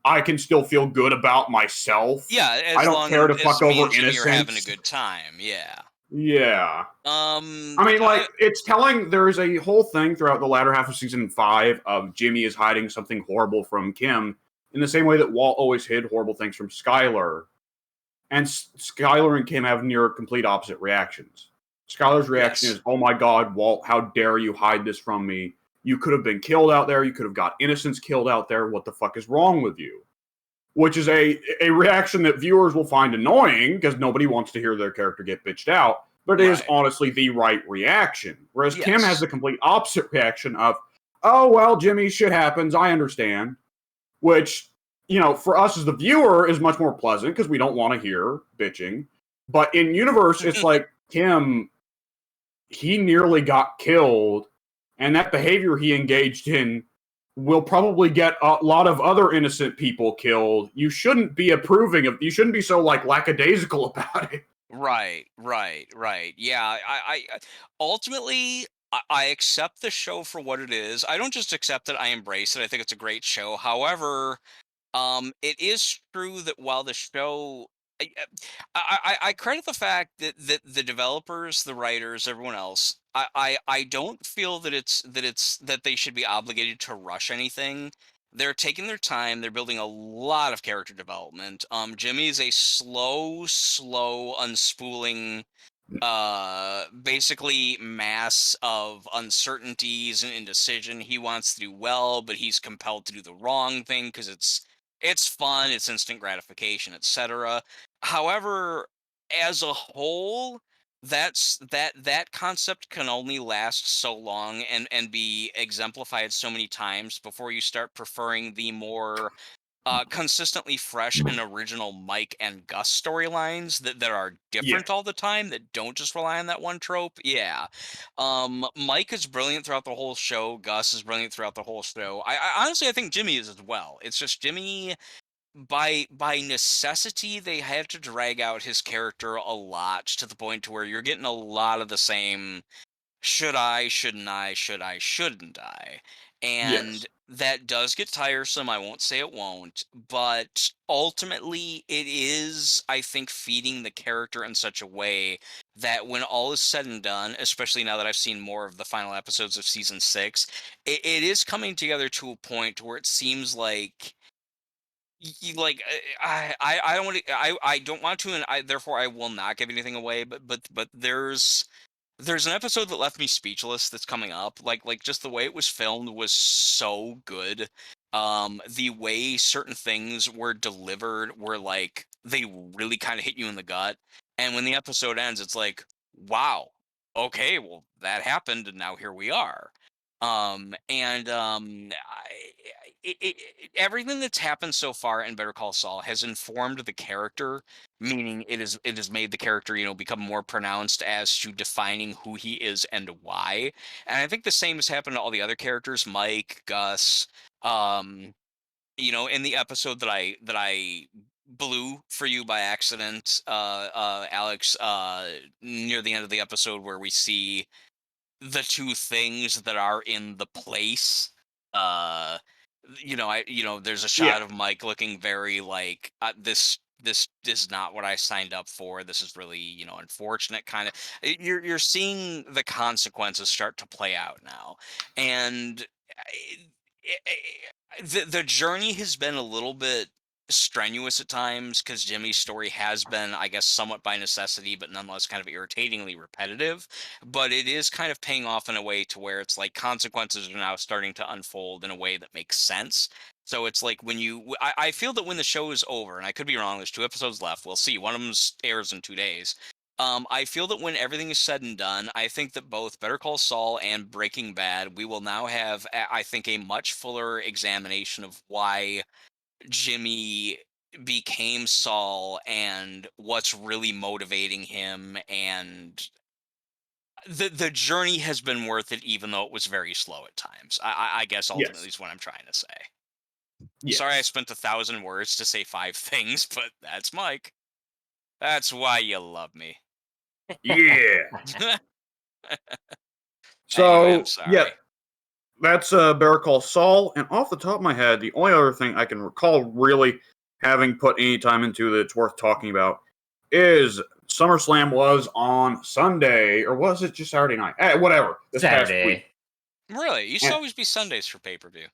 I can still feel good about myself. Yeah, I don't care to fuck me over and Jimmy are having a innocents. good time. Yeah. Yeah. I mean, I- like, it's telling there is a whole thing throughout the latter half of season 5 of Jimmy is hiding something horrible from Kim in the same way that Walt always hid horrible things from Skylar. And Skylar and Kim have near complete opposite reactions. Skylar's reaction Yes. is, "Oh my God, Walt, how dare you hide this from me? You could have been killed out there. You could have got innocents killed out there. What the fuck is wrong with you?" Which is a reaction that viewers will find annoying because nobody wants to hear their character get bitched out. But it is Right. honestly the right reaction. Whereas Kim has Yes. the complete opposite reaction of, "Oh, well, Jimmy, shit happens. I understand." Which, for us as the viewer is much more pleasant because we don't want to hear bitching. But in universe, it's like, Kim, he nearly got killed, and that behavior he engaged in will probably get a lot of other innocent people killed. You shouldn't be you shouldn't be so like lackadaisical about it. Right. Yeah, I ultimately I accept the show for what it is. I don't just accept it, I embrace it. I think it's a great show. However, it is true that while the show, I credit the fact that the developers, the writers, everyone else. I don't feel that they should be obligated to rush anything. They're taking their time. They're building a lot of character development. Jimmy is a slow unspooling basically mass of uncertainties and indecision. He wants to do well, but he's compelled to do the wrong thing because it's fun, it's instant gratification, etc. However, as a whole, that concept can only last so long and be exemplified so many times before you start preferring the more consistently fresh and original Mike and Gus storylines that are Yeah. different all the time, that don't just rely on that one trope. Yeah. Mike is brilliant throughout the whole show. Gus is brilliant throughout the whole show. I honestly I think Jimmy is as well. It's just Jimmy, by necessity, they had to drag out his character a lot to the point to where you're getting a lot of the same should I, shouldn't I, shouldn't I. And Yes. that does get tiresome. I won't say it won't, but ultimately it is, I think, feeding the character in such a way that when all is said and done, especially now that I've seen more of the final episodes of season 6, it is coming together to a point where it seems like like I don't want to I don't want to, and I therefore I will not give anything away, but there's an episode that left me speechless that's coming up. Like just the way it was filmed was so good. The way certain things were delivered were like they really kind of hit you in the gut. And when the episode ends, it's like, wow, okay, well that happened, and now here we are. And everything that's happened so far in Better Call Saul has informed the character, meaning it has made the character, become more pronounced as to defining who he is and why. And I think the same has happened to all the other characters, Mike, Gus. um in the episode that I blew for you by accident, Alex, near the end of the episode where we see the two things that are in the place. uh there's a Yeah. shot of Mike looking very like, this is not what I signed up for. This is really, unfortunate, kind of. You're seeing the consequences start to play out now. And the journey has been a little bit strenuous at times, because Jimmy's story has been, I guess, somewhat by necessity, but nonetheless kind of irritatingly repetitive. But it is kind of paying off in a way to where it's like consequences are now starting to unfold in a way that makes sense. So it's like I feel that when the show is over, and I could be wrong, there's 2 episodes left. We'll see. One of them airs in 2 days. I feel that when everything is said and done, I think that both Better Call Saul and Breaking Bad, we will now have, I think, a much fuller examination of why Jimmy became Saul and what's really motivating him. And the journey has been worth it, even though it was very slow at times. I guess ultimately Yes. is what I'm trying to say. Yes. Sorry I spent 1,000 words to say 5 things, but that's Mike. That's why you love me. Yeah. Anyway, I'm So sorry. yeah, that's Better Call Saul. And off the top of my head, the only other thing I can recall really having put any time into that's worth talking about is SummerSlam was on Sunday, or was it just Saturday night? Whatever. This past week. Saturday. Really? It used to And, always be Sundays for pay-per-view.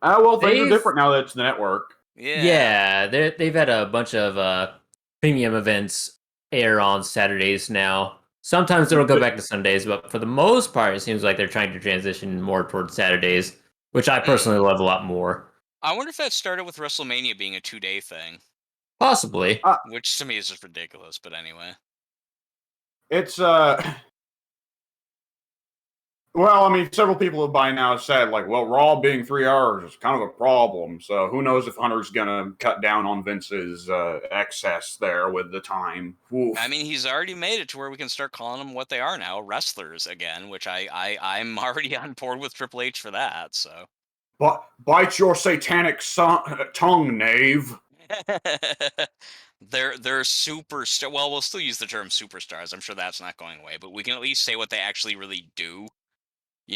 well, things are They've different now that it's the network. yeah, they've had a bunch of premium events air on Saturdays now. Sometimes it'll go back to Sundays, but for the most part, it seems like they're trying to transition more towards Saturdays, which I personally love a lot more. I wonder if that started with WrestleMania being a 2-day thing, Possibly. which to me is just ridiculous. But anyway, It's well, I mean, several people have by now said, like, well, Raw being 3 hours is kind of a problem. So who knows if Hunter's going to cut down on Vince's excess there with the time. Oof. I mean, he's already made it to where we can start calling them what they are now, wrestlers again, which I'm already on board with Triple H for that. So, But bite your satanic tongue, knave. they're superstar. Well, we'll still use the term superstars. I'm sure that's not going away, but we can at least say what they actually really do.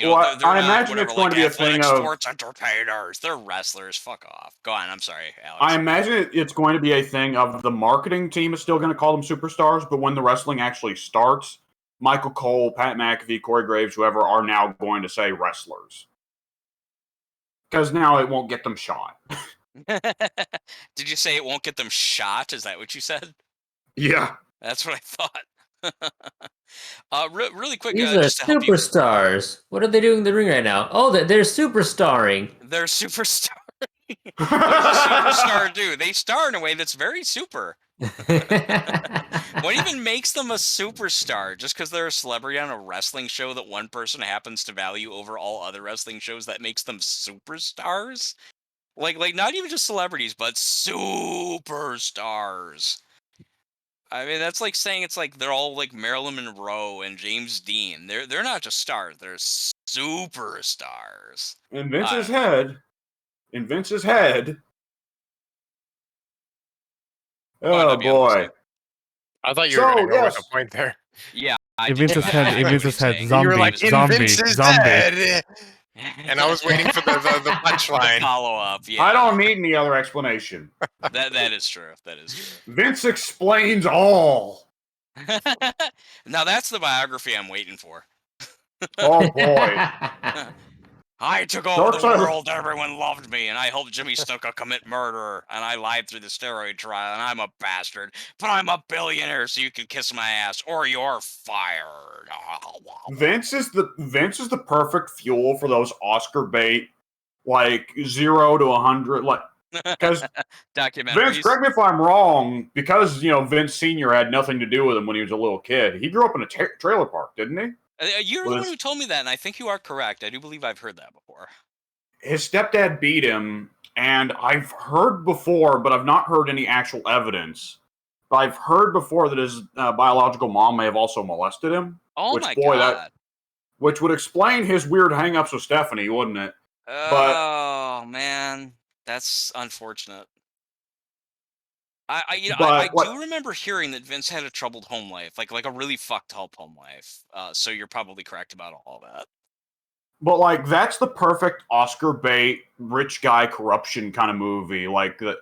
Well, They're I not imagine whatever, it's going like to be a athletic thing of. sports entertainers. They're wrestlers. Fuck off. Go on. I'm sorry, Alex. I imagine it's going to be a thing of the marketing team is still going to call them superstars, but when the wrestling actually starts, Michael Cole, Pat McAfee, Corey Graves, whoever, are now going to say wrestlers. Because now it won't get them shot. Did you say it won't get them shot? Is that what you said? Yeah. That's what I thought. Really quick, These are just to help you. superstars. What are they doing in the ring right now? Oh, they're superstarring. They're superstar. What does a superstar do? They star in a way that's very super. What even makes them a superstar? Just because they're a celebrity on a wrestling show that one person happens to value over all other wrestling shows, that makes them superstars? Like not even just celebrities, but superstars. I mean, that's like saying it's like they're all like Marilyn Monroe and James Dean. They're not just stars; they're superstars. In Vince's head. Oh boy. I thought you were going to go with a point there. Yeah, I In did too. Vince's head, I in know what Vince's you're head, saying. zombie, You were like, in zombie, Vince's zombie. head. And I was waiting for the punchline. Follow up. Yeah, I don't need any other explanation. that is true. That is true. Vince explains all. Now that's the biography I'm waiting for. Oh boy. I took over Dark the side of- world, everyone loved me, and I helped Jimmy Snuka commit murder, and I lied through the steroid trial, and I'm a bastard, but I'm a billionaire, so you can kiss my ass, or you're fired. Vince is the perfect fuel for those Oscar bait, like 0 to 100, like because Documentaries. Vince, correct me if I'm wrong, because Vince Senior had nothing to do with him when he was a little kid. He grew up in a trailer park, didn't he? You're the one who told me that, and I think you are correct. I do believe I've heard that before. His stepdad beat him, and I've heard before, but I've not heard any actual evidence. But I've heard before that his biological mom may have also molested him. Oh my god! Which would explain his weird hang-ups with Stephanie, wouldn't it? Oh man, that's unfortunate. I do remember hearing that Vince had a troubled home life, like a really fucked up home life. So you're probably correct about all that. But like that's the perfect Oscar bait, rich guy corruption kind of movie. Like you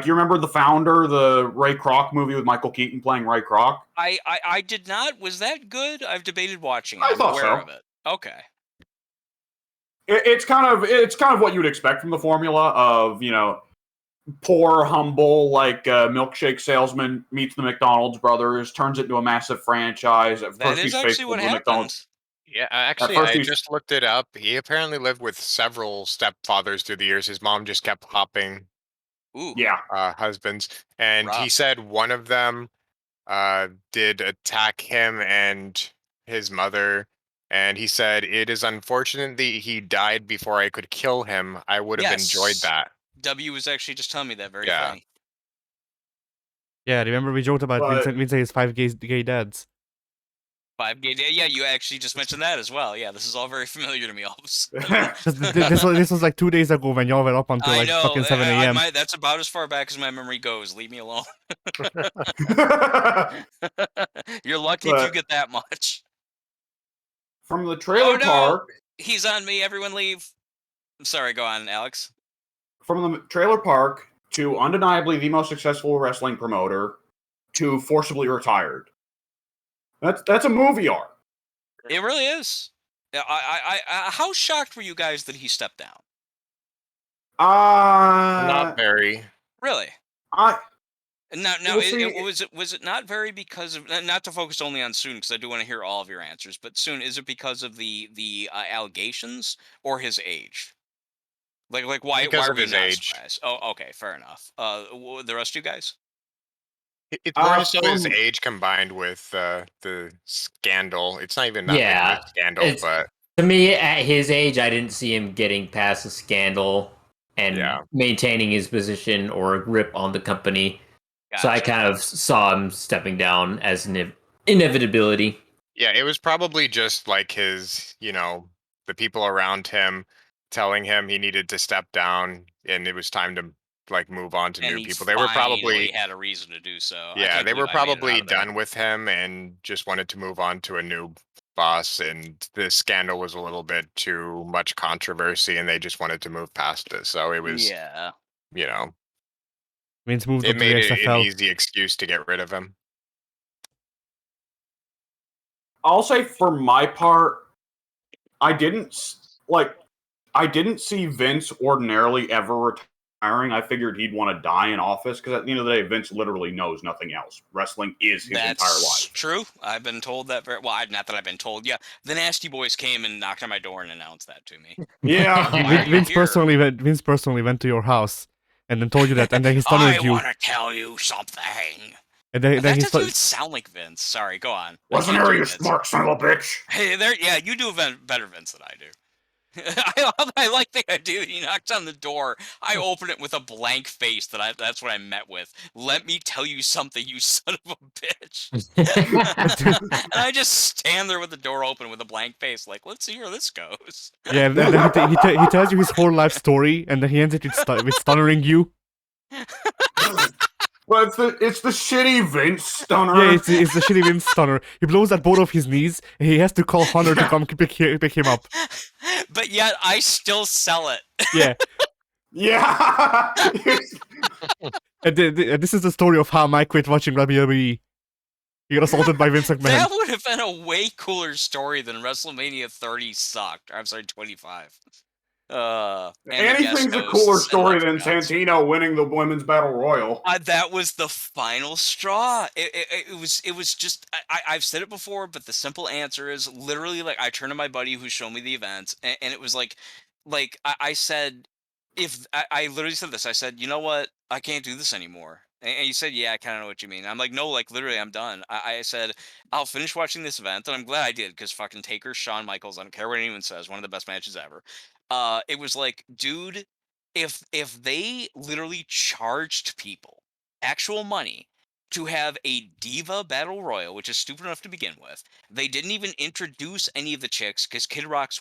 remember The Founder, the Ray Kroc movie with Michael Keaton playing Ray Kroc? I did not. Was that good? I've debated watching it. I thought aware so. of it. Okay. It's kind of what you'd expect from the formula of poor, humble, like milkshake salesman meets the McDonald's brothers, turns it into a massive franchise. At That first, is he's actually faithful what to the happened. McDonald's. Yeah, actually, I just looked it up. He apparently lived with several stepfathers through the years. His mom just kept hopping Ooh. husbands. And Rough. he said one of them did attack him and his mother. And he said, "It is unfortunate that he died before I could kill him. I would have enjoyed that." W was actually just telling me that. Very funny. Yeah, remember we joked about Vince's 5 gay dads. 5 gay dads? Yeah, you actually just mentioned that as well. Yeah, this is all very familiar to me, Elvis. this was like 2 days ago when y'all were up until like fucking 7 a.m. That's about as far back as my memory goes. Leave me alone. You're lucky if you get that much. From the trailer park. He's on me. Everyone leave. I'm sorry. Go on, Alex. From the trailer park to undeniably the most successful wrestling promoter to forcibly retired. That's a movie arc. It really is. I how shocked were you guys that he stepped down? Not very. Really? Now, was it not very because of, not to focus only on Soon, because I do want to hear all of your answers, but Soon, is it because of the allegations or his age? Like why? Because why of were you his not age. surprised? Oh, okay, fair enough. The rest of you guys? It's more so his age combined with the scandal. It's not even that big of a scandal, but to me, at his age, I didn't see him getting past the scandal and maintaining his position or a grip on the company. Gotcha. So I kind of saw him stepping down as an inevitability. Yeah, it was probably just like his, the people around him telling him he needed to step down and it was time to like move on to new people. They were probably had a reason to do so. Yeah, they were probably done with him and just wanted to move on to a new boss, and the scandal was a little bit too much controversy and they just wanted to move past it. So it was Vince moved it made it an easy excuse to get rid of him. I'll say for my part, I didn't see Vince ordinarily ever retiring. I figured he'd want to die in office because at the end of the day, Vince literally knows nothing else. Wrestling is his entire life. That's true. I've been told that not that I've been told. Yeah, the Nasty Boys came and knocked on my door and announced that to me. Yeah, Vince personally went to your house and then told you that, and then he stunned you. I want to tell you something. And then that doesn't even sound like Vince. Sorry, go on. Wasn't there, you smart son of a bitch? Hey, you do a better Vince than I do. I like the idea. He knocks on the door. I open it with a blank face. That's what I met with. Let me tell you something, you son of a bitch. And I just stand there with the door open with a blank face, like, let's see where this goes. Yeah, and then he tells you his whole life story, and then he ends it with stunnering you. Well, it's the shitty Vince stunner. Yeah, it's the shitty Vince stunner. He blows at both of his knees, and he has to call Hunter to come pick him up. but yet I still sell it. Yeah. Yeah. And this is the story of how Mike quit watching WWE. He got assaulted by Vince McMahon. That would have been a way cooler story than WrestleMania 30 sucked. I'm sorry, 25. And Anything's a cooler story than Santino winning the Women's Battle Royal. That was the final straw. It was just I've said it before, but the simple answer is literally like I turned to my buddy who showed me the event, and it was like I said, if I literally said this, I said, you know what, I can't do this anymore. And he said, yeah, I kind of know what you mean. I'm like, no, like literally, I'm done. I said, I'll finish watching this event, and I'm glad I did because fucking Taker, Shawn Michaels, I don't care what anyone says, one of the best matches ever. It was like, dude, if they literally charged people actual money to have a diva battle royal, which is stupid enough to begin with, they didn't even introduce any of the chicks because Kid Rock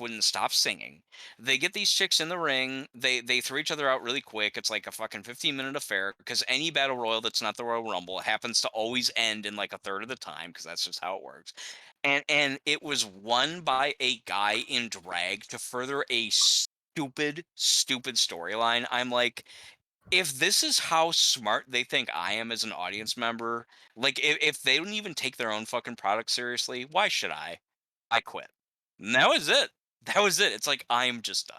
wouldn't stop singing. They get these chicks in the ring, they throw each other out really quick. It's like a fucking 15-minute affair because any battle royal that's not the Royal Rumble happens to always end in like a third of the time because that's just how it works. And it was won by a guy in drag to further a stupid storyline. I'm like, if this is how smart they think I am as an audience member, like if they don't even take their own fucking product seriously, why should I? I quit. And that was it. That was it. It's like I'm just done.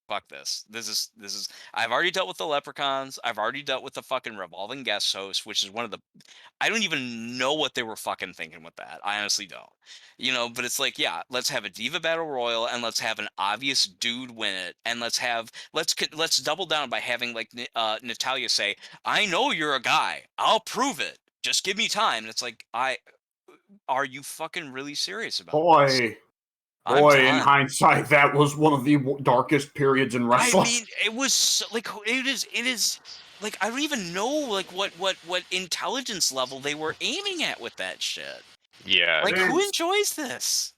Fuck this. This is I've already dealt with the leprechauns. I've already dealt with the fucking revolving guest host, which is one of the I don't even know what they were fucking thinking with that. I honestly don't. But it's like, yeah, let's have a Diva Battle Royal and let's have an obvious dude win it, and let's double down by having like Natalia say, "I know you're a guy. I'll prove it. Just give me time." And it's like, are you fucking really serious about this? Boy, in hindsight, that was one of the darkest periods in wrestling. I mean, it was like it is like I don't even know like what intelligence level they were aiming at with that shit. Yeah. Like who enjoys this?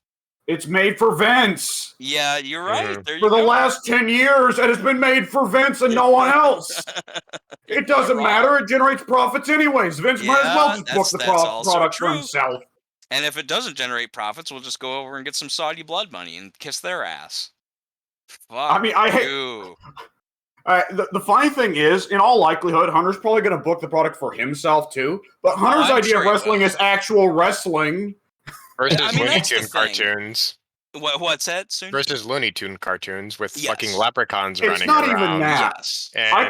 It's made for Vince. Yeah, you're right. There you For the go. last 10 years, it has been made for Vince and no one else. It doesn't matter. It generates profits anyways. Vince might as well just book the product for himself. And if it doesn't generate profits, we'll just go over and get some Saudi blood money and kiss their ass. Fuck I mean, you. The funny thing is, in all likelihood, Hunter's probably going to book the product for himself too. But Hunter's idea of wrestling is actual wrestling. Versus Looney Tune cartoons. What's that? Soon? Versus Looney Tune cartoons with fucking leprechauns running around. It's not even that. Yes. I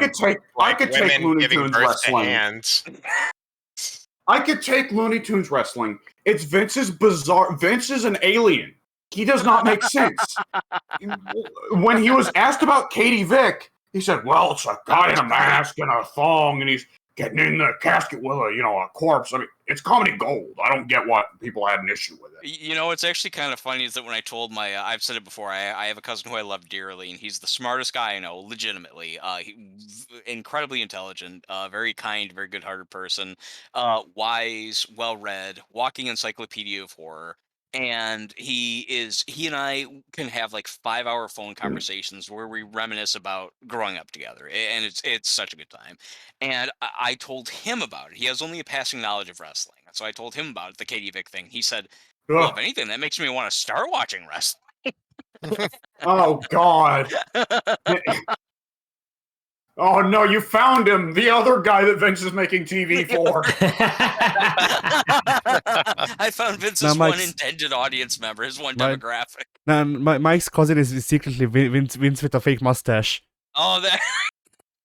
could take Looney Tunes wrestling. I could take Looney Tunes wrestling. It's Vince's bizarre. Vince is an alien. He does not make sense. When he was asked about Katie Vick, he said, "Well, it's a guy in a mask and a thong, and he's getting in the casket with a corpse." I mean, it's comedy gold. I don't get what people had an issue with it. What's actually kind of funny is that when I told I've said it before, I have a cousin who I love dearly, and he's the smartest guy I know, legitimately. Incredibly intelligent, very kind, very good-hearted person, wise, well-read, walking encyclopedia of horror. And he and I can have like 5-hour phone conversations where we reminisce about growing up together, and it's such a good time. And I told him about it. He has only a passing knowledge of wrestling, so I told him about it, the Katie Vick thing. He said, "Well, if anything, that makes me want to start watching wrestling." Oh God. Oh no, you found him! The other guy that Vince is making TV for. I found Vince's one intended audience member, his one demographic. Now, Mike's cousin is secretly Vince with a fake mustache. Oh,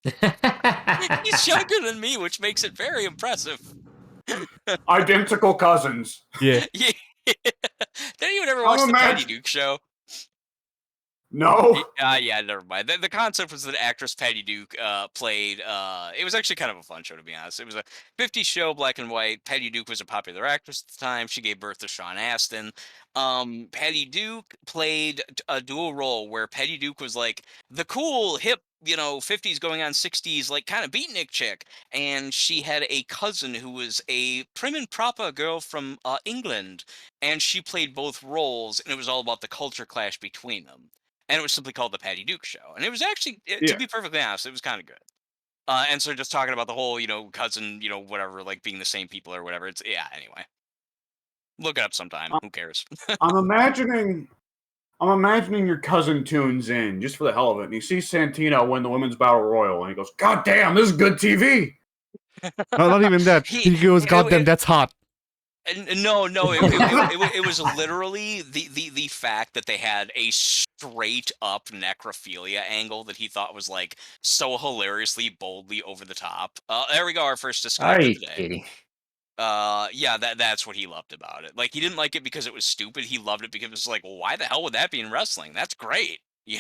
he's younger than me, which makes it very impressive. Identical cousins. Yeah. Did anyone ever watch the Patty Duke show? No. Yeah, never mind. The concept was that actress Patty Duke played. It was actually kind of a fun show, to be honest. It was a 50s show, black and white. Patty Duke was a popular actress at the time. She gave birth to Sean Astin. Patty Duke played a dual role where Patty Duke was like the cool, hip, 50s going on 60s, like kind of beatnik chick. And she had a cousin who was a prim and proper girl from England. And she played both roles, and it was all about the culture clash between them. And it was simply called the Patty Duke Show. And it was actually, to be perfectly honest, it was kind of good. And so just talking about the whole, cousin, whatever, like being the same people or whatever. Anyway. Look it up sometime. Who cares? I'm imagining I'm imagining your cousin tunes in just for the hell of it, and he sees Santino win the Women's Battle Royal, and he goes, "God damn, this is good TV." Not even that. He goes, "God damn, that's hot." No, it was literally the fact that they had a straight up necrophilia angle that he thought was like so hilariously boldly over the top. There we go, our first Are disconnect of you the day. kidding? Yeah, that's what he loved about it. Like, he didn't like it because it was stupid. He loved it because it was like, well, why the hell would that be in wrestling? That's great. You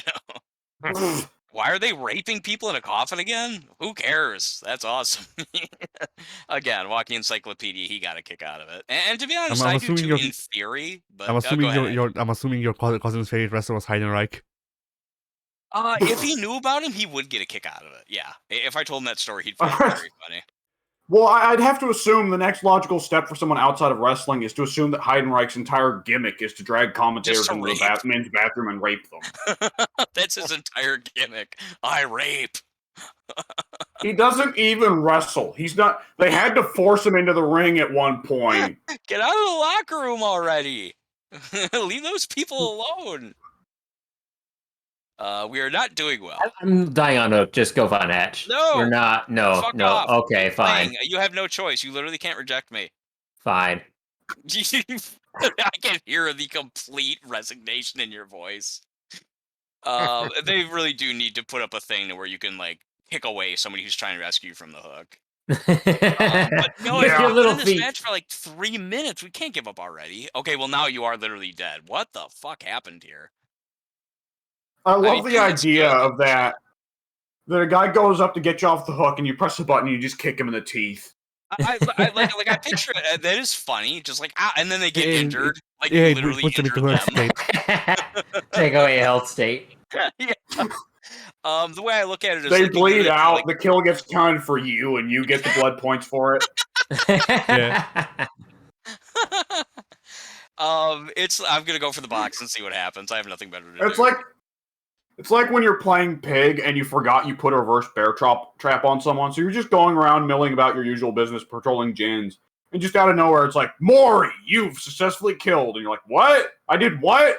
know, why are they raping people in a coffin again? Who cares? That's awesome. Again, walking encyclopedia, he got a kick out of it. And to be honest, I'm I do assuming too you're. in theory. But I'm go assuming ahead. I'm assuming your cousin's favorite wrestler was Heidenreich. If he knew about him, he would get a kick out of it. Yeah, if I told him that story, he'd find it very funny. Well, I'd have to assume the next logical step for someone outside of wrestling is to assume that Heidenreich's entire gimmick is to drag commentators into the men's bathroom and rape them. That's his entire gimmick. I rape. He doesn't even wrestle. He's not. They had to force him into the ring at one point. Get out of the locker room already. Leave those people alone. We are not doing well. I'm dying on hook. Just go Von Hatch. No! We're not. No, Fuck no. off. Okay, Keep fine. playing. You have no choice. You literally can't reject me. Fine. I can hear the complete resignation in your voice. They really do need to put up a thing where you can like kick away somebody who's trying to rescue you from the hook. But no, With your I've little been in this feet. match for like 3 minutes. We can't give up already. Okay, well now you are literally dead. What the fuck happened here? I love mean, the it looks idea good. of that. That a guy goes up to get you off the hook, and you press the button, and you just kick him in the teeth. I picture it. That is funny. Just like and then they get And- injured. Like Yeah, it literally puts him into injured health them. state. Take away health state. Yeah. The way I look at it is They like, bleed out. Like, The kill gets counted for you, and you get the blood points for it. I'm gonna go for the box and see what happens. I have nothing better to It's do. like when you're playing Pig and you forgot you put a reverse bear trap on someone, so you're just going around milling about your usual business, patrolling gins, and just out of nowhere, it's like, Maury, you've successfully killed, and you're like, what? I did what?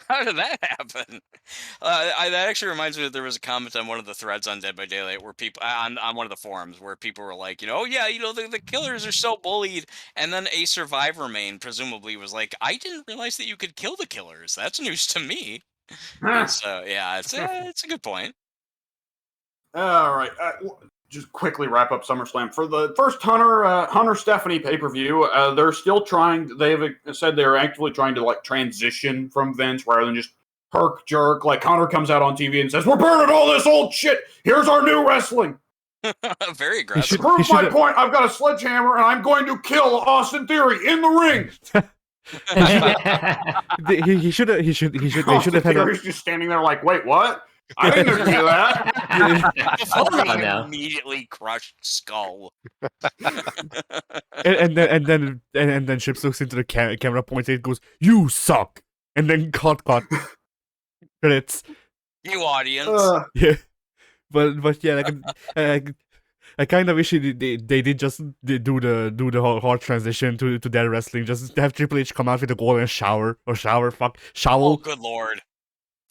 How did that happen? That actually reminds me that there was a comment on one of the threads on Dead by Daylight where people on one of the forums where people were like, oh yeah, the killers are so bullied, and then a survivor main presumably was like, I didn't realize that you could kill the killers. That's news to me. So yeah, it's a good point. All right. Just quickly wrap up SummerSlam. For the first Hunter Stephanie pay-per-view, they're still trying. They've said they're actively trying to like transition from Vince rather than just herk jerk. Like Hunter comes out on TV and says, "We're burning all this old shit. Here's our new wrestling." Very aggressive. To prove my point, I've got a sledgehammer and I'm going to kill Austin Theory in the ring. He should have. They should have had. Theory's just standing there like, wait, what? I didn't agree to that. Hold on He now. immediately crushed Skull. and then Chips looks into the camera, points and goes, "You suck," and then cut. Credits. You audience. Yeah, but yeah, I kind of wish they did just do the whole hard transition to their wrestling. Just have Triple H come out with a golden shower. Oh, Shovel. good lord.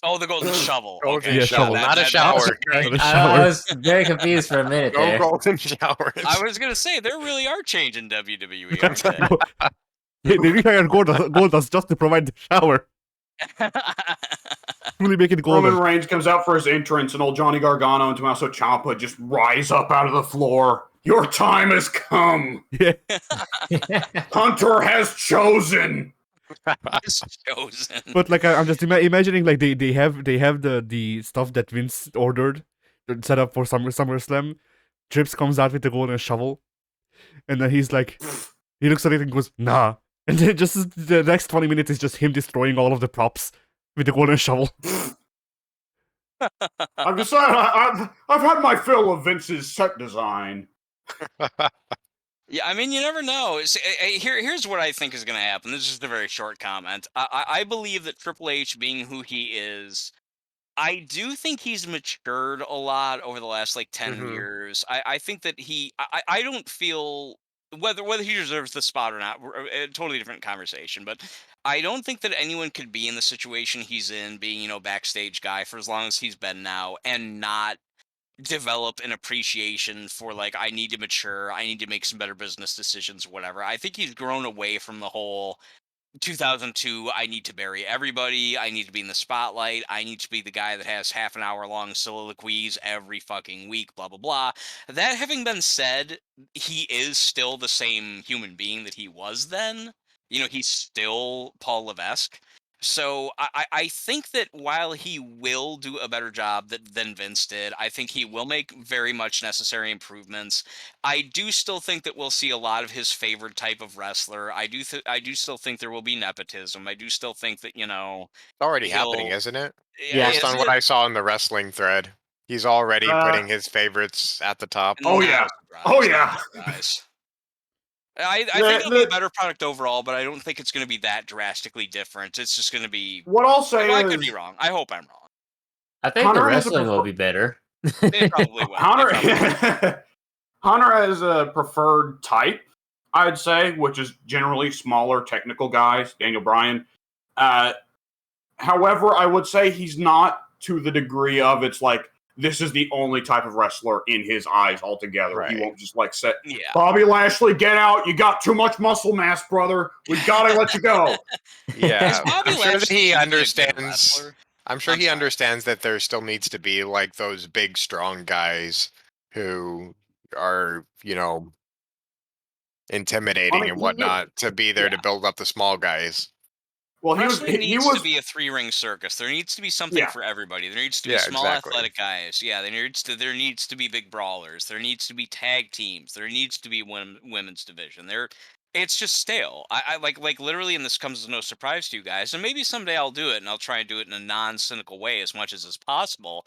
Oh, the golden shovel. Golden Okay. shovel, not a shower. Not a I shower. was very confused for a minute No there. golden showers. I was gonna say they really are changing WWE, aren't They rehired Goldust just to provide the shower. they? Really make it golden. Roman Reigns comes out for his entrance, and old Johnny Gargano and Tommaso Ciampa just rise up out of the floor. Your time has come. Yeah. Hunter has chosen. It's chosen. But like I'm just imagining like they have the stuff that Vince ordered set up for SummerSlam. Trips comes out with the golden shovel, and then he's like, he looks at it and goes, "Nah," and then just the next 20 minutes is just him destroying all of the props with the golden shovel. I've decided I've had my fill of Vince's set design. Yeah, I mean, you never know. Here's what I think is going to happen. This is just a very short comment. I believe that Triple H, being who he is, I do think he's matured a lot over the last, like, 10 years. I think that I don't feel whether he deserves the spot or not, a totally different conversation. But I don't think that anyone could be in the situation he's in, being backstage guy for as long as he's been now, and not develop an appreciation for like I need to mature, I need to make some better business decisions, whatever. I think he's grown away from the whole 2002, I need to bury everybody. I need to be in the spotlight. I need to be the guy that has half an hour long soliloquies every fucking week, blah, blah, blah. That having been said, he is still the same human being that he was then. He's still Paul Levesque. So I think that while he will do a better job than Vince did, I think he will make very much necessary improvements. I do still think that we'll see a lot of his favorite type of wrestler. I do still think there will be nepotism. I do still think that It's already happening, he'll. isn't it? Yeah. Based on what I saw in the wrestling thread, he's already putting his favorites at the top. Oh, yeah. Oh, yeah. Guys. I think it'll be a better product overall, but I don't think it's going to be that drastically different. It's just going to be. What I'll say I is, could be wrong. I hope I'm wrong. I think Hunter the has a wrestling will be better. It probably will. Hunter has a preferred type, I'd say, which is generally smaller technical guys. Daniel Bryan. However, I would say he's not to the degree of it's like this is the only type of wrestler in his eyes altogether. Right. He won't just like say, Yeah. Bobby Lashley, get out. You got too much muscle mass, brother. We gotta let you go. Yeah, Bobby I'm sure that Lashley he even a good understands. wrestler? I'm sure I'm he sorry. understands that there still needs to be like those big, strong guys who are, intimidating and whatnot to be there to build up the small guys. Well, Wrestling he needs was to be a three-ring circus. There needs to be something Yeah. for everybody. There needs to be Yeah, small exactly. athletic guys. Yeah, there needs to be big brawlers. There needs to be tag teams. There needs to be women's division. It's just stale. I like literally, and this comes as no surprise to you guys. And maybe someday I'll do it, and I'll try and do it in a non-cynical way as much as is possible.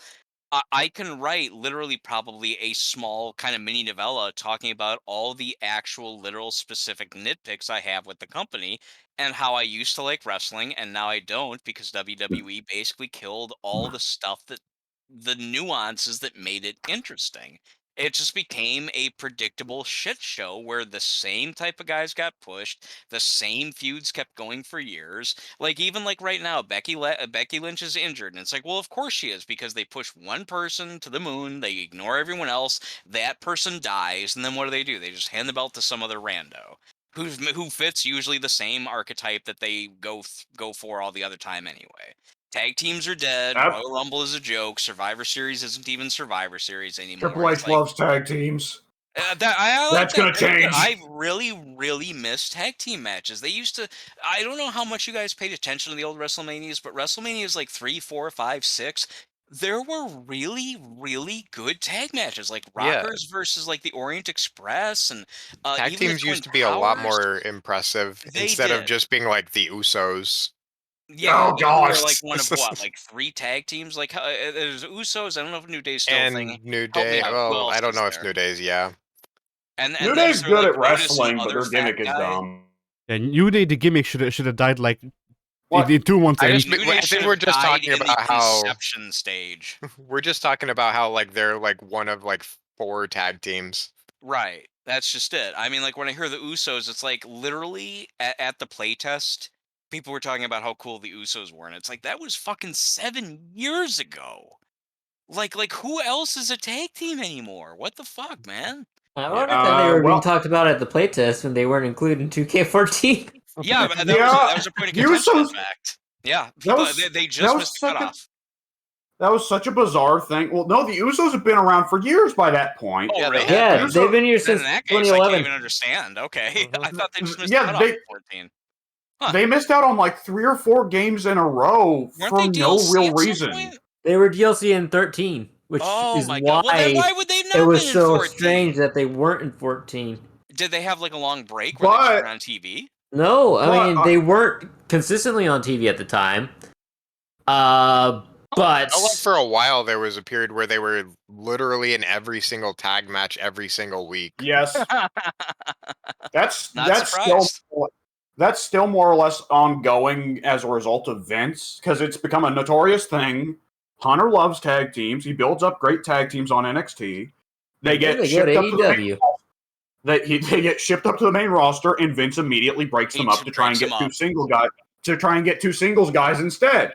I can write literally probably a small kind of mini novella talking about all the actual literal specific nitpicks I have with the company and how I used to like wrestling and now I don't because WWE basically killed all the stuff the nuances that made it interesting. It just became a predictable shit show where the same type of guys got pushed, the same feuds kept going for years. Like even like right now, Becky Lynch is injured, and it's like, well, of course she is because they push one person to the moon, they ignore everyone else, that person dies, and then what do? They just hand the belt to some other rando who fits usually the same archetype that they go for all the other time anyway. Tag teams are dead. Yep. Royal Rumble is a joke. Survivor Series isn't even Survivor Series anymore. Triple H It's like, loves tag teams. I like That's that gonna better, but change. I really, really miss tag team matches. They used to. I don't know how much you guys paid attention to the old WrestleManias, but WrestleManias like 3, 4, 5, 6. There were really, really good tag matches, like Yeah. Rockers versus like the Orient Express, and Tag even the teams Twin used to be a lot Towers. more impressive They instead of did. just being like the Usos. Yeah, Oh, they were gosh. like one of what, like 3 tag teams? Like there's Usos. I don't know if New Day's still a thing. And New Help me Day. out. Who Well, else I don't is know if there? New Day's. Yeah. And New then Day's is there good like at Otis, some wrestling, but other their fat gimmick is guy? dumb. And New Day, the gimmick should have died like What? in 2 months. I and just- New I Day think should we're have just died talking in the about how- conception stage. We're just talking about how like they're like one of like 4 tag teams. Right. That's just it. I mean, like when I hear the Usos, it's like literally at the playtest, people were talking about how cool the Usos were, and it's like that was fucking 7 years ago. Like who else is a tag team anymore? What the fuck, man? I wonder if they were well- being talked about at the playtest when they weren't included in 2K14. Yeah, that was a point of the contention. In Usos- fact, yeah, That people, was- they that just was missed the such a- cutoff. That was such a bizarre thing. Well, no, the Usos have been around for years by that point. Oh, Yeah, they really? have Yeah, been. they've been here Then since in that case, I can't 2011. even understand. Okay, I thought they just missed Yeah, the cutoff they- in 14. Huh. They missed out on like 3 or 4 games in a row Weren't for they no DLC real at some reason. point? They were DLC in 13, which Oh is my god! Well, then why why would they not it was been in so 14? strange that they weren't in 14. Did they have like a long break where they just But- weren't on TV? No, I But, mean, they weren't consistently on TV at the time. But Well, like for a while, there was a period where they were literally in every single tag match every single week. Yes, that's Not that's surprised. still more or less ongoing as a result of Vince because it's become a notorious thing. Hunter loves tag teams. He builds up great tag teams on NXT. They get they go shipped to up to the main AEW. They get shipped up to the main roster, and Vince immediately breaks them up to try and breaks get them two up. single guys. To try and get two singles guys instead.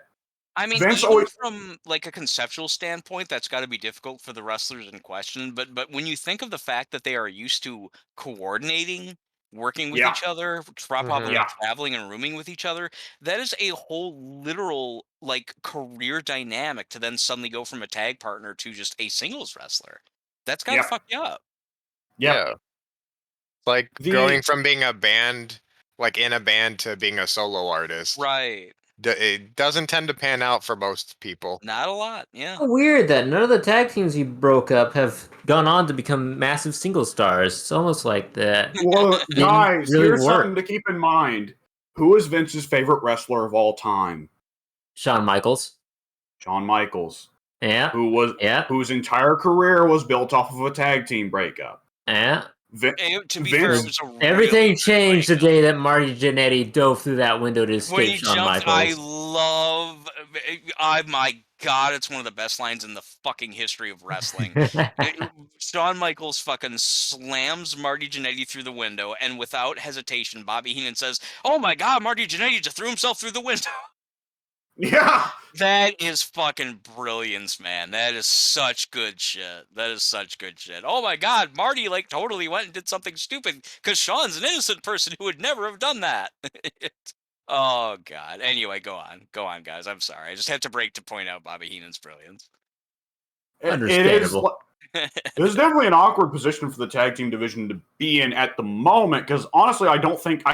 I mean, Vince even always- from like a conceptual standpoint, that's got to be difficult for the wrestlers in question. But when you think of the fact that they are used to coordinating, working with Yeah. each other, probably Yeah. traveling and rooming with each other, that is a whole literal like career dynamic to then suddenly go from a tag partner to just a singles wrestler. That's got to Yeah. fuck you up. Yep. Like The- going from being a band, like in a band, to being a solo artist. Right. It doesn't tend to pan out for most people. Not a lot. Yeah. Weird that none of the tag teams he broke up have gone on to become massive single stars. It's almost like that. Well, guys, really here's work. something to keep in mind. Who is Vince's favorite wrestler of all time? Shawn Michaels. Shawn Michaels, Yeah. whose entire career was built off of a tag team breakup. Yeah. To be fair, it was a Everything really good changed the breakup. day that Marty Jannetty dove through that window to When escape he Shawn jumped, Michaels. I love. My God, it's one of the best lines in the fucking history of wrestling. Shawn Michaels fucking slams Marty Jannetty through the window, and without hesitation, Bobby Heenan says, "Oh my God, Marty Jannetty just threw himself through the window." Yeah. That is fucking brilliance, man. That is such good shit. That is such good shit. Oh my God, Marty like totally went and did something stupid because Sean's an innocent person who would never have done that. Oh God. Anyway, go on, guys. I'm sorry. I just had to break to point out Bobby Heenan's brilliance. Understandable. There's definitely an awkward position for the tag team division to be in at the moment because honestly, I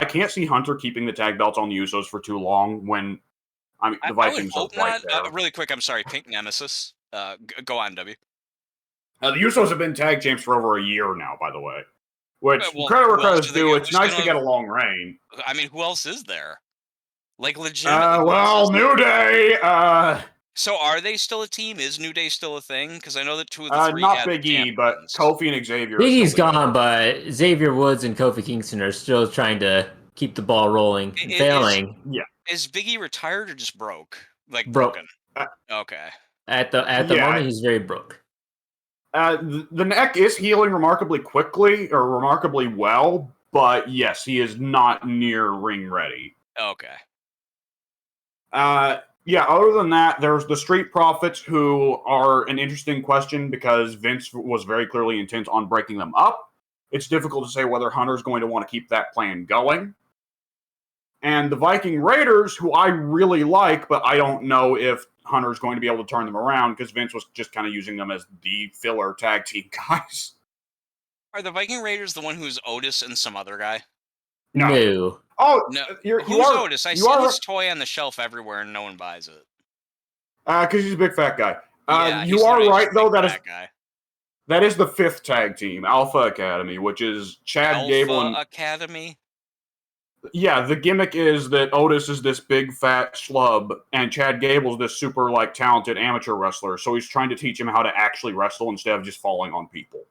can't see Hunter keeping the tag belts on the Usos for too long when. I mean, the Vikings I are would right hope not. there. Really quick, I'm sorry. Pink Nemesis. Go on, W. The Usos have been tag champs for over a year now, by the way. Which, Well, credit where who else credit's are they due, gonna- it's who's nice to gonna- get a long reign. I mean, who else is there? Like legitimately. who else Well, is there? New Day, So are they still a team? Is New Day still a thing? Because I know that two of the three not had Big the E, but champions. Kofi and Xavier. Big are E's still together. gone, but Xavier Woods and Kofi Kingston are still trying to keep the ball rolling. Failing. Is Big E retired or just broke? Like Broke. broken? Uh, Okay. At the moment, he's very broke. The neck is healing remarkably quickly, or remarkably well, but yes, he is not near ring ready. Okay. Other than that, there's the Street Profits, who are an interesting question because Vince was very clearly intent on breaking them up. It's difficult to say whether Hunter's going to want to keep that plan going. And the Viking Raiders, who I really like, but I don't know if Hunter's going to be able to turn them around because Vince was just kind of using them as the filler tag team guys. Are the Viking Raiders the one who's Otis and some other guy? No. Oh, No. you Who's are, Otis? I you see are, his toy on the shelf everywhere and no one buys it. because he's a big fat guy. Yeah, you he's are literally right, just a though. big fat guy. That is the fifth tag team, Alpha Academy, which is Chad Alpha Gable and Academy. yeah. The gimmick is that Otis is this big fat schlub, and Chad Gable's this super talented amateur wrestler. So he's trying to teach him how to actually wrestle instead of just falling on people.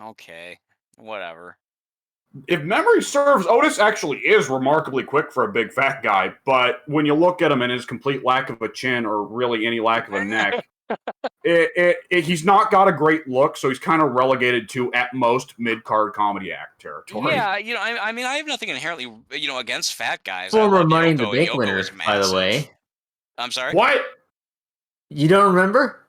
Okay, whatever. If memory serves, Otis actually is remarkably quick for a big fat guy, but when you look at him and his complete lack of a chin or really any lack of a neck, he's not got a great look, so he's kind of relegated to, at most, mid-card comedy act territory. Yeah, I mean, I have nothing inherently, against fat guys. Former I love Money in the Yoko. Bank Yoko winner, is by the massive. way. I'm sorry? What? You don't remember?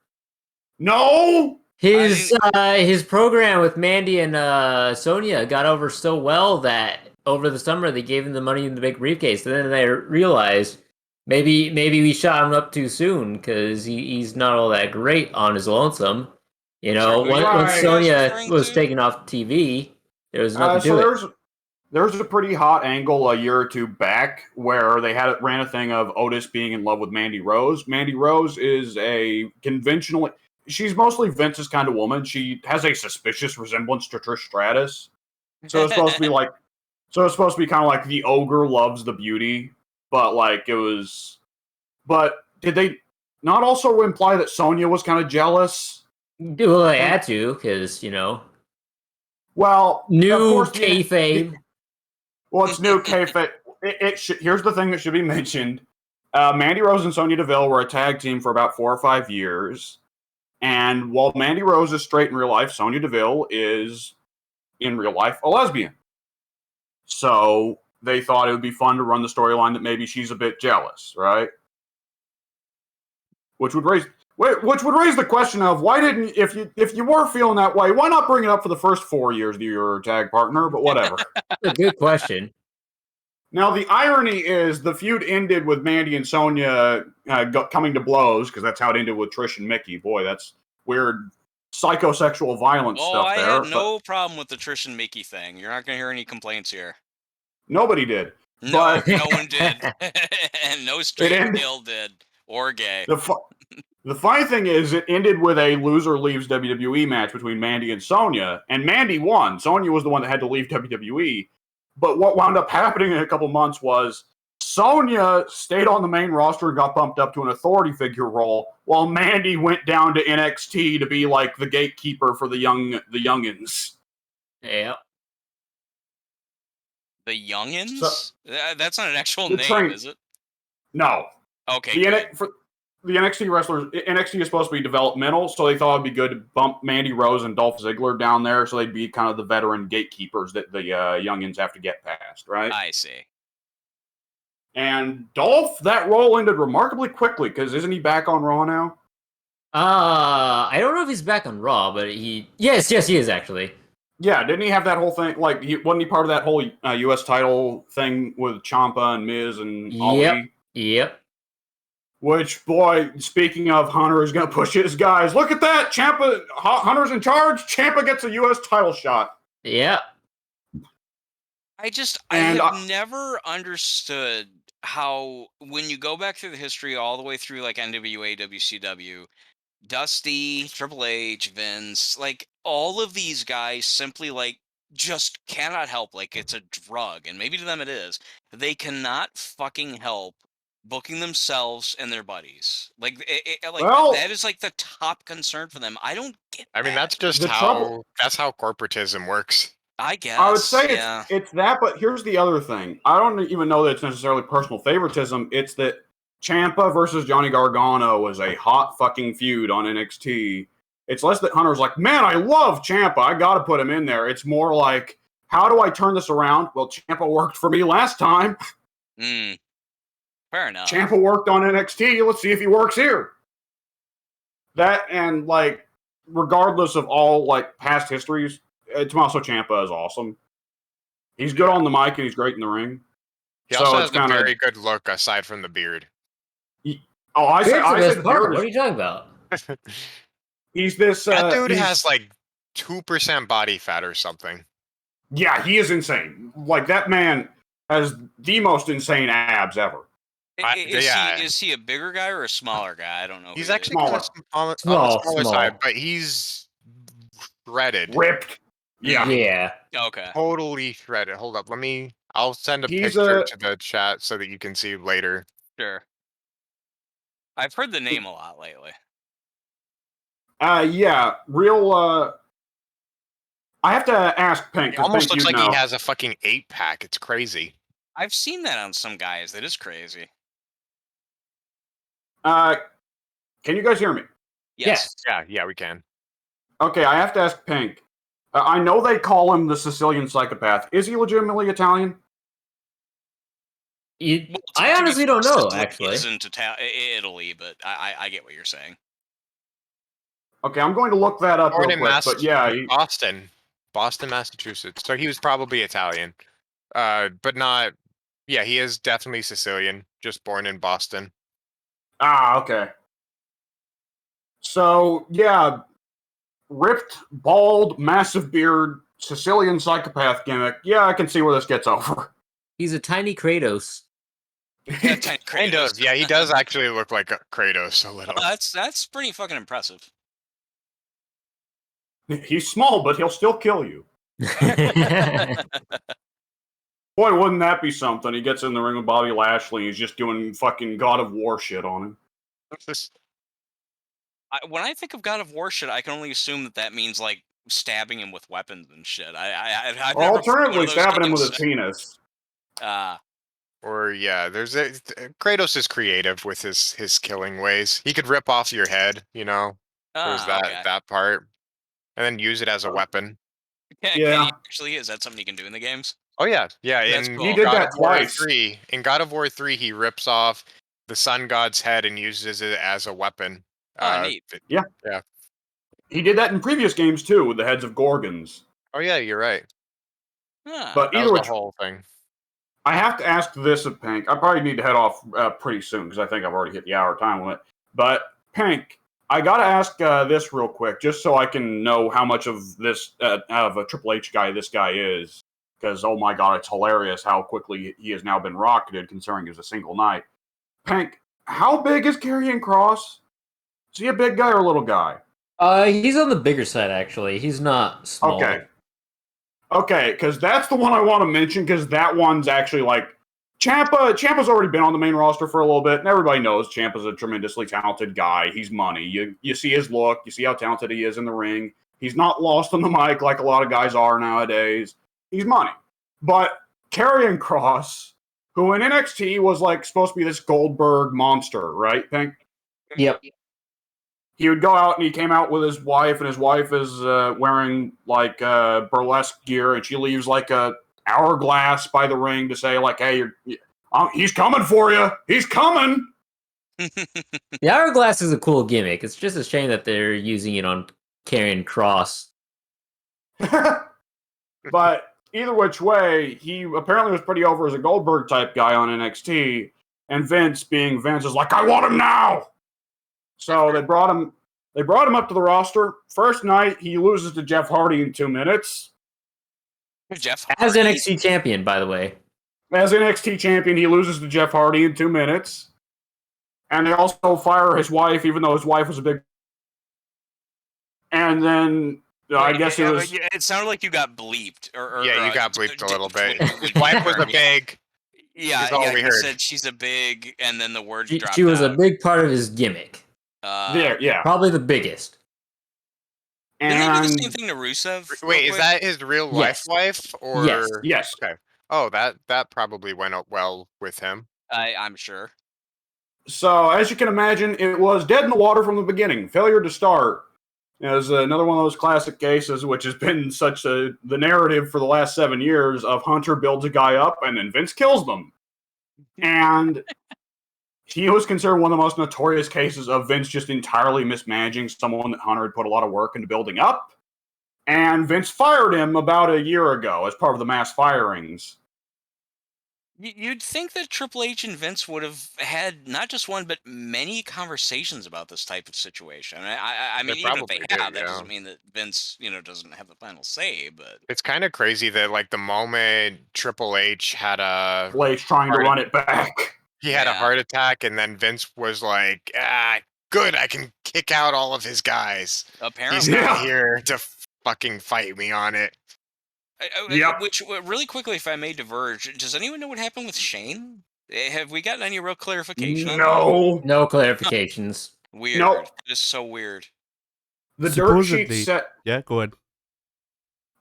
No! His program with Mandy and Sonia got over so well that over the summer they gave him the Money in the Bank briefcase. And then they realized maybe we shot him up too soon because he's not all that great on his lonesome. Sorry, Once Sonia referring was to? taken off TV, there was nothing to it. There's a pretty hot angle a year or two back where they ran a thing of Otis being in love with Mandy Rose. Mandy Rose is she's mostly Vince's kind of woman. She has a suspicious resemblance to Trish Stratus. So it's supposed to be kind of like the ogre loves the beauty, but but did they not also imply that Sonya was kind of jealous? Well, they had to because Well, of new course, kayfabe. Well, it's new kayfabe. Here's the thing that should be mentioned. Mandy Rose and Sonya Deville were a tag team for about 4 or 5 years. And while Mandy Rose is straight in real life, Sonya Deville is in real life, a lesbian. So they thought it would be fun to run the storyline that maybe she's a bit jealous, right? Which would raise the question of why didn't, if you were feeling that way, why not bring it up for the first 4 years of your tag partner? But whatever. That's a good question. Now the irony is the feud ended with Mandy and Sonya coming to blows, because that's how it ended with Trish and Mickey. Boy, that's weird psychosexual violence stuff I there. had no problem with the Trish and Mickey thing. You're not going to hear any complaints here. Nobody did. No, But no one did. And no straight male did. Or gay. The funny thing is, it ended with a loser leaves WWE match between Mandy and Sonya, and Mandy won. Sonya was the one that had to leave WWE. But what wound up happening in a couple months was Sonya stayed on the main roster and got bumped up to an authority figure role, while Mandy went down to NXT to be like the gatekeeper for the youngins. Yeah. The Youngins? So, that's not an actual name, is it? No. Okay. The NXT wrestlers, NXT is supposed to be developmental, so they thought it'd be good to bump Mandy Rose and Dolph Ziggler down there, so they'd be kind of the veteran gatekeepers that the youngins have to get past, right? I see. And Dolph, that role ended remarkably quickly, because isn't he back on Raw now? I don't know if he's back on Raw, but yes, he is actually. Yeah, didn't he have that whole thing? Like, wasn't he part of that whole U.S. title thing with Ciampa and Miz and Ali? Yep. Which, boy, speaking of, Hunter is going to push his guys. Look at that! Hunter's in charge. Ciampa gets a U.S. title shot. Yeah. I have never understood how, when you go back through the history all the way through like NWA, WCW, Dusty, Triple H, Vince, like all of these guys simply like just cannot help. Like it's a drug, and maybe to them it is. They cannot fucking help booking themselves and their buddies. Like that is like the top concern for them. I don't get. I mean, that's just that's how corporatism works. I guess. I would say it's that, but here's the other thing. I don't even know that it's necessarily personal favoritism. It's that Ciampa versus Johnny Gargano was a hot fucking feud on NXT. It's less that Hunter's like, man, I love Ciampa. I got to put him in there. It's more like, how do I turn this around? Well, Ciampa worked for me last time. Fair enough. Ciampa worked on NXT. Let's see if he works here. That, and like, regardless of all like past histories, Tommaso Ciampa is awesome. He's good on the mic and he's great in the ring. He also has a very good look aside from the beard. I said the beard. What are you talking about? He's this. That dude has like 2% body fat or something. Yeah, he is insane. Like, that man has the most insane abs ever. Is he a bigger guy or a smaller guy? I don't know. He's actually on the smaller side, but he's shredded. Ripped. Yeah. Okay. Totally shredded. Hold up. I'll send a picture to the chat so that you can see later. Sure. I've heard the name a lot lately. Yeah. Real, I have to ask Pink. It almost looks like he has a fucking 8-pack. It's crazy. I've seen that on some guys. That is crazy. Can you guys hear me? Yes. Yeah, we can. Okay, I have to ask Pink. I know they call him the Sicilian psychopath. Is he legitimately Italian? I honestly don't know, actually. Isn't Italy, but I get what you're saying. Okay, I'm going to look that up real quick, but yeah. Boston, Massachusetts. So he was probably Italian. But not... Yeah, he is definitely Sicilian, just born in Boston. Ah, okay. So, yeah, ripped, bald, massive beard, Sicilian psychopath gimmick. Yeah, I can see where this gets over. He's a tiny Kratos. Yeah, tiny Kratos. Kind of. Yeah, he does actually look like a Kratos a little. That's pretty fucking impressive. He's small, but he'll still kill you. Boy, wouldn't that be something? He gets in the ring with Bobby Lashley. He's just doing fucking God of War shit on him. When I think of God of War shit, I can only assume that means like stabbing him with weapons and shit. I've alternatively stabbing him with his penis. Or yeah, Kratos is creative with his killing ways. He could rip off your head, you know. There's that part, and then use it as a weapon. Can Yeah. he actually? Is that something he can do in the games? Oh yeah, yeah. That's In cool. He did God that of War twice. 3, in God of War 3, he rips off the sun god's head and uses it as a weapon. Oh, neat. Yeah. Yeah. He did that in previous games too, with the heads of Gorgons. Oh yeah, you're right. Huh. But That either was which, the whole thing. I have to ask this of Pink. I probably need to head off pretty soon because I think I've already hit the hour time limit. But Pink, I gotta ask this real quick, just so I can know how much of this of a Triple H guy this guy is. Because oh my god, it's hilarious how quickly he has now been rocketed, considering it was a single night. Pink, how big is Karrion Kross? Is he a big guy or a little guy? He's on the bigger side, actually. He's not small. Okay, because that's the one I want to mention, because that one's actually like Ciampa's already been on the main roster for a little bit, and everybody knows Ciampa's a tremendously talented guy. He's money. You see his look, you see how talented he is in the ring. He's not lost on the mic like a lot of guys are nowadays. He's money. But Karrion Kross, who in NXT was like supposed to be this Goldberg monster, right, Pink? Yep. He would go out and he came out with his wife, and his wife is wearing like burlesque gear, and she leaves like a hourglass by the ring to say like, "Hey, he's coming for you. He's coming." The hourglass is a cool gimmick. It's just a shame that they're using it on Karrion Kross. But either which way, he apparently was pretty over as a Goldberg type guy on NXT, and Vince, being Vince, is like, "I want him now." So they brought him up to the roster. First night, he loses to Jeff Hardy in 2 minutes. Jeff As Hardy. NXT champion, by the way. As NXT champion, he loses to Jeff Hardy in 2 minutes. And they also fire his wife, even though his wife was a big... And then, I guess it was... It sounded like you got bleeped. Yeah, you got bleeped a little bit. His His wife was a big. Yeah, is all we you heard. said she's a big, and then the words dropped She was out. a big part of his gimmick. yeah. Probably the biggest. Didn't he do the And... same thing to Rusev? Wait, real is quick? that his real life Yes. wife? Or Yes. Yes. Oh, that probably went out well with him. I'm sure. So, as you can imagine, it was dead in the water from the beginning. Failure to start. It was another one of those classic cases, which has been the narrative for the last 7 years of Hunter builds a guy up and then Vince kills them. And he was considered one of the most notorious cases of Vince just entirely mismanaging someone that Hunter had put a lot of work into building up. And Vince fired him about a year ago as part of the mass firings. You'd think that Triple H and Vince would have had not just one, but many conversations about this type of situation. I mean, even if they probably did, have, that yeah. doesn't mean that Vince, doesn't have the final say. But It's kind of crazy that like the moment Triple H had a Triple H trying to run it back. he had a Yeah. heart attack, and then Vince was like, good, I can kick out all of his guys. apparently, He's not here to fucking fight me on it. Yep. Which really quickly, if I may diverge, does anyone know what happened with Shane? Have we gotten any real clarification? on that? No. No clarifications. Weird. Nope. Just so weird. The dirt sheet Supposedly- said... Yeah, go ahead.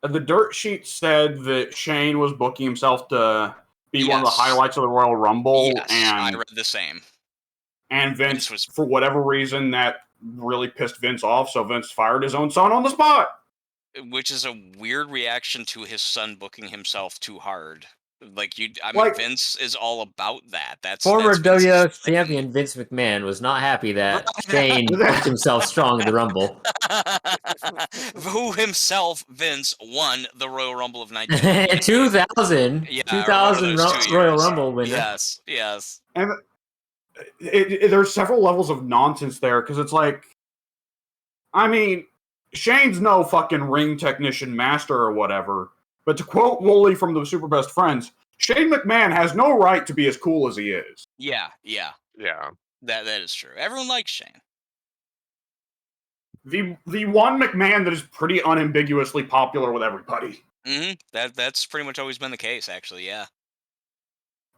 The dirt sheet said that Shane was booking himself to be one of the Yes. highlights of the Royal Rumble, Yes, I and read the same. Vince Vince was- for whatever reason, that really pissed Vince off, so Vince fired his own son on the spot. Which is a weird reaction to his son booking himself too hard. Like- Vince is all about that. Former that's Vince's WWF thing. champion Vince McMahon was not happy that Shane booked himself strong in the Rumble. Who himself, Vince, won the Royal Rumble of 1998. 2000. Yeah, 2000 one of those 2 Royal years. Rumble winner. Yes. And there's several levels of nonsense there, because it's like, I mean, Shane's no fucking ring technician master or whatever, but to quote Wooly from the Super Best Friends, Shane McMahon has no right to be as cool as he is. Yeah. Yeah. That is true. Everyone likes Shane. The one McMahon that is pretty unambiguously popular with everybody. That's pretty much always been the case, actually. Yeah.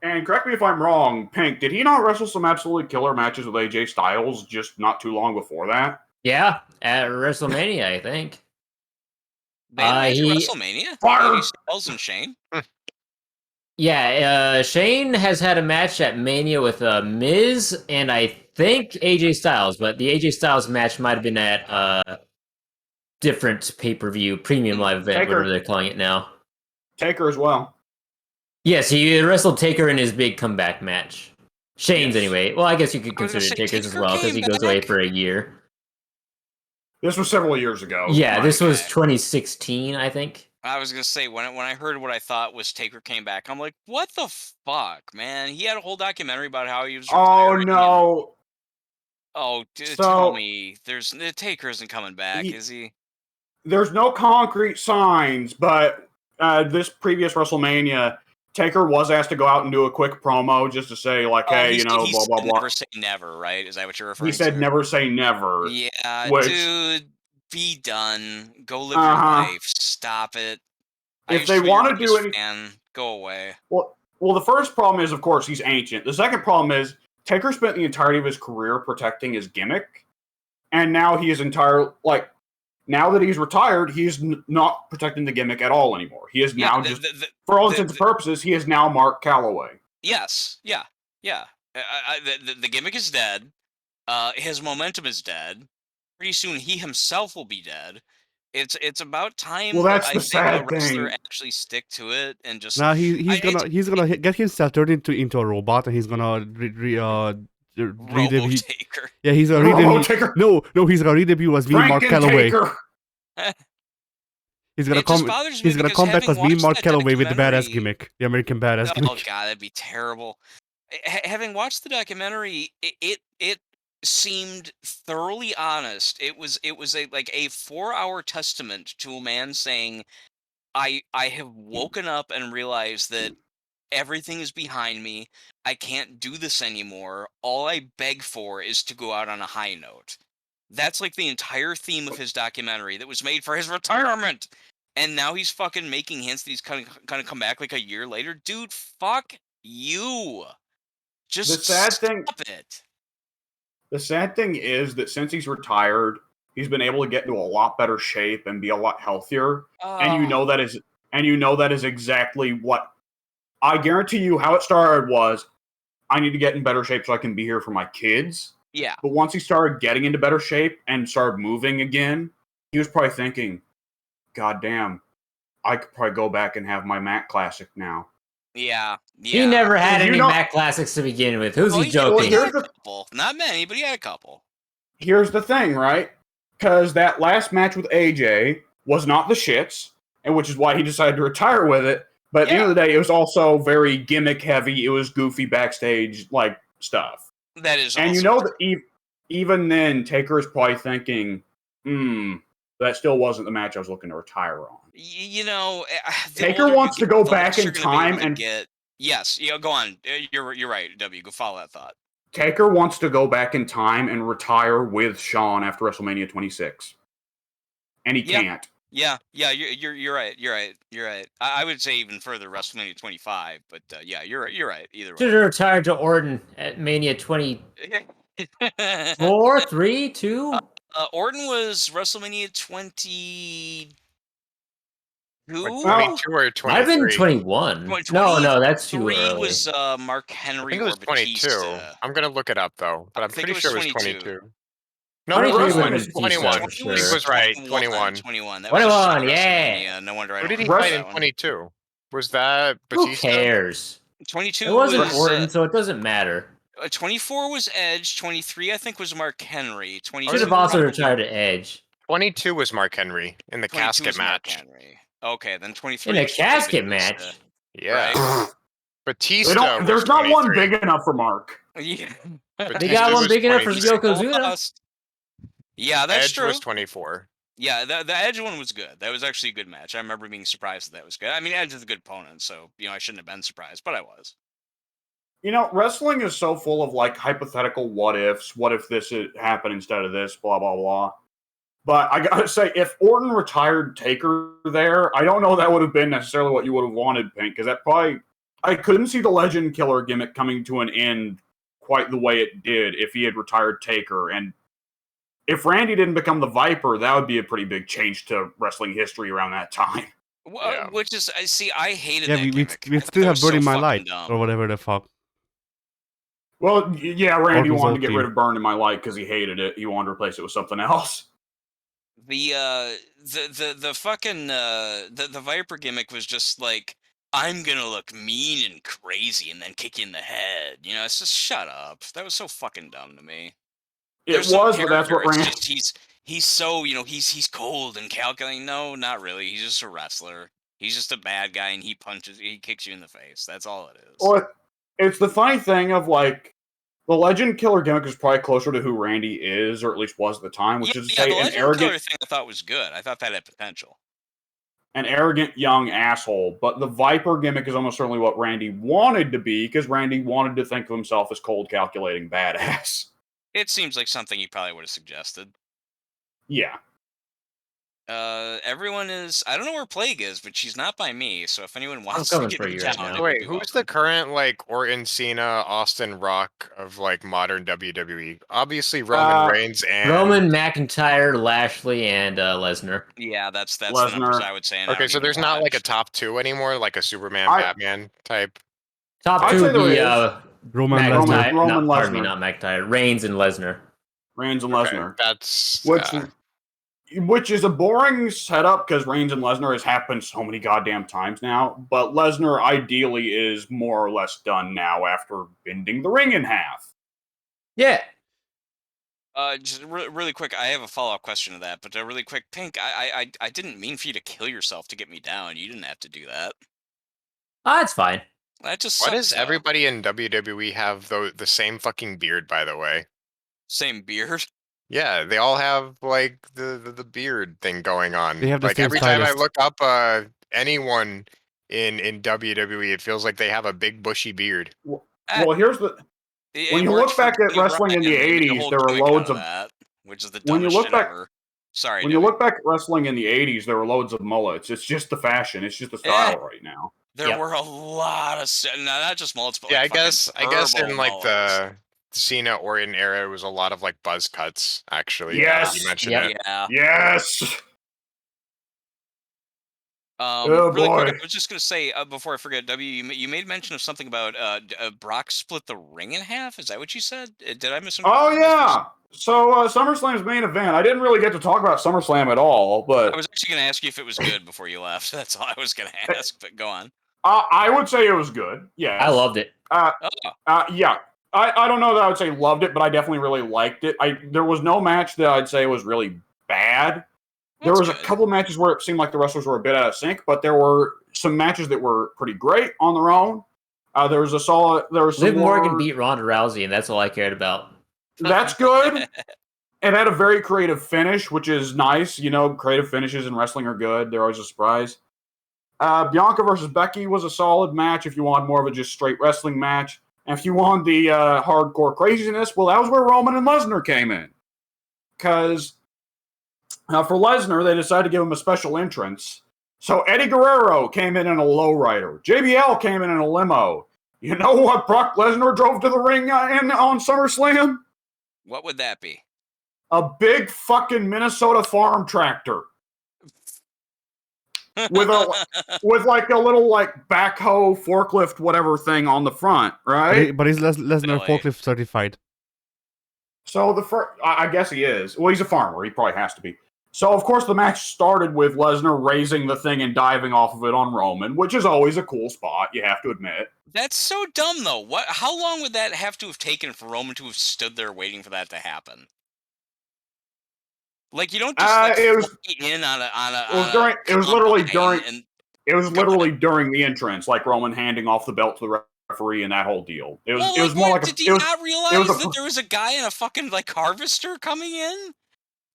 And correct me if I'm wrong, Pink, did he not wrestle some absolutely killer matches with AJ Styles just not too long before that? Yeah, at WrestleMania, I think. They had a match at he- WrestleMania. Fire! AJ Styles and Shane. Yeah, Shane has had a match at Mania with Miz and I think AJ Styles, but the AJ Styles match might have been at different pay-per-view premium live event, Taker. whatever they're calling it now. Taker as well. Yes, he wrestled Taker in his big comeback match. Shane's Yes. anyway. Well, I guess you could I was gonna consider it say, Taker's as Taker well because he came goes away back? for a year. This was several years ago. Yeah, this was Okay. 2016, I think. I was gonna say when I heard what I thought was Taker came back, I'm like, what the fuck, man? He had a whole documentary about how he was Oh retiring. no. Oh, So- tell me, the Taker isn't coming back, He- is he? There's no concrete signs, but this previous WrestleMania, Taker was asked to go out and do a quick promo just to say, like, hey, he you know, he blah, blah, said blah. never say never, right? Is that what you're referring He to? said never say never. Yeah, which- dude, be done. Go live Uh-huh. your life. Stop it. I If used they to be your wanna do biggest any- fan. Go away. Well, the first problem is, of course, he's ancient. The second problem is Taker spent the entirety of his career protecting his gimmick, and now he is now that he's retired, he is not protecting the gimmick at all anymore. He is now just, for all intents and purposes, he is now Mark Calloway. Yes, yeah. The gimmick is dead. His momentum is dead. Pretty soon, he himself will be dead. It's about time. Well, that's I the think sad a wrestler thing. actually stick to it and just. Now he's it's- gonna get himself turned into a robot, and he's gonna Robo Taker. Yeah, he's gonna Robo redebut. Taker. No, he's gonna redebut as being Mark Calloway. Taker. He's gonna It just come. bothers me He's gonna because come back having as being watched Mark that Calloway with the badass documentary- gimmick, the American badass Oh gimmick. god, that'd be terrible. Having watched the documentary, it seemed thoroughly honest. It was a 4-hour testament to a man saying, I have woken up and realized that everything is behind me. I can't do this anymore. All I beg for is to go out on a high note. That's like the entire theme of his documentary that was made for his retirement. And now he's fucking making hints that he's kind of come back like a year later. Dude, fuck you. Just The sad thing- stop it. The sad thing is that since he's retired, he's been able to get into a lot better shape and be a lot healthier. And you know that is exactly what I guarantee you how it started was I need to get in better shape so I can be here for my kids. Yeah. But once he started getting into better shape and started moving again, he was probably thinking, God damn, I could probably go back and have my Mac Classic now. Yeah. He never had You any know- Mac Classics to begin with. Who's Oh, he he did. Well, joking? he had Here's a the- couple. Not many, but he had a couple. Here's the thing, right? Because that last match with AJ was not the shits, and which is why he decided to retire with it. But at the end of the day, it was also very gimmick heavy. It was goofy backstage like stuff. That is And also you know that even then, Taker is probably thinking, that still wasn't the match I was looking to retire on. You know, the Taker older you wants to get, go the back less in you're gonna be able time to and- get. Yes, go on. You're right, W. Go follow that thought. Taker wants to go back in time and retire with Shawn after WrestleMania 26. And he Yeah. can't. Yeah, you're right. You're right. I would say even further, WrestleMania 25. But yeah, you're right. Either Should way. have retired to Orton at Mania 24, 3, 2? Orton was WrestleMania 22. 22 or Might have been 23. 21. 20 No, that's too 3 early. was Mark I Henry think it or was 22. Batista. I'm gonna look it up though, but I I'm think pretty it was sure it was 22. 22. No, 23 it was was 21. Batista, for He sure. was right. 21. 21. That 21, was a shitty yeah. WrestleMania. No wonder I Who don't did he remember fight that in one. 22? Was that Who Batista? cares? 22 It wasn't was Orton, so it doesn't matter. 24 was Edge. 23 I think was Mark Henry. 22 Should have also probably- retired to Edge. 22 was Mark Henry in the 22 casket was Mark match. Henry. Okay, then 23 In a was probably casket Batista. match? Yeah. Right. Batista was There's not one 23. big enough for Mark. Yeah. They Batista got one was big enough for 23. Yokozuna? Lost. Yeah, that's Edge true. was 24. Yeah, the Edge one was good. That was actually a good match. I remember being surprised that was good. I mean, Edge is a good opponent, so I shouldn't have been surprised, but I was. You know, wrestling is so full of like hypothetical what ifs. What if this had happened instead of this? Blah blah blah. But I gotta say, if Orton retired Taker there, I don't know that would have been necessarily what you would have wanted, Pink, because that probably I couldn't see the Legend Killer gimmick coming to an end quite the way it did if he had retired Taker. And if Randy didn't become the Viper, that would be a pretty big change to wrestling history around that time. Yeah. Which is, I hated Yeah, that we gimmick. we I still thought it have was so Burning My fucking Light dumb. or whatever the fuck. Well, yeah, Randy Orton's wanted old to get team. rid of Burn in My Light because he hated it. He wanted to replace it with something else. the fucking the Viper gimmick was just like, I'm gonna look mean and crazy and then kick you in the head. You know, it's just shut up. That was so fucking dumb to me. It There's some was, but that's character. what It's ran. just he's so, you know, he's cold and calculating. No, not really. He's just a wrestler. He's just a bad guy, and he kicks you in the face. That's all it is. Well, it's the funny thing of like the Legend Killer gimmick is probably closer to who Randy is, or at least was at the time, which is to Yeah, say the an Legend Killer thing I thought was good. I thought that had potential. arrogant young asshole. But the Viper gimmick is almost certainly what Randy wanted to be, because Randy wanted to think of himself as cold, calculating badass. It seems like something he probably would have suggested. Yeah. Everyone is. I don't know where Plague is, but she's not by me. So if anyone wants coming to for get you down, right now. it would Wait, be who's the welcome. current like Orton, Cena, Austin, Rock of like modern WWE? Obviously Roman Reigns and Roman, McIntyre, Lashley, and Lesnar. Yeah, that's the Lesnar. numbers I would say. And I Okay, don't so even there's not like a watch. top 2 anymore, like a Superman, I- Batman type. Top I'd two say would there be is. Roman McIntyre. Lesnar. Roman Pardon me, Lesnar. not McIntyre. Reigns and Lesnar. Reigns and Okay, Lesnar. that's Which is a boring setup because Reigns and Lesnar has happened so many goddamn times now. But Lesnar ideally is more or less done now after bending the ring in half. Yeah. Just really quick, I have a follow-up question to that, but really quick, Pink, I didn't mean for you to kill yourself to get me down. You didn't have to do that. It's fine. That just Why sucks. does everybody in WWE have the same fucking beard, by the way? Same beard? Yeah, they all have like the beard thing going on. They have the like same every time I stylist. look up anyone in WWE, it feels like they have a big bushy beard. Well, Ah, here's the It when you worked look for back at Billy wrestling in the Ryan. They made a 80s, whole there were gimmick out loads of of that, which is the when you dumbest look shit back ever. Sorry, when you Dewey. look back at wrestling in the 80s, there were loads of mullets. It's just the fashion. It's just the style right now. There Yep. were a lot of not just mullets, but Yeah, like I guess fucking in like mullets. the Cena Orton era, it was a lot of like buzz cuts. Actually, now that you Yes. mentioned Yep. it. Yeah. Yes. Oh, Really quick, boy. I was just gonna say before I forget, you made mention of something about Brock split the ring in half. Is that what you said? Did I miss? Oh yeah. So SummerSlam's main event. I didn't really get to talk about SummerSlam at all, but I was actually gonna ask you if it was good before you left. That's all I was gonna ask. But go on. I would say it was good. Yes. I loved it. Oh, Yeah. I don't know that I would say loved it, but I definitely really liked it. There was no match that I'd say was really bad. There that's was a good. couple matches where it seemed like the wrestlers were a bit out of sync, but there were some matches that were pretty great on their own. There was some Liv Morgan more- beat Ronda Rousey, and that's all I cared about. That's good. It had a very creative finish, which is nice. You know, creative finishes in wrestling are good. They're always a surprise. Bianca versus Becky was a solid match if you want more of a just straight wrestling match. And if you want the hardcore craziness, well, that was where Roman and Lesnar came in. Because for Lesnar, they decided to give him a special entrance. So Eddie Guerrero came in a lowrider. JBL came in a limo. You know what Brock Lesnar drove to the ring on SummerSlam? What would that be? A big fucking Minnesota farm tractor with like a little like backhoe forklift whatever thing on the front, right? But he's Lesnar Really? forklift certified. So I guess he is. Well, he's a farmer. He probably has to be. So of course the match started with Lesnar raising the thing and diving off of it on Roman, which is always a cool spot. You have to admit. That's so dumb, though. What? How long would that have to have taken for Roman to have stood there waiting for that to happen? Like, you don't just like It was fly in on a. it was literally combine during and it was literally during the entrance, like Roman handing off the belt to the referee and that whole deal. It was Well, it was more like did a he it was not realize it was a that there was a guy in a fucking like harvester coming in?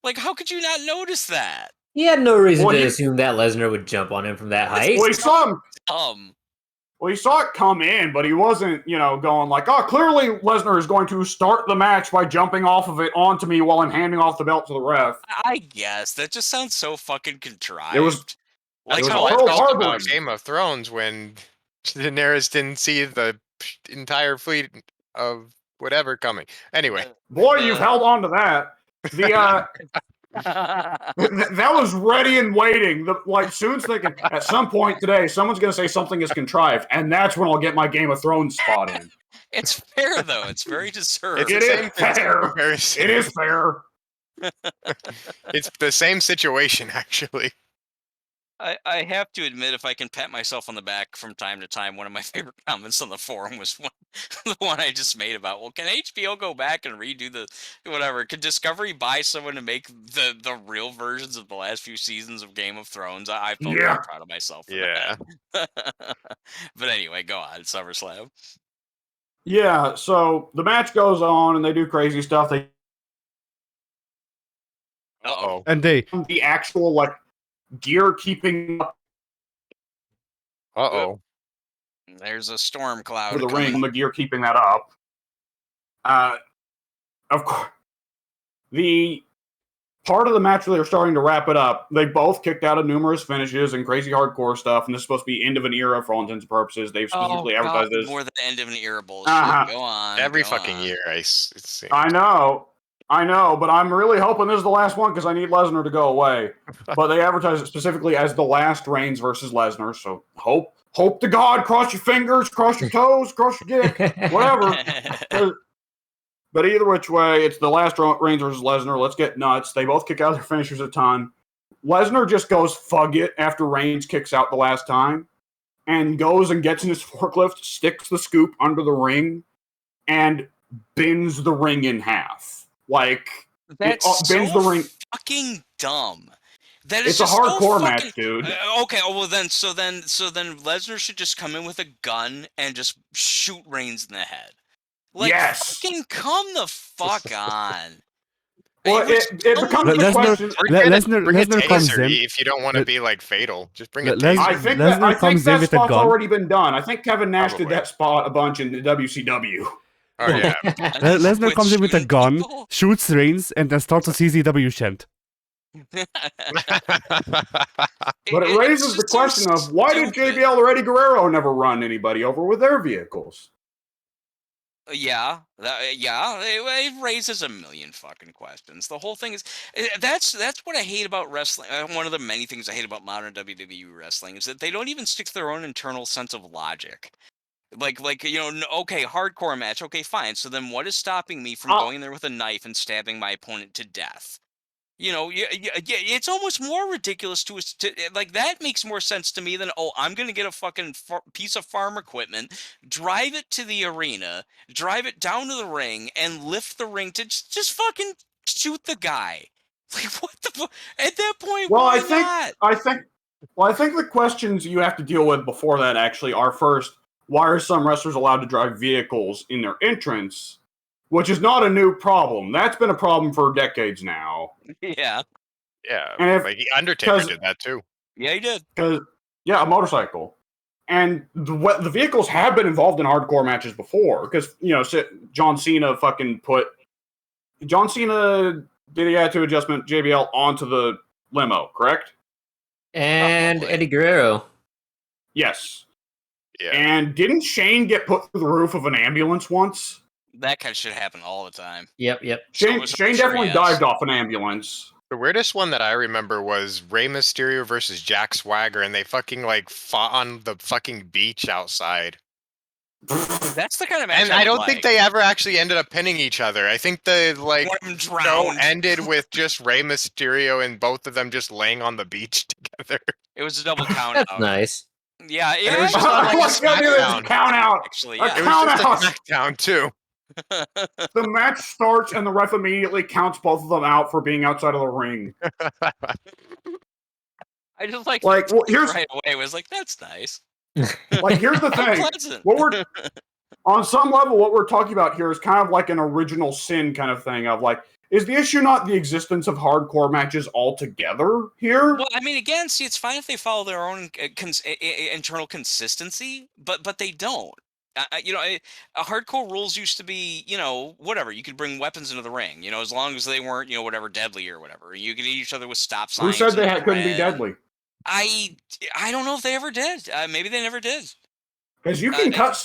Like, how could you not notice that? He had no reason Well, to he- assume that Lesnar would jump on him from that height. well, he saw him. Um, Well, he saw it come in, but he wasn't, going like, oh, clearly Lesnar is going to start the match by jumping off of it onto me while I'm handing off the belt to the ref. I guess that just sounds so fucking contrived. It was like That's was how I Pearl felt Harbor. about Game of Thrones when Daenerys didn't see the entire fleet of whatever coming. Anyway, Boy, you've held on to that. The that was ready and waiting. Soon's thinking at some point today, someone's going to say something is contrived, and that's when I'll get my Game of Thrones spot in. It's fair though. It's very deserved. It the is same fair. comparison. It is fair. It's the same situation, actually. I have to admit, if I can pat myself on the back from time to time, one of my favorite comments on the forum was the one I just made about, well, can HBO go back and redo the whatever? Could Discovery buy someone to make the real versions of the last few seasons of Game of Thrones? I felt very Yeah. proud of myself for Yeah. that. But anyway, go on, SummerSlam. Yeah, so the match goes on and they do crazy stuff. They Uh-oh. And they the actual like gear keeping up Uh-oh. There's a storm cloud over the coming. ring, the gear keeping that up. Of course, the part of the match where they were starting to wrap it up, they both kicked out of numerous finishes and crazy hardcore stuff, and this is supposed to be end of an era for all intents and purposes. They've Oh specifically God, advertised this. more than end of an era bullshit. Uh-huh. Go on. Every go fucking on. year, it seems. I know, but I'm really hoping this is the last one because I need Lesnar to go away. But they advertise it specifically as the last Reigns versus Lesnar, so hope to God, cross your fingers, cross your toes, cross your dick, whatever. But either which way, it's the last Reigns versus Lesnar. Let's get nuts. They both kick out their finishers a ton. Lesnar just goes fug it after Reigns kicks out the last time and goes and gets in his forklift, sticks the scoop under the ring, and bends the ring in half. Like, That's bends so the ring. fucking dumb. That is It's a just so hardcore fucking... match, dude. Okay, well then Lesnar should just come in with a gun and just shoot Reigns in the head. Like, Yes. fucking come the fuck on. Well, it becomes the question. Lesnar comes taser in. if you don't want to be like fatal. Just bring a Les- taser. I think Lesnar that comes in with a spot's gun. already been done. I think Kevin Nash Probably. did that spot a bunch in the WCW. Oh yeah. Lesnar With comes in with a shooting gun, people? shoots Reigns, and then starts a CZW chant. But it raises the question of why did JBL or Eddie Guerrero never run anybody over with their vehicles? Yeah, it raises a million fucking questions. The whole thing is that's what I hate about wrestling. One of the many things I hate about modern WWE wrestling is that they don't even stick to their own internal sense of logic. Like okay, hardcore match, okay, fine. So then, what is stopping me from going there with a knife and stabbing my opponent to death? Yeah, it's almost more ridiculous to like that makes more sense to me than, oh, I'm gonna get a fucking piece of farm equipment, drive it to the arena, drive it down to the ring, and lift the ring to just fucking shoot the guy. Like, what the fuck? At that point, Well, why I not? think the questions you have to deal with before that actually are first, why are some wrestlers allowed to drive vehicles in their entrance? Which is not a new problem. That's been a problem for decades now. Yeah, Yeah. And Like Undertaker did that too. yeah, he did. Because a motorcycle. And the vehicles have been involved in hardcore matches before. Because, John Cena did the attitude adjustment JBL onto the limo, correct? And Probably. Eddie Guerrero. Yes. Yeah. And didn't Shane get put through the roof of an ambulance once? That kind of shit happen all the time. Yep. Shane definitely yes. dived off an ambulance. The weirdest one that I remember was Rey Mysterio versus Jack Swagger, and they fucking like fought on the fucking beach outside. That's the kind of match And I don't think they ever actually ended up pinning each other. I think the One of them show drowned. ended with just Rey Mysterio and both of them just laying on the beach together. It was a double count That's out. nice. Yeah, And it was just on like a SmackDown. Count out. Actually, A yeah. It count was just out. a SmackDown too. The match starts and the ref immediately counts both of them out for being outside of the ring. I just like here's right away was like, that's nice. here's the How thing. pleasant. On some level, what we're talking about here is kind of like an original sin kind of thing of like, is the issue not the existence of hardcore matches altogether here? Well, I mean, again, see, it's fine if they follow their own internal consistency, but they don't. Hardcore rules used to be, whatever. You could bring weapons into the ring, as long as they weren't, whatever, deadly or whatever. You could hit each other with stop signs. Who said they couldn't be deadly? I don't know if they ever did. Maybe they never did. Because you can cut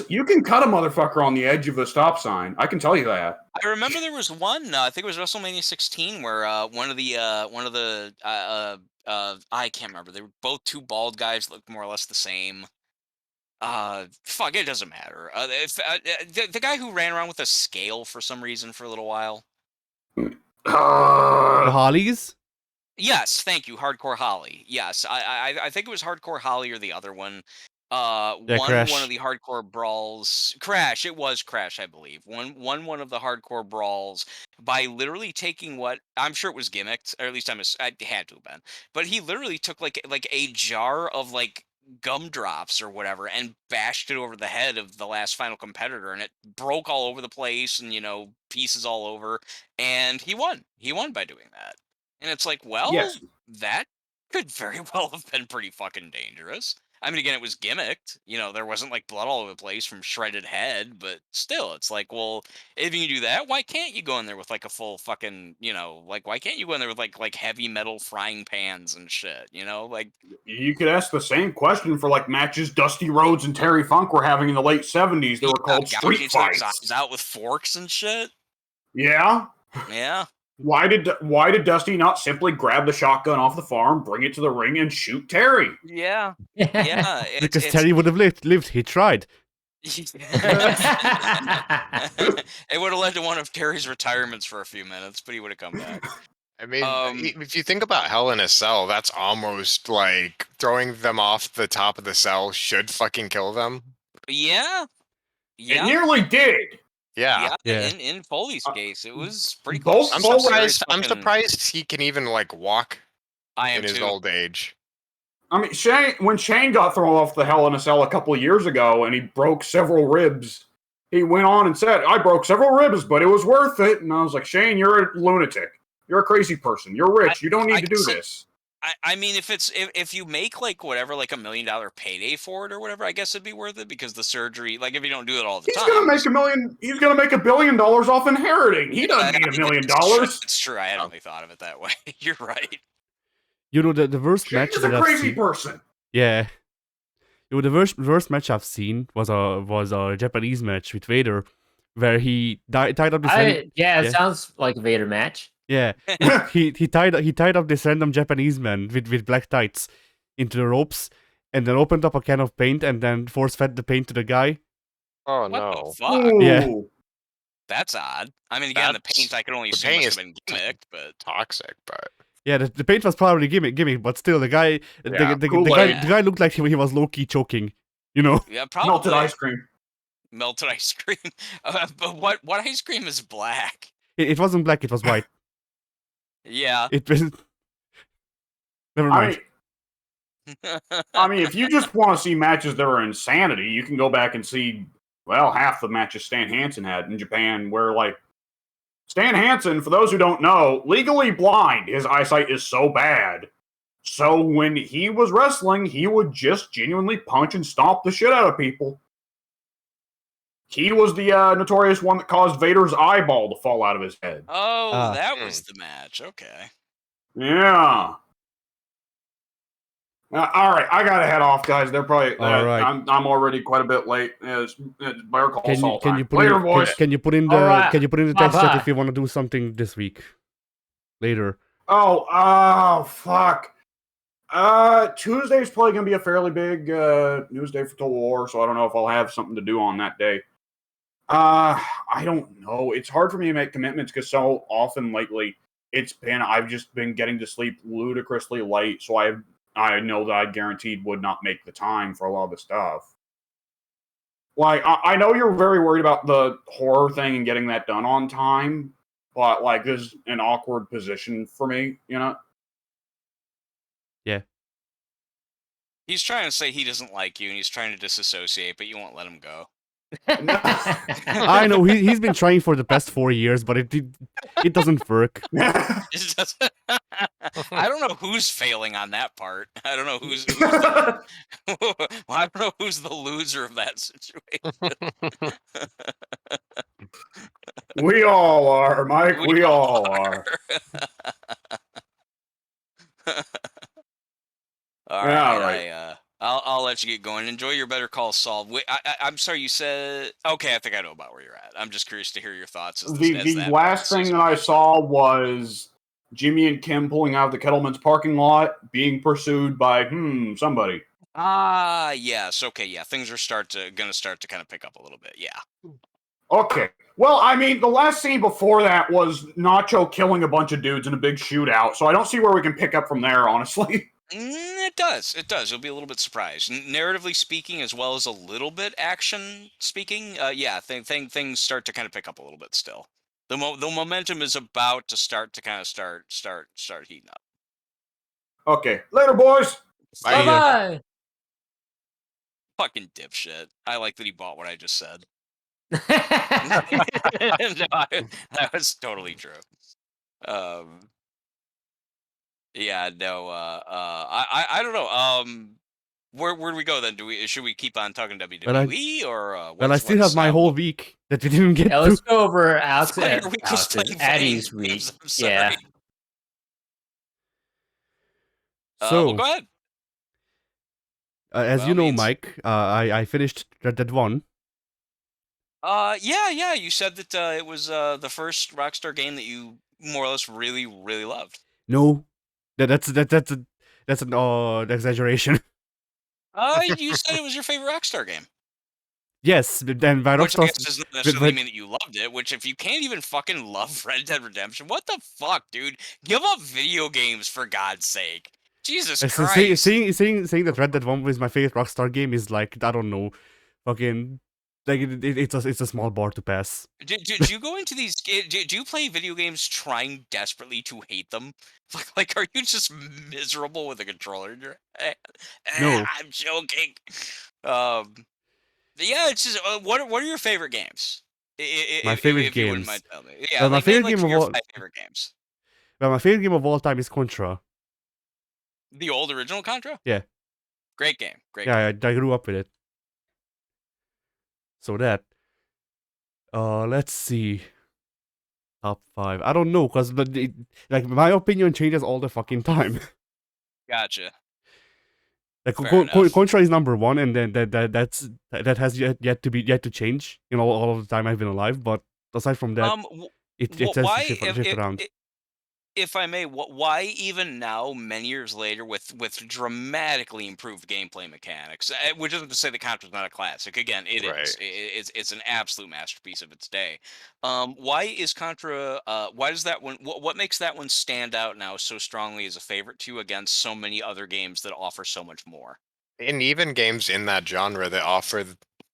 a motherfucker on the edge of a stop sign. I can tell you that. I remember there was one. I think it was WrestleMania 16, where one of the I can't remember. They were both two bald guys, looked more or less the same. Fuck, it doesn't matter. The guy who ran around with a scale for some reason for a little while. The Hollies? Yes, thank you, Hardcore Holly. Yes, I think it was Hardcore Holly or the other one. Yeah, One Crash. of the hardcore brawls. Crash. It was Crash, I believe. One of the hardcore brawls by literally taking what I'm sure it was gimmicked, or at least I had to have been. But he literally took like a jar of like gumdrops or whatever and bashed it over the head of the last final competitor, and it broke all over the place, and pieces all over, and he won. He won by doing that. And it's like, well, Yes. that could very well have been pretty fucking dangerous. I mean, again, it was gimmicked. There wasn't like blood all over the place from shredded head, but still, it's like, well, if you can do that, why can't you go in there with like a full fucking, like why can't you go in there with like heavy metal frying pans and shit, like You could ask the same question for like matches Dusty Rhodes and Terry Funk were having in the late 70s. They were called gouging street each other's fights. eyes out with forks and shit. Yeah. Yeah. Why did Dusty not simply grab the shotgun off the farm, bring it to the ring, and shoot Terry? Yeah. Yeah. Because Terry would have lived. He tried. It would have led to one of Terry's retirements for a few minutes, but he would have come back. I mean, if you think about Hell in a Cell, that's almost like throwing them off the top of the cell should fucking kill them. Yeah. It nearly did. Yeah. In Foley's case, it was pretty close. I'm surprised he can even like walk in his old age. I mean, when Shane got thrown off the Hell in a Cell a couple of years ago and he broke several ribs, he went on and said, "I broke several ribs, but it was worth it." And I was like, "Shane, you're a lunatic. You're a crazy person. You're rich. You don't need to do this." I mean, if you make like whatever, like $1 million payday for it or whatever, I guess it'd be worth it because the surgery, like if you don't do it all the time, he's gonna make $1 billion off inheriting. He doesn't need $1 million. It's true. I hadn't really thought of it that way. You're right. The worst match that I've seen. He's a crazy person. Yeah. The worst match I've seen was a Japanese match with Vader, where he tied up this. It sounds like a Vader match. Yeah, he tied up this random Japanese man with black tights into the ropes, and then opened up a can of paint and then force fed the paint to the guy. Oh what no! The fuck? Yeah, that's odd. I mean, again, the paint I can only assume must have been gimmicked, but toxic. But yeah, the paint was probably gimmick, but still, the guy, the guy looked like he was low key choking. Yeah, probably melted ice cream. Melted ice cream. But what ice cream is black? It wasn't black. It was white. Yeah. It was. Never mind. I mean, if you just want to see matches that are insanity, you can go back and see, half the matches Stan Hansen had in Japan, where, like, Stan Hansen, for those who don't know, legally blind. His eyesight is so bad. So when he was wrestling, he would just genuinely punch and stomp the shit out of people. He was the notorious one that caused Vader's eyeball to fall out of his head. Oh, that was the match. Okay. Yeah. All right, I gotta head off, guys. They're probably. All right. I'm already quite a bit late. It's Better Call Saul Can time. you put Later, in, boys. Can you put in the text chat if you want to do something this week? Later. Oh, fuck. Tuesday's probably gonna be a fairly big news day for Total War, so I don't know if I'll have something to do on that day. I don't know. It's hard for me to make commitments because so often lately I've just been getting to sleep ludicrously late, so I know that I guaranteed would not make the time for a lot of the stuff. Like, I know you're very worried about the horror thing and getting that done on time, but, like, this is an awkward position for me, Yeah. He's trying to say he doesn't like you, and he's trying to disassociate, but you won't let him go. I know he's been trying for the past 4 years, but it doesn't work. I don't know who's failing on that part. I don't know who's I don't know who's the loser of that situation. We all are, Mike. We all are. All right. I'll let you get going. Enjoy your Better Call Saul. Wait, I'm sorry, you said... Okay, I think I know about where you're at. I'm just curious to hear your thoughts. The last thing that I saw was Jimmy and Kim pulling out of the Kettleman's parking lot, being pursued by, somebody. Yes. Okay, yeah. Things are gonna start to kind of pick up a little bit. Yeah. Okay. Well, I mean, the last scene before that was Nacho killing a bunch of dudes in a big shootout, so I don't see where we can pick up from there, honestly. It does. It does. You'll be a little bit surprised. Narratively speaking, as well as a little bit action speaking, yeah, things start to kind of pick up a little bit still. The momentum is about to start to kind of start heating up. Okay. Later, boys. Bye. Bye-bye! Fucking dipshit. I like that he bought what I just said. No, that was totally true. Yeah, no, I don't know. Where do we go then? Should we keep on talking WWE or Well, I still have my whole week that we didn't get Yeah, to. let's go over Alex, Your week was Alex's, playing Addie's fighting week. games, I'm sorry. Yeah. So, well, go ahead. as By you all know, means. Mike, I finished Red Dead 1. Yeah. You said that it was the first Rockstar game that you more or less really, really loved. No, that's an exaggeration. You said it was your favorite Rockstar game. Yes, then by Which I Rockstar. guess does not necessarily mean that you loved it, which if you can't even fucking love Red Dead Redemption, what the fuck, dude? Give up video games for God's sake. Jesus Christ. Saying that Red Dead 1 was my favorite Rockstar game is like, I don't know, fucking like it's a small bar to pass. Do you go into these? Do you play video games trying desperately to hate them? Like, are you just miserable with a controller in your hand? No. I'm joking. Yeah, it's just what are your favorite games? My favorite if you wouldn't mind games. telling me. Yeah, Well, my like maybe favorite game of your all. 5 favorite games. Well, my favorite game of all time is Contra. The old original Contra. Yeah. Great game. Great. Yeah, I grew up with it. So that. Let's see. Top 5. I don't know, cause like my opinion changes all the fucking time. Gotcha. Like Fair enough. Contra is number 1, and then that has yet to change. You know, all of the time I've been alive. But aside from that, it tends to why shift around. if I may, why even now, many years later, with dramatically improved gameplay mechanics, which isn't to say that Contra's not a classic. Again, it is. Right. It's an absolute masterpiece of its day. Why is Contra? Why does that one? What makes that one stand out now so strongly as a favorite to you against so many other games that offer so much more? And even games in that genre that offer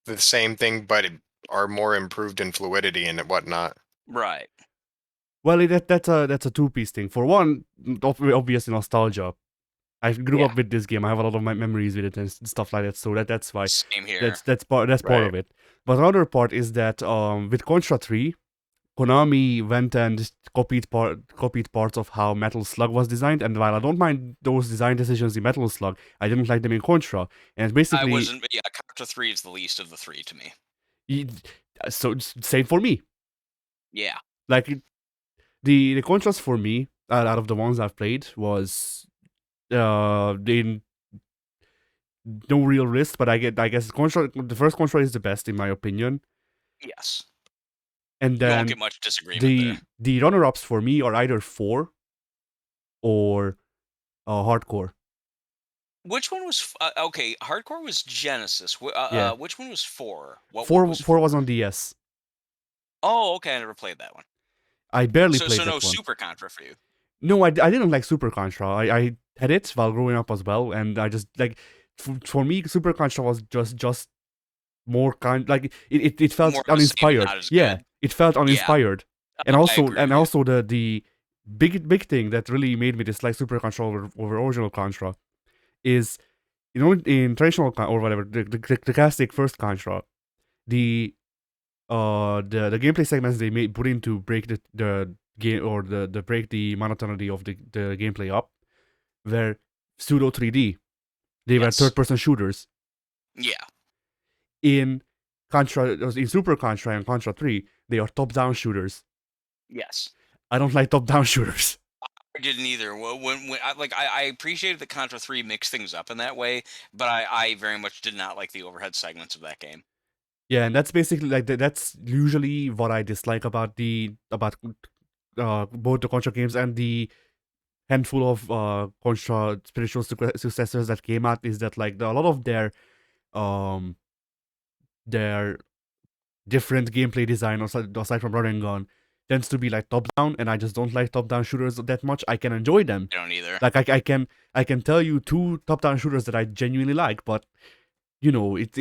the same thing, but are more improved in fluidity and whatnot. Right. Well, that's a two-piece thing. For one, obviously nostalgia. I grew up with this game. I have a lot of my memories with it and stuff like that. So that's why. Same here. That's part of it. But another part is that with Contra 3, Konami went and copied parts of how Metal Slug was designed. And while I don't mind those design decisions in Metal Slug, I didn't like them in Contra. And basically, I wasn't. Yeah, Contra 3 is the least of the 3 to me. So same for me. Yeah. Like the Contras for me, out of the ones I've played, was they no real risk, but I guess the first Contra is the best in my opinion. Yes. And You won't then get much disagreement there. the runner-ups for me are either 4 or Hardcore. Which one was okay? Hardcore was Genesis. Yeah. Which one was 4? What 4 was 4 was on DS. Oh, okay. I never played that one. I barely So played no that one. Super Contra for you. No, I didn't like Super Contra. I had it while growing up as well, and I just like for me Super Contra was just more like it felt More of the same, uninspired. not as Yeah, good. it felt uninspired. And I also agree with you. also the big thing that really made me dislike Super Contra over original Contra is, you know, in traditional or whatever the classic first Contra, the gameplay segments they put in to break the game or the break the monotonity of the gameplay up were pseudo 3D. They were Yes. third-person shooters. Yeah. In Super Contra and Contra 3, they are top-down shooters. Yes. I don't like top-down shooters. I didn't either. When I appreciated that Contra 3 mixed things up in that way, but I very much did not like the overhead segments of that game. Yeah, and that's basically like that's usually what I dislike about both the Contra games and the handful of Contra spiritual successors that came out, is that like a lot of their different gameplay design aside from run and gun tends to be like top down, and I just don't like top down shooters that much. I can enjoy them. I don't either. Like I can tell you 2 top down shooters that I genuinely like, but you know it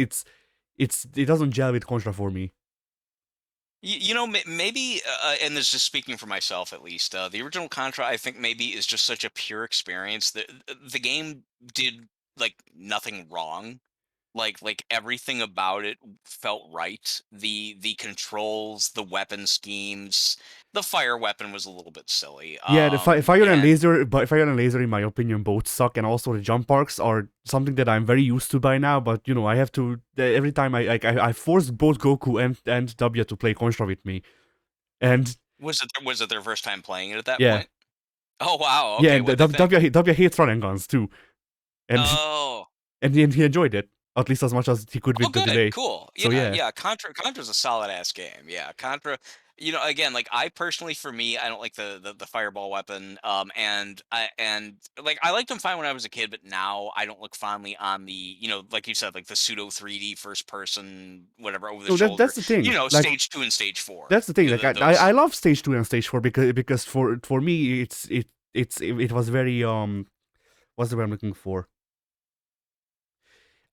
doesn't gel with Contra for me. You know, maybe, and this is speaking for myself at least. The original Contra, I think, maybe is just such a pure experience. The game did like nothing wrong. Like everything about it felt right. The controls, the weapon schemes, the fire weapon was a little bit silly. Yeah, the fire and And laser, but fire and laser, in my opinion, both suck, and also the jump arcs are something that I'm very used to by now. But you know, I have to every time I force both Goku and W to play Contra with me, and was it their first time playing it at that yeah, point? Oh wow, yeah, okay, and what they think? W hates run and guns too, and Oh. and he enjoyed it at least as much as he could Oh, with the good, delay. cool. So Yeah, yeah, yeah. Contra's a solid ass game. Yeah, Contra. You know, again, like I personally, for me, I don't like the fireball weapon. And like I liked them fine when I was a kid, but now I don't look fondly on the, like you said, like the pseudo 3D first person, whatever, over the no, shoulder. that's the thing. Like Stage 2 and stage 4. that's the thing. Like Those. I love stage 2 and stage 4 because for me it was very what's the word I'm looking for?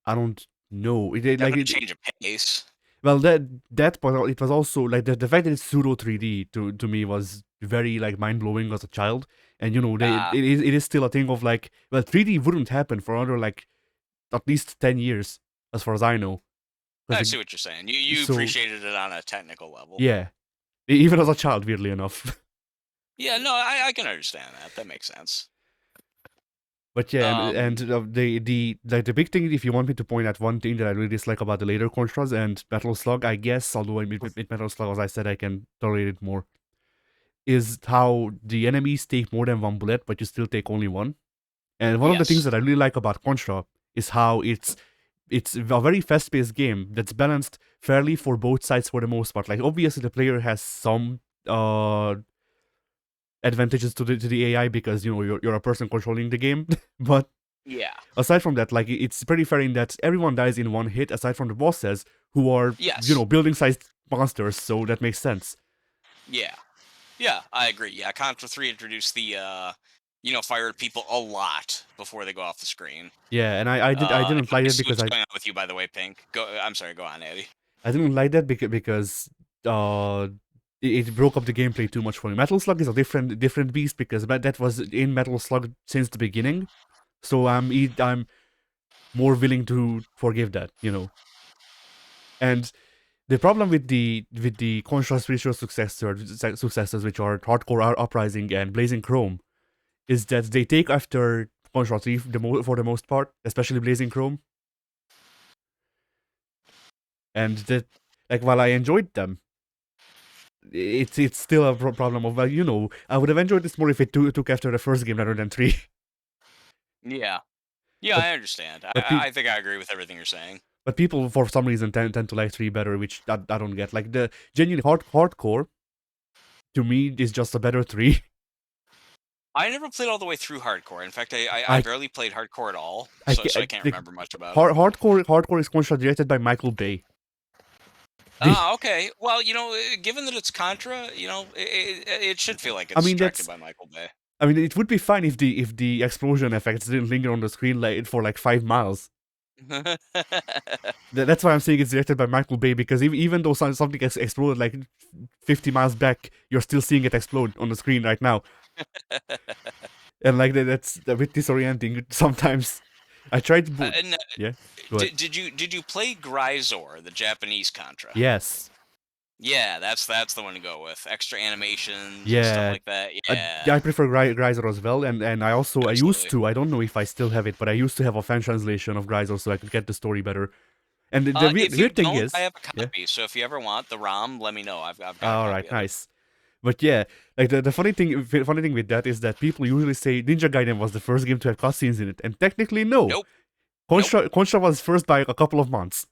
I don't know. Definite change of pace. Well, that but it was also like the fact that it's pseudo 3D to me was very like mind blowing as a child, and you know it is still a thing of like, well, 3D wouldn't happen for another like at least 10 years as far as I know. I see what you're saying. You so- appreciated it on a technical level. Yeah, even as a child, weirdly enough. Yeah, no, I can understand that. That makes sense. But yeah, and the big thing, if you want me to point at one thing that I really dislike about the later Contras and Metal Slug, I guess, although with Metal Slug, as I said, I can tolerate it more, is how the enemies take more than one bullet, but you still take only one. And one of the things that I really like about Contra is how it's a very fast-paced game that's balanced fairly for both sides for the most part. Like, obviously, the player has some advantages to the AI because, you know, you're a person controlling the game. But yeah, aside from that, like, it's pretty fair in that everyone dies in one hit, aside from the bosses, who are, you know, building-sized monsters, so that makes sense. Yeah. Yeah, I agree. Yeah, Contra 3 introduced the, fired people a lot before they go off the screen. Yeah, and I didn't like it because what's going on with you, by the way, Pink? I'm sorry, go on, Eddie. I didn't like that because it broke up the gameplay too much for me. Metal Slug is a different beast because that was in Metal Slug since the beginning, so I'm more willing to forgive that, you know. And the problem with the Contra spiritual successors, which are Hardcore Uprising and Blazing Chrome, is that they take after Contra 3 for the most part, especially Blazing Chrome. And that, like, while I enjoyed them, it's still a problem of, well, you know, I would have enjoyed this more if it took after the first game rather than 3. Yeah. Yeah, But- I understand. but I think I agree with everything you're saying. But people, for some reason, tend to like 3 better, which I don't get. Like, the genuinely hardcore, to me, is just a better 3. I never played all the way through hardcore. In fact, I barely played hardcore at all, so I can't remember much about it. Hardcore is Contra directed by Michael Bay. Okay. Well, given that it's Contra, it should feel like it's directed by Michael Bay. I mean, it would be fine if the explosion effects didn't linger on the screen for like 5 miles. That's why I'm saying it's directed by Michael Bay, because even though something exploded like 50 miles back, you're still seeing it explode on the screen right now. And like that's a bit disorienting sometimes. I tried to yeah. Did you play Gryzor, the Japanese Contra? Yes. Yeah, that's the one to go with. Extra animations, yeah, and stuff like that. Yeah, I prefer Gryzor as well, and I also I used to. I don't know if I still have it, but I used to have a fan translation of Gryzor so I could get the story better. And the weird thing is, I have a copy. So if you ever want the ROM, let me know. I've got. All right, nice. But yeah, like the funny thing with that is that people usually say Ninja Gaiden was the first game to have cutscenes in it, and technically no. Nope. Contra was first by a couple of months.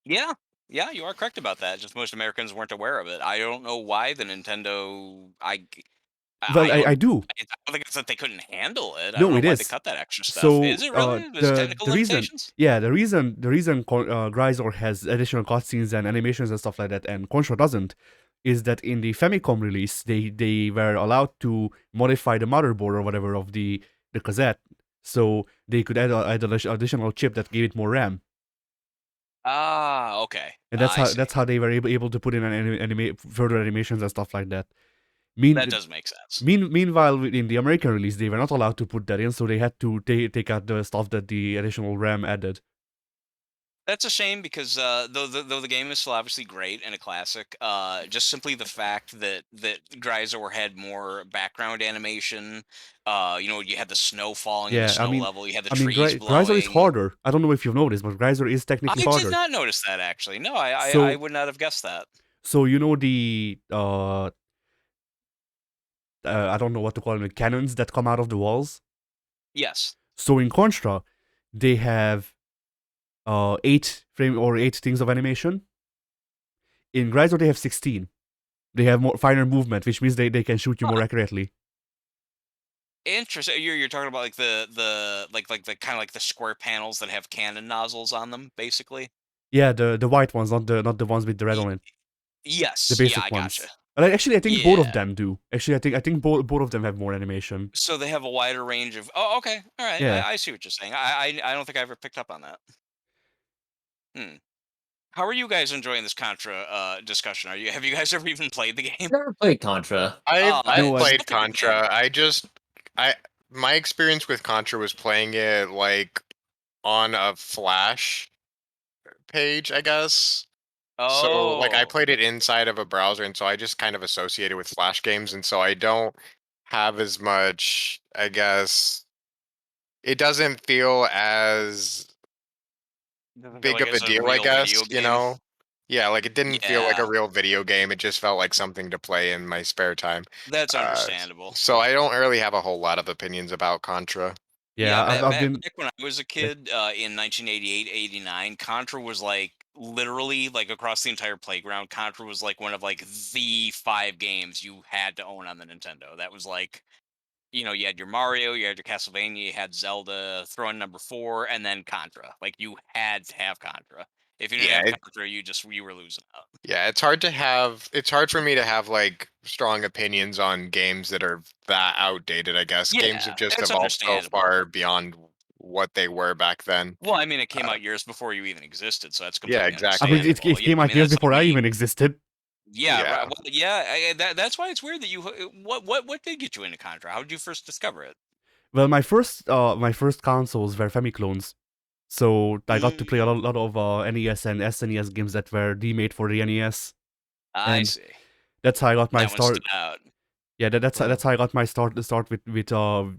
Yeah, you are correct about that. Just most Americans weren't aware of it. I don't know why the Nintendo. Well, I do. I don't think it's that they couldn't handle it. I don't No, know it why they is. cut that extra stuff. Is So it really? There's technical the reason, limitations? yeah, the reason Grisor has additional cutscenes and animations and stuff like that, and Contra doesn't, is that in the Famicom release, they were allowed to modify the motherboard or whatever of the cassette, so they could add an additional chip that gave it more RAM, Ah, okay. and I see. that's how they were able to put in further animations and stuff like that. That does make sense. Meanwhile, in the American release, they were not allowed to put that in, so they had to take out the stuff that the additional RAM added. That's a shame because though the game is still obviously great and a classic, just simply the fact that Grisor had more background animation, you had the snow falling in the Yeah, snow level, you had the I mean, trees Grisor is blowing. harder. I don't know if you've noticed, but Grisor is technically I did harder. not notice that actually. No, I So, would not have guessed that. so you know the I don't know what to call them, the cannons that come out of the walls. Yes. So in Contra, they have 8 things of animation. In Grisor, they have 16. They have more finer movement, which means they can shoot you more accurately. Interesting. You're talking about like the like the kind of like the square panels that have cannon nozzles on them, basically. Yeah, the white ones, not the ones with the red Y- on it. The yes. Yeah, basic I gotcha. ones. And I think both of Yeah. them do. Actually, I think both of them have more animation. So they have a wider range of. Oh, okay. All right. Yeah. I see what you're saying. I don't think I ever picked up on that. Hmm. How are you guys enjoying this Contra discussion? Have you guys ever even played the game? Never played Contra. I've No, played such a good game. Contra. My experience with Contra was playing it like on a Flash page, I guess. So like I Oh, played it inside of a browser, and so I just kind of associated with Flash games, and so I don't have as much, I guess. It doesn't feel as doesn't feel big like of a it's a deal, I real guess, video game. Yeah, like it didn't feel like a Yeah, real video game. It just felt like something to play in my spare time. that's Uh, understandable. so I don't really have a whole lot of opinions about Contra. Yeah, yeah, I've been. back when I was a Yeah, kid, in 1988, 89, Contra was like literally like across the entire playground. Contra was like one of like the 5 games you had to own on the Nintendo. That was like, you had your Mario, you had your Castlevania, you had Zelda, throw in number 4, and then Contra. Like you had to have Contra. If you didn't Yeah, have Contra, you were losing out. yeah, it's hard for me to have like strong opinions on games that are that outdated, I guess. Games have Yeah, just it's evolved so understandable. far beyond what they were back then. Well, I mean, it came Uh, out years before you even existed, so that's yeah, completely I exactly. mean, understandable. it Yeah, came I out mean, years that's like before I me. even existed. Yeah, right. Yeah. Well, yeah, that's why it's weird that what did get you into Contra? How did you first discover it? Well, my first consoles were Famiclones, so I got to play a Mm, lot of NES and SNES games that were remade for the NES, I and see. that's how I got my That one start. stood out. Yeah, that's how I got my start with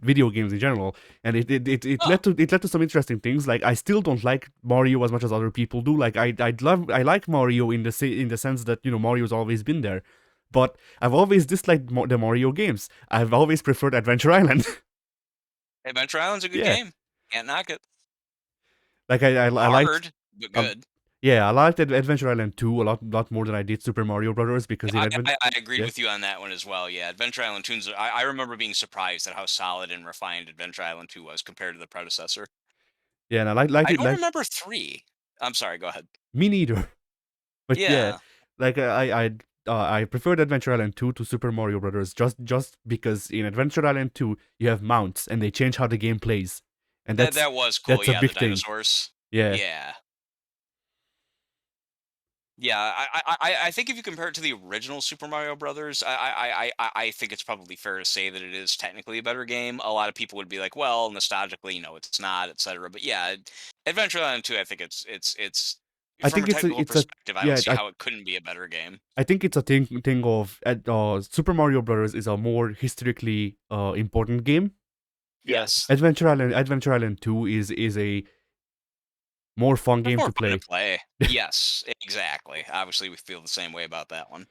video games in general, and it Oh, led to some interesting things. Like I still don't like Mario as much as other people do. Like I like Mario in the sense that Mario's always been there, but I've always disliked the Mario games. I've always preferred Adventure Island. Adventure Island's a good Yeah, game. Can't knock it. like I liked. Hard, but Um, good. yeah, I liked Adventure Island 2 a lot more than I did Super Mario Brothers because in Advent. I agreed Yeah, with you on that one as well. Yeah, Adventure Island 2's. I remember being surprised at how solid and refined Adventure Island 2 was compared to the predecessor. yeah, and I liked I it don't like remember 3. I'm sorry. Go ahead. me neither. But yeah, Yeah. like I preferred Adventure Island 2 to Super Mario Brothers just because in Adventure Island 2 you have mounts and they change how the game plays, and That was cool. a Yeah, the big thing. dinosaurs. Yeah, Yeah. Yeah, I think if you compare it to the original Super Mario Brothers, I think it's probably fair to say that it is technically a better game. A lot of people would be like, well, nostalgically, it's not, etc. But yeah, Adventure Island 2, I think it's I from a think technical it's a perspective, I don't yeah see how it couldn't be a better game. I think it's a thing of Super Mario Brothers is a more historically important game. Yes. Adventure Island 2 is a more fun It's game more to fun to play. play. Yes, exactly. Obviously, we feel the same way about that one.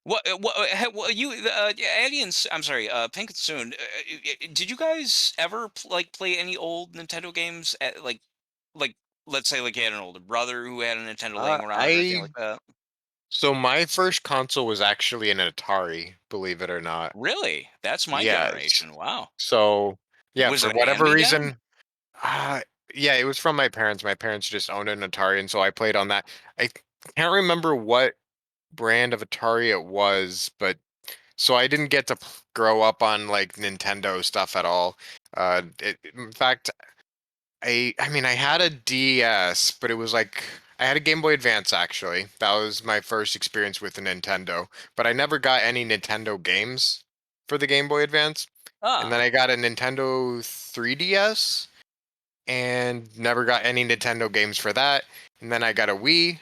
What you aliens? I'm sorry, Pink and Soon. Did you guys ever play any old Nintendo games? Like, let's say like you had an older brother who had a Nintendo laying around or anything I like that. So my first console was actually an Atari, believe it or not. Really? That's my Yes. generation. Wow. So yeah, Was for it a whatever hand-me-down? reason, uh, yeah, it was from my parents. My parents just owned an Atari, and so I played on that. I can't remember what brand of Atari it was, but so I didn't get to grow up on like Nintendo stuff at all. In fact, I mean, I had a DS, but it was like I had a Game Boy Advance actually. That was my first experience with a Nintendo, but I never got any Nintendo games for the Game Boy Advance. And then Ah. I got a Nintendo 3DS and never got any Nintendo games for that. And then I got a Wii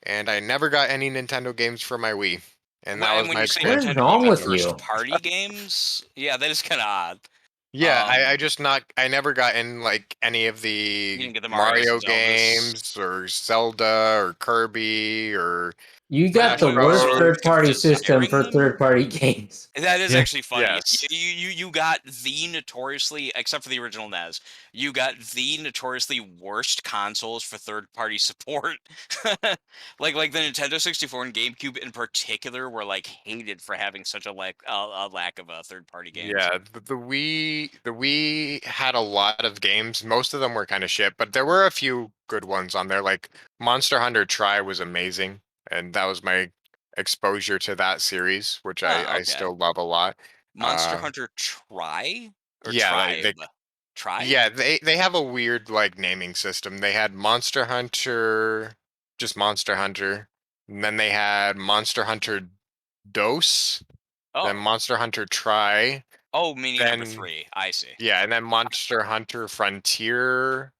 and I never got any Nintendo games for my Wii. And Well, that and was when my you say What experience is with the Nintendo, you wrong mean with Nintendo. you? first-party games? Yeah, that is kind of odd. Yeah, I Um, just not I never got in like any of you the didn't get the Marios and Mario Zeldas. games or Zelda or Kirby or You Were got not the you worst Metro. so third-party system desiring for them? third-party games. That is Yeah. actually funny. Yes. You got the notoriously, except for the original NES, you got the notoriously worst consoles for third-party support. Like the Nintendo 64 and GameCube in particular were like hated for having such a lack of third-party games. Yeah, the Wii had a lot of games. Most of them were kind of shit, but there were a few good ones on there. Like Monster Hunter Tri was amazing, and that was my exposure to that series, which Oh, I okay. still love a lot. Monster Uh, Hunter Tri or yeah, Tribe? Tribe? yeah, they have a weird like naming system. They had Monster Hunter, just Monster Hunter, and then they had Monster Hunter Dose, then Oh. Monster Hunter Tri, Oh, meaning number then 3. I see. yeah, and then Monster Hunter Frontier.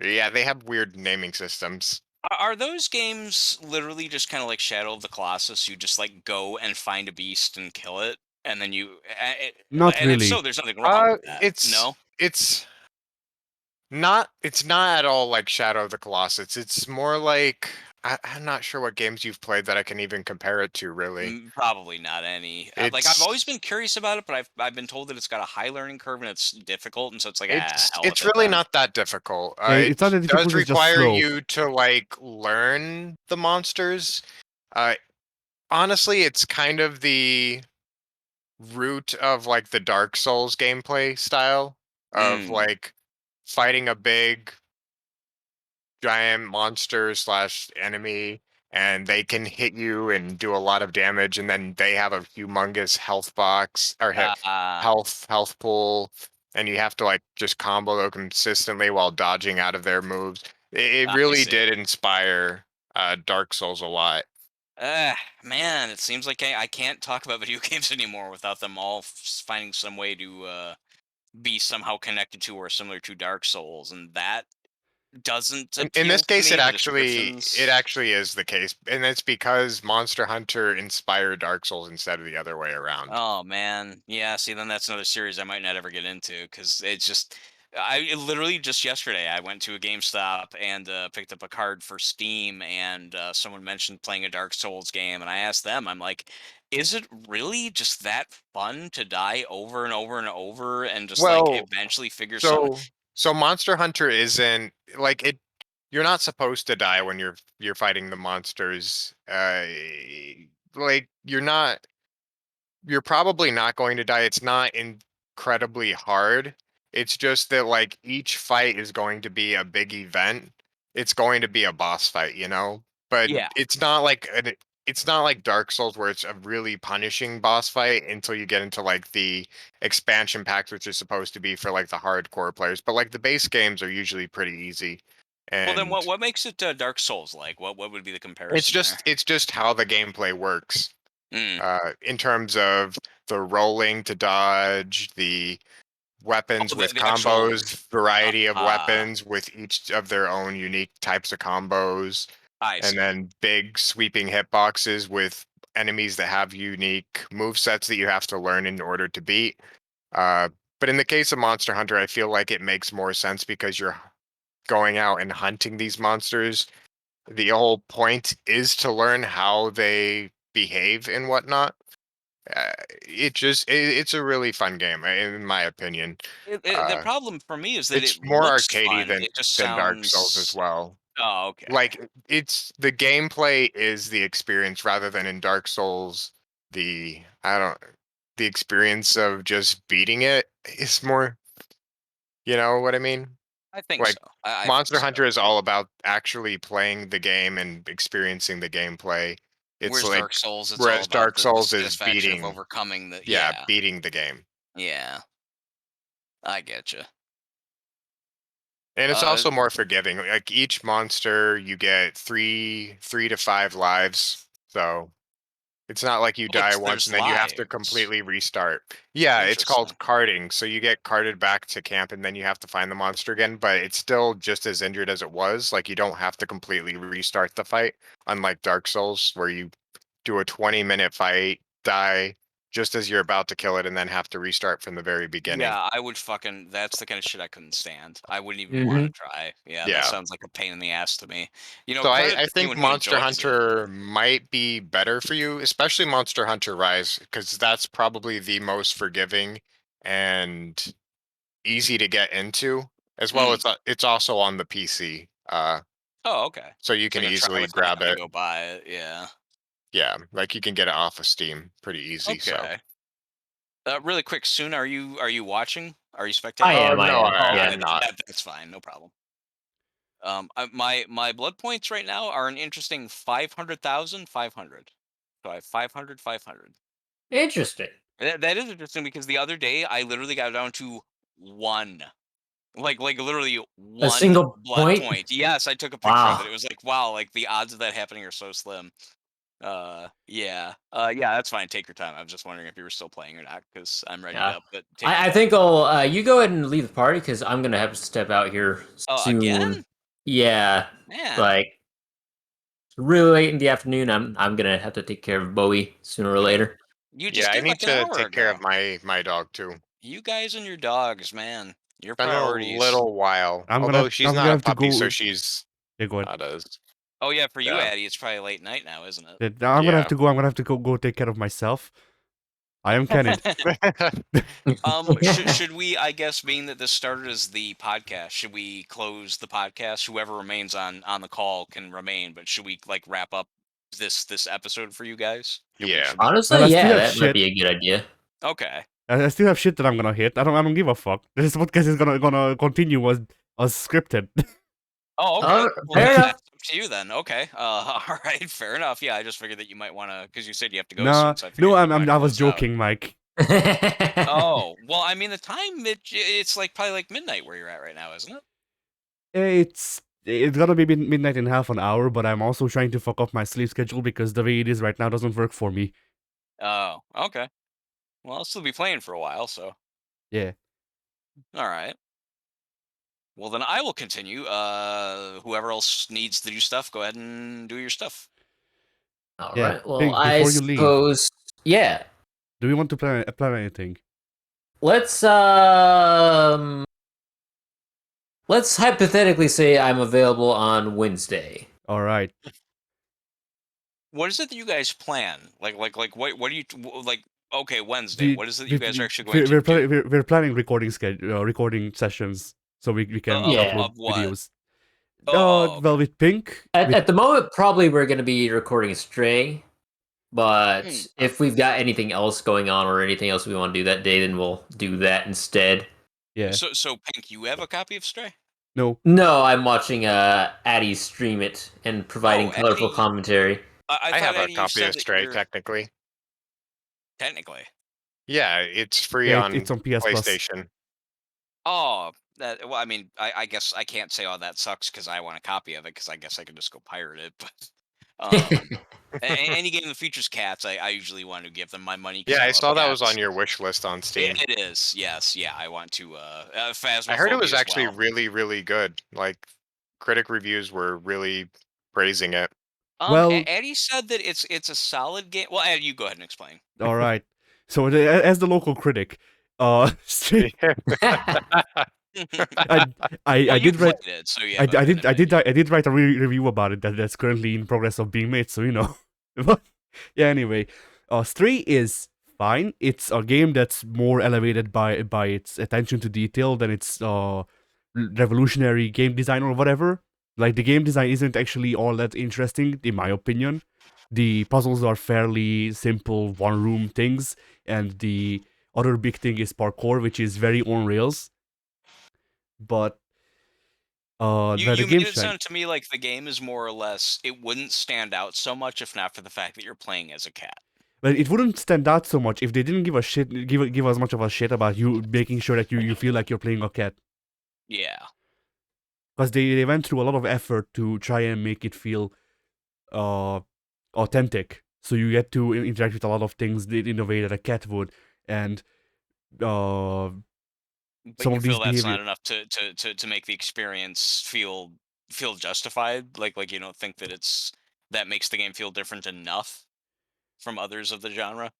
Yeah, they have weird naming systems. Are those games literally just kind of like Shadow of the Colossus? You just like go and find a beast and kill it, and then Not and if so, really. there's nothing wrong with that. No? It's not at all like Shadow of the Colossus. It's more like I'm not sure what games you've played that I can even compare it to, really. Probably not any. Like I've always It's been curious about it, but I've been told that it's got a high learning curve and it's difficult, and so it's like it's hell with it's it really then. not that difficult. Yeah, It it's not that does difficult. It's just require slow. you to like learn the monsters. Uh, Honestly, it's kind of the root of like the Dark Souls gameplay style of Mm, like fighting a big giant monster slash enemy, and they can hit you and do a lot of damage, and then they have a humongous health box or uh, health pool, and you have to like just combo them consistently while dodging out of their moves. It I really see. did inspire Dark Souls a lot. Uh, Man, it seems like I can't talk about video games anymore without them all finding some way to be somehow connected to or similar to Dark Souls, and that doesn't In this appeal to case, me. it The actually descriptions. is the case, and it's because Monster Hunter inspired Dark Souls instead of the other way around. Oh man, yeah. See, then that's another series I might not ever get into because it's just. Literally just yesterday I went to a GameStop and picked up a card for Steam, and someone mentioned playing a Dark Souls game, and I asked them, I'm like, "Is it really just that fun to die over and over and over and just like Well, eventually figure something?" so Monster Hunter isn't like it. You're not supposed to die when you're fighting the monsters. Like you're probably not going to die. It's not incredibly hard. It's just that like each fight is going to be a big event. It's going to be a boss fight, you know? But Yeah. it's not like Dark Souls where it's a really punishing boss fight until you get into like the expansion packs, which is supposed to be for like the hardcore players. But like the base games are usually pretty easy. Well, then And what makes it Dark Souls like? What would be the it's comparison there? just how the gameplay works. Mm. In terms of the rolling to dodge, the weapons Oh, with the actual. combos, variety of Uh, weapons with each of their own unique types of combos, I and see. then big sweeping hitboxes with enemies that have unique move sets that you have to learn in order to beat. Uh, but in the case of Monster Hunter, I feel like it makes more sense because you're going out and hunting these monsters. The whole point is to learn how they behave and whatnot. It's a really fun game in my opinion. The Uh, problem for me is that it's it more looks arcadey fun. It just than Dark Souls as sounds. well. Oh, okay. Like it's the gameplay is the experience rather than in Dark Souls the the experience of just beating it is more, you know what I mean? I think Like so. I think Monster so. Hunter is all about actually playing the game and experiencing the gameplay. It's Whereas like Dark Souls, it's all whereas about Dark the Souls is satisfaction of beating, overcoming the. yeah, Yeah, beating the game. yeah. I get you. And it's also more forgiving. Like each monster you get three to five lives. So it's not like you die once There's and then you have to lives. completely restart. Yeah, it's called Interesting. carting. So you get carted back to camp and then you have to find the monster again, but it's still just as injured as it was. Like you don't have to completely restart the fight, unlike Dark Souls, where you do a 20-minute fight, die just as you're about to kill it, and then have to restart from the very beginning. Yeah, I would fucking. That's the kind of shit I couldn't stand. I wouldn't even want hmm to try. Yeah, that Yeah. sounds like a pain in the ass to me. So Credit I to think anyone who Monster enjoys it. Hunter might be better for you, especially Monster Hunter Rise, because that's probably the most forgiving and easy to get into. As well, it's also on the PC, Oh, okay. so you So I can can try easily without grab having to it. go buy it. Yeah. Yeah, like you can get it off of Steam pretty easy. So, Okay. Really quick, soon are you watching? Are you I spectating? oh am. I no, am. Oh, Yeah. okay, I'm not. that's fine, no problem. My blood points right now are an interesting 500,500. So I have 500, 500. Interesting. That is interesting because the other day I literally got down to one, like literally A one single blood point. point. Yes, I took a picture of it. Wow. It was like, wow, like the odds of that happening are so slim. Yeah. Yeah, that's fine. Take your time. I was just wondering if you were still playing or not because I'm ready Yeah. to. But take your I time. think I'll. You go ahead and leave the party because I'm gonna have to step out here soon. Again, Yeah. man. Like really late in the afternoon. I'm gonna have to take care of Bowie sooner or later. You Yeah, just I did need like an to hour take care ago. of my dog too. You guys and your dogs, man. Your Been a priorities. little while, I'm gonna although have, she's I'm not gonna a have to puppy, so go. she's Yeah, go ahead. not as Oh yeah, for you, yeah. Addie, it's probably late night now, isn't it? I'm gonna have Yeah. to go. I'm gonna have to go take care of myself. I am Kenny. Should we? I guess, being that this started as the podcast, should we close the podcast? Whoever remains on the call can remain, but should we like wrap up this episode for you guys? Yeah. Honestly, Well, I still yeah, have that might shit. be a good idea. Okay. I still have shit that I'm gonna hit. I don't give a fuck. This podcast is gonna continue as scripted. Oh, okay. Well, Fair enough. that's up to you then. Okay. All right. Fair enough. Yeah, I just figured that you might want to, because you said you have to go Nah, soon, so I no, figured you might I was close out. joking, Mike. Oh, well, I mean, the time it's like probably like midnight where you're at right now, isn't it? It's gonna be midnight in half an hour, but I'm also trying to fuck up my sleep schedule because the way it is right now doesn't work for me. Oh, okay. Well, I'll still be playing for a while, so Yeah. all right. Well, then I will continue. Whoever else needs to do stuff, go ahead and do your stuff. All Yeah. right. Well, Pink, I before you leave, suppose. Yeah. do we want to plan anything? Let's let's hypothetically say I'm available on Wednesday. All right. What is it that you guys plan? What do you like? Okay, Wednesday. The, What is it you guys are we- actually going to we're, do? we're planning recording sessions so we can Yeah. upload Of what? videos. Oh, Well, with Pink, At the moment, probably we're going to be recording Stray. But Hmm. if we've got anything else going on or anything else we want to do that day, then we'll do that instead. yeah. So Pink, you have a copy of Stray? No. No, I'm watching Addy stream it and providing Oh, colorful Addie- commentary. I I thought have a Eddie, you copy said of that Stray you're technically. technically. Yeah, it's free Yeah, on it's on PS Plus. PlayStation. Oh, well, I mean, I guess I can't say, oh, that sucks because I want a copy of it because I guess I could just go pirate it. But any game that features cats, I usually want to give them my money because Yeah, I I love saw that was cats. on your wish list on Steam. It is, yes, yeah. I want to Phasmophobia I heard it was as actually well. really, really good. Like critic reviews were really praising it. Well- Eddie said that it's a solid game. Well, Eddie, you go ahead and explain. All right. So as the local critic, I You did write. played it, so yeah. I did write a review about it that's currently in progress of being made. So you know, but yeah. Anyway, Stray is fine. It's a game that's more elevated by its attention to detail than its revolutionary game design or whatever. Like, the game design isn't actually all that interesting, in my opinion. The puzzles are fairly simple one-room things, and the other big thing is parkour, which is very on rails. But where the You made game it shine, sound to me like the game is more or less it wouldn't stand out so much if not for the fact that you're playing as a cat. well, it wouldn't stand out so much if they didn't give a shit, give as much of a shit about you making sure that you feel like you're playing a cat. Yeah. Because they went through a lot of effort to try and make it feel uh authentic. So you get to interact with a lot of things in a way that a cat would, and uh But some you of these feel that's behavior. not enough to make the experience feel justified? Like you don't think that it's that makes the game feel different enough from others of the genre?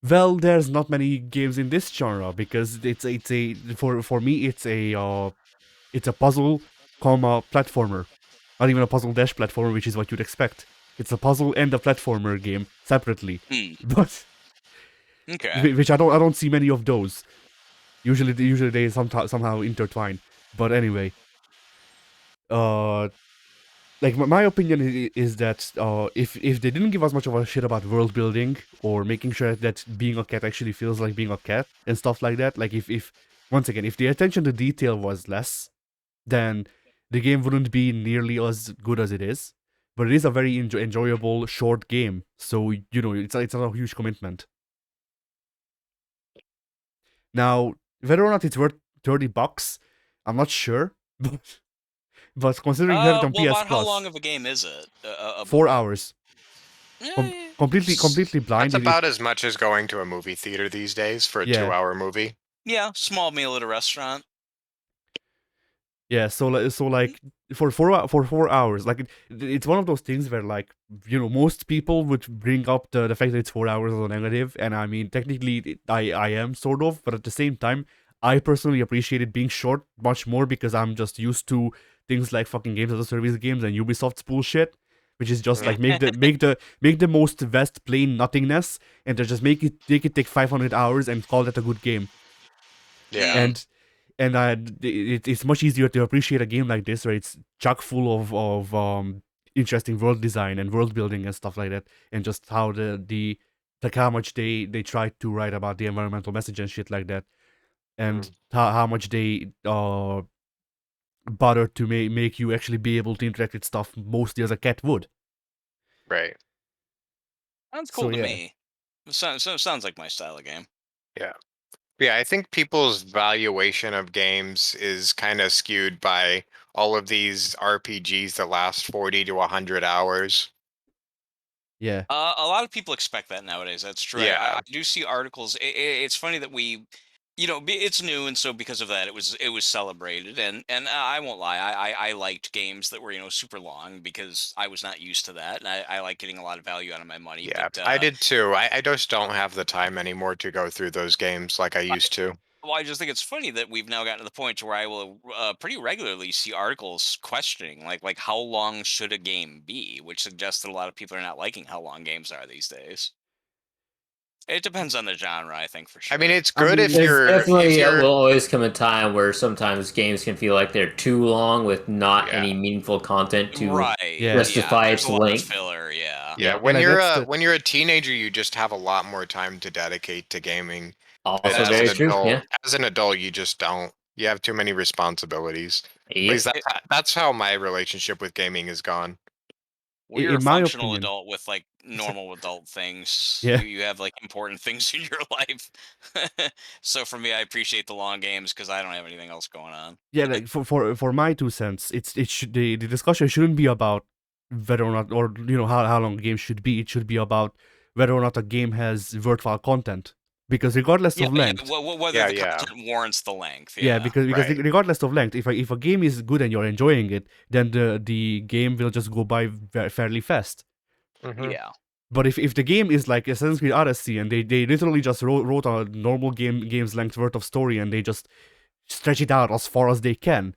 Well, there's not many games in this genre because it's a for me it's a puzzle, comma platformer. Not even a puzzle dash platformer, which is what you'd expect. It's a puzzle and a platformer game separately, Hmm. but Okay. which I don't see many of those. Usually they somehow intertwine. But anyway, uh, like my opinion is that if they didn't give us much of a shit about world building or making sure that being a cat actually feels like being a cat and stuff like that, like if once again if the attention to detail was less, then the game wouldn't be nearly as good as it is. But it is a very enjoyable short game, so it's not a huge commitment. Now, whether or not it's worth $30, I'm not sure, but considering you have it on Well, PS about how long Plus, of a game is it? A 4 hours, Eh, completely blind. That's about as much as going to a movie theater these days for a Yeah, 2-hour movie. yeah, small meal at a restaurant. yeah. So like for 4 hours, like it's one of those things where like most people would bring up the fact that it's 4 hours as a negative, and I mean technically I am sort of, but at the same time I personally appreciate it being short much more because I'm just used to things like fucking games as a service games and Ubisoft's bullshit, which is just like make the most vast plain nothingness and then just make it take 500 hours and call that a good game. Yeah. Mm. And it's much easier to appreciate a game like this where it's chock full of interesting world design and world building and stuff like that, and just how the like how much they try to write about the environmental message and shit like that, and how much they bother to make you actually be able to interact with stuff mostly as a cat would. Right. Sounds So cool to yeah, me. Sounds like my style of game. Yeah. Yeah, I think people's valuation of games is kind of skewed by all of these RPGs that last 40 to 100 hours. yeah, A lot of people expect that nowadays. That's true. I Yeah. do see articles. It's funny that it's new, and so because of that, it was celebrated. And I won't lie, I liked games that were super long because I was not used to that, and I like getting a lot of value out of my money. Yeah, But I did too. I just don't have the time anymore to go through those games like I used to. well, I just think it's funny that we've now gotten to the point to where I will pretty regularly see articles questioning like how long should a game be, which suggests that a lot of people are not liking how long games are these days. It depends on the genre, I think, for I mean, sure. it's I good mean, There's if definitely you're will always come a time where sometimes games can feel like they're too long with not yeah. any meaningful content to Right. yeah, Yeah. justify There's its a lot of length. filler. Yeah. Yeah, Yeah. yeah, like that's the when you're a teenager, you just have a lot more time to dedicate to gaming. But Also as That's very an true. true. Yeah. adult, you just don't. You have too many responsibilities. At least Yep. that's how my relationship with gaming has gone. Well, you're a in my functional opinion. adult with like normal adult things. Yeah, You have like important things in your life. So for me, I appreciate the long games because I don't have anything else going on. yeah, like for my 2 cents, it should the discussion shouldn't be about whether or not, or how long a game should be. It should be about whether or not a game has worthwhile content, because regardless Yeah, of yeah. length. Whether Yeah, the yeah, content warrants the length. Yeah, Yeah. because right. regardless of length, if a game is good and you're enjoying it, then the game will just go by fairly fast. Hmm. Yeah. But if the game is like Assassin's Creed Odyssey and they literally just wrote a normal game's length worth of story and they just stretch it out as far as they can,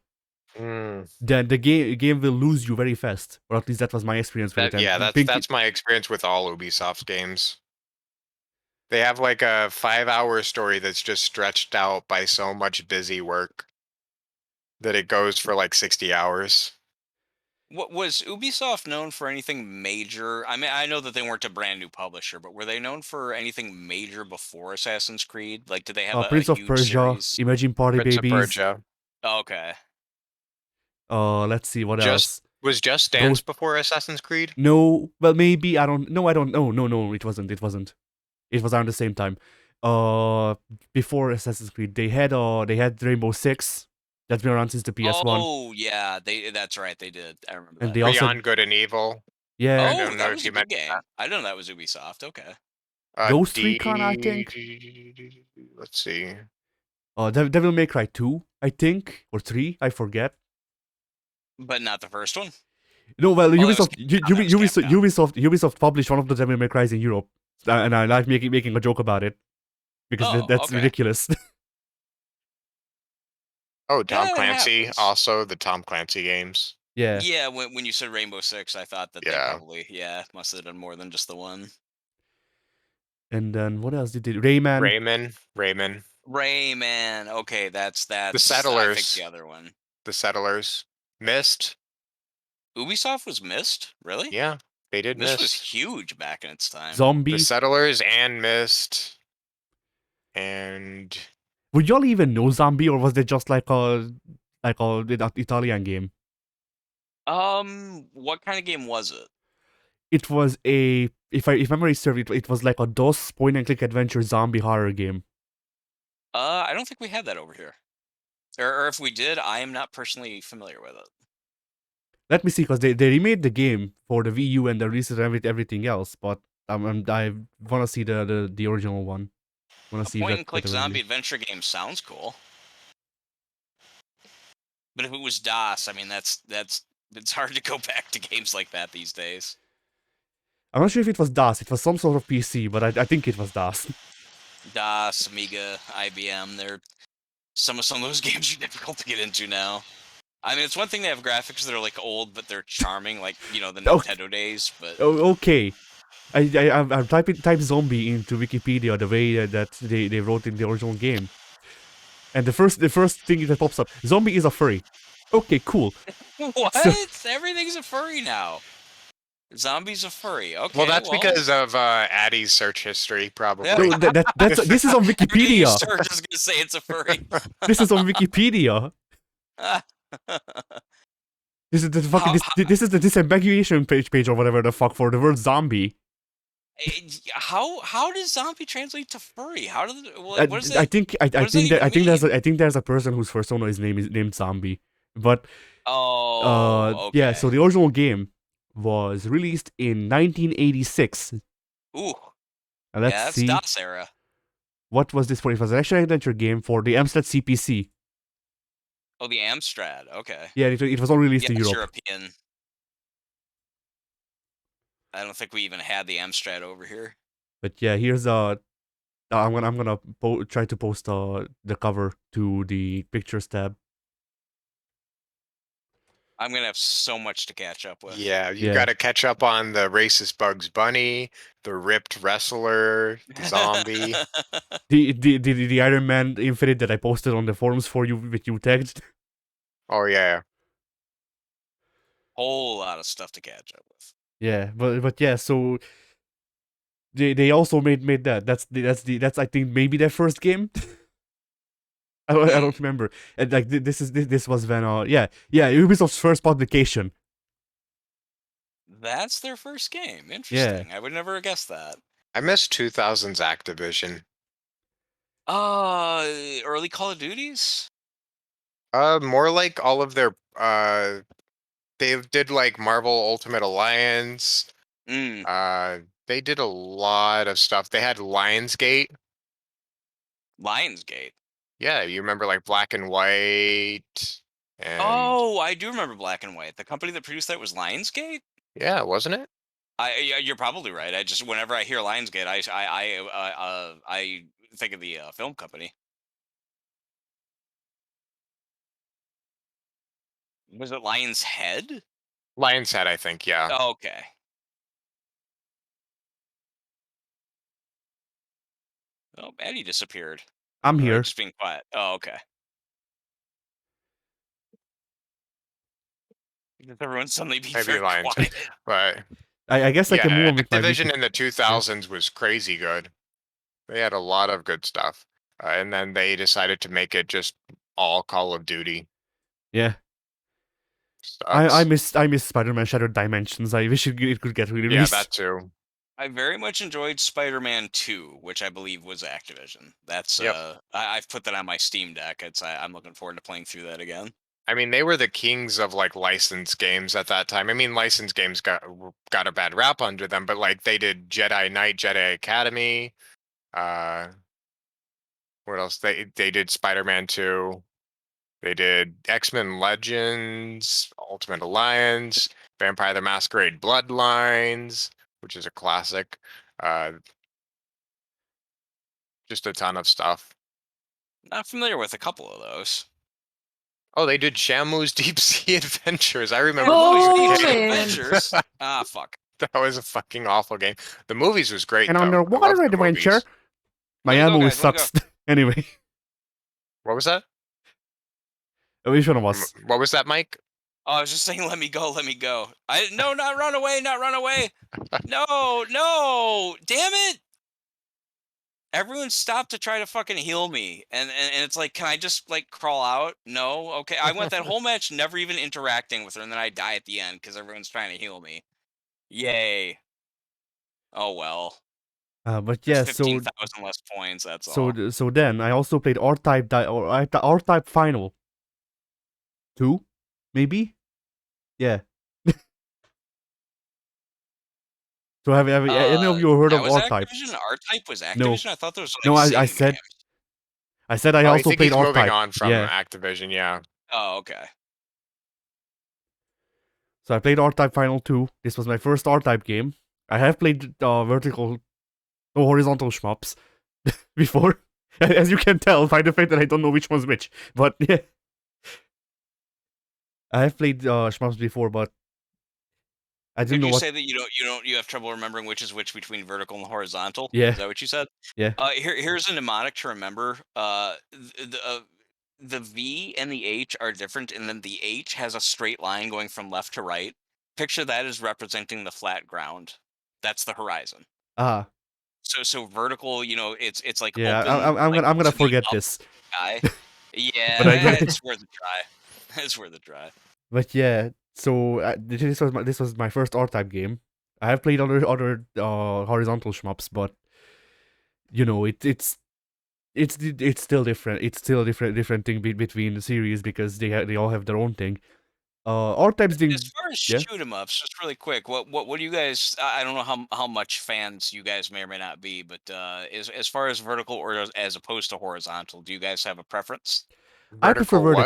Mm. then the game will lose you very fast. Or at least that was my experience with it. That yeah, And Pink, that's my experience with all Ubisoft games. They have like a 5-hour story that's just stretched out by so much busy work that it goes for like 60 hours. What was Ubisoft known for anything major? I mean, I know that they weren't a brand new publisher, but were they known for anything major before Assassin's Creed? Like, did they have a Prince of huge Persia, series? Imagine Party Prince of Babies. Persia. Oh, okay. Let's see what Just else. was Just Dance Ghost- before Assassin's Creed? No, well maybe I don't. No, I don't. No, it wasn't. It wasn't. It was around the same time. Before Assassin's Creed, they had Rainbow Six. That's been around since the PS1, Oh, yeah, that's right, they did. I remember and that. they also Beyond Good and Evil. yeah. I Oh, don't know that if was you a good mentioned game. I didn't know that was Ubisoft. Okay. Ghost Recon, I think. Let's see. Devil May Cry 2, I think, or 3, I forget. But not the first one? No, well, Oh, that was Ubisoft, Capcom, that was Capcom. Ubisoft published one of the Devil May Cries in Europe, and I like making a joke about it because Oh, that's okay. ridiculous. Oh, Tom Yeah, it Clancy. happens. Also, the Tom Clancy games. Yeah, Yeah, when you said Rainbow Six, I thought that they Yeah. probably, must have done more than just the one. and then what else did they? Rayman. Rayman. Okay, that's I think Settlers. the other one. The Settlers. Myst. Ubisoft was Myst? Really? Yeah, they did Myst was Myst. huge back in its time. The Zombie. Settlers and Myst. And Would y'all even know Zombie, or was it just like a Italian game? What kind of game was it? It was a if memory serves, it was like a DOS point and click adventure zombie horror game. I don't think we had that over here. Or if we did, I am not personally familiar with it. Let me see, because they remade the game for the Wii U and they released everything else, but I want to see the original one. Want A to see point that and click that zombie adventure game sounds cool. But if it was DOS, I mean that's it's hard to go back to games like that these days. I'm not sure if it was DOS. It was some sort of PC, but I think it was DOS. DOS, Amiga, IBM, some of those games are difficult to get into now. I mean, it's one thing to have graphics that are like old, but they're charming, like the Nintendo days. But Okay. I type zombie into Wikipedia the way that they wrote in the original game, and the first thing that pops up, zombie is a furry. Okay, cool. what? So- Everything's a furry now. Zombie's a furry. Okay. well, that's because of Addie's search history, probably. No, this is on Everything you Wikipedia. search is gonna say it's a furry. This is on Wikipedia. This is the fucking this is the disambiguation page or whatever the fuck for the word zombie. How does zombie translate to furry? How does what does that? I think does that even mean? there's a person whose persona is named Zombie, but Oh, yeah. okay. So the original game was released in 1986. Ooh, And let's that's see DOS era. what was this for. It was an action adventure game for the Amstrad CPC. Oh, the Amstrad. Okay. Yeah, it was all released in it's Europe. European. I don't think we even had the Amstrad over here. But yeah, here's I'm gonna try to post the cover to the pictures tab. I'm gonna have so much to catch up with. Yeah, you Yeah. got to catch up on the racist Bugs Bunny, the ripped wrestler, the zombie. The Iron Man Infinite that I posted on the forums for you, which you tagged. Oh yeah. Whole lot of stuff to catch up with. Yeah, but yeah, so they also made that. That's I think maybe their first game. I don't remember. And like this was when Ubisoft's first publication. That's their first game. Interesting. I would never have guessed that. I miss 2000s Activision. Early Call of Duties? More like all of their they did like Marvel Ultimate Alliance. They did a lot of stuff. They had Lionsgate. Lionsgate. Yeah, you remember like Black and White and Oh, I do remember Black and White. The company that produced that was Lionsgate? yeah, wasn't it? You're probably right. I just whenever I hear Lionsgate, I think of the film company. Was it Lion's Head? Lion's Head, I think, yeah. Oh, okay. Oh, Maddie disappeared. I'm Or here. just being quiet. Oh, okay. Everyone's suddenly being Maybe very Lions, quiet. but I guess I can move yeah, on with my Activision weekly. in the 2000s was crazy good. They had a lot of good stuff, and then they decided to make it just all Call of Duty. Yeah, I Sucks. miss Spider-Man Shattered Dimensions. I wish it could get Yeah, released. that too. I very much enjoyed Spider-Man 2, which I believe was Activision. That's Yep. I've put that on my Steam Deck. I'm looking forward to playing through that again. I mean, they were the kings of like licensed games at that time. I mean, licensed games got a bad rap under them, but like they did Jedi Knight, Jedi Academy. Uh, what else? They did Spider-Man 2. They did X-Men Legends, Ultimate Alliance, Vampire the Masquerade Bloodlines, which is a classic. Uh, just a ton of stuff. Not familiar with a couple of those. Oh, they did Shamu's Deep Sea Adventures. I remember. Oh, Deep Sea man. Adventures. Ah, fuck. That was a fucking awful game. The movies was great An though. I underwater loved the adventure. movies. My Let me go, ammo guys, let me sucks. Anyway, What was that? which one was? What was that, Mike? Oh, I was just saying, let me go, let me go. No, not run away, not run away. No, no, damn it. Everyone stopped to try to fucking heal me. And it's like, can I just like crawl out? No. Okay. I went that whole match never even interacting with her, and then I die at the end because everyone's trying to heal me. Yay. Oh well. But There's yeah, 15,000 less points, that's all. so then I also played R-Type R-Type Final 2, maybe. Yeah. So have any of you heard That of was R-Type? Activision? R-Type was No. Activision? I thought those were No, like I same said games. I Oh, I also think played he's moving R-Type. on from Yeah. Activision. Yeah. Oh, okay. So I played R-Type Final 2. This was my first R-Type game. I have played horizontal shmups before, as you can tell by the fact that I don't know which one's which. But yeah, I have played shmups before, but I didn't Did know you what. say that you have trouble remembering which is which between vertical and horizontal? Yeah. Is that what you said? Yeah. Here's a mnemonic to remember. The V and the H are different, and then the H has a straight line going from left to right. Picture that as representing the flat ground. That's the horizon. Ah. So vertical, it's like Yeah. open. I'm like, gonna to the forget up this. sky. But I Yeah, it's worth a try. It's worth a try. But yeah. So this was my first R-Type game. I have played other horizontal shmups, but it's still different. It's still a different thing between the series because they all have their own thing. R-Type's As thing. far as Yeah. shoot 'em ups, just really quick, what do you guys? I don't know how much fans you guys may or may not be, but as far as vertical or as opposed to horizontal, do you guys have a preference? I prefer Vertical what?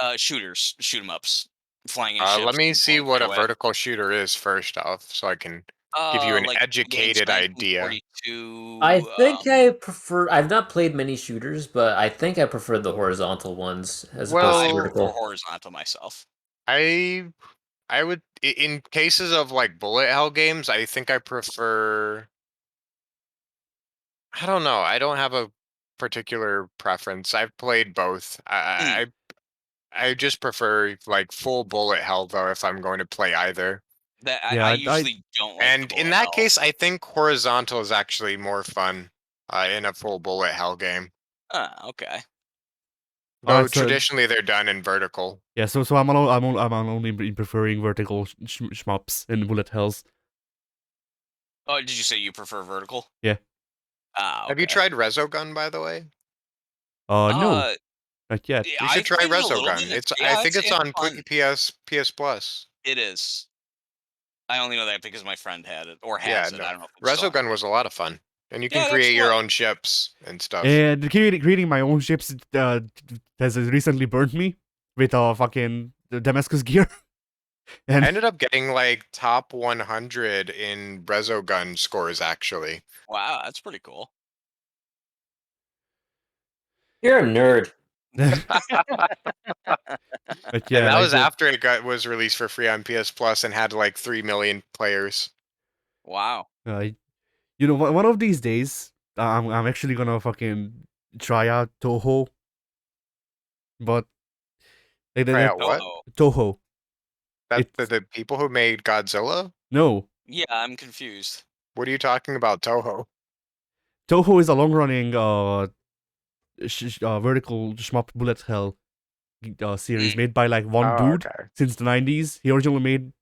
vertical. Shooters, shoot 'em ups, flying in Let ships, me and see blowing what shit a away. vertical shooter is first off, so I can give you an Like games educated idea. 1942. I think I prefer. I've not played many shooters, but I think I prefer the horizontal ones as opposed I to Well, prefer vertical. horizontal myself. I I would in cases of like bullet hell games, I think I prefer. I don't know. I don't have a particular preference. I've played both. I just prefer like full bullet hell though if I'm going to play either. That Yeah, I I usually don't like the And in bullet that hell. case, I think horizontal is actually more fun in a full bullet hell game. Okay. Though alright. So traditionally they're done in vertical. yeah, so I'm only preferring vertical shmups and bullet hells. Oh, did you say you prefer vertical? Yeah. Have you Okay. tried Resogun, by the way? No, not yet. Yeah, You should I've try played it a little Resogun. bit. I Yeah, think it's it's on fun. PS Plus. It is. I only know that because my friend had it or Yeah, has it. no. I don't know if it's still on. Resogun was a lot of fun. And you can Yeah, it actually create your was. own ships and stuff. And creating my own ships has recently burned me with fucking Damascus gear. And I ended up getting like top 100 in Resogun scores actually. Wow, that's pretty cool. You're a nerd. but yeah, And that like was after was released for free on PS Plus and had like 3 million players. Wow. one of these days, I'm actually gonna fucking try out Toho, but Try out what? Oh, Toho. That's It's the people who made Godzilla? no. Yeah, I'm confused. What are you talking about, Toho? Toho is a long-running vertical shmup bullet hell series Mm. made by like one Oh, dude okay. since the 90s. He originally made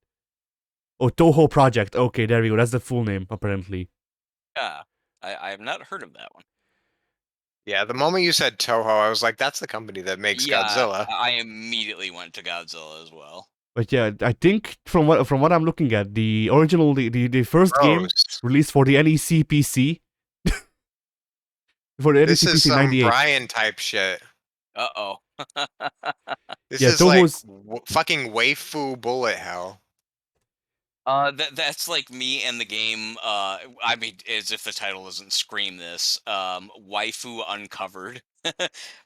Toho Project. Okay, there we go. That's the full name apparently. Yeah, I have not heard of that one. Yeah, the moment you said Toho, I was like, that's the company that makes Yeah, Godzilla. I immediately went to Godzilla as well. But yeah, I think from what I'm looking at, the original the first game Gross. released for the NEC PC for the This NEC is PC some 98. Brian type shit. Uh-oh. This Yeah, is like Toho's fucking waifu bullet hell. That's like me and the game. I mean, as if the doesn't doesn't scream this. Waifu Uncovered,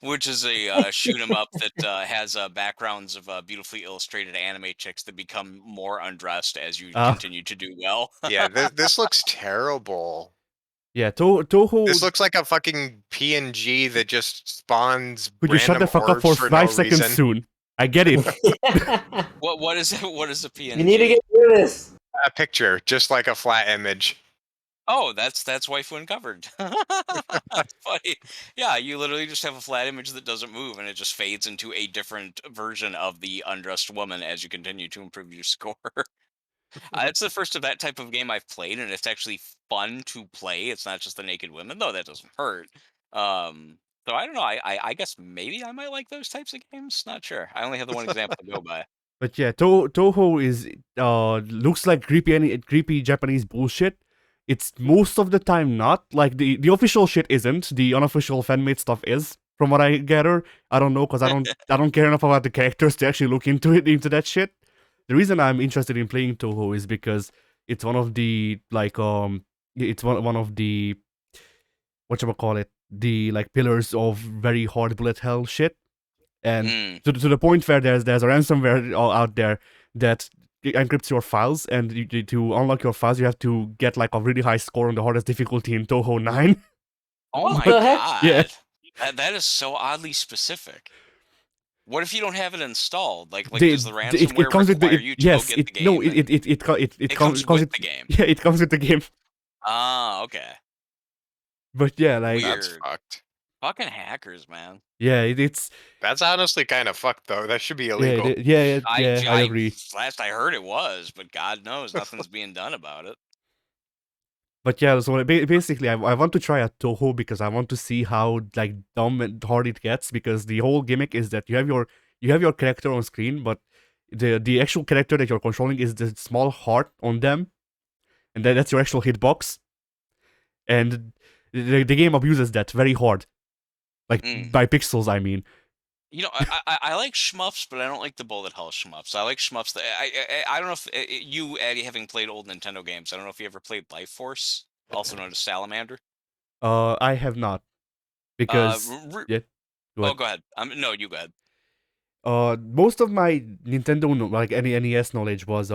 which is a shoot 'em up that has backgrounds of beautifully illustrated anime chicks that become more undressed as you continue to do well. Yeah, this looks terrible. yeah, This Toho. looks like a fucking PNG that just spawns Could you shut random the fuck up orbs for for 5 no seconds reason. soon? I get it. What is it? What is a PNG? You need to get through this. A picture, just like a flat image. Oh, that's Waifu Uncovered. That's funny. Yeah, you literally just have a flat image that doesn't move, and it just fades into a different version of the undressed woman as you continue to improve your score. It's the first of that type of game I've played, and it's actually fun to play. It's not just the naked women, though that doesn't hurt. Um, so I don't know. I guess maybe I might like those types of games. Not sure. I only have the one example to go by. But yeah, Toho is looks like creepy Japanese bullshit. It's most of the time not. Like the official shit isn't. The unofficial fan-made stuff is, from what I gather. I don't know because I don't care enough about the characters to actually look into that shit. The reason I'm interested in playing Toho is because it's one of the it's one of the whatchamacallit, the like pillars of very hard bullet hell shit. And Mm. to the point where there's a ransomware out there that encrypts your files, and to unlock your files, you have to get like a really high score on the hardest difficulty in Toho 9. Oh What my the heck? god. Yeah. That is so oddly specific. What if you don't have it installed? Like They- does the it ransomware comes with the require you to yes, go get it the game? no, and- it comes comes with the game. Yeah, it comes with the game. Ah, okay. But yeah, like Weird. That's fucked. Fucking hackers, man. yeah, it's That's honestly kind of fucked, though. That should be yeah, illegal. I agree. Last I heard it was, but God knows nothing's being done about it. But yeah, so basically, I want to try a Toho because I want to see how like dumb and hard it gets. Because the whole gimmick is that you have your character on screen, but the actual character that you're controlling is the small heart on them, and that's your actual hitbox. And the game abuses that very hard, like by pixels. I mean, You know, I like shmups, but I don't like the bullet hell shmups. I like shmups that I don't know if you, Eddie, having played old Nintendo games, I don't know if you ever played Life Force, also known as Salamander. I have not because yeah. Go Oh, ahead. go ahead. No, you go ahead. Most of my Nintendo like any NES knowledge was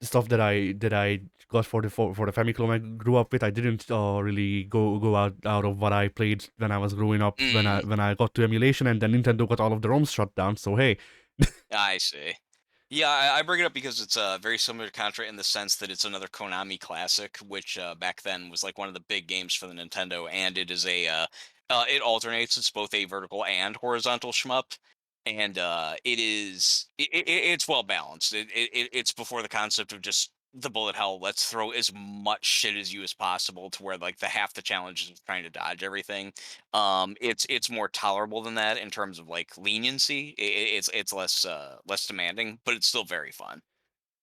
stuff that I got for the Famicom I grew up with. I didn't really go out of what I played when I was growing up. When I got to emulation, and then Nintendo got all of the ROMs shut down. So hey, I see. Yeah, I bring it up because it's very similar to Contra in the sense that it's another Konami classic, which back then was like one of the big games for the Nintendo, and it is it alternates. It's both a vertical and horizontal shmup, and it's well balanced. It's before the concept of just the bullet hell. Let's throw as much shit as you as possible to where like the half the challenge is trying to dodge everything. It's more tolerable than that in terms of like leniency. It's less demanding, but it's still very fun.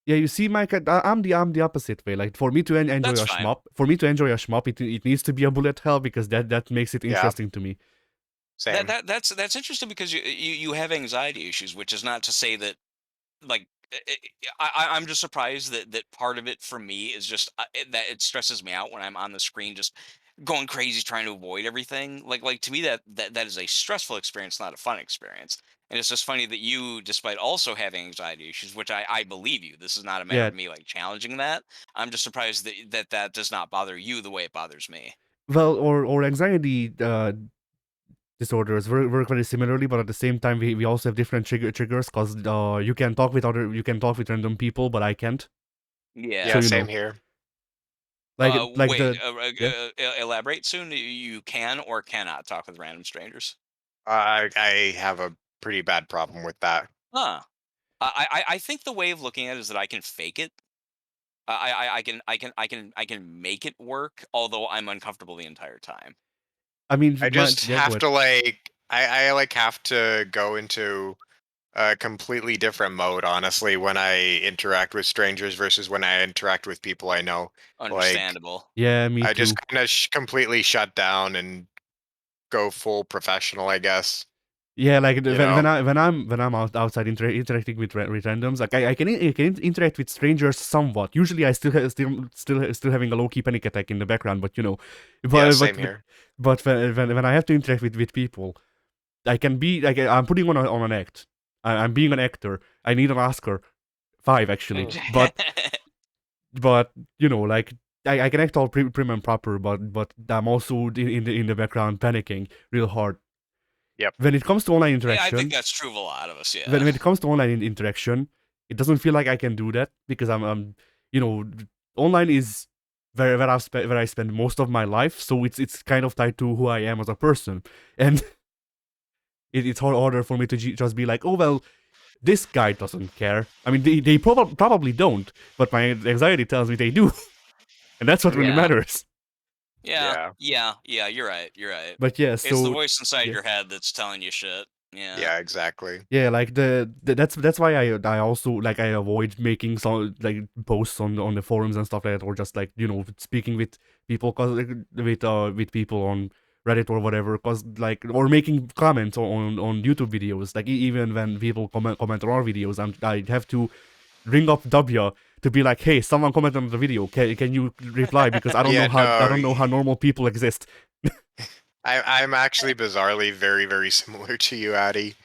yeah, you see, Mike, I'm the opposite way. Like for me to enjoy That's a fine. shmup, it needs to be a bullet hell because that makes it Yeah. interesting to me. Same. That's interesting because you have anxiety issues, which is not to say that like I'm just surprised that part of it for me is just that it stresses me out when I'm on the screen just going crazy trying to avoid everything. Like to me that is a stressful experience, not a fun experience. And it's just funny that you, despite also having anxiety issues, which I believe you, this is not a matter Yeah. of me like challenging that. I'm just surprised that does not bother you the way it bothers me. Well, or anxiety. disorders work very similarly, but at the same time, we also have different triggers because you can talk with random people, but I can't. Yeah. Yeah, So, you same know, here. like Wait, yeah. elaborate soon. You can or cannot talk with random strangers. I have a pretty bad problem with that. Huh. I think the way of looking at it is that I can fake it. I can make it work, although I'm uncomfortable the entire time. I mean, I just yeah, go have ahead. to I like have to go into a completely different mode, honestly, when I interact with strangers versus when I interact with people I know. Like, Understandable. Yeah, me I too. just kind of completely shut down and go full professional, I guess. Yeah, like You when know? I'm outside interacting with randoms, like I can interact with strangers somewhat. Usually, I still having a low key panic attack in the background, but you know, Yeah, but same here. when I have to interact with people, I can be like I'm putting on an act. I'm being an actor. I need an Oscar, 5 actually, but you know, like I can act all prim and proper, but I'm also in the background panicking real hard. Yep. When it comes to online Yeah, I think interaction, that's true of a lot of us. when Yeah. it comes to online interaction, it doesn't feel like I can do that because I'm you know, online is where I spend most of my life, so it's kind of tied to who I am as a person, and it's harder for me to just be like, oh well, this guy doesn't care. I mean, they probably don't, but my anxiety tells me they do, and that's what really Yeah. matters. Yeah. Yeah. Yeah. You're right. You're right. But yeah, It's the so voice inside yeah. your head that's telling you shit. Yeah. Yeah, exactly. Yeah, like that's why I also like I avoid making some like posts on the forums and stuff like that, or just like you know speaking with people with people on Reddit or whatever, cause like or making comments on YouTube videos. Like even when people comment on our videos, I have to ring up W to be like, hey, someone commented on the video. Can you reply because Yeah, I no, don't know how normal people exist. I'm actually bizarrely very, very similar to you, Addy.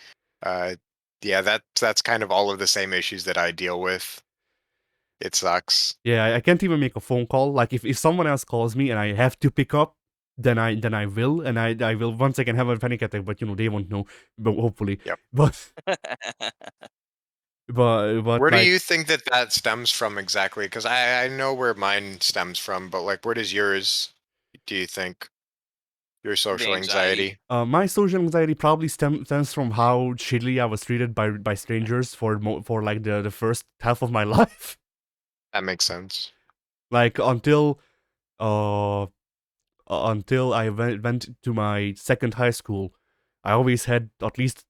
Uh, yeah, that's kind of all of the same issues that I deal with. It sucks. Yeah, I can't even make a phone call. Like if someone else calls me and I have to pick up, then I will, and I will once I can have a panic attack. But you know they won't know, but hopefully. Yep. But Where do like you think that that stems from exactly? Because I know where mine stems from, but like, where does yours, do you think, your The social anxiety. anxiety? my social anxiety probably stems from how shittily I was treated by strangers for like the first half of my life. That makes sense. Like uh until I went to my second high school, I always had at least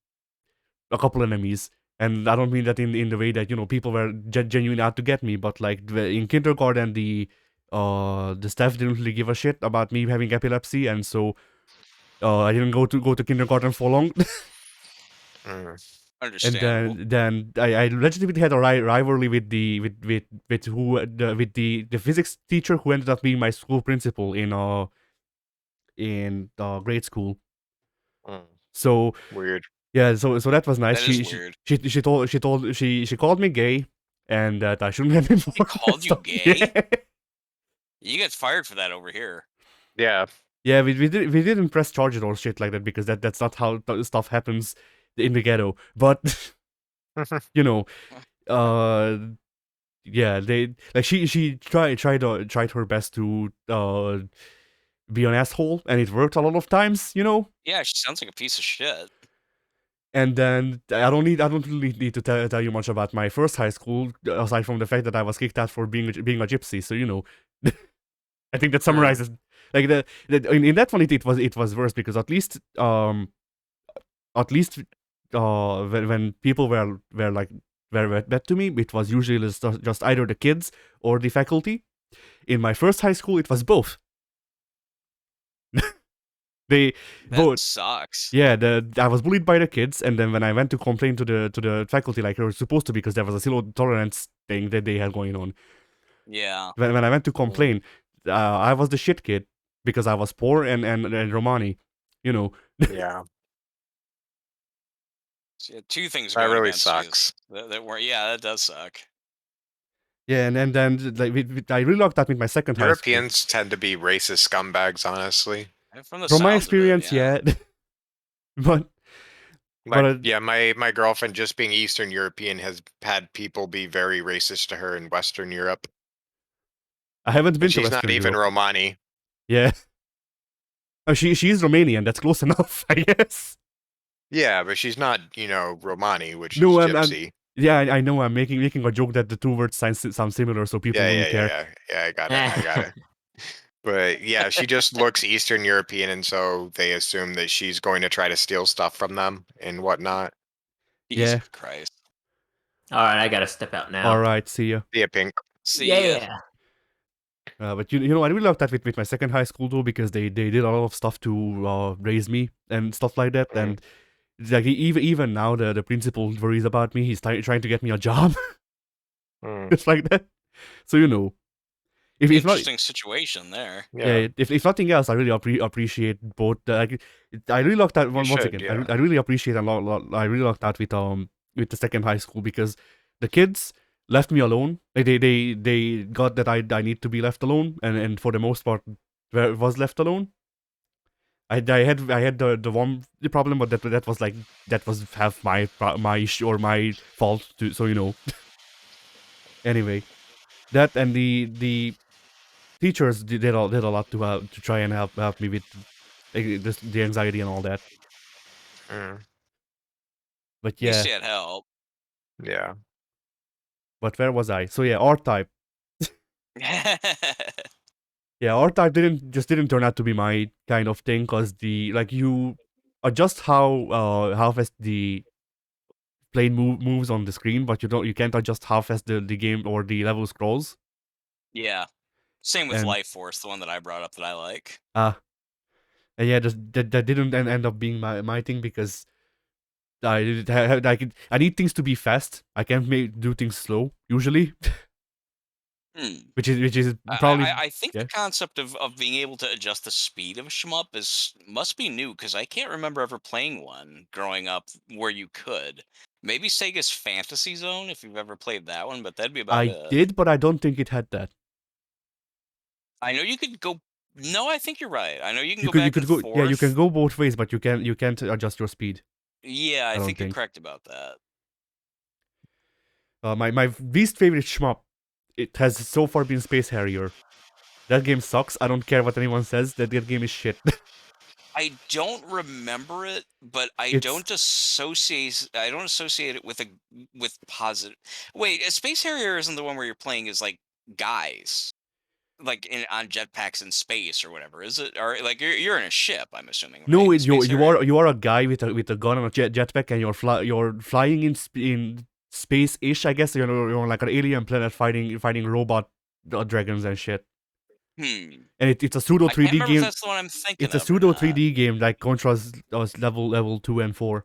a couple enemies. And I don't mean that in the way that you know people were genuinely out to get me, but like in kindergarten, the staff didn't really give a shit about me having epilepsy, and so I didn't go to kindergarten for long. Mm. And Understandable. then I legitimately had a rivalry with the physics teacher who ended up being my school principal in grade school. Mm. So Weird. yeah, so that was nice. That is weird. She called me gay, and that I shouldn't have been born. He called you So, gay? Yeah, You get fired for that over here. Yeah. yeah, we didn't press charges or shit like that because that's not how stuff happens in the ghetto. But you know, uh, yeah, they like she tried her best to be an asshole, and it worked a lot of times, you know. Yeah, she sounds like a piece of shit. And then I don't really need to tell you much about my first high school, aside from the fact that I was kicked out for being a gypsy. So you know, I think that summarizes like in that one it was worse because at least when people were like were bad to me, it was usually just either the kids or the faculty. In my first high school, it was both. They That both. sucks. Yeah, I was bullied by the kids, and then when I went to complain to the faculty, like they were supposed to, because there was a zero tolerance thing that they had going on. Yeah. When I went to complain, I was the shit kid because I was poor and Romani, you know. Yeah. So, yeah, two things That going really against sucks. you. That were yeah, that does suck. Yeah, and then like I really locked up with my second high school. Europeans tend to be racist scumbags, honestly. And from the From my sounds of it, experience, yeah. yeah. But Like, yeah, my girlfriend, just being Eastern European, has had people be very racist to her in Western Europe. I haven't And been to she's not Western even Europe. Romani. Yeah. Oh, she's Romanian. That's close enough, I guess. Yeah, but she's not, Romani, which is No, gypsy. yeah, I know. I'm making a joke that the two words sound similar, so people Yeah, wouldn't yeah, yeah, care. yeah. Yeah, I got it. But yeah, she just looks Eastern European, and so they assume that she's going to try to steal stuff from them and whatnot. Jesus Yeah. Christ. All right, I gotta step out now. All right, see ya. Be a pink. See ya. Yeah. But you know, I really love that with my second high school though, because they did a lot of stuff to raise me and stuff like that. Mhm. And like even now, the principal worries about me. He's trying to get me a job, Mm, just like that. So you know, if not, Interesting situation there. yeah, if nothing else, I really appreciate both. I really like that once should, again. yeah. I really appreciate a lot. I really like that with the second high school, because the kids left me alone. Like they got that I need to be left alone, and for the most part, was left alone. I had the one problem, but that was like that was half my issue or my fault too. So you know. Anyway, that and the teachers did a lot to try and help me with the anxiety and all that. Mm, But At least yeah, you had help. yeah. but where was I? So yeah, R type. Yeah, R type didn't turn out to be my kind of thing, cause you adjust how fast the plane moves on the screen, but you can't adjust how fast the game or the level scrolls. Yeah. Same with And Life Force, the one that I brought up that I like. and yeah, that didn't end up being my thing, because I need things to be fast. I can't do things slow usually, Hmm. which is I, probably I think yeah. the concept of being able to adjust the speed of a shmup must be new, because I can't remember ever playing one growing up where you could. Maybe Sega's Fantasy Zone, if you've ever played that one, but that'd be about I it. did, but I don't think it had that. I know you could go. No, I think you're right. I know you can You go could back and go, yeah, you can forth. go both ways, but you can't adjust your speed. Yeah, I I don't think you're think. correct about that. My least favorite shmup, it has so far been Space Harrier. That game sucks. I don't care what anyone says. That game is shit. I don't remember it, but I It's don't associate it with positive. Wait, a Space Harrier isn't the one where you're playing as like guys, like on jetpacks in space or whatever, is it? Or like you're in a ship, I'm assuming, no, right? In Space Harrier. you are a guy with a gun and a jetpack, and you're flying in space-ish. I guess you're on like an alien planet fighting robot dragons and shit. Hmm. And it's a pseudo I can't 3D remember if game. that's the one I'm thinking It's a of or pseudo not. 3D game like Contra's level 2 and 4,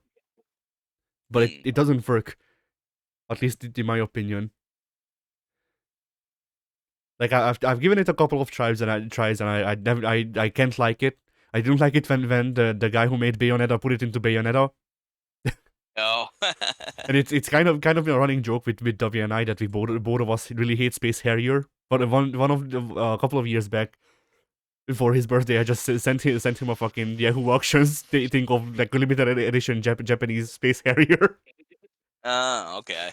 but Hmm. it doesn't work, at least in my opinion. Like I've given it a couple of tries and I never I can't like it. I didn't like it when the guy who made Bayonetta put it into Bayonetta, Oh. and it's kind of a running joke with W and I that we both of us really hate Space Harrier. But one of the, a couple of years back, for his birthday, I just sent him a fucking Yahoo auctions thing of like limited edition Japanese Space Harrier. Oh, okay.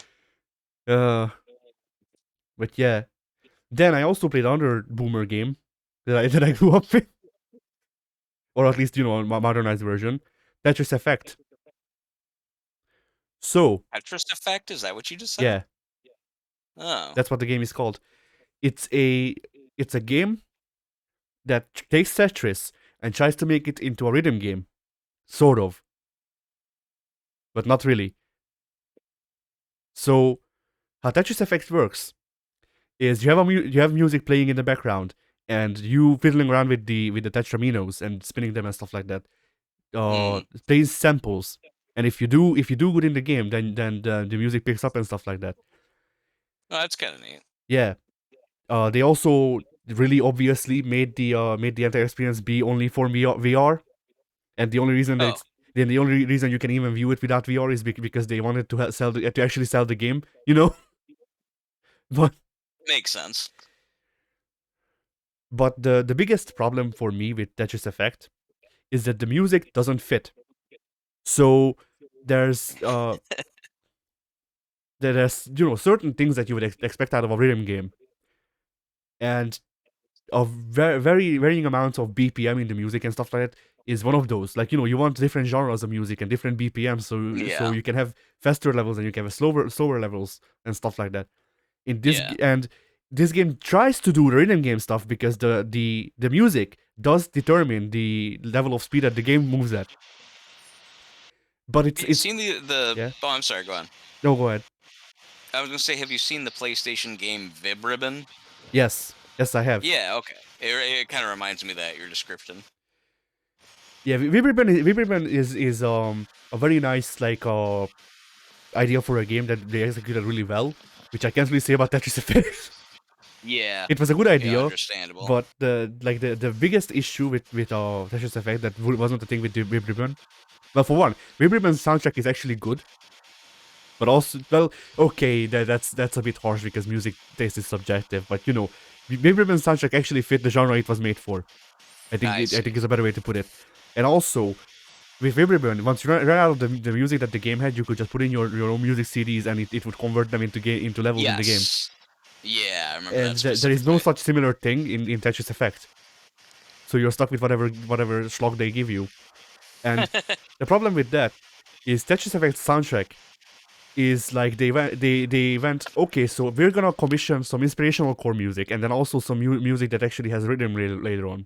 But yeah. Then I also played another boomer game that I grew up with, or at least a modernized version, Tetris Effect. So Tetris Effect, is that what you just said? yeah, Oh. that's what the game is called. It's a game that takes Tetris and tries to make it into a rhythm game, sort of, but not really. So how Tetris Effect works is you have music playing in the background, and you fiddling around with the tetraminos and spinning them and stuff like that. Hmm. Plays samples, and if you do good in the game, then the music picks up and stuff like that. Oh, that's kind of neat. Yeah. They also really obviously made the entire experience be only for VR, and the only reason that Oh, it's then the only reason you can even view it without VR is because they wanted to to actually sell the game, you know. but makes sense. but the biggest problem for me with Tetris Effect is that the music doesn't fit. So there's certain things that you would expect out of a rhythm game, and of very varying amounts of BPM in the music and stuff like that is one of those. Like, you want different genres of music and different BPM, so Yeah. you can have faster levels and you can have slower levels and stuff like that. Yeah. And this game tries to do the rhythm game stuff because the music does determine the level of speed that the game moves at. But Have you seen the yeah. Oh, I'm sorry, go on. No, go ahead. I was gonna say, have you seen the PlayStation game Vib Ribbon? Yes, I have. Yeah, okay. It kind of reminds me of that, your description. Yeah, Vibriban is a very nice idea for a game that they executed really well, which I can't really say about Tetris Effect. Yeah. It was a good Yeah, idea, understandable. but the biggest issue with Tetris Effect that wasn't the thing with the Vibriban. Well, for one, Vibriban's soundtrack is actually good, but also, well, okay, that's a bit harsh because music taste is subjective. But Vibriban's soundtrack actually fit the genre it was made for. I think I see. is a better way to put it. And also, with Vibriban, once you ran out of the music that the game had, you could just put in your own music CDs and it would convert them into levels in the game. Yes. Yeah, I remember And that there is no specifically. such similar thing in Tetris Effect. So you're stuck with whatever slog they give you. And the problem with that is Tetris Effect's soundtrack is like they went, okay, so we're gonna commission some inspirational core music and then also some music that actually has rhythm later on.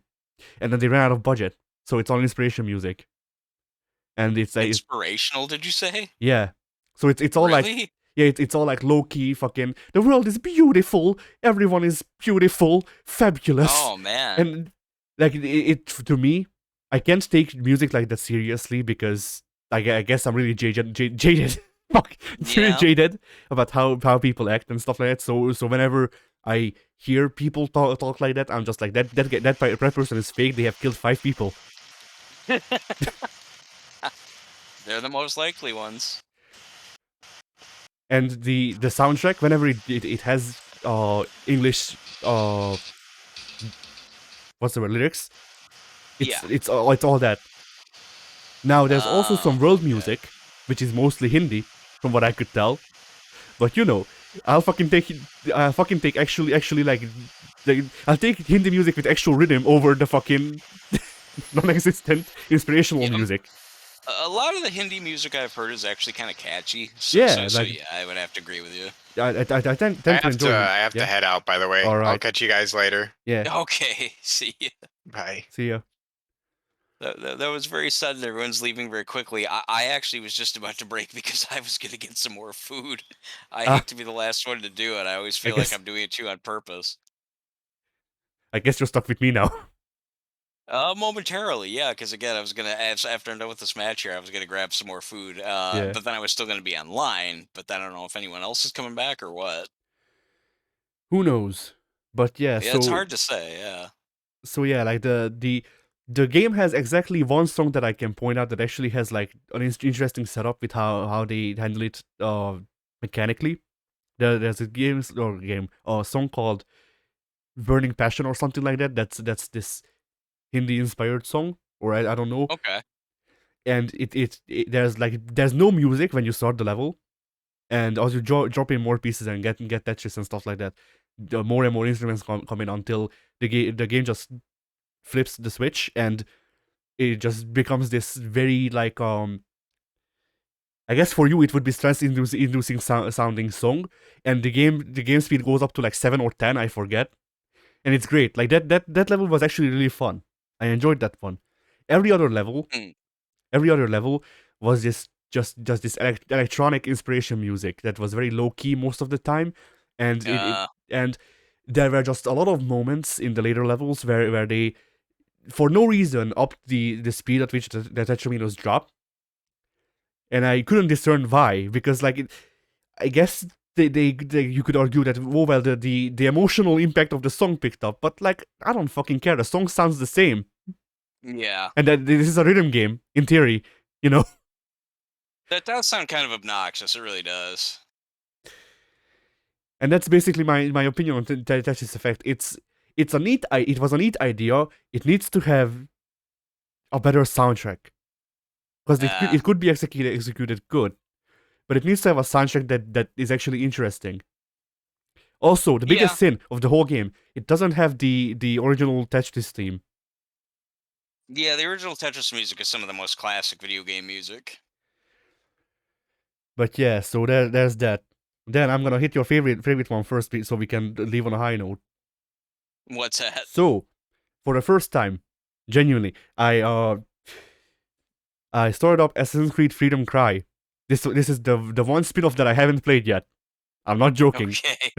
And then they ran out of budget, so it's all inspiration music. And it's like Inspirational, did you say? yeah. So it's all Really? like it's all like low key fucking the world is beautiful, everyone is beautiful, fabulous. Oh man. And like it to me, I can't take music like that seriously because I guess I'm really jaded. Fuck, really Yeah. jaded about how people act and stuff like that. So whenever I hear people talk like that, I'm just like that person is fake. They have killed 5 people. They're the most likely ones. And the soundtrack, whenever it has English what's the word, lyrics, it's all that. Now there's also some world music, which is mostly Hindi, from what I could tell. But I'll fucking take actually like I'll take Hindi music with actual rhythm over the fucking non-existent inspirational music. A lot of the Hindi music I've heard is actually kind of catchy. So, Yeah, so like- yeah, I would have to agree with you. I tend to enjoy. I have to head out, by the way. All right. I'll catch you guys later. Yeah. Okay, see ya. Bye. See ya. That was very sudden. Everyone's leaving very quickly. I actually was just about to break because I was going to get some more food. I hate to be the last one to do it. I always feel like guess- I'm doing it too on purpose. I guess you're stuck with me now. Momentarily, yeah, because again, I was gonna after I'm done with this match here, I was gonna grab some more food. Yeah. But then I was still gonna be online. But then I don't know if anyone else is coming back or what. Who knows? But yeah, Yeah, so it's hard to say. Yeah. so yeah, like the game has exactly one song that I can point out that actually has like an interesting setup with how they handle it mechanically. There's a song called Burning Passion or something like that. That's this Hindi inspired song, or I don't know. Okay. And it there's no music when you start the level, and as you drop in more pieces and get Tetris and stuff like that, the more and more instruments come in until the game just flips the switch and it just becomes this very like I guess for you it would be stress inducing sounding song, and the game speed goes up to like 7 or 10, I forget, and it's great. Like that level was actually really fun. I enjoyed that one. Every other level was just this electronic inspiration music that was very low key most of the time, and and there were just a lot of moments in the later levels where they, for no reason, upped the speed at which the tetrometers drop, and I couldn't discern why, because like I guess they you could argue that the emotional impact of the song picked up, but like I don't fucking care. The song sounds the same, Yeah. and that this is a rhythm game in theory, That does sound kind of obnoxious. It really does. And that's basically my opinion on Tetris Effect. It was a neat idea. It needs to have a better soundtrack. because it could be executed good, but it needs to have a soundtrack that is actually interesting. Also, the biggest sin of the whole game, it doesn't have the original Tetris theme. Yeah, the original Tetris music is some of the most classic video game music. But yeah, so there's that. Then I'm gonna hit your favorite one first, so we can leave on a high note. What's that? So, for the first time, genuinely, I started up Assassin's Creed Freedom Cry. This is the one spin-off that I haven't played yet. I'm not joking. Okay.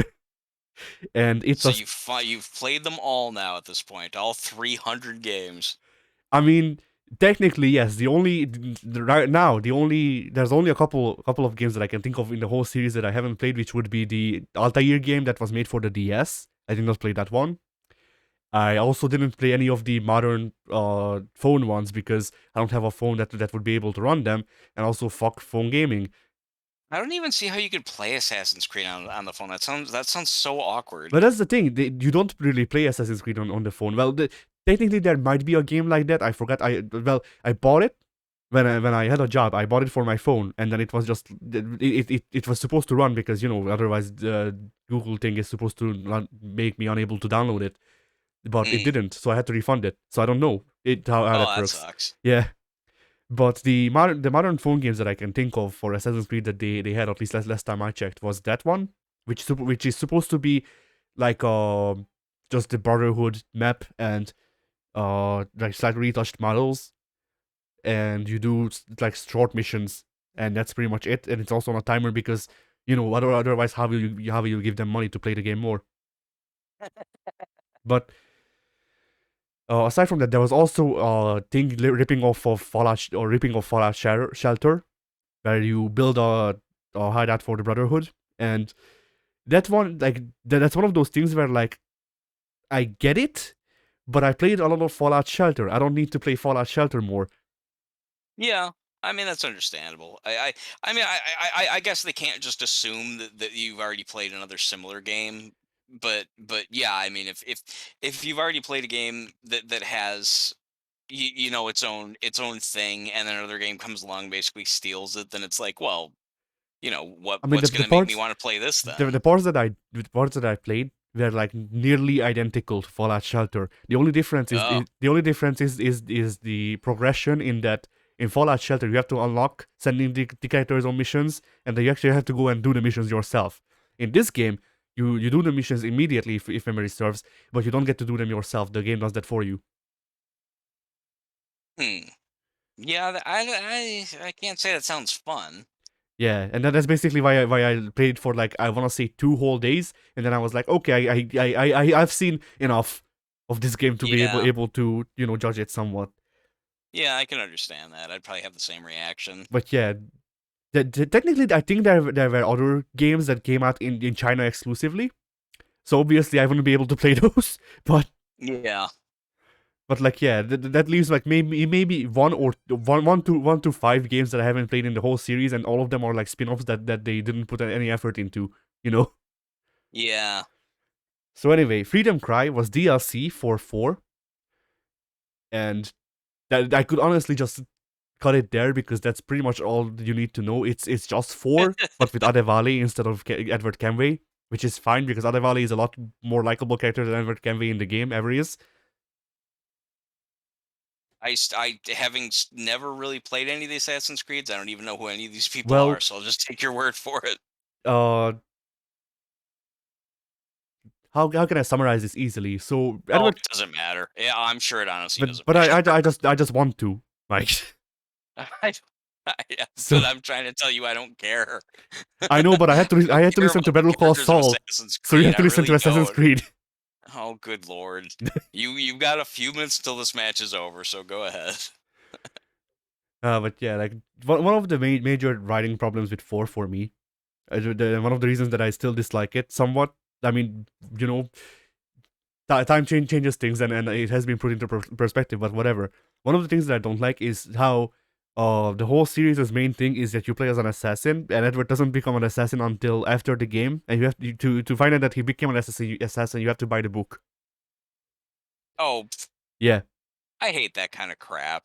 And it's so you've played them all now at this point, all 300 games. I mean, technically yes. Right now there's only a couple of games that I can think of in the whole series that I haven't played, which would be the Altair game that was made for the DS. I did not play that one. I also didn't play any of the modern phone ones because I don't have a phone that would be able to run them, and also fuck phone gaming. I don't even see how you could play Assassin's Creed on the phone. That sounds so awkward. But that's the thing, you don't really play Assassin's Creed on the phone. Well, technically there might be a game like that. I forgot. I bought it when I had a job. I bought it for my phone, and then it was just it was supposed to run because otherwise the Google thing is supposed to make me unable to download it, but it didn't. So I had to refund it. So I don't know how that works. Sucks. Yeah. But the modern phone games that I can think of for Assassin's Creed that they had, at least last time I checked, was that one, which is supposed to be like just the Brotherhood map and like slightly retouched models, and you do like short missions, and that's pretty much it. And it's also on a timer because otherwise how will you give them money to play the game more? But aside from that, there was also a thing ripping off Fallout Shelter, where you build a hideout for the Brotherhood, and that one that's one of those things where like I get it, but I played a lot of Fallout Shelter. I don't need to play Fallout Shelter more. Yeah, I mean that's understandable. I guess they can't just assume that you've already played another similar game. But yeah, I mean if you've already played a game that has its own thing, and then another game comes along and basically steals it, then it's like, well, what's going to make me want to play this then? The parts that I played were like nearly identical to Fallout Shelter. The only difference is the progression, in that in Fallout Shelter you have to unlock sending the characters on missions, and then you actually have to go and do the missions yourself. In this game, you do the missions immediately if memory serves, but you don't get to do them yourself. The game does that for you. Yeah, I can't say that sounds fun. Yeah, and that's basically why I played for like, I want to say 2 whole days, and then I was like, okay, I've seen enough of this game to be able to judge it somewhat. Yeah, I can understand that. I'd probably have the same reaction. But yeah, technically I think there were other games that came out in China exclusively, so obviously I wouldn't be able to play those. But yeah. But like, yeah, that leaves like maybe one to 5 games that I haven't played in the whole series, and all of them are like spin-offs that they didn't put any effort into, Yeah. So anyway, Freedom Cry was DLC for 4, and that I could honestly just cut it there because that's pretty much all you need to know. It's just 4, but with Adewale instead of Edward Kenway, which is fine because Adewale is a lot more likable character than Edward Kenway in the game ever is. I having never really played any of the Assassin's Creeds, I don't even know who any of these people are, so I'll just take your word for it. How can I summarize this easily? So Edward, it doesn't matter. Yeah, I'm sure it honestly doesn't. But I just want to, like. So I'm trying to tell you I don't care. I know, but I had to listen to Better Call Saul, so you have to listen to Assassin's Creed. Oh, good lord! You've got a few minutes till this match is over, so go ahead. But yeah, like one of the major writing problems with 4 for me, one of the reasons that I still dislike it somewhat. I mean, time changes things, and it has been put into perspective. But whatever. One of the things that I don't like is how the whole series' main thing is that you play as an assassin, and Edward doesn't become an assassin until after the game, and you have to find out that he became an assassin. You have to buy the book. Oh, yeah. I hate that kind of crap.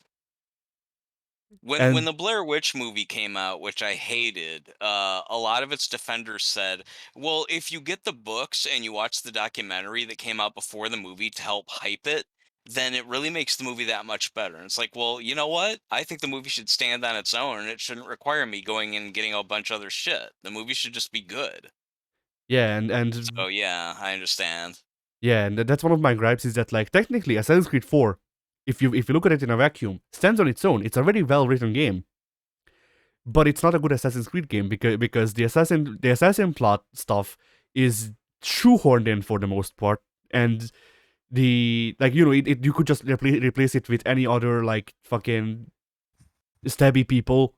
When And the Blair Witch movie came out, which I hated, a lot of its defenders said, "Well, if you get the books and you watch the documentary that came out before the movie to help hype it, then it really makes the movie that much better." And it's like, well, you know what? I think the movie should stand on its own, and it shouldn't require me going and getting a bunch of other shit. The movie should just be good. yeah, and So yeah, I understand. yeah, and that's one of my gripes is that like technically Assassin's Creed 4, if you look at it in a vacuum, stands on its own. It's a very well written game, but it's not a good Assassin's Creed game because the assassin plot stuff is shoehorned in for the most part, and the like you could just replace it with any other like fucking stabby people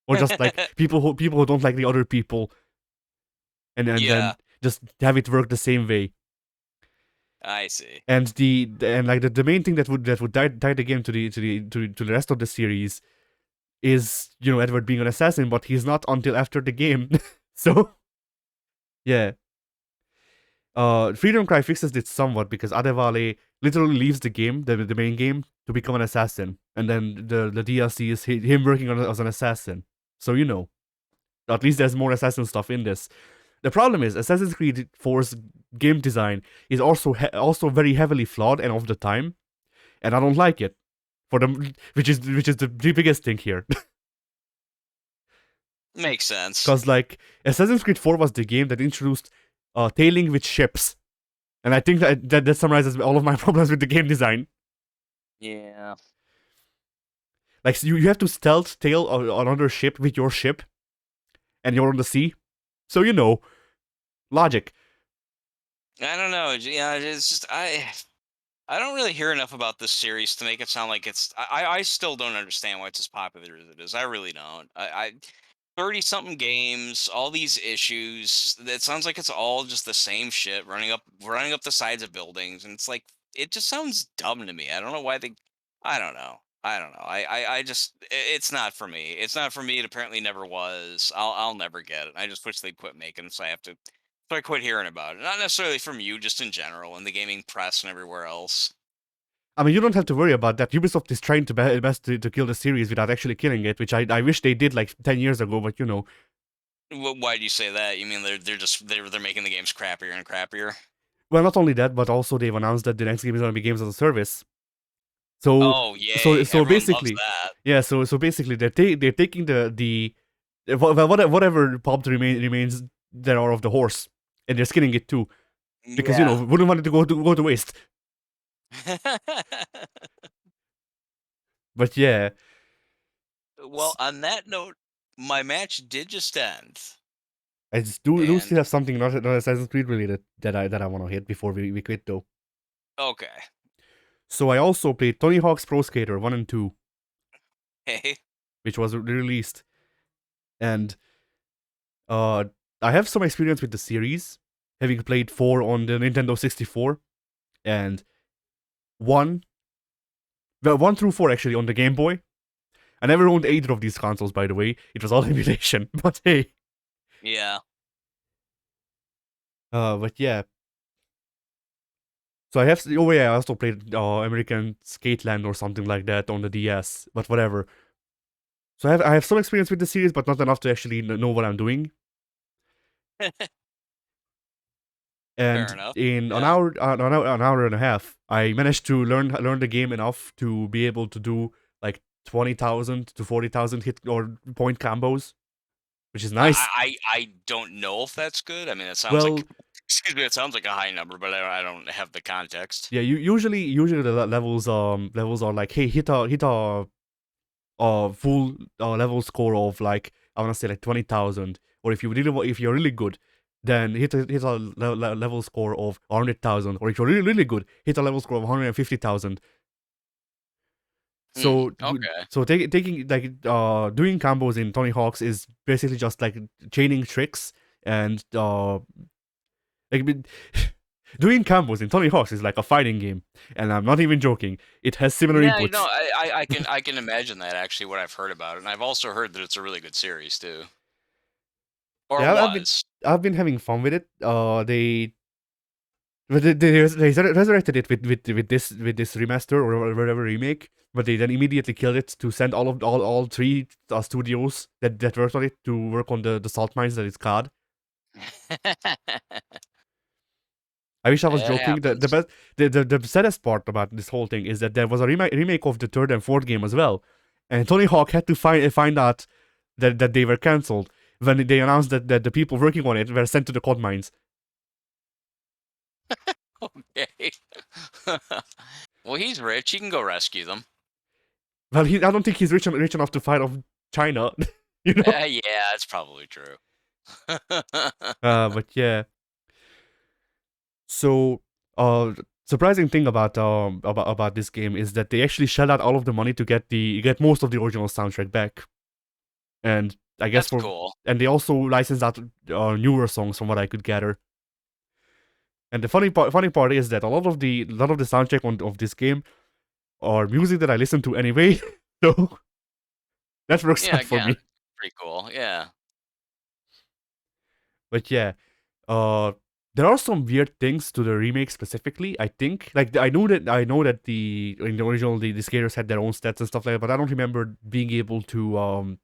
or just like people who don't like the other people, and Yeah, then just have it work the same way. I see. And the main thing that would tie the game to the rest of the series is Edward being an assassin, but he's not until after the game. So yeah, Freedom Cry fixes it somewhat because Adewale literally leaves the game, the main game, to become an assassin, and then the DLC is him working as an assassin. So at least there's more assassin stuff in this. The problem is Assassin's Creed 4's game design is also very heavily flawed and of the time, and I don't like it. Which is the biggest thing here. Makes sense. Because like Assassin's Creed 4 was the game that introduced tailing with ships, and I think that summarizes all of my problems with the game design. Yeah. Like you have to stealth tail another ship with your ship, and you're on the sea, so logic. I don't know. Yeah, it's just I don't really hear enough about this series to make it sound like it's. I still don't understand why it's as popular as it is. I really don't. I 30 something games, all these issues. It sounds like it's all just the same shit running up the sides of buildings, and it's like it just sounds dumb to me. I don't know why they. I don't know. I don't know. I just it's not for me. It's not for me. It apparently never was. I'll never get it. I just wish they'd quit making it, so I have to. So I quit hearing about it. Not necessarily from you, just in general, in the gaming press and everywhere else. I mean, you don't have to worry about that. Ubisoft is trying to best to kill the series without actually killing it, which I wish they did like 10 years ago, but Why do you say that? You mean they're making the games crappier and crappier? Well, not only that, but also they've announced that the next game is going to be games as a service. So Oh yay! so Everyone loves basically, that. yeah. So basically, they're taking the whatever pulp remains there are of the horse, and they're skinning it too, because Yeah. wouldn't want it to go to waste. But yeah, Well, on that note, my match did just end. I just do And still have something not Assassin's Creed related that I want to hit before we quit though. okay, So I also played Tony Hawk's Pro Skater 1 and 2, hey, which was released, and I have some experience with the series, having played 4 on the Nintendo 64 and 1 through 4 actually on the Game Boy. I never owned either of these consoles, by the way. It was all emulation, but hey. yeah, But yeah. So I also played American Skateland or something like that on the DS, but whatever. So I have some experience with the series, but not enough to actually know what I'm doing. And fair enough. in an Yeah. hour and a half, I managed to learn the game enough to be able to do like 20,000 to 40,000 hit or point combos, which is nice. I don't know if that's good. I mean, it sounds Well, like excuse me, it sounds like a high number, but I don't have the context. yeah, usually the levels are like, hey, hit a full level score of like I want to say like 20,000, or if you're really good, then hit a level score of 100,000, or if you're really good, hit a level score of 150,000. So Okay. taking like doing combos in Tony Hawk's is basically just like chaining tricks and like doing combos in Tony Hawk's is like a fighting game, and I'm not even joking. It has similar Yeah, inputs. I can imagine that actually what I've heard about it, and I've also heard that it's a really good series too. Or Yeah, was. I've been having fun with it. They resurrected it with this remaster or whatever remake, but they then immediately killed it to send all three studios that worked on it to work on the salt mines that it's called. I wish I was It joking. The happens. best, the saddest part about this whole thing is that there was a remake of the third and fourth game as well, and Tony Hawk had to find out that they were cancelled when they announced that the people working on it were sent to the coal mines. Okay. Well, he's rich. He can go rescue them. Well, I don't think he's rich enough to fight off China. You know. Yeah, that's probably true. But yeah. So, surprising thing about this game is that they actually shelled out all of the money to get most of the original soundtrack back, and I guess That's cool. and they also licensed out newer songs from what I could gather. And the funny part is that a lot of the soundtrack of this game are music that I listen to anyway, so that works Yeah, out for again, me. pretty cool. Yeah. But yeah, there are some weird things to the remake specifically. I think, like, I know that in the original the skaters had their own stats and stuff like that, but I don't remember being able to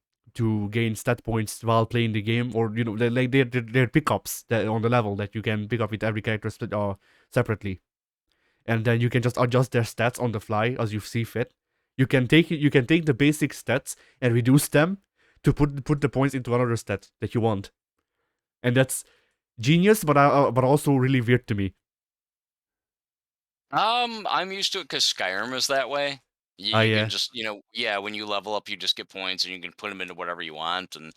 gain stat points while playing the game, or like they're pickups that on the level that you can pick up with every character separately, and then you can just adjust their stats on the fly as you see fit. You can take the basic stats and reduce them to put the points into another stat that you want. And that's genius, but also really weird to me. I'm used to it because Skyrim is that way. You Yeah. can just, when you level up, you just get points, and you can put them into whatever you want. And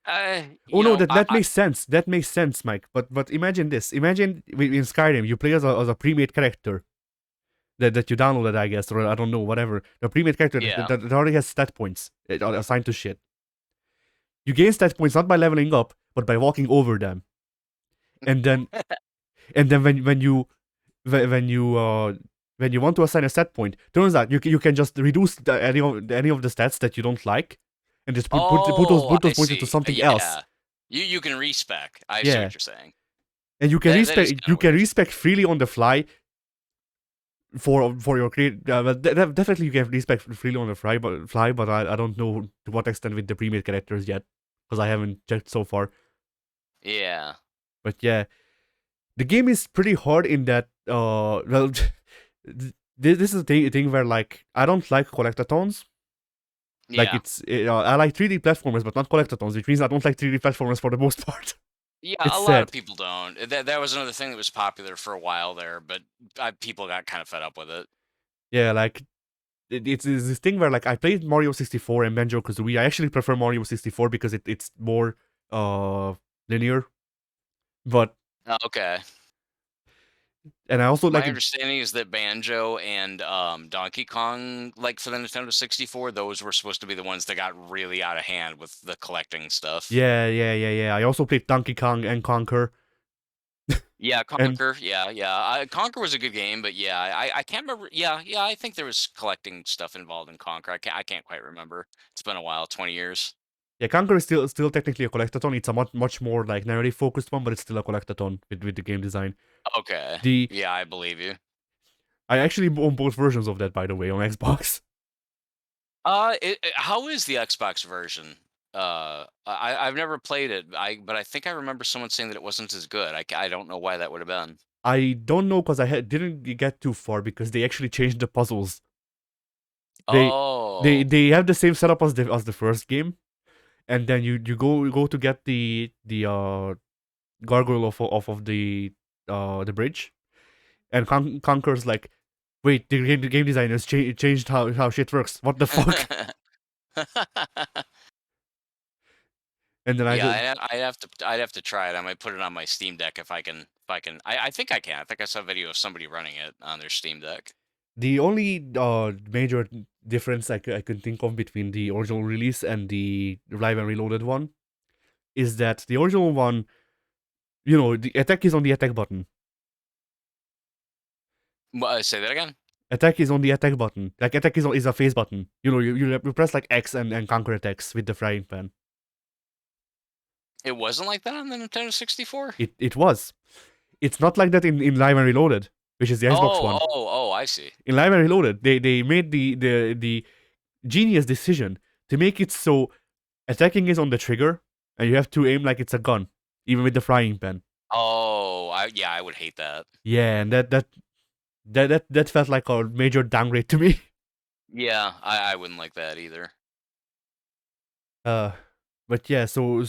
Oh no, that makes sense. That makes sense, Mike. But imagine this. Imagine in Skyrim you play as a pre-made character that you downloaded, I guess, or I don't know, whatever. The pre-made character that already has stat points assigned to shit. You gain stat points not by leveling up, but by walking over them. And then when you want to assign a stat point, turns out you can just reduce any of the stats that you don't like, and just put those points into something else. You can respec. I see what you're saying. And you can that respec freely on the fly for your create. Definitely you can respec freely on the fly, but I don't know to what extent with the pre-made characters yet, because I haven't checked so far. Yeah. But yeah, the game is pretty hard in that. Well, this is a thing where, like, I don't like collectathons. Yeah. Like, I like 3D platformers, but not collectathons, which means I don't like 3D platformers for the most part. Yeah, It's a lot sad. of people don't. That was another thing that was popular for a while there, but people got kind of fed up with it. Yeah, like, it's this thing where, like, I played Mario 64 and Banjo-Kazooie. I actually prefer Mario 64 because it's more linear. But Okay. and I also My like understanding is that Banjo and Donkey Kong, like for the Nintendo 64, those were supposed to be the ones that got really out of hand with the collecting stuff. Yeah. I also played Donkey Kong and Conquer. Yeah, Conquer. Yeah. Conquer was a good game, but yeah, I can't remember. Yeah. I think there was collecting stuff involved in Conquer. I can't quite remember. It's been a while, 20 years. Yeah, Conquer is still technically a collectathon. It's a much more like narrative focused one, but it's still a collectathon with the game design. Okay. Yeah, I believe you. I actually own both versions of that, by the way, on Xbox. How is the Xbox version? I've never played it. But I think I remember someone saying that it wasn't as good. I don't know why that would have been. I don't know because didn't get too far because they actually changed the puzzles. Oh. They have the same setup as the first game, and then you go to get the gargoyle off of the bridge, and Conquer's like, wait, the game designers changed how shit works. What the fuck? And then I'd have to try it. I might put it on my Steam Deck if I can. I think I can. I think I saw a video of somebody running it on their Steam Deck. The only major difference I can think of between the original release and the Live and Reloaded one is that the original one, the attack is on the attack button. Say that again. Attack is on the attack button. Like, attack is a face button. You press like X and conquer attacks with the frying pan. It wasn't like that on the Nintendo 64? It was. It's not like that in Live and Reloaded, which is the Xbox one. Oh, I see. In Live and Reloaded, they made the genius decision to make it so attacking is on the trigger, and you have to aim like it's a gun, even with the frying pan. Oh, I would hate that. Yeah, and that felt like a major downgrade to me. Yeah, I wouldn't like that either. But yeah, so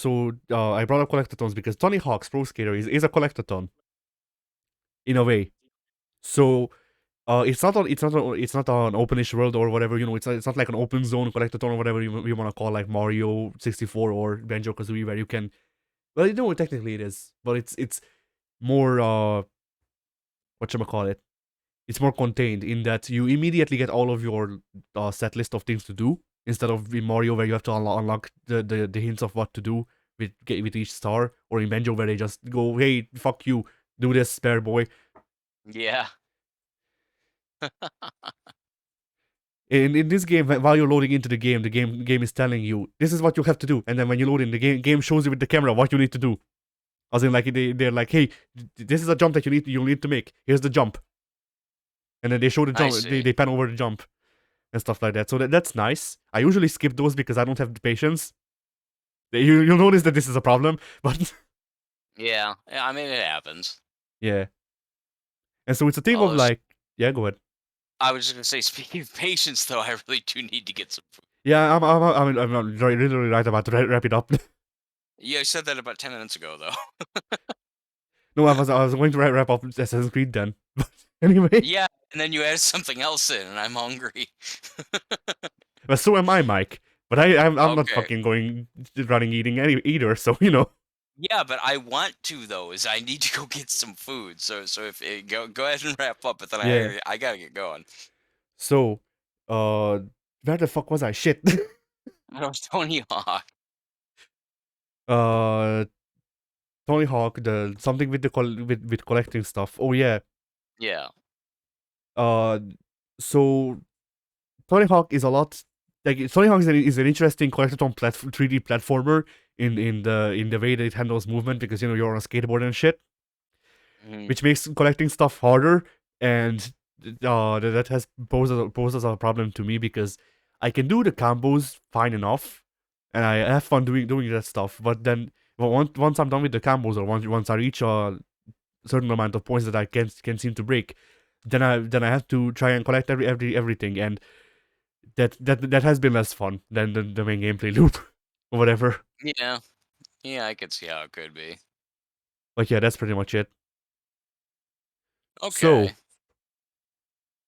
I brought up collectathons because Tony Hawk's Pro Skater is a collectathon, in a way. So it's not an openish world or whatever, it's not like an open zone collectathon or whatever you want to call, like Mario 64 or Banjo Kazooie, where you can, well, technically it is, but it's more whatchamacallit, it's more contained in that you immediately get all of your set list of things to do, instead of in Mario where you have to unlock the hints of what to do with each star, or in Banjo where they just go, hey, fuck you, do this, spare boy. Yeah. In this game, while you're loading into the game is telling you this is what you have to do, and then when you load in, the game shows you with the camera what you need to do. As in, like, they're like, hey, this is a jump that you need to make. Here's the jump, and then they show the jump. They pan over the jump and stuff like that. So that's nice. I usually skip those because I don't have the patience. You'll notice that this is a problem, but Yeah, I mean, it happens. yeah. And so it's a thing of like, yeah, go ahead. I was just gonna say, speaking of patience, though, I really do need to get some food. Yeah, I'm literally right about to wrap it up. Yeah, I said that about 10 minutes ago, though. No, I was going to wrap up Assassin's Creed then. But anyway. Yeah, and then you added something else in, and I'm hungry. But so am I, Mike. But I'm not Okay. fucking going running eating either. So Yeah, but I want to though. Is I need to go get some food. So if go ahead and wrap up, but then Yeah. I gotta get going. So, where the fuck was I? Shit. That was Tony Hawk. Tony Hawk, the something with the with collecting stuff. Oh yeah. Yeah. So Tony Hawk is a lot like Tony Hawk is an interesting collectathon 3D platformer in the way that it handles movement, because you're on a skateboard and shit, which makes collecting stuff harder, and that has poses a problem to me, because I can do the combos fine enough, and I have fun doing that stuff, but then once I'm done with the combos, or once I reach a certain amount of points that I can seem to break, then I have to try and collect everything, and that has been less fun than the main gameplay loop or whatever. Yeah, I could see how it could be. But yeah, that's pretty much it. Okay. So,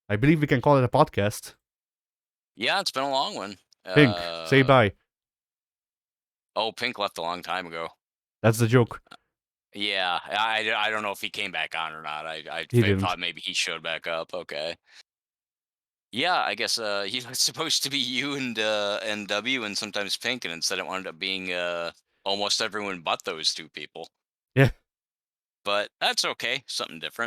I believe we can call it a podcast. Yeah, it's been a long one. Pink, say bye. Oh, Pink left a long time ago. That's the joke. Yeah, I don't know if he came back on or not. I didn't. thought maybe he showed back up. Okay. Yeah, I guess it's supposed to be you and W and sometimes Pink, and instead it wound up being almost everyone but those two people. Yeah. But that's okay. Something different.